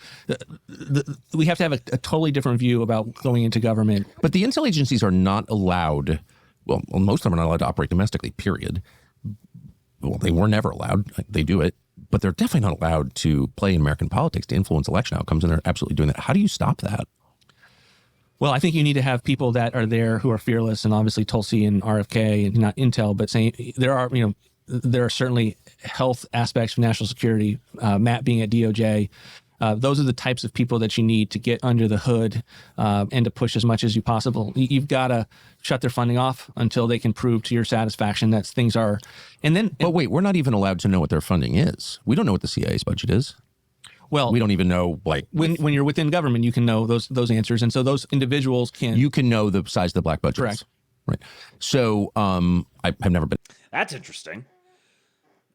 we have to have a totally different view about going into government. But the intel agencies are not allowed, well, most of them are not allowed to operate domestically, period. Well, they were never allowed. They do it. But they're definitely not allowed to play in American politics to influence election outcomes, and they're absolutely doing that. How do you stop that? Well, I think you need to have people that are there who are fearless, and obviously Tulsi and RFK, and not intel, but saying there are certainly health aspects of national security, Matt being at DOJ. Those are the types of people that you need to get under the hood and to push as much as you possible. You've got to shut their funding off until they can prove to your satisfaction that things are. But wait, we're not even allowed to know what their funding is. We don't know what the CIA's budget is. Well, we don't even know, when you're within government, you can know those answers, and so those individuals can. You can know the size of the black budgets. Correct. Right. So I've never been. That's interesting.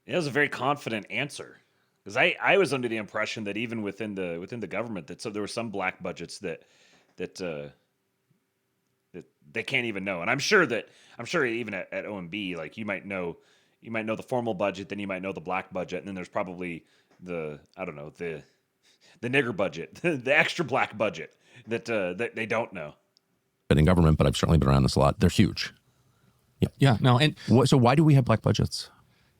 It was a very confident answer, because I was under the impression that even within the government that there were some black budgets that they can't even know. And I'm sure even at OMB, like you might know the formal budget, then you might know the black budget, and then there's probably the nigger budget, the extra black budget that they don't know. Been in government, but I've certainly been around this a lot. They're huge. Yeah. No. And so why do we have black budgets?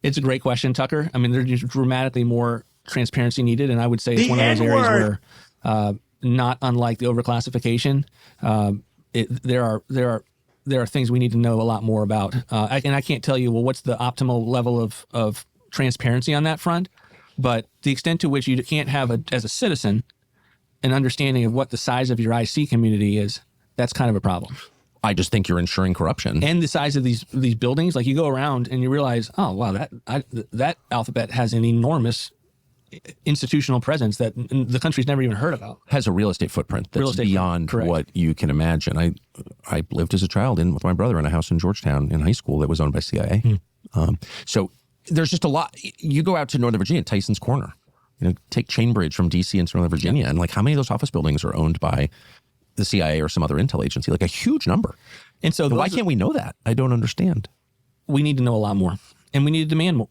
It's a great question, Tucker. I mean, there's dramatically more transparency needed, and I would say it's one of those areas where, not unlike the overclassification, there are things we need to know a lot more about. And I can't tell you, well, what's the optimal level of transparency on that front, but the extent to which you can't have, as a citizen, an understanding of what the size of your IC community is, that's kind of a problem. I just think you're ensuring corruption. And the size of these buildings, like you go around and you realize, oh, wow, that alphabet has an enormous institutional presence that the country's never even heard about. Has a real estate footprint that's beyond what you can imagine. I lived as a child with my brother in a house in Georgetown in high school that was owned by CIA. So there's just a lot. You go out to Northern Virginia, Tyson's Corner, take Chainbridge from DC into Northern Virginia, and like how many of those office buildings are owned by the CIA or some other intel agency? Like a huge number. And so why can't we know that? I don't understand. We need to know a lot more. And we need to demand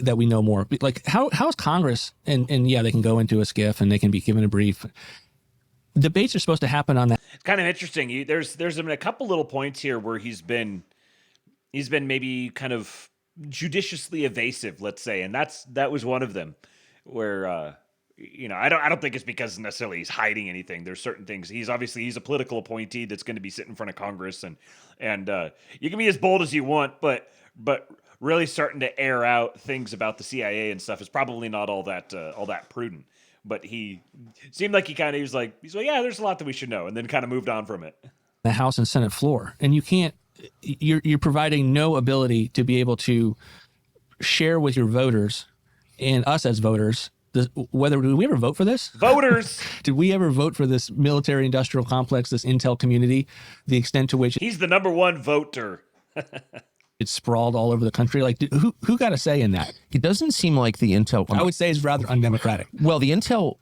that we know more. Like, how's Congress, and yeah, they can go into a skiff and they can be given a brief. Debates are supposed to happen on that. It's kind of interesting. There's been a couple little points here where he's been maybe kind of judiciously evasive, let's say, and that was one of them where I don't think it's because necessarily he's hiding anything. There's certain things. He's a political appointee that's going to be sitting in front of Congress, and you can be as bold as you want, but really starting to air out things about the CIA and stuff is probably not all that prudent. But he seemed like he was like, yeah, there's a lot that we should know, and then kind of moved on from it. The House and Senate floor, and you can't. You're providing no ability to be able to share with your voters and us as voters. Did we ever vote for this? Voters! Did we ever vote for this military-industrial complex, this intel community, the extent to which he's the number one voter? It's sprawled all over the country. Like, who got a say in that? It doesn't seem like the intel. I would say is rather undemocratic. Well, the intel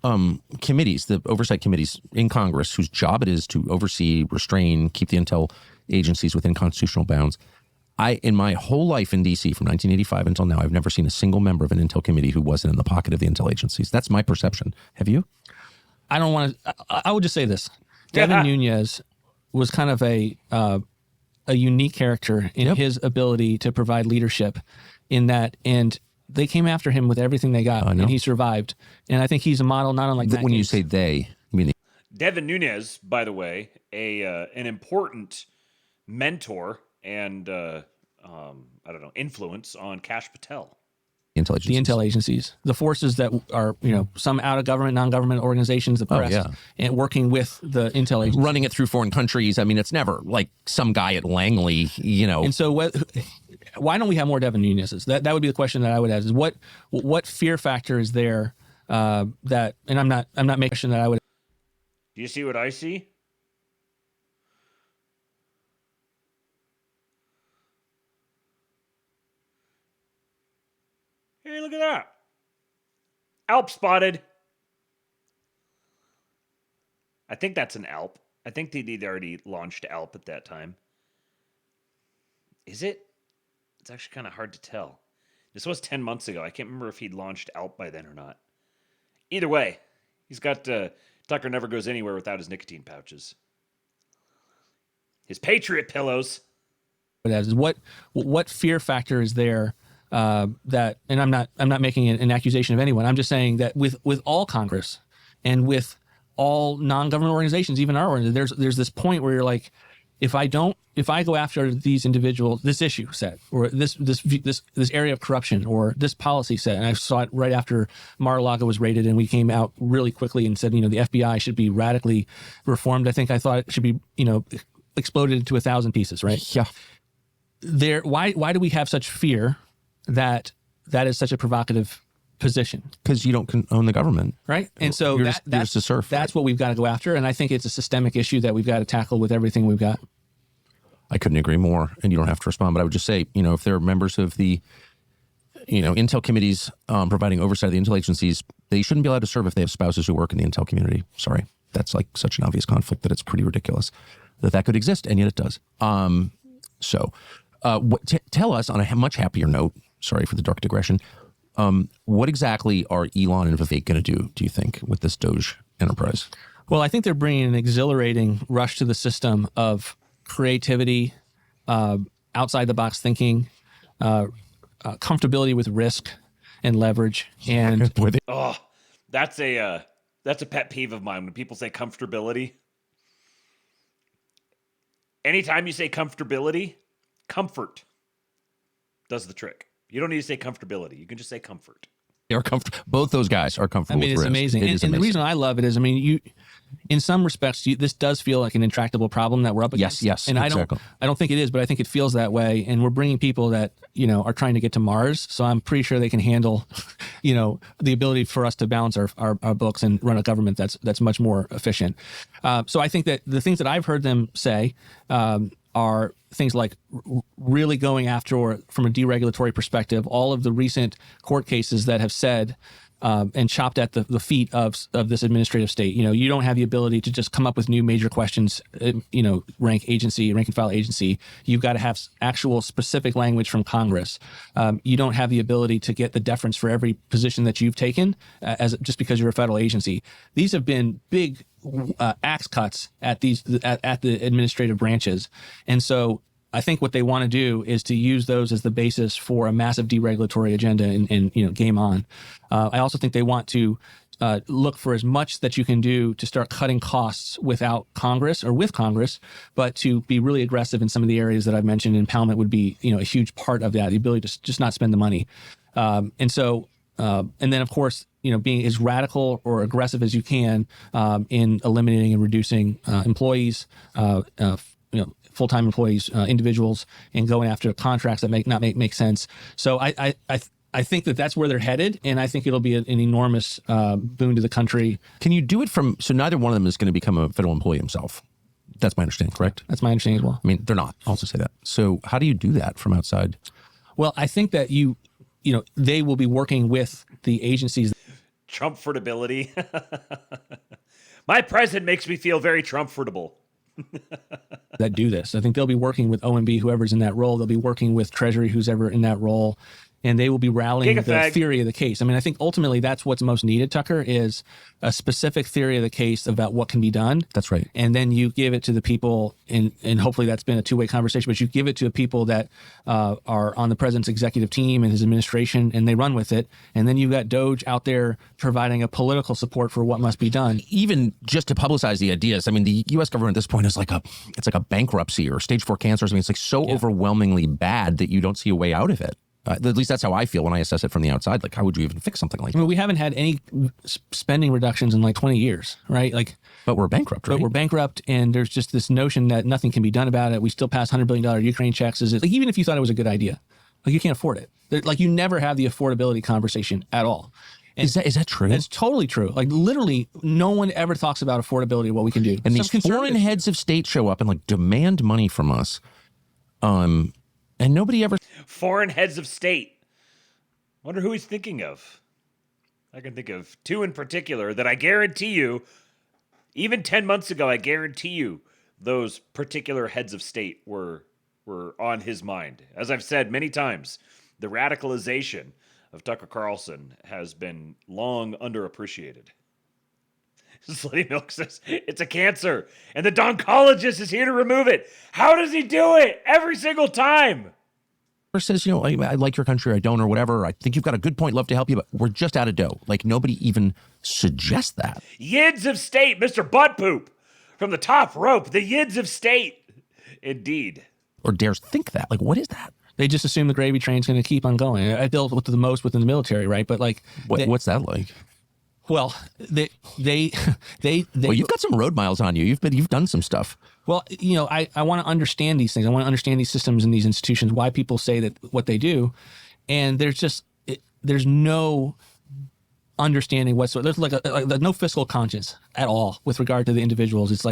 committees, the oversight committees in Congress, whose job it is to oversee, restrain, keep the intel agencies within constitutional bounds. In my whole life in D.C., from 1985 until now, I've never seen a single member of an intel committee who wasn't in the pocket of the intel agencies. That's my perception. Have you? I don't want to. I would just say this: Devin Nunes was kind of a unique character in his ability to provide leadership in that, and they came after him with everything they got, and he survived. And I think he's a model, not unlike that. When you say they, you mean Devin Nunes, by the way, an important mentor and influence on Kash Patel. The intel agencies, the forces that are, some out of government, non-government organizations, the press, and working with the intel agencies. Running it through foreign countries. I mean, it's never like some guy at Langley, And so why don't we have more Devin Nuneses? That would be the question that I would ask is what fear factor is there that, and I'm not making a question that I would. Do you see what I see? Hey, look at that. Alp spotted. I think that's an Alp. I think they'd already launched Alp at that time. Is it? It's actually kind of hard to tell. This was 10 months ago. I can't remember if he'd launched Alp by then or not. Either way, he's got Tucker never goes anywhere without his nicotine pouches. His Patriot pillows. What fear factor is there? That, and I'm not making an accusation of anyone. I'm just saying that with all Congress and with all non-government organizations, even our organization, there's this point where you're like, if I go after these individuals, this issue set, or this area of corruption, or this policy set, and I saw it right after Mar-a-Lago was raided, and we came out really quickly and said, the FBI should be radically reformed. I thought it should be, exploded into 1,000 pieces, right? Yeah. Why do we have such fear that is such a provocative position? Because you don't own the government, right? And so you're just a serf. That's what we've got to go after, and I think it's a systemic issue that we've got to tackle with everything we've got. I couldn't agree more, and you don't have to respond, but I would just say, if there are members of the, intel committees providing oversight of the intel agencies, they shouldn't be allowed to serve if they have spouses who work in the intel community. Sorry, that's like such an obvious conflict that it's pretty ridiculous that could exist, and yet it does. Tell us on a much happier note. Sorry for the dark digression. What exactly are Elon and Vivek going to do you think, with this Doge enterprise? Well, I think they're bringing an exhilarating rush to the system of creativity, outside-the-box thinking, comfortability with risk and leverage. And that's a pet peeve of mine when people say comfortability. Anytime you say comfortability, comfort does the trick. You don't need to say comfortability. You can just say comfort. They're comfortable. Both those guys are comfortable. It's with risk. amazing. It is and amazing. The reason I love it is, in some respects, this does feel like an intractable problem that we're up against. Yes, and exactly. I don't think it is, but I think it feels that way. And we're bringing people that, are trying to get to Mars. So I'm pretty sure they can handle, the ability for us to balance our books and run a government that's much more efficient. So I think that the things that I've heard them say are things like really going after, or from a deregulatory perspective, all of the recent court cases that have said and chopped at the feet of this administrative state. You don't have the ability to just come up with new major questions, rank and file agency. You've got to have actual specific language from Congress. You don't have the ability to get the deference for every position that you've taken just because you're a federal agency. These have been big axe cuts at the administrative branches. And so I think what they want to do is to use those as the basis for a massive deregulatory agenda and game on. I also think they want to look for as much that you can do to start cutting costs without Congress or with Congress, but to be really aggressive in some of the areas that I've mentioned. Impoundment would be, a huge part of that, the ability to just not spend the money. And then, of course, being as radical or aggressive as you can in eliminating and reducing employees, full-time employees, individuals, and going after contracts that make sense. So I think that's where they're headed, and I think it'll be an enormous boon to the country. Can you do it so neither one of them is going to become a federal employee himself? That's my understanding, correct? That's my understanding as well. I mean, they're not. I'll also say that. So how do you do that from outside? Well, I think that they will be working with the agencies. Trumpfordability. My president makes me feel very Trumpfordable. That do this. I think they'll be working with OMB, whoever's in that role. They'll be working with Treasury, who's ever in that role. And they will be rallying the theory of the case. I mean, I think ultimately that's what's most needed, Tucker, is a specific theory of the case about what can be done. That's right. And then you give it to the people, and hopefully that's been a two-way conversation, but you give it to the people that are on the president's executive team and his administration, and they run with it. And then you've got Doge out there providing a political support for what must be done. Even just to publicize the ideas. I mean, the U.S. government at this point is like a bankruptcy or stage 4 cancer. I mean, it's like so overwhelmingly bad that you don't see a way out of it. At least that's how I feel when I assess it from the outside. Like, how would you even fix something like that? I mean, we haven't had any spending reductions in like 20 years, right? But we're bankrupt, right? But we're bankrupt, and there's just this notion that nothing can be done about it. We still pass $100 billion Ukraine checks. Even if you thought it was a good idea, you can't afford it. You never have the affordability conversation at all. And is that true? It's totally true. Literally, no one ever talks about affordability, what we can do. And these foreign heads of state show up and demand money from us. And nobody ever... Foreign heads of state. Wonder who he's thinking of. I can think of two in particular that I guarantee you, even 10 months ago, I guarantee you those particular heads of state were on his mind. As I've said many times, the radicalization of Tucker Carlson has been long underappreciated. Slutty Milk says, it's a cancer, and the doncologist is here to remove it. How does he do it? Every single time. Or says, I like your country, or I don't, or whatever. I think you've got a good point, love to help you, but we're just out of dough. Nobody even suggests that. Yids of state, Mr. Butt Poop. From the top rope, the yids of state. Indeed. Or dares think that. What is that? They just assume the gravy train's going to keep on going. I dealt with the most within the military, right? But what's that like? Well, they well, you've got some road miles on you. You've done some stuff. Well, I want to understand these things. I want to understand these systems and these institutions, why people say that what they do. And there's no understanding whatsoever. There's no fiscal conscience at all with regard to the individuals. It's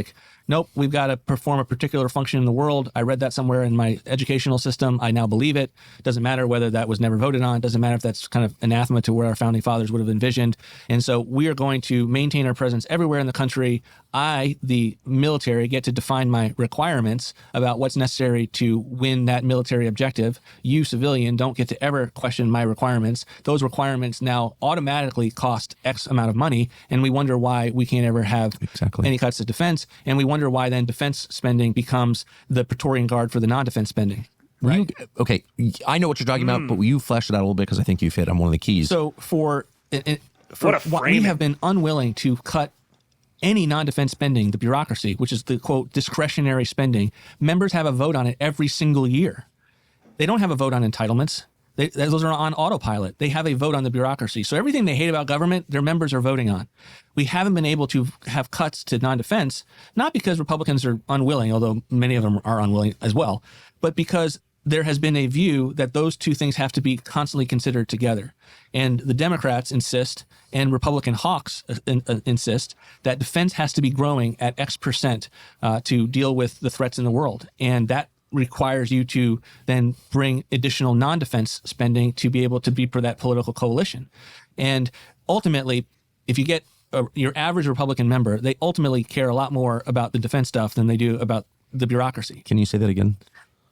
nope, we've got to perform a particular function in the world. I read that somewhere in my educational system. I now believe it. Doesn't matter whether that was never voted on. Doesn't matter if that's kind of anathema to where our founding fathers would have envisioned. And so we are going to maintain our presence everywhere in the country. I, the military, get to define my requirements about what's necessary to win that military objective. You, civilian, don't get to ever question my requirements. Those requirements now automatically cost X amount of money, and we wonder why we can't ever have any cuts to defense, and we wonder why then defense spending becomes the Praetorian Guard for the non-defense spending. Right? Okay, I know what you're talking about, but will you flesh it out a little bit, because I think you've hit on one of the keys. So we have been unwilling to cut any non-defense spending, the bureaucracy, which is the, quote, discretionary spending. Members have a vote on it every single year. They don't have a vote on entitlements. Those are on autopilot. They have a vote on the bureaucracy. So everything they hate about government, their members are voting on. We haven't been able to have cuts to non-defense, not because Republicans are unwilling, although many of them are unwilling as well, but because there has been a view that those two things have to be constantly considered together. And the Democrats insist, and Republican hawks insist, that defense has to be growing at X% to deal with the threats in the world. And that requires you to then bring additional non-defense spending to be able to be for that political coalition. And ultimately, if you get your average Republican member, they ultimately care a lot more about the defense stuff than they do about the bureaucracy. Can you say that again?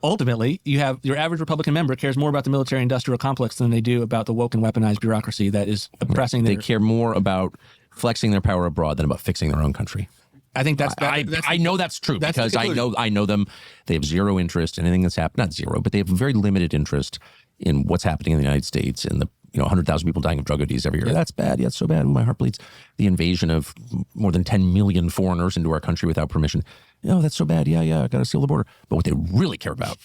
Ultimately, you have your average Republican member cares more about the military-industrial complex than they do about the woke and weaponized bureaucracy that is oppressing They care more about flexing their power abroad than about fixing their own country. I think I know that's true because the I know them. They have zero interest in anything that's happened. Not zero, but they have very limited interest in what's happening in the United States and the 100,000 people dying of drug abuse every year. Yeah. That's bad. Yeah, it's so bad. Ooh, my heart bleeds. The invasion of more than 10 million foreigners into our country without permission. Oh, that's so bad. Yeah, got to seal the border. But what they really care about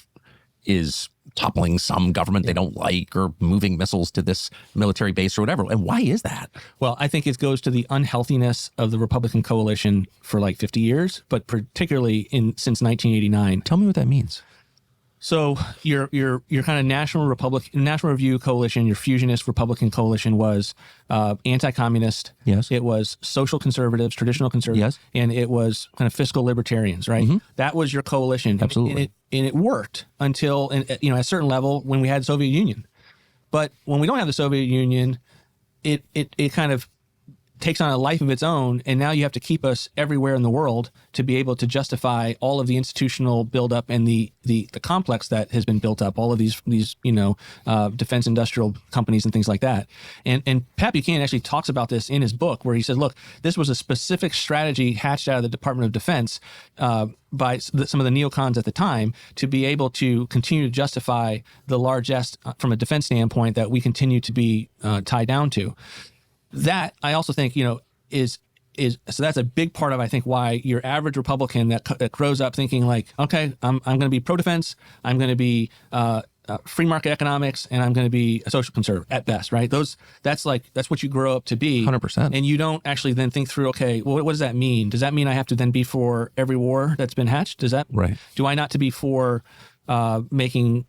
is toppling some government they don't like or moving missiles to this military base or whatever. And why is that? Well, I think it goes to the unhealthiness of the Republican coalition for like 50 years, but particularly since 1989. Tell me what that means. So your kind of National Review coalition, your fusionist Republican coalition was anti-communist. Yes. It was social conservatives, traditional conservatives. Yes. And it was kind of fiscal libertarians, right? Mm-hmm. That was your coalition. Absolutely. And it worked until, at a certain level when we had the Soviet Union. But when we don't have the Soviet Union, it kind of takes on a life of its own, and now you have to keep us everywhere in the world to be able to justify all of the institutional buildup and the complex that has been built up, all of these defense industrial companies and things like that. And Pat Buchanan actually talks about this in his book, where he says, look, this was a specific strategy hatched out of the Department of Defense by some of the neocons at the time to be able to continue to justify the largesse from a defense standpoint that we continue to be tied down to. That I also think, is so that's a big part of, I think, why your average Republican that grows up thinking like, okay, I'm going to be pro-defense, I'm going to be free market economics, and I'm going to be a social conservative at best, right? That's what you grow up to be. 100%. And you don't actually then think through, okay, well, what does that mean? Does that mean I have to then be for every war that's been hatched? Right. Do I not to be for making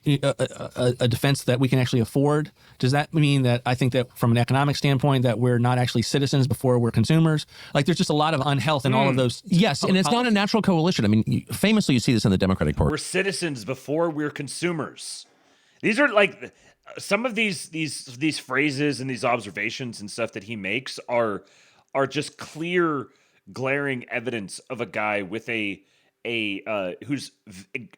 a defense that we can actually afford? Does that mean that I think that from an economic standpoint that we're not actually citizens before we're consumers? Like there's just a lot of unhealth in all of those. Yes, and it's not a natural coalition. I mean, famously you see this in the Democratic Party. We're citizens before we're consumers. These are like some of these phrases and these observations and stuff that he makes are just clear, glaring evidence of a guy with a who's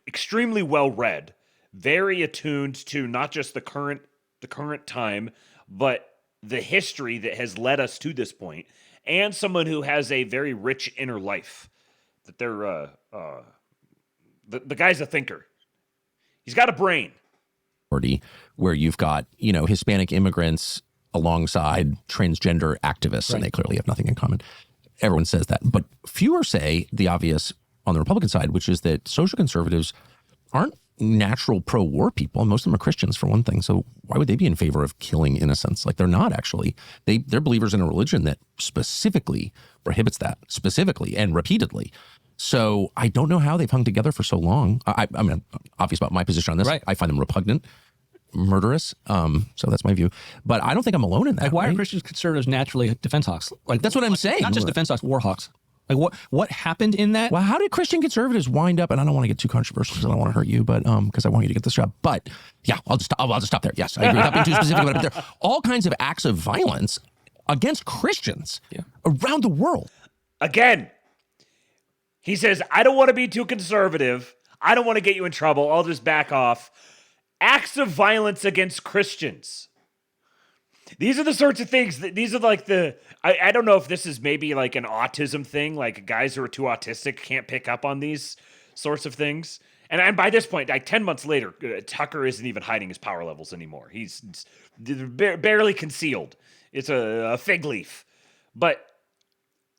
extremely well read, very attuned to not just the current time, but the history that has led us to this point, and someone who has a very rich inner life. That they're the guy's a thinker. He's got a brain. Where you've got Hispanic immigrants alongside transgender activists, and they clearly have nothing in common. Everyone says that, but fewer say the obvious on the Republican side, which is that social conservatives aren't natural pro-war people. Most of them are Christians, for one thing. So why would they be in favor of killing innocents? Like, they're not actually. They're believers in a religion that specifically prohibits that, specifically and repeatedly. So I don't know how they've hung together for so long. I mean, obvious about my position on this. Right. I find them repugnant, murderous. So that's my view. But I don't think I'm alone in that. Like, why are Christian conservatives naturally defense hawks? Like, that's what I'm saying. Not just defense hawks, war hawks. Like, what happened in that? Well, how did Christian conservatives wind up? And I don't want to get too controversial because I don't want to hurt you, but because I want you to get this job. But yeah, I'll just stop there. Yes, I agree. Not being too specific about it. There are all kinds of acts of violence against Christians around the world. Again, he says, I don't want to be too conservative. I don't want to get you in trouble. I'll just back off. Acts of violence against Christians. These are the sorts of things these are like I don't know if this is maybe like an autism thing, like guys who are too autistic can't pick up on these sorts of things. And by this point, like 10 months later, Tucker isn't even hiding his power levels anymore. He's barely concealed. It's a fig leaf. But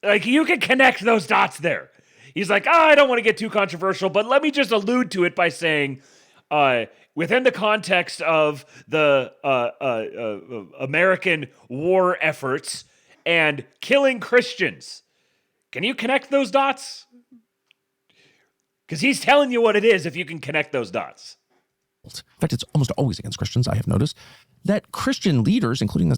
like, you can connect those dots there. He's like, I don't want to get too controversial, but let me just allude to it by saying, within the context of the American war efforts and killing Christians. Can you connect those dots? Because he's telling you what it is if you can connect those dots. In fact, it's almost always against Christians, I have noticed, that Christian leaders, including the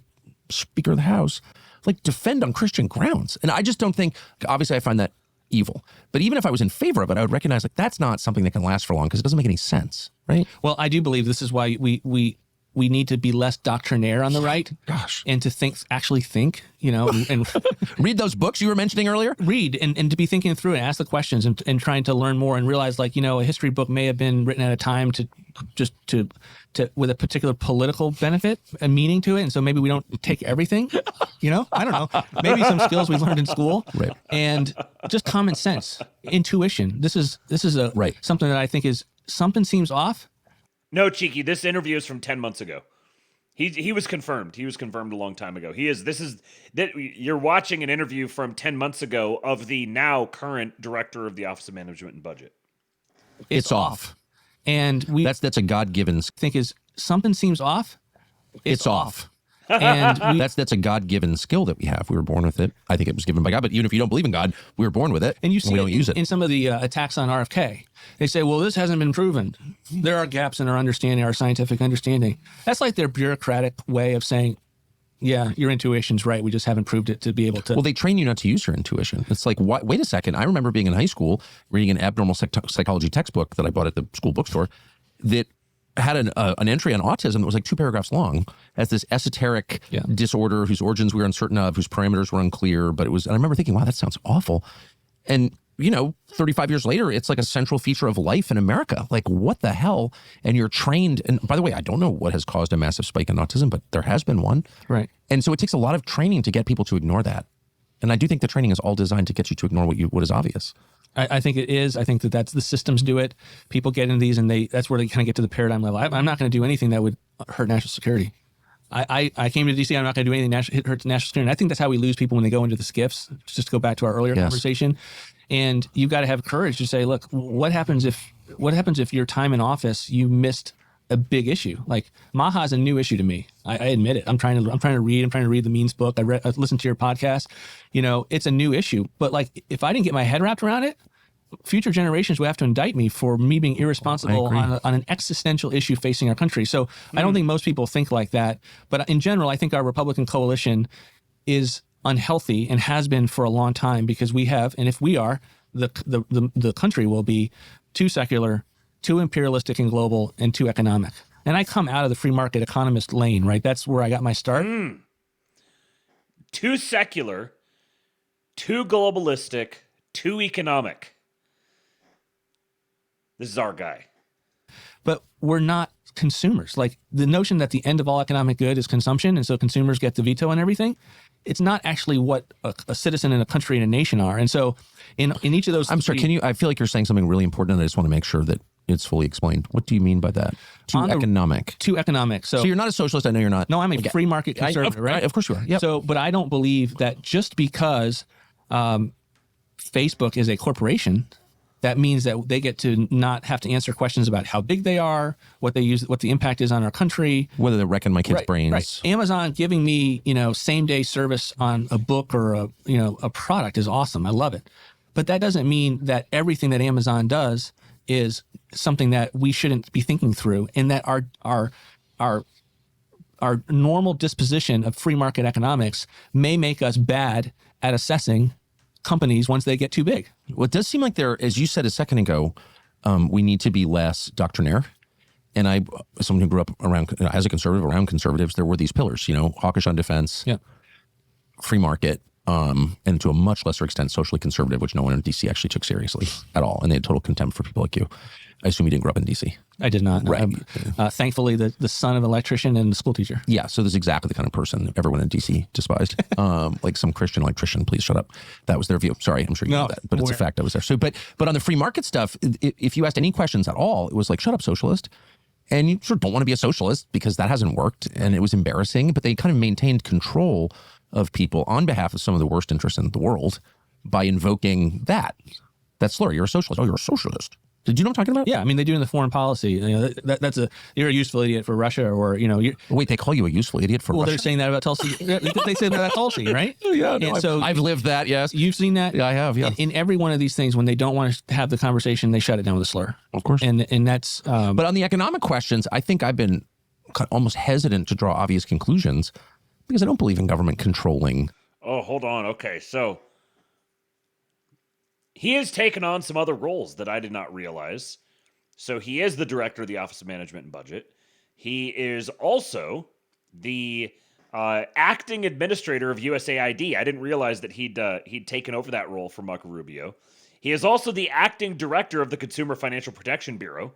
Speaker of the House, like defend on Christian grounds. And I just don't think, obviously I find that evil. But even if I was in favor of it, I would recognize like that's not something that can last for long because it doesn't make any sense, right? Well, I do believe this is why we need to be less doctrinaire on the right. Gosh. And to actually think, and read those books you were mentioning earlier. Read and to be thinking through and ask the questions and trying to learn more and realize like, a history book may have been written at a time to with a particular political benefit and meaning to it. And so maybe we don't take everything, I don't know, maybe some skills we learned in school, right? And just common sense, intuition. This is something that I think is something seems off. No, Cheeky, this interview is from 10 months ago. He was confirmed. He was confirmed a long time ago. You're watching an interview from 10 months ago of the now current director of the Office of Management and Budget. It's off. And that's a God-given think is something seems off. It's off. And that's a God-given skill that we have. We were born with it. I think it was given by God. But even if you don't believe in God, we were born with it, and you see we don't use it. In some of the attacks on RFK. They say, well, this hasn't been proven. There are gaps in our understanding, our scientific understanding. That's like their bureaucratic way of saying, yeah, your intuition's right. We just haven't proved it to be able to. Well, they train you not to use your intuition. It's like, wait a second. I remember being in high school, reading an abnormal psychology textbook that I bought at the school bookstore that had an entry on autism that was like 2 paragraphs long, as this esoteric disorder whose origins we were uncertain of, whose parameters were unclear. But and I remember thinking, wow, that sounds awful. And 35 years later, it's like a central feature of life in America. Like, what the hell? And you're trained. And by the way, I don't know what has caused a massive spike in autism, but there has been one. Right. And so it takes a lot of training to get people to ignore that. And I do think the training is all designed to get you to ignore what is obvious. I think it is. I think that's the systems do it. People get into these and that's where they kind of get to the paradigm level. I'm not going to do anything that would hurt national security. I came to DC. I'm not going to do anything hurt national security. And I think that's how we lose people when they go into the SCIFs. Just to go back to our earlier conversation. And you've got to have courage to say, look, what happens if your time in office you missed a big issue? Like Maha is a new issue to me. I admit it. I'm trying to read the Means book. I listened to your podcast. It's a new issue. But like if I didn't get my head wrapped around it, future generations will have to indict me for me being irresponsible on an existential issue facing our country. So I don't think most people think like that. But in general, I think our Republican coalition is unhealthy and has been for a long time because we have, and if we are, the country will be too secular, too imperialistic and global, and too economic. And I come out of the free market economist lane, right? That's where I got my start. Too secular, too globalistic, too economic. This is our guy. But we're not consumers. Like the notion that the end of all economic good is consumption, and so consumers get the veto on everything, it's not actually what a citizen in a country and a nation are. And so in each of those... I'm sorry, I feel like you're saying something really important, and I just want to make sure that it's fully explained. What do you mean by that? Too economic. Too economic. So you're not a socialist. I know you're not. No, I'm a free market conservative, right? Of course you are. Yep. So, but I don't believe that just because Facebook is a corporation, that means that they get to not have to answer questions about how big they are, what they use, what the impact is on our country, whether they're wrecking my kids' brains. Right. Amazon giving me, same day service on a book or a product is awesome. I love it. But that doesn't mean that everything that Amazon does is something that we shouldn't be thinking through, and that our normal disposition of free market economics may make us bad at assessing companies once they get too big. Well, it does seem like as you said a second ago, we need to be less doctrinaire. And someone who grew up as a conservative, around conservatives, there were these pillars, hawkish on defense, free market, and to a much lesser extent, socially conservative, which no one in DC actually took seriously at all. And they had total contempt for people like you. I assume you didn't grow up in DC. I did not. Right. Thankfully, the son of an electrician and a school teacher. Yeah, so this is exactly the kind of person everyone in DC despised. Like some Christian electrician, please shut up. That was their view. Sorry, I'm sure you know that, but it's a fact I was there. So, but on the free market stuff, if you asked any questions at all, it was like, shut up, socialist. And you sort of don't want to be a socialist because that hasn't worked, and it was embarrassing, but they kind of maintained control of people on behalf of some of the worst interests in the world by invoking that slur. You're a socialist. Oh, you're a socialist. Did you know what I'm talking about? Yeah, I mean, they do in the foreign policy. That's you're a useful idiot for Russia, or Wait, they call you a useful idiot for Russia? Well, they're saying that about Tulsi. They say that about Tulsi, right? Yeah, no, I've lived that. Yes, you've seen that. Yeah, I have. Yeah, in every one of these things, when they don't want to have the conversation, they shut it down with a slur. Of course, and that's. But on the economic questions, I think I've been almost hesitant to draw obvious conclusions because I don't believe in government controlling. Oh, hold on. Okay, so he has taken on some other roles that I did not realize. So he is the director of the Office of Management and Budget. He is also the acting administrator of USAID. I didn't realize that he'd taken over that role from Marco Rubio. He is also the acting director of the Consumer Financial Protection Bureau.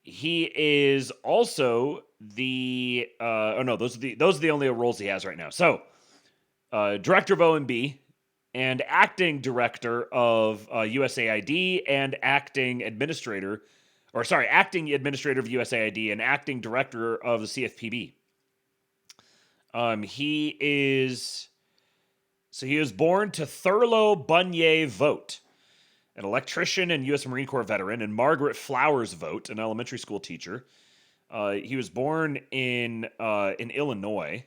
He is also the those are the only roles he has right now. So, director of OMB and acting director of USAID and acting administrator of USAID and acting director of the CFPB. He was born to Thurlow Bunye Vogt, an electrician and U.S. Marine Corps veteran, and Margaret Flowers Vogt, an elementary school teacher. He was born in Illinois.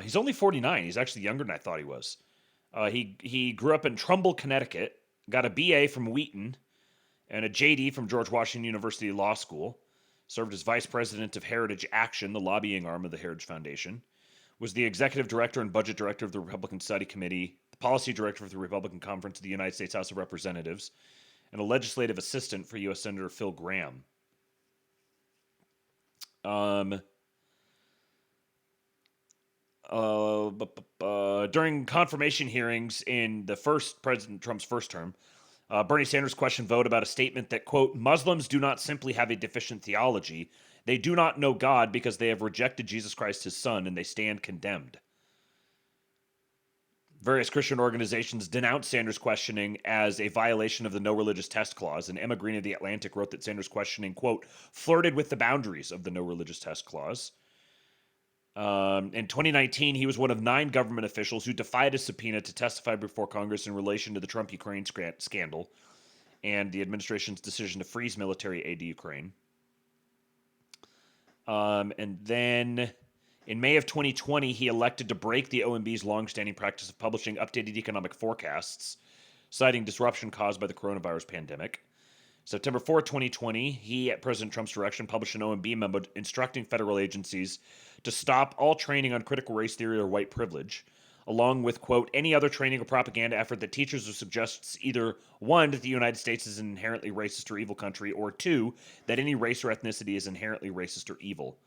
He's only 49. He's actually younger than I thought he was. He grew up in Trumbull, Connecticut, got a BA from Wheaton, and a JD from George Washington University Law School. Served as vice president of Heritage Action, the lobbying arm of the Heritage Foundation. Was the executive director and budget director of the Republican Study Committee, the policy director of the Republican Conference of the United States House of Representatives, and a legislative assistant for U.S. Senator Phil Gramm. During confirmation hearings in President Trump's first term, Bernie Sanders questioned Vogt about a statement that, quote, Muslims do not simply have a deficient theology. They do not know God because they have rejected Jesus Christ, his son, and they stand condemned. Various Christian organizations denounced Sanders' questioning as a violation of the No Religious Test Clause, and Emma Green of The Atlantic wrote that Sanders' questioning, quote, flirted with the boundaries of the No Religious Test Clause. In 2019, he was one of 9 government officials who defied a subpoena to testify before Congress in relation to the Trump-Ukraine scandal and the administration's decision to freeze military aid to Ukraine. And then in May of 2020, he elected to break the OMB's longstanding practice of publishing updated economic forecasts, citing disruption caused by the coronavirus pandemic. September 4, 2020, he, at President Trump's direction, published an OMB memo instructing federal agencies to stop all training on critical race theory or white privilege, along with, quote, any other training or propaganda effort that teaches or suggests either, 1, that the United States is an inherently racist or evil country, or 2, that any race or ethnicity is inherently racist or evil.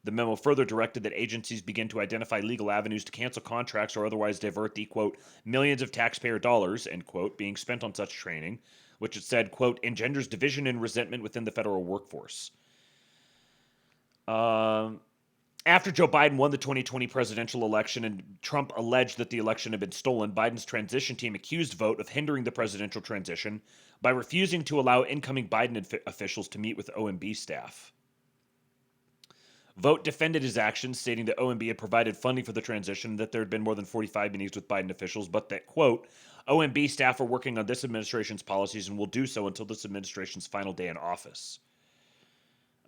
The memo further directed that agencies begin to identify legal avenues to cancel contracts or otherwise divert the, quote, millions of taxpayer dollars, end quote, being spent on such training, which it said, quote, engenders division and resentment within the federal workforce. After Joe Biden won the 2020 presidential election and Trump alleged that the election had been stolen, Biden's transition team accused Vogt of hindering the presidential transition by refusing to allow incoming Biden officials to meet with OMB staff. Vogt defended his actions, stating that OMB had provided funding for the transition and that there had been more than 45 meetings with Biden officials, but that, quote, OMB staff are working on this administration's policies and will do so until this administration's final day in office.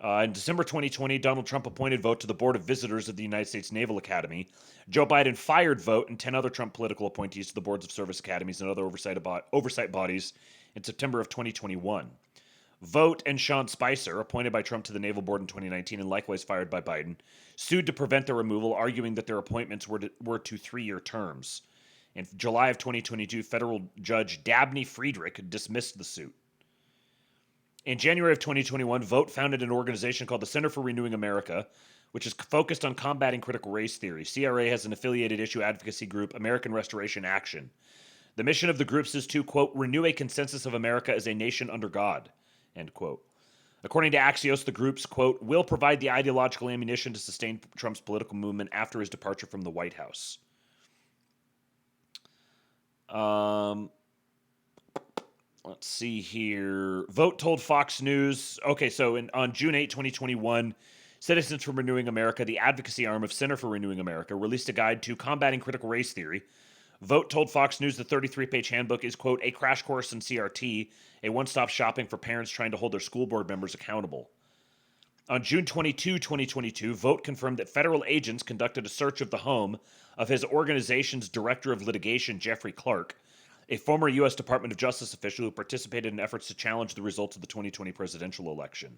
In December 2020, Donald Trump appointed Vogt to the Board of Visitors of the United States Naval Academy. Joe Biden fired Vogt and 10 other Trump political appointees to the boards of service academies and other oversight bodies in September of 2021. Vogt and Sean Spicer, appointed by Trump to the Naval Board in 2019 and likewise fired by Biden, sued to prevent their removal, arguing that their appointments were to 3-year terms. In July of 2022, federal judge Dabney Friedrich dismissed the suit. In January of 2021, Vogt founded an organization called the Center for Renewing America, which is focused on combating critical race theory. CRA has an affiliated issue advocacy group, American Restoration Action. The mission of the groups is to, quote, renew a consensus of America as a nation under God, end quote. According to Axios, the groups, quote, will provide the ideological ammunition to sustain Trump's political movement after his departure from the White House. Let's see here. Vogt told Fox News. Okay, so on June 8, 2021, Citizens for Renewing America, the advocacy arm of Center for Renewing America, released a guide to combating critical race theory. Vogt told Fox News the 33-page handbook is, quote, a crash course in CRT, a one-stop shopping for parents trying to hold their school board members accountable. On June 22, 2022, Vogt confirmed that federal agents conducted a search of the home of his organization's director of litigation, Jeffrey Clark, a former U.S. Department of Justice official who participated in efforts to challenge the results of the 2020 presidential election.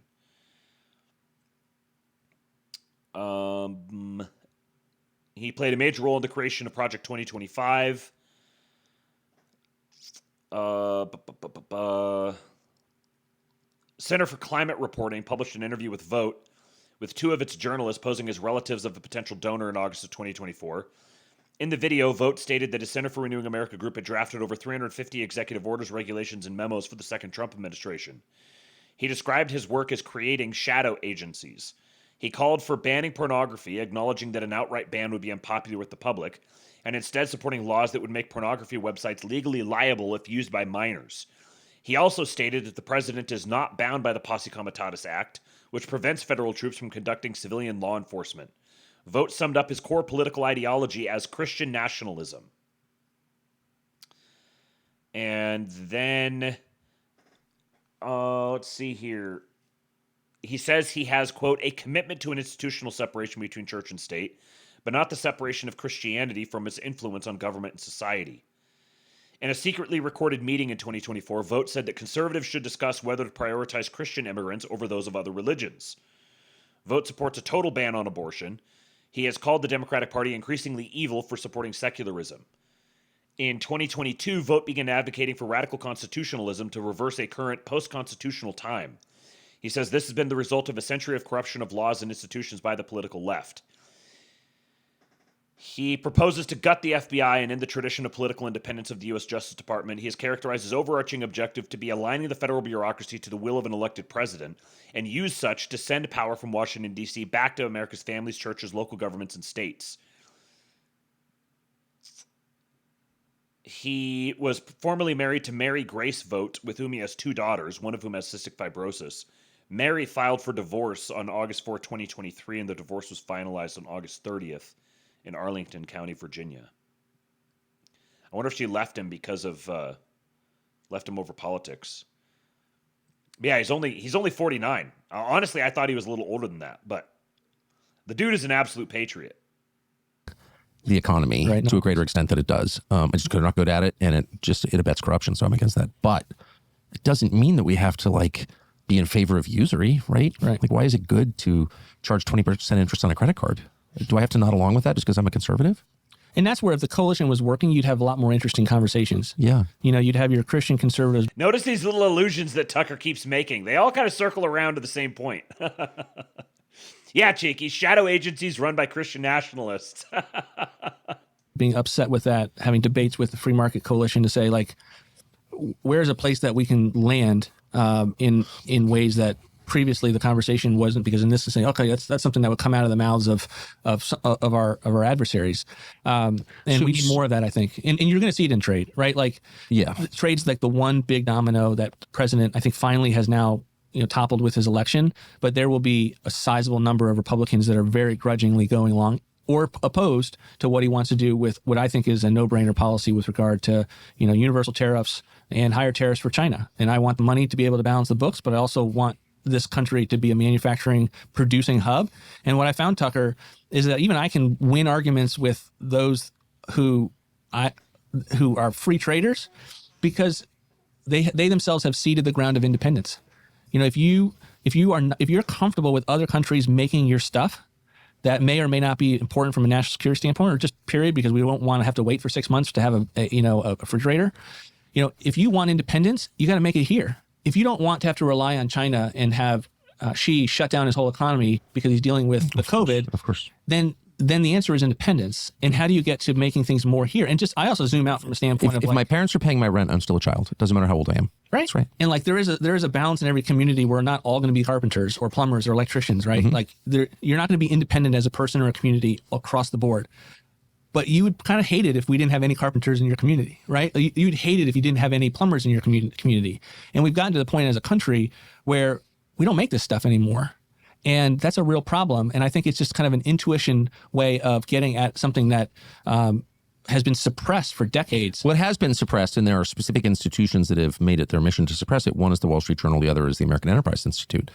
He played a major role in the creation of Project 2025. Center for Climate Reporting published an interview with Vogt, with two of its journalists posing as relatives of the potential donor in August of 2024. In the video, Vogt stated that his Center for Renewing America group had drafted over 350 executive orders, regulations, and memos for the second Trump administration. He described his work as creating shadow agencies. He called for banning pornography, acknowledging that an outright ban would be unpopular with the public, and instead supporting laws that would make pornography websites legally liable if used by minors. He also stated that the president is not bound by the Posse Comitatus Act, which prevents federal troops from conducting civilian law enforcement. Vogt summed up his core political ideology as Christian nationalism. And then, let's see here. He says he has, quote, a commitment to an institutional separation between church and state, but not the separation of Christianity from its influence on government and society. In a secretly recorded meeting in 2024, Vogt said that conservatives should discuss whether to prioritize Christian immigrants over those of other religions. Vogt supports a total ban on abortion. He has called the Democratic Party increasingly evil for supporting secularism. In 2022, Vogt began advocating for radical constitutionalism to reverse a current post-constitutional time. He says this has been the result of a century of corruption of laws and institutions by the political left. He proposes to gut the FBI, and in the tradition of political independence of the U.S. Justice Department, he has characterized his overarching objective to be aligning the federal bureaucracy to the will of an elected president, and use such to send power from Washington, D.C. back to America's families, churches, local governments, and states. He was formerly married to Mary Grace Vogt, with whom he has two daughters, one of whom has cystic fibrosis. Mary filed for divorce on August 4, 2023, and the divorce was finalized on August 30th in Arlington County, Virginia. I wonder if she left him because of left him over politics. But yeah, he's only 49. Honestly, I thought he was a little older than that, but the dude is an absolute patriot. The economy right, to a greater extent that it does. I just could not good at it, and it abets corruption, so I'm against that. But it doesn't mean that we have to be in favor of usury, right? Like, why is it good to charge 20% interest on a credit card? Do I have to nod along with that just because I'm a conservative? And that's where if the coalition was working, you'd have a lot more interesting conversations. Yeah. You'd have your Christian conservatives. Notice these little allusions that Tucker keeps making. They all kind of circle around to the same point. Yeah, Cheeky, shadow agencies run by Christian nationalists. Being upset with that, having debates with the free market coalition to say, where's a place that we can land in ways that previously the conversation wasn't, because in this is saying, okay, that's something that would come out of the mouths of our adversaries. And so we need more of that, I think. And you're going to see it in trade, right? Trade's like the one big domino that the president, I think, finally has now toppled with his election, but there will be a sizable number of Republicans that are very grudgingly going along or opposed to what he wants to do with what I think is a no-brainer policy with regard to, universal tariffs and higher tariffs for China. And I want the money to be able to balance the books, but I also want this country to be a manufacturing, producing hub. And what I found, Tucker, is that even I can win arguments with those who are free traders because they themselves have ceded the ground of independence. If you're comfortable with other countries making your stuff that may or may not be important from a national security standpoint, or just period, because we don't want to have to wait for 6 months to have a refrigerator. If you want independence, you got to make it here. If you don't want to have to rely on China and have Xi shut down his whole economy because he's dealing with the COVID, of course, then the answer is independence. And how do you get to making things more here? And I also zoom out from a standpoint if my parents are paying my rent, I'm still a child. It doesn't matter how old I am. Right. That's right. And there is a balance in every community. We're not all going to be carpenters or plumbers or electricians, right? Mm-hmm. You're not going to be independent as a person or a community across the board. But you would kind of hate it if we didn't have any carpenters in your community, right? You'd hate it if you didn't have any plumbers in your community. And we've gotten to the point as a country where we don't make this stuff anymore. And that's a real problem. And I think it's just kind of an intuition way of getting at something that has been suppressed for decades. Well, it has been suppressed, and there are specific institutions that have made it their mission to suppress it. One is the Wall Street Journal. The other is the American Enterprise Institute,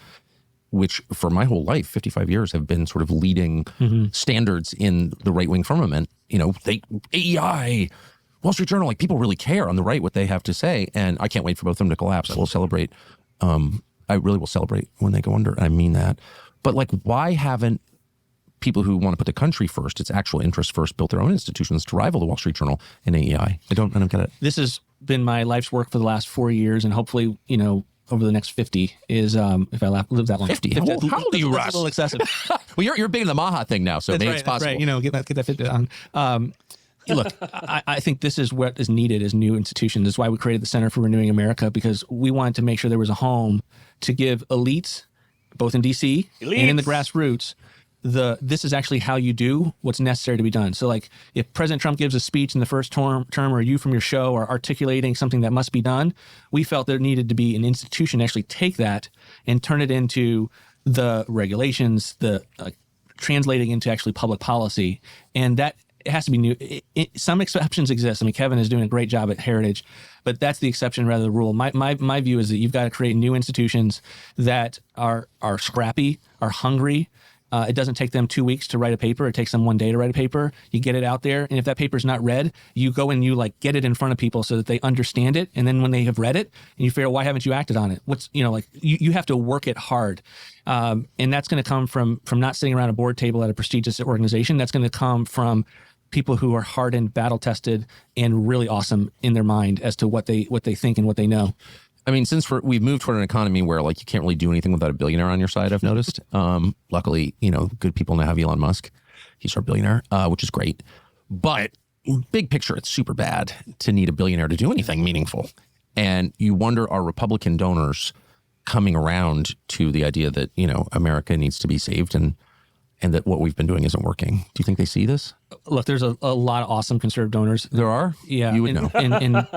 which for my whole life, 55 years, have been sort of leading standards in the right-wing firmament. You know, AEI, Wall Street Journal, like people really care on the right what they have to say, and I can't wait for both of them to collapse. I will celebrate. I really will celebrate when they go under. I mean that. But like, why haven't people who want to put the country first, its actual interests first, built their own institutions to rival the Wall Street Journal and AEI? I don't get it. This has been my life's work for the last 4 years, and hopefully, you know, over the next 50 is, if I live that long. 50? How old are you, Russ? That's a little excessive. Well, you're big in the Maha thing now, so maybe it's possible. That's right. You know, get that 50 on. Look, I think this is what is needed as new institutions. That's why we created the Center for Renewing America, because we wanted to make sure there was a home to give elites, both in D.C. and in the grassroots, this is actually how you do what's necessary to be done. So like if President Trump gives a speech in the first term or you from your show are articulating something that must be done, we felt there needed to be an institution to actually take that and turn it into the regulations, the translating into actually public policy. And that it has to be new. Some exceptions exist. I mean, Kevin is doing a great job at Heritage, but that's the exception rather than the rule. My view is that you've got to create new institutions that are scrappy, are hungry. It doesn't take them 2 weeks to write a paper. It takes them 1 day to write a paper. You get it out there. And if that paper is not read, you go and you like get it in front of people so that they understand it. And then when they have read it and you figure, why haven't you acted on it? You have to work it hard. And that's going to come from not sitting around a board table at a prestigious organization. That's going to come from people who are hardened, battle tested, and really awesome in their mind as to what they think and what they know. I mean, since we've moved toward an economy where like you can't really do anything without a billionaire on your side, I've noticed. Luckily, you know, good people now have Elon Musk. He's our billionaire, which is great. But big picture, it's super bad to need a billionaire to do anything meaningful. And you wonder, are Republican donors coming around to the idea that, you know, America needs to be saved and that what we've been doing isn't working? Do you think they see this? Look, there's a lot of awesome conservative donors. There are? Yeah. You would know. And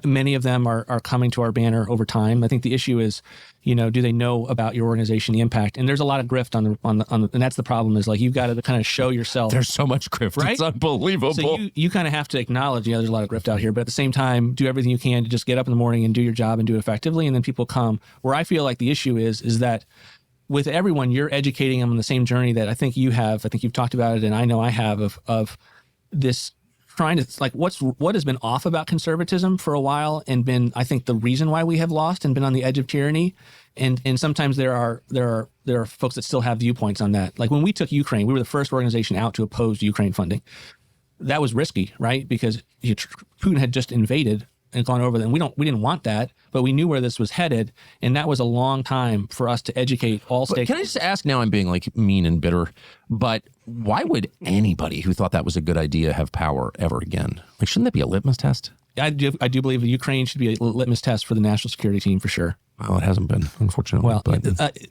many of them are coming to our banner over time. I think the issue is, you know, do they know about your organization, the impact? And there's a lot of grift on the and that's the problem is like, you've got to kind of show yourself. There's so much grift. Right? It's unbelievable. So you kind of have to acknowledge, yeah, there's a lot of grift out here, but at the same time, do everything you can to just get up in the morning and do your job and do it effectively. And then people come. Where I feel like the issue is that with everyone, you're educating them on the same journey that I think you have. I think you've talked about it, and I know I have of this trying to like what has been off about conservatism for a while, and been I think the reason why we have lost and been on the edge of tyranny. And sometimes there are folks that still have viewpoints on that. Like when we took Ukraine, we were the first organization out to oppose Ukraine funding. That was risky, right? Because Putin had just invaded and gone over them. We didn't want that, but we knew where this was headed, and that was a long time for us to educate all stakeholders. Can I just ask, now I'm being like mean and bitter, but why would anybody who thought that was a good idea have power ever again? Like, shouldn't that be a litmus test? I do believe that Ukraine should be a litmus test for the national security team for sure. Well, it hasn't been, unfortunately. Well,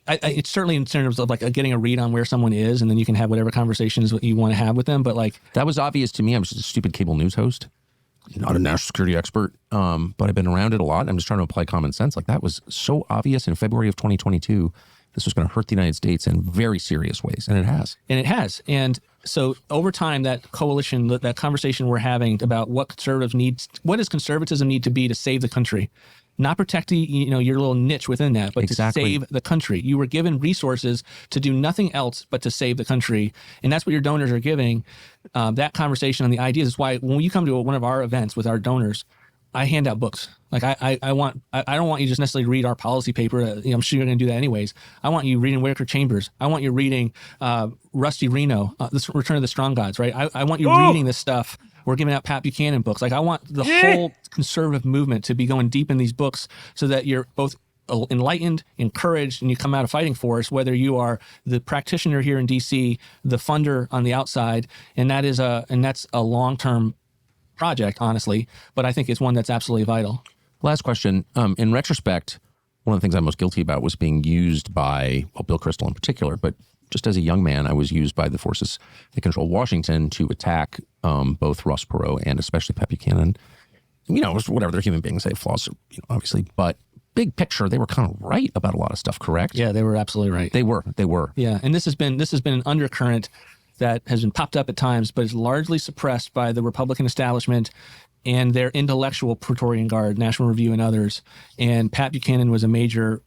it's certainly in terms of like getting a read on where someone is, and then you can have whatever conversations you want to have with them. But like that was obvious to me. I'm just a stupid cable news host. Not a national security expert, but I've been around it a lot. I'm just trying to apply common sense. Like that was so obvious in February of 2022. This was going to hurt the United States in very serious ways, and it has. And so over time, that coalition, that conversation we're having about what does conservatism need to be to save the country? Not protect your little niche within that, but to save the country. You were given resources to do nothing else but to save the country. And that's what your donors are giving. That conversation on the ideas is why when you come to one of our events with our donors, I hand out books. Like I don't want you just necessarily to read our policy paper. I'm sure you're going to do that anyways. I want you reading Whitaker Chambers. I want you reading Rusty Reno, The Return of the Strong Gods, right? I want you reading this stuff. We're giving out Pat Buchanan books. Like I want the whole conservative movement to be going deep in these books so that you're both enlightened, encouraged, and you come out of fighting for us, whether you are the practitioner here in DC, the funder on the outside, and that's a long-term project, honestly, but I think it's one that's absolutely vital. Last question. In retrospect, one of the things I'm most guilty about was being used by, Bill Kristol in particular, but just as a young man, I was used by the forces that control Washington to attack both Ross Perot and especially Pat Buchanan. Whatever, they're human beings, they have flaws, obviously, but big picture, they were kind of right about a lot of stuff, correct? Yeah, they were absolutely right. They were. Yeah, and this has been an undercurrent that has been popped up at times, but is largely suppressed by the Republican establishment and their intellectual Praetorian Guard, National Review and others. And Pat Buchanan was a major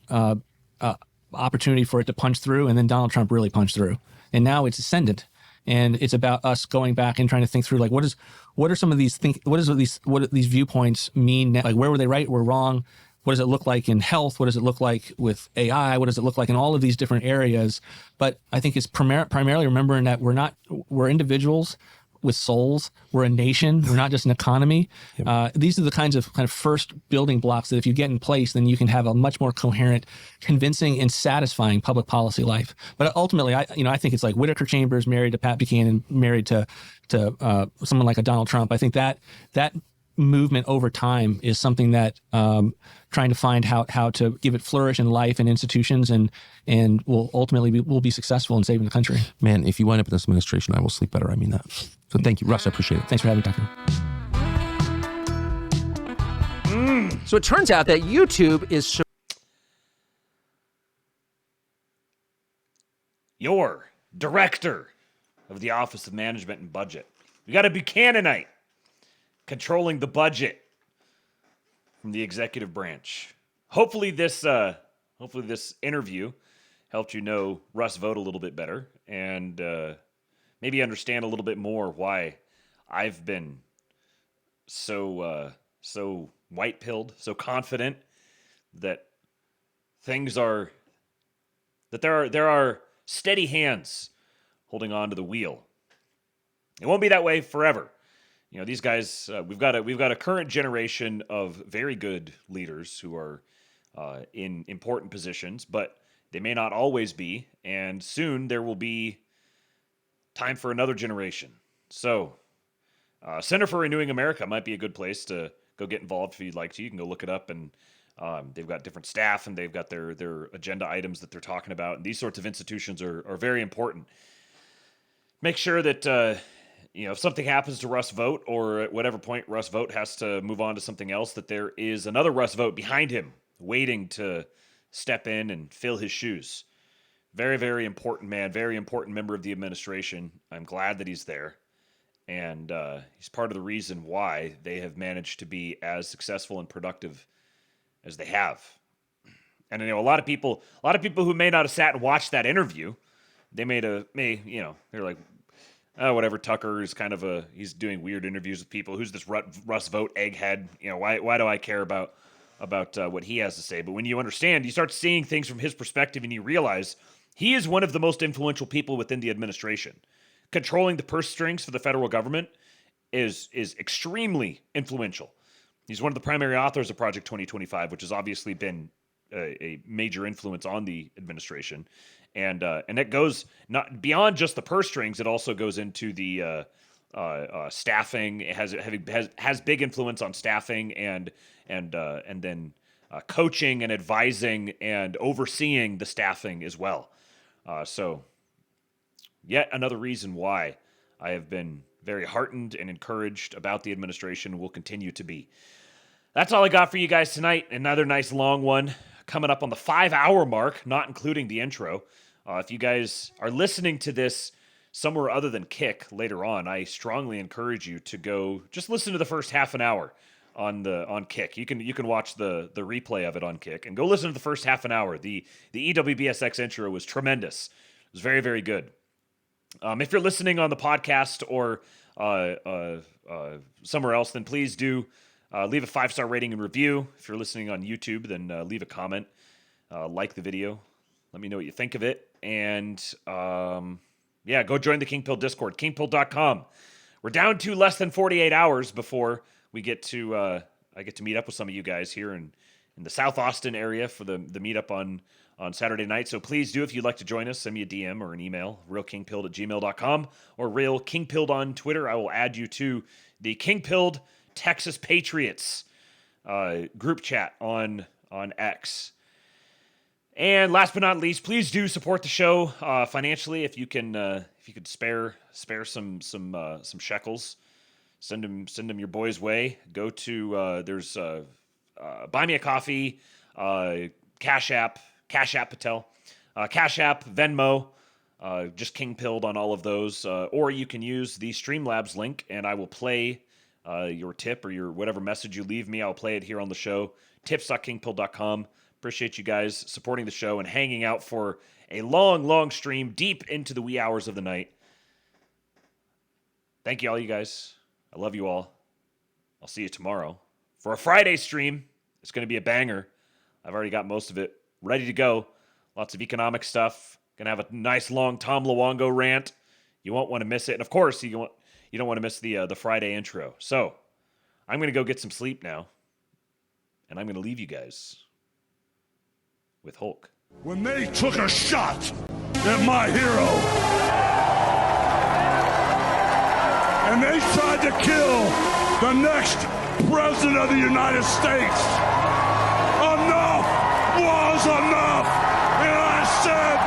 opportunity for it to punch through, and then Donald Trump really punched through. And now it's ascendant. And it's about us going back and trying to think through, like, what are some of these what do these viewpoints mean? Like, where were they right or wrong? What does it look like in health? What does it look like with AI? What does it look like in all of these different areas? But I think it's primarily remembering that we're individuals with souls. We're a nation. We're not just an economy. These are the kind of first building blocks that if you get in place, then you can have a much more coherent, convincing, and satisfying public policy life. But ultimately, I think it's like Whitaker Chambers married to Pat Buchanan, married to someone like a Donald Trump. I think that movement over time is something that trying to find how to give it flourish in life and institutions, and will ultimately we'll be successful in saving the country. Man, if you wind up in this administration, I will sleep better. I mean that. So thank you, Russ. I appreciate it. Thanks for having me, Tucker. So it turns out that YouTube is your director of the Office of Management and Budget. We got a Buchananite controlling the budget from the executive branch. Hopefully this interview helped you know Russ Vought a little bit better, and maybe understand a little bit more why I've been so white-pilled, so confident that there are steady hands holding on to the wheel. It won't be that way forever. You know, these guys, we've got a current generation of very good leaders who are in important positions, but they may not always be, and soon there will be time for another generation. So, Center for Renewing America might be a good place to go get involved if you'd like to. You can go look it up, and they've got different staff, and they've got their agenda items that they're talking about, and these sorts of institutions are very important. Make sure that if something happens to Russ Vought, or at whatever point Russ Vought has to move on to something else, that there is another Russ Vought behind him waiting to step in and fill his shoes. Very, very important man, very important member of the administration. I'm glad that he's there. And he's part of the reason why they have managed to be as successful and productive as they have. And a lot of people who may not have sat and watched that interview, they're like, oh, whatever, Tucker is he's doing weird interviews with people. Who's this Russ Vought egghead? Why do I care about what he has to say? But when you understand, you start seeing things from his perspective, and you realize he is one of the most influential people within the administration. Controlling the purse strings for the federal government is extremely influential. He's one of the primary authors of Project 2025, which has obviously been a major influence on the administration. And it goes not beyond just the purse strings. It also goes into the staffing. It has big influence on staffing and then coaching and advising and overseeing the staffing as well. So yet another reason why I have been very heartened and encouraged about the administration, will continue to be. That's all I got for you guys tonight. Another nice long one coming up on the 5-hour mark, not including the intro. If you guys are listening to this somewhere other than Kick later on, I strongly encourage you to go just listen to the first half an hour on Kick. You can watch the replay of it on Kick and go listen to the first half an hour. The EWBSX intro was tremendous. It was very, very good. If you're listening on the podcast or somewhere else, then please do leave a 5-star rating and review. If you're listening on YouTube, then leave a comment, like the video. Let me know what you think of it. And go join the King Pill Discord, kingpill.com. We're down to less than 48 hours before we get to I get to meet up with some of you guys here in the South Austin area for the meetup on Saturday night. So please do, if you'd like to join us, send me a DM or an email, realkingpilled@gmail.com or realkingpilled on Twitter. I will add you to the Kingpilled Texas Patriots group chat on X. And last but not least, please do support the show financially if you can. If you could spare some shekels, send them your boys' way. Go to there's Buy Me a Coffee, Cash App Patel, Cash App, Venmo, Just king-pilled on all of those. Or you can use the Streamlabs link, and I will play your tip or your whatever message you leave me. I'll play it here on the show. Tips.kingpill.com. Appreciate you guys supporting the show and hanging out for a long, long stream deep into the wee hours of the night. Thank you, all you guys. I love you all. I'll see you tomorrow for a Friday stream. It's going to be a banger. I've already got most of it ready to go. Lots of economic stuff. Going to have a nice long Tom Luongo rant. You won't want to miss it. And of course, you don't want to miss the Friday intro. So I'm going to go get some sleep now. And I'm going to leave you guys with Hulk. When they took a shot at my hero, and they tried to kill the next president of the United States, enough was enough. And I said,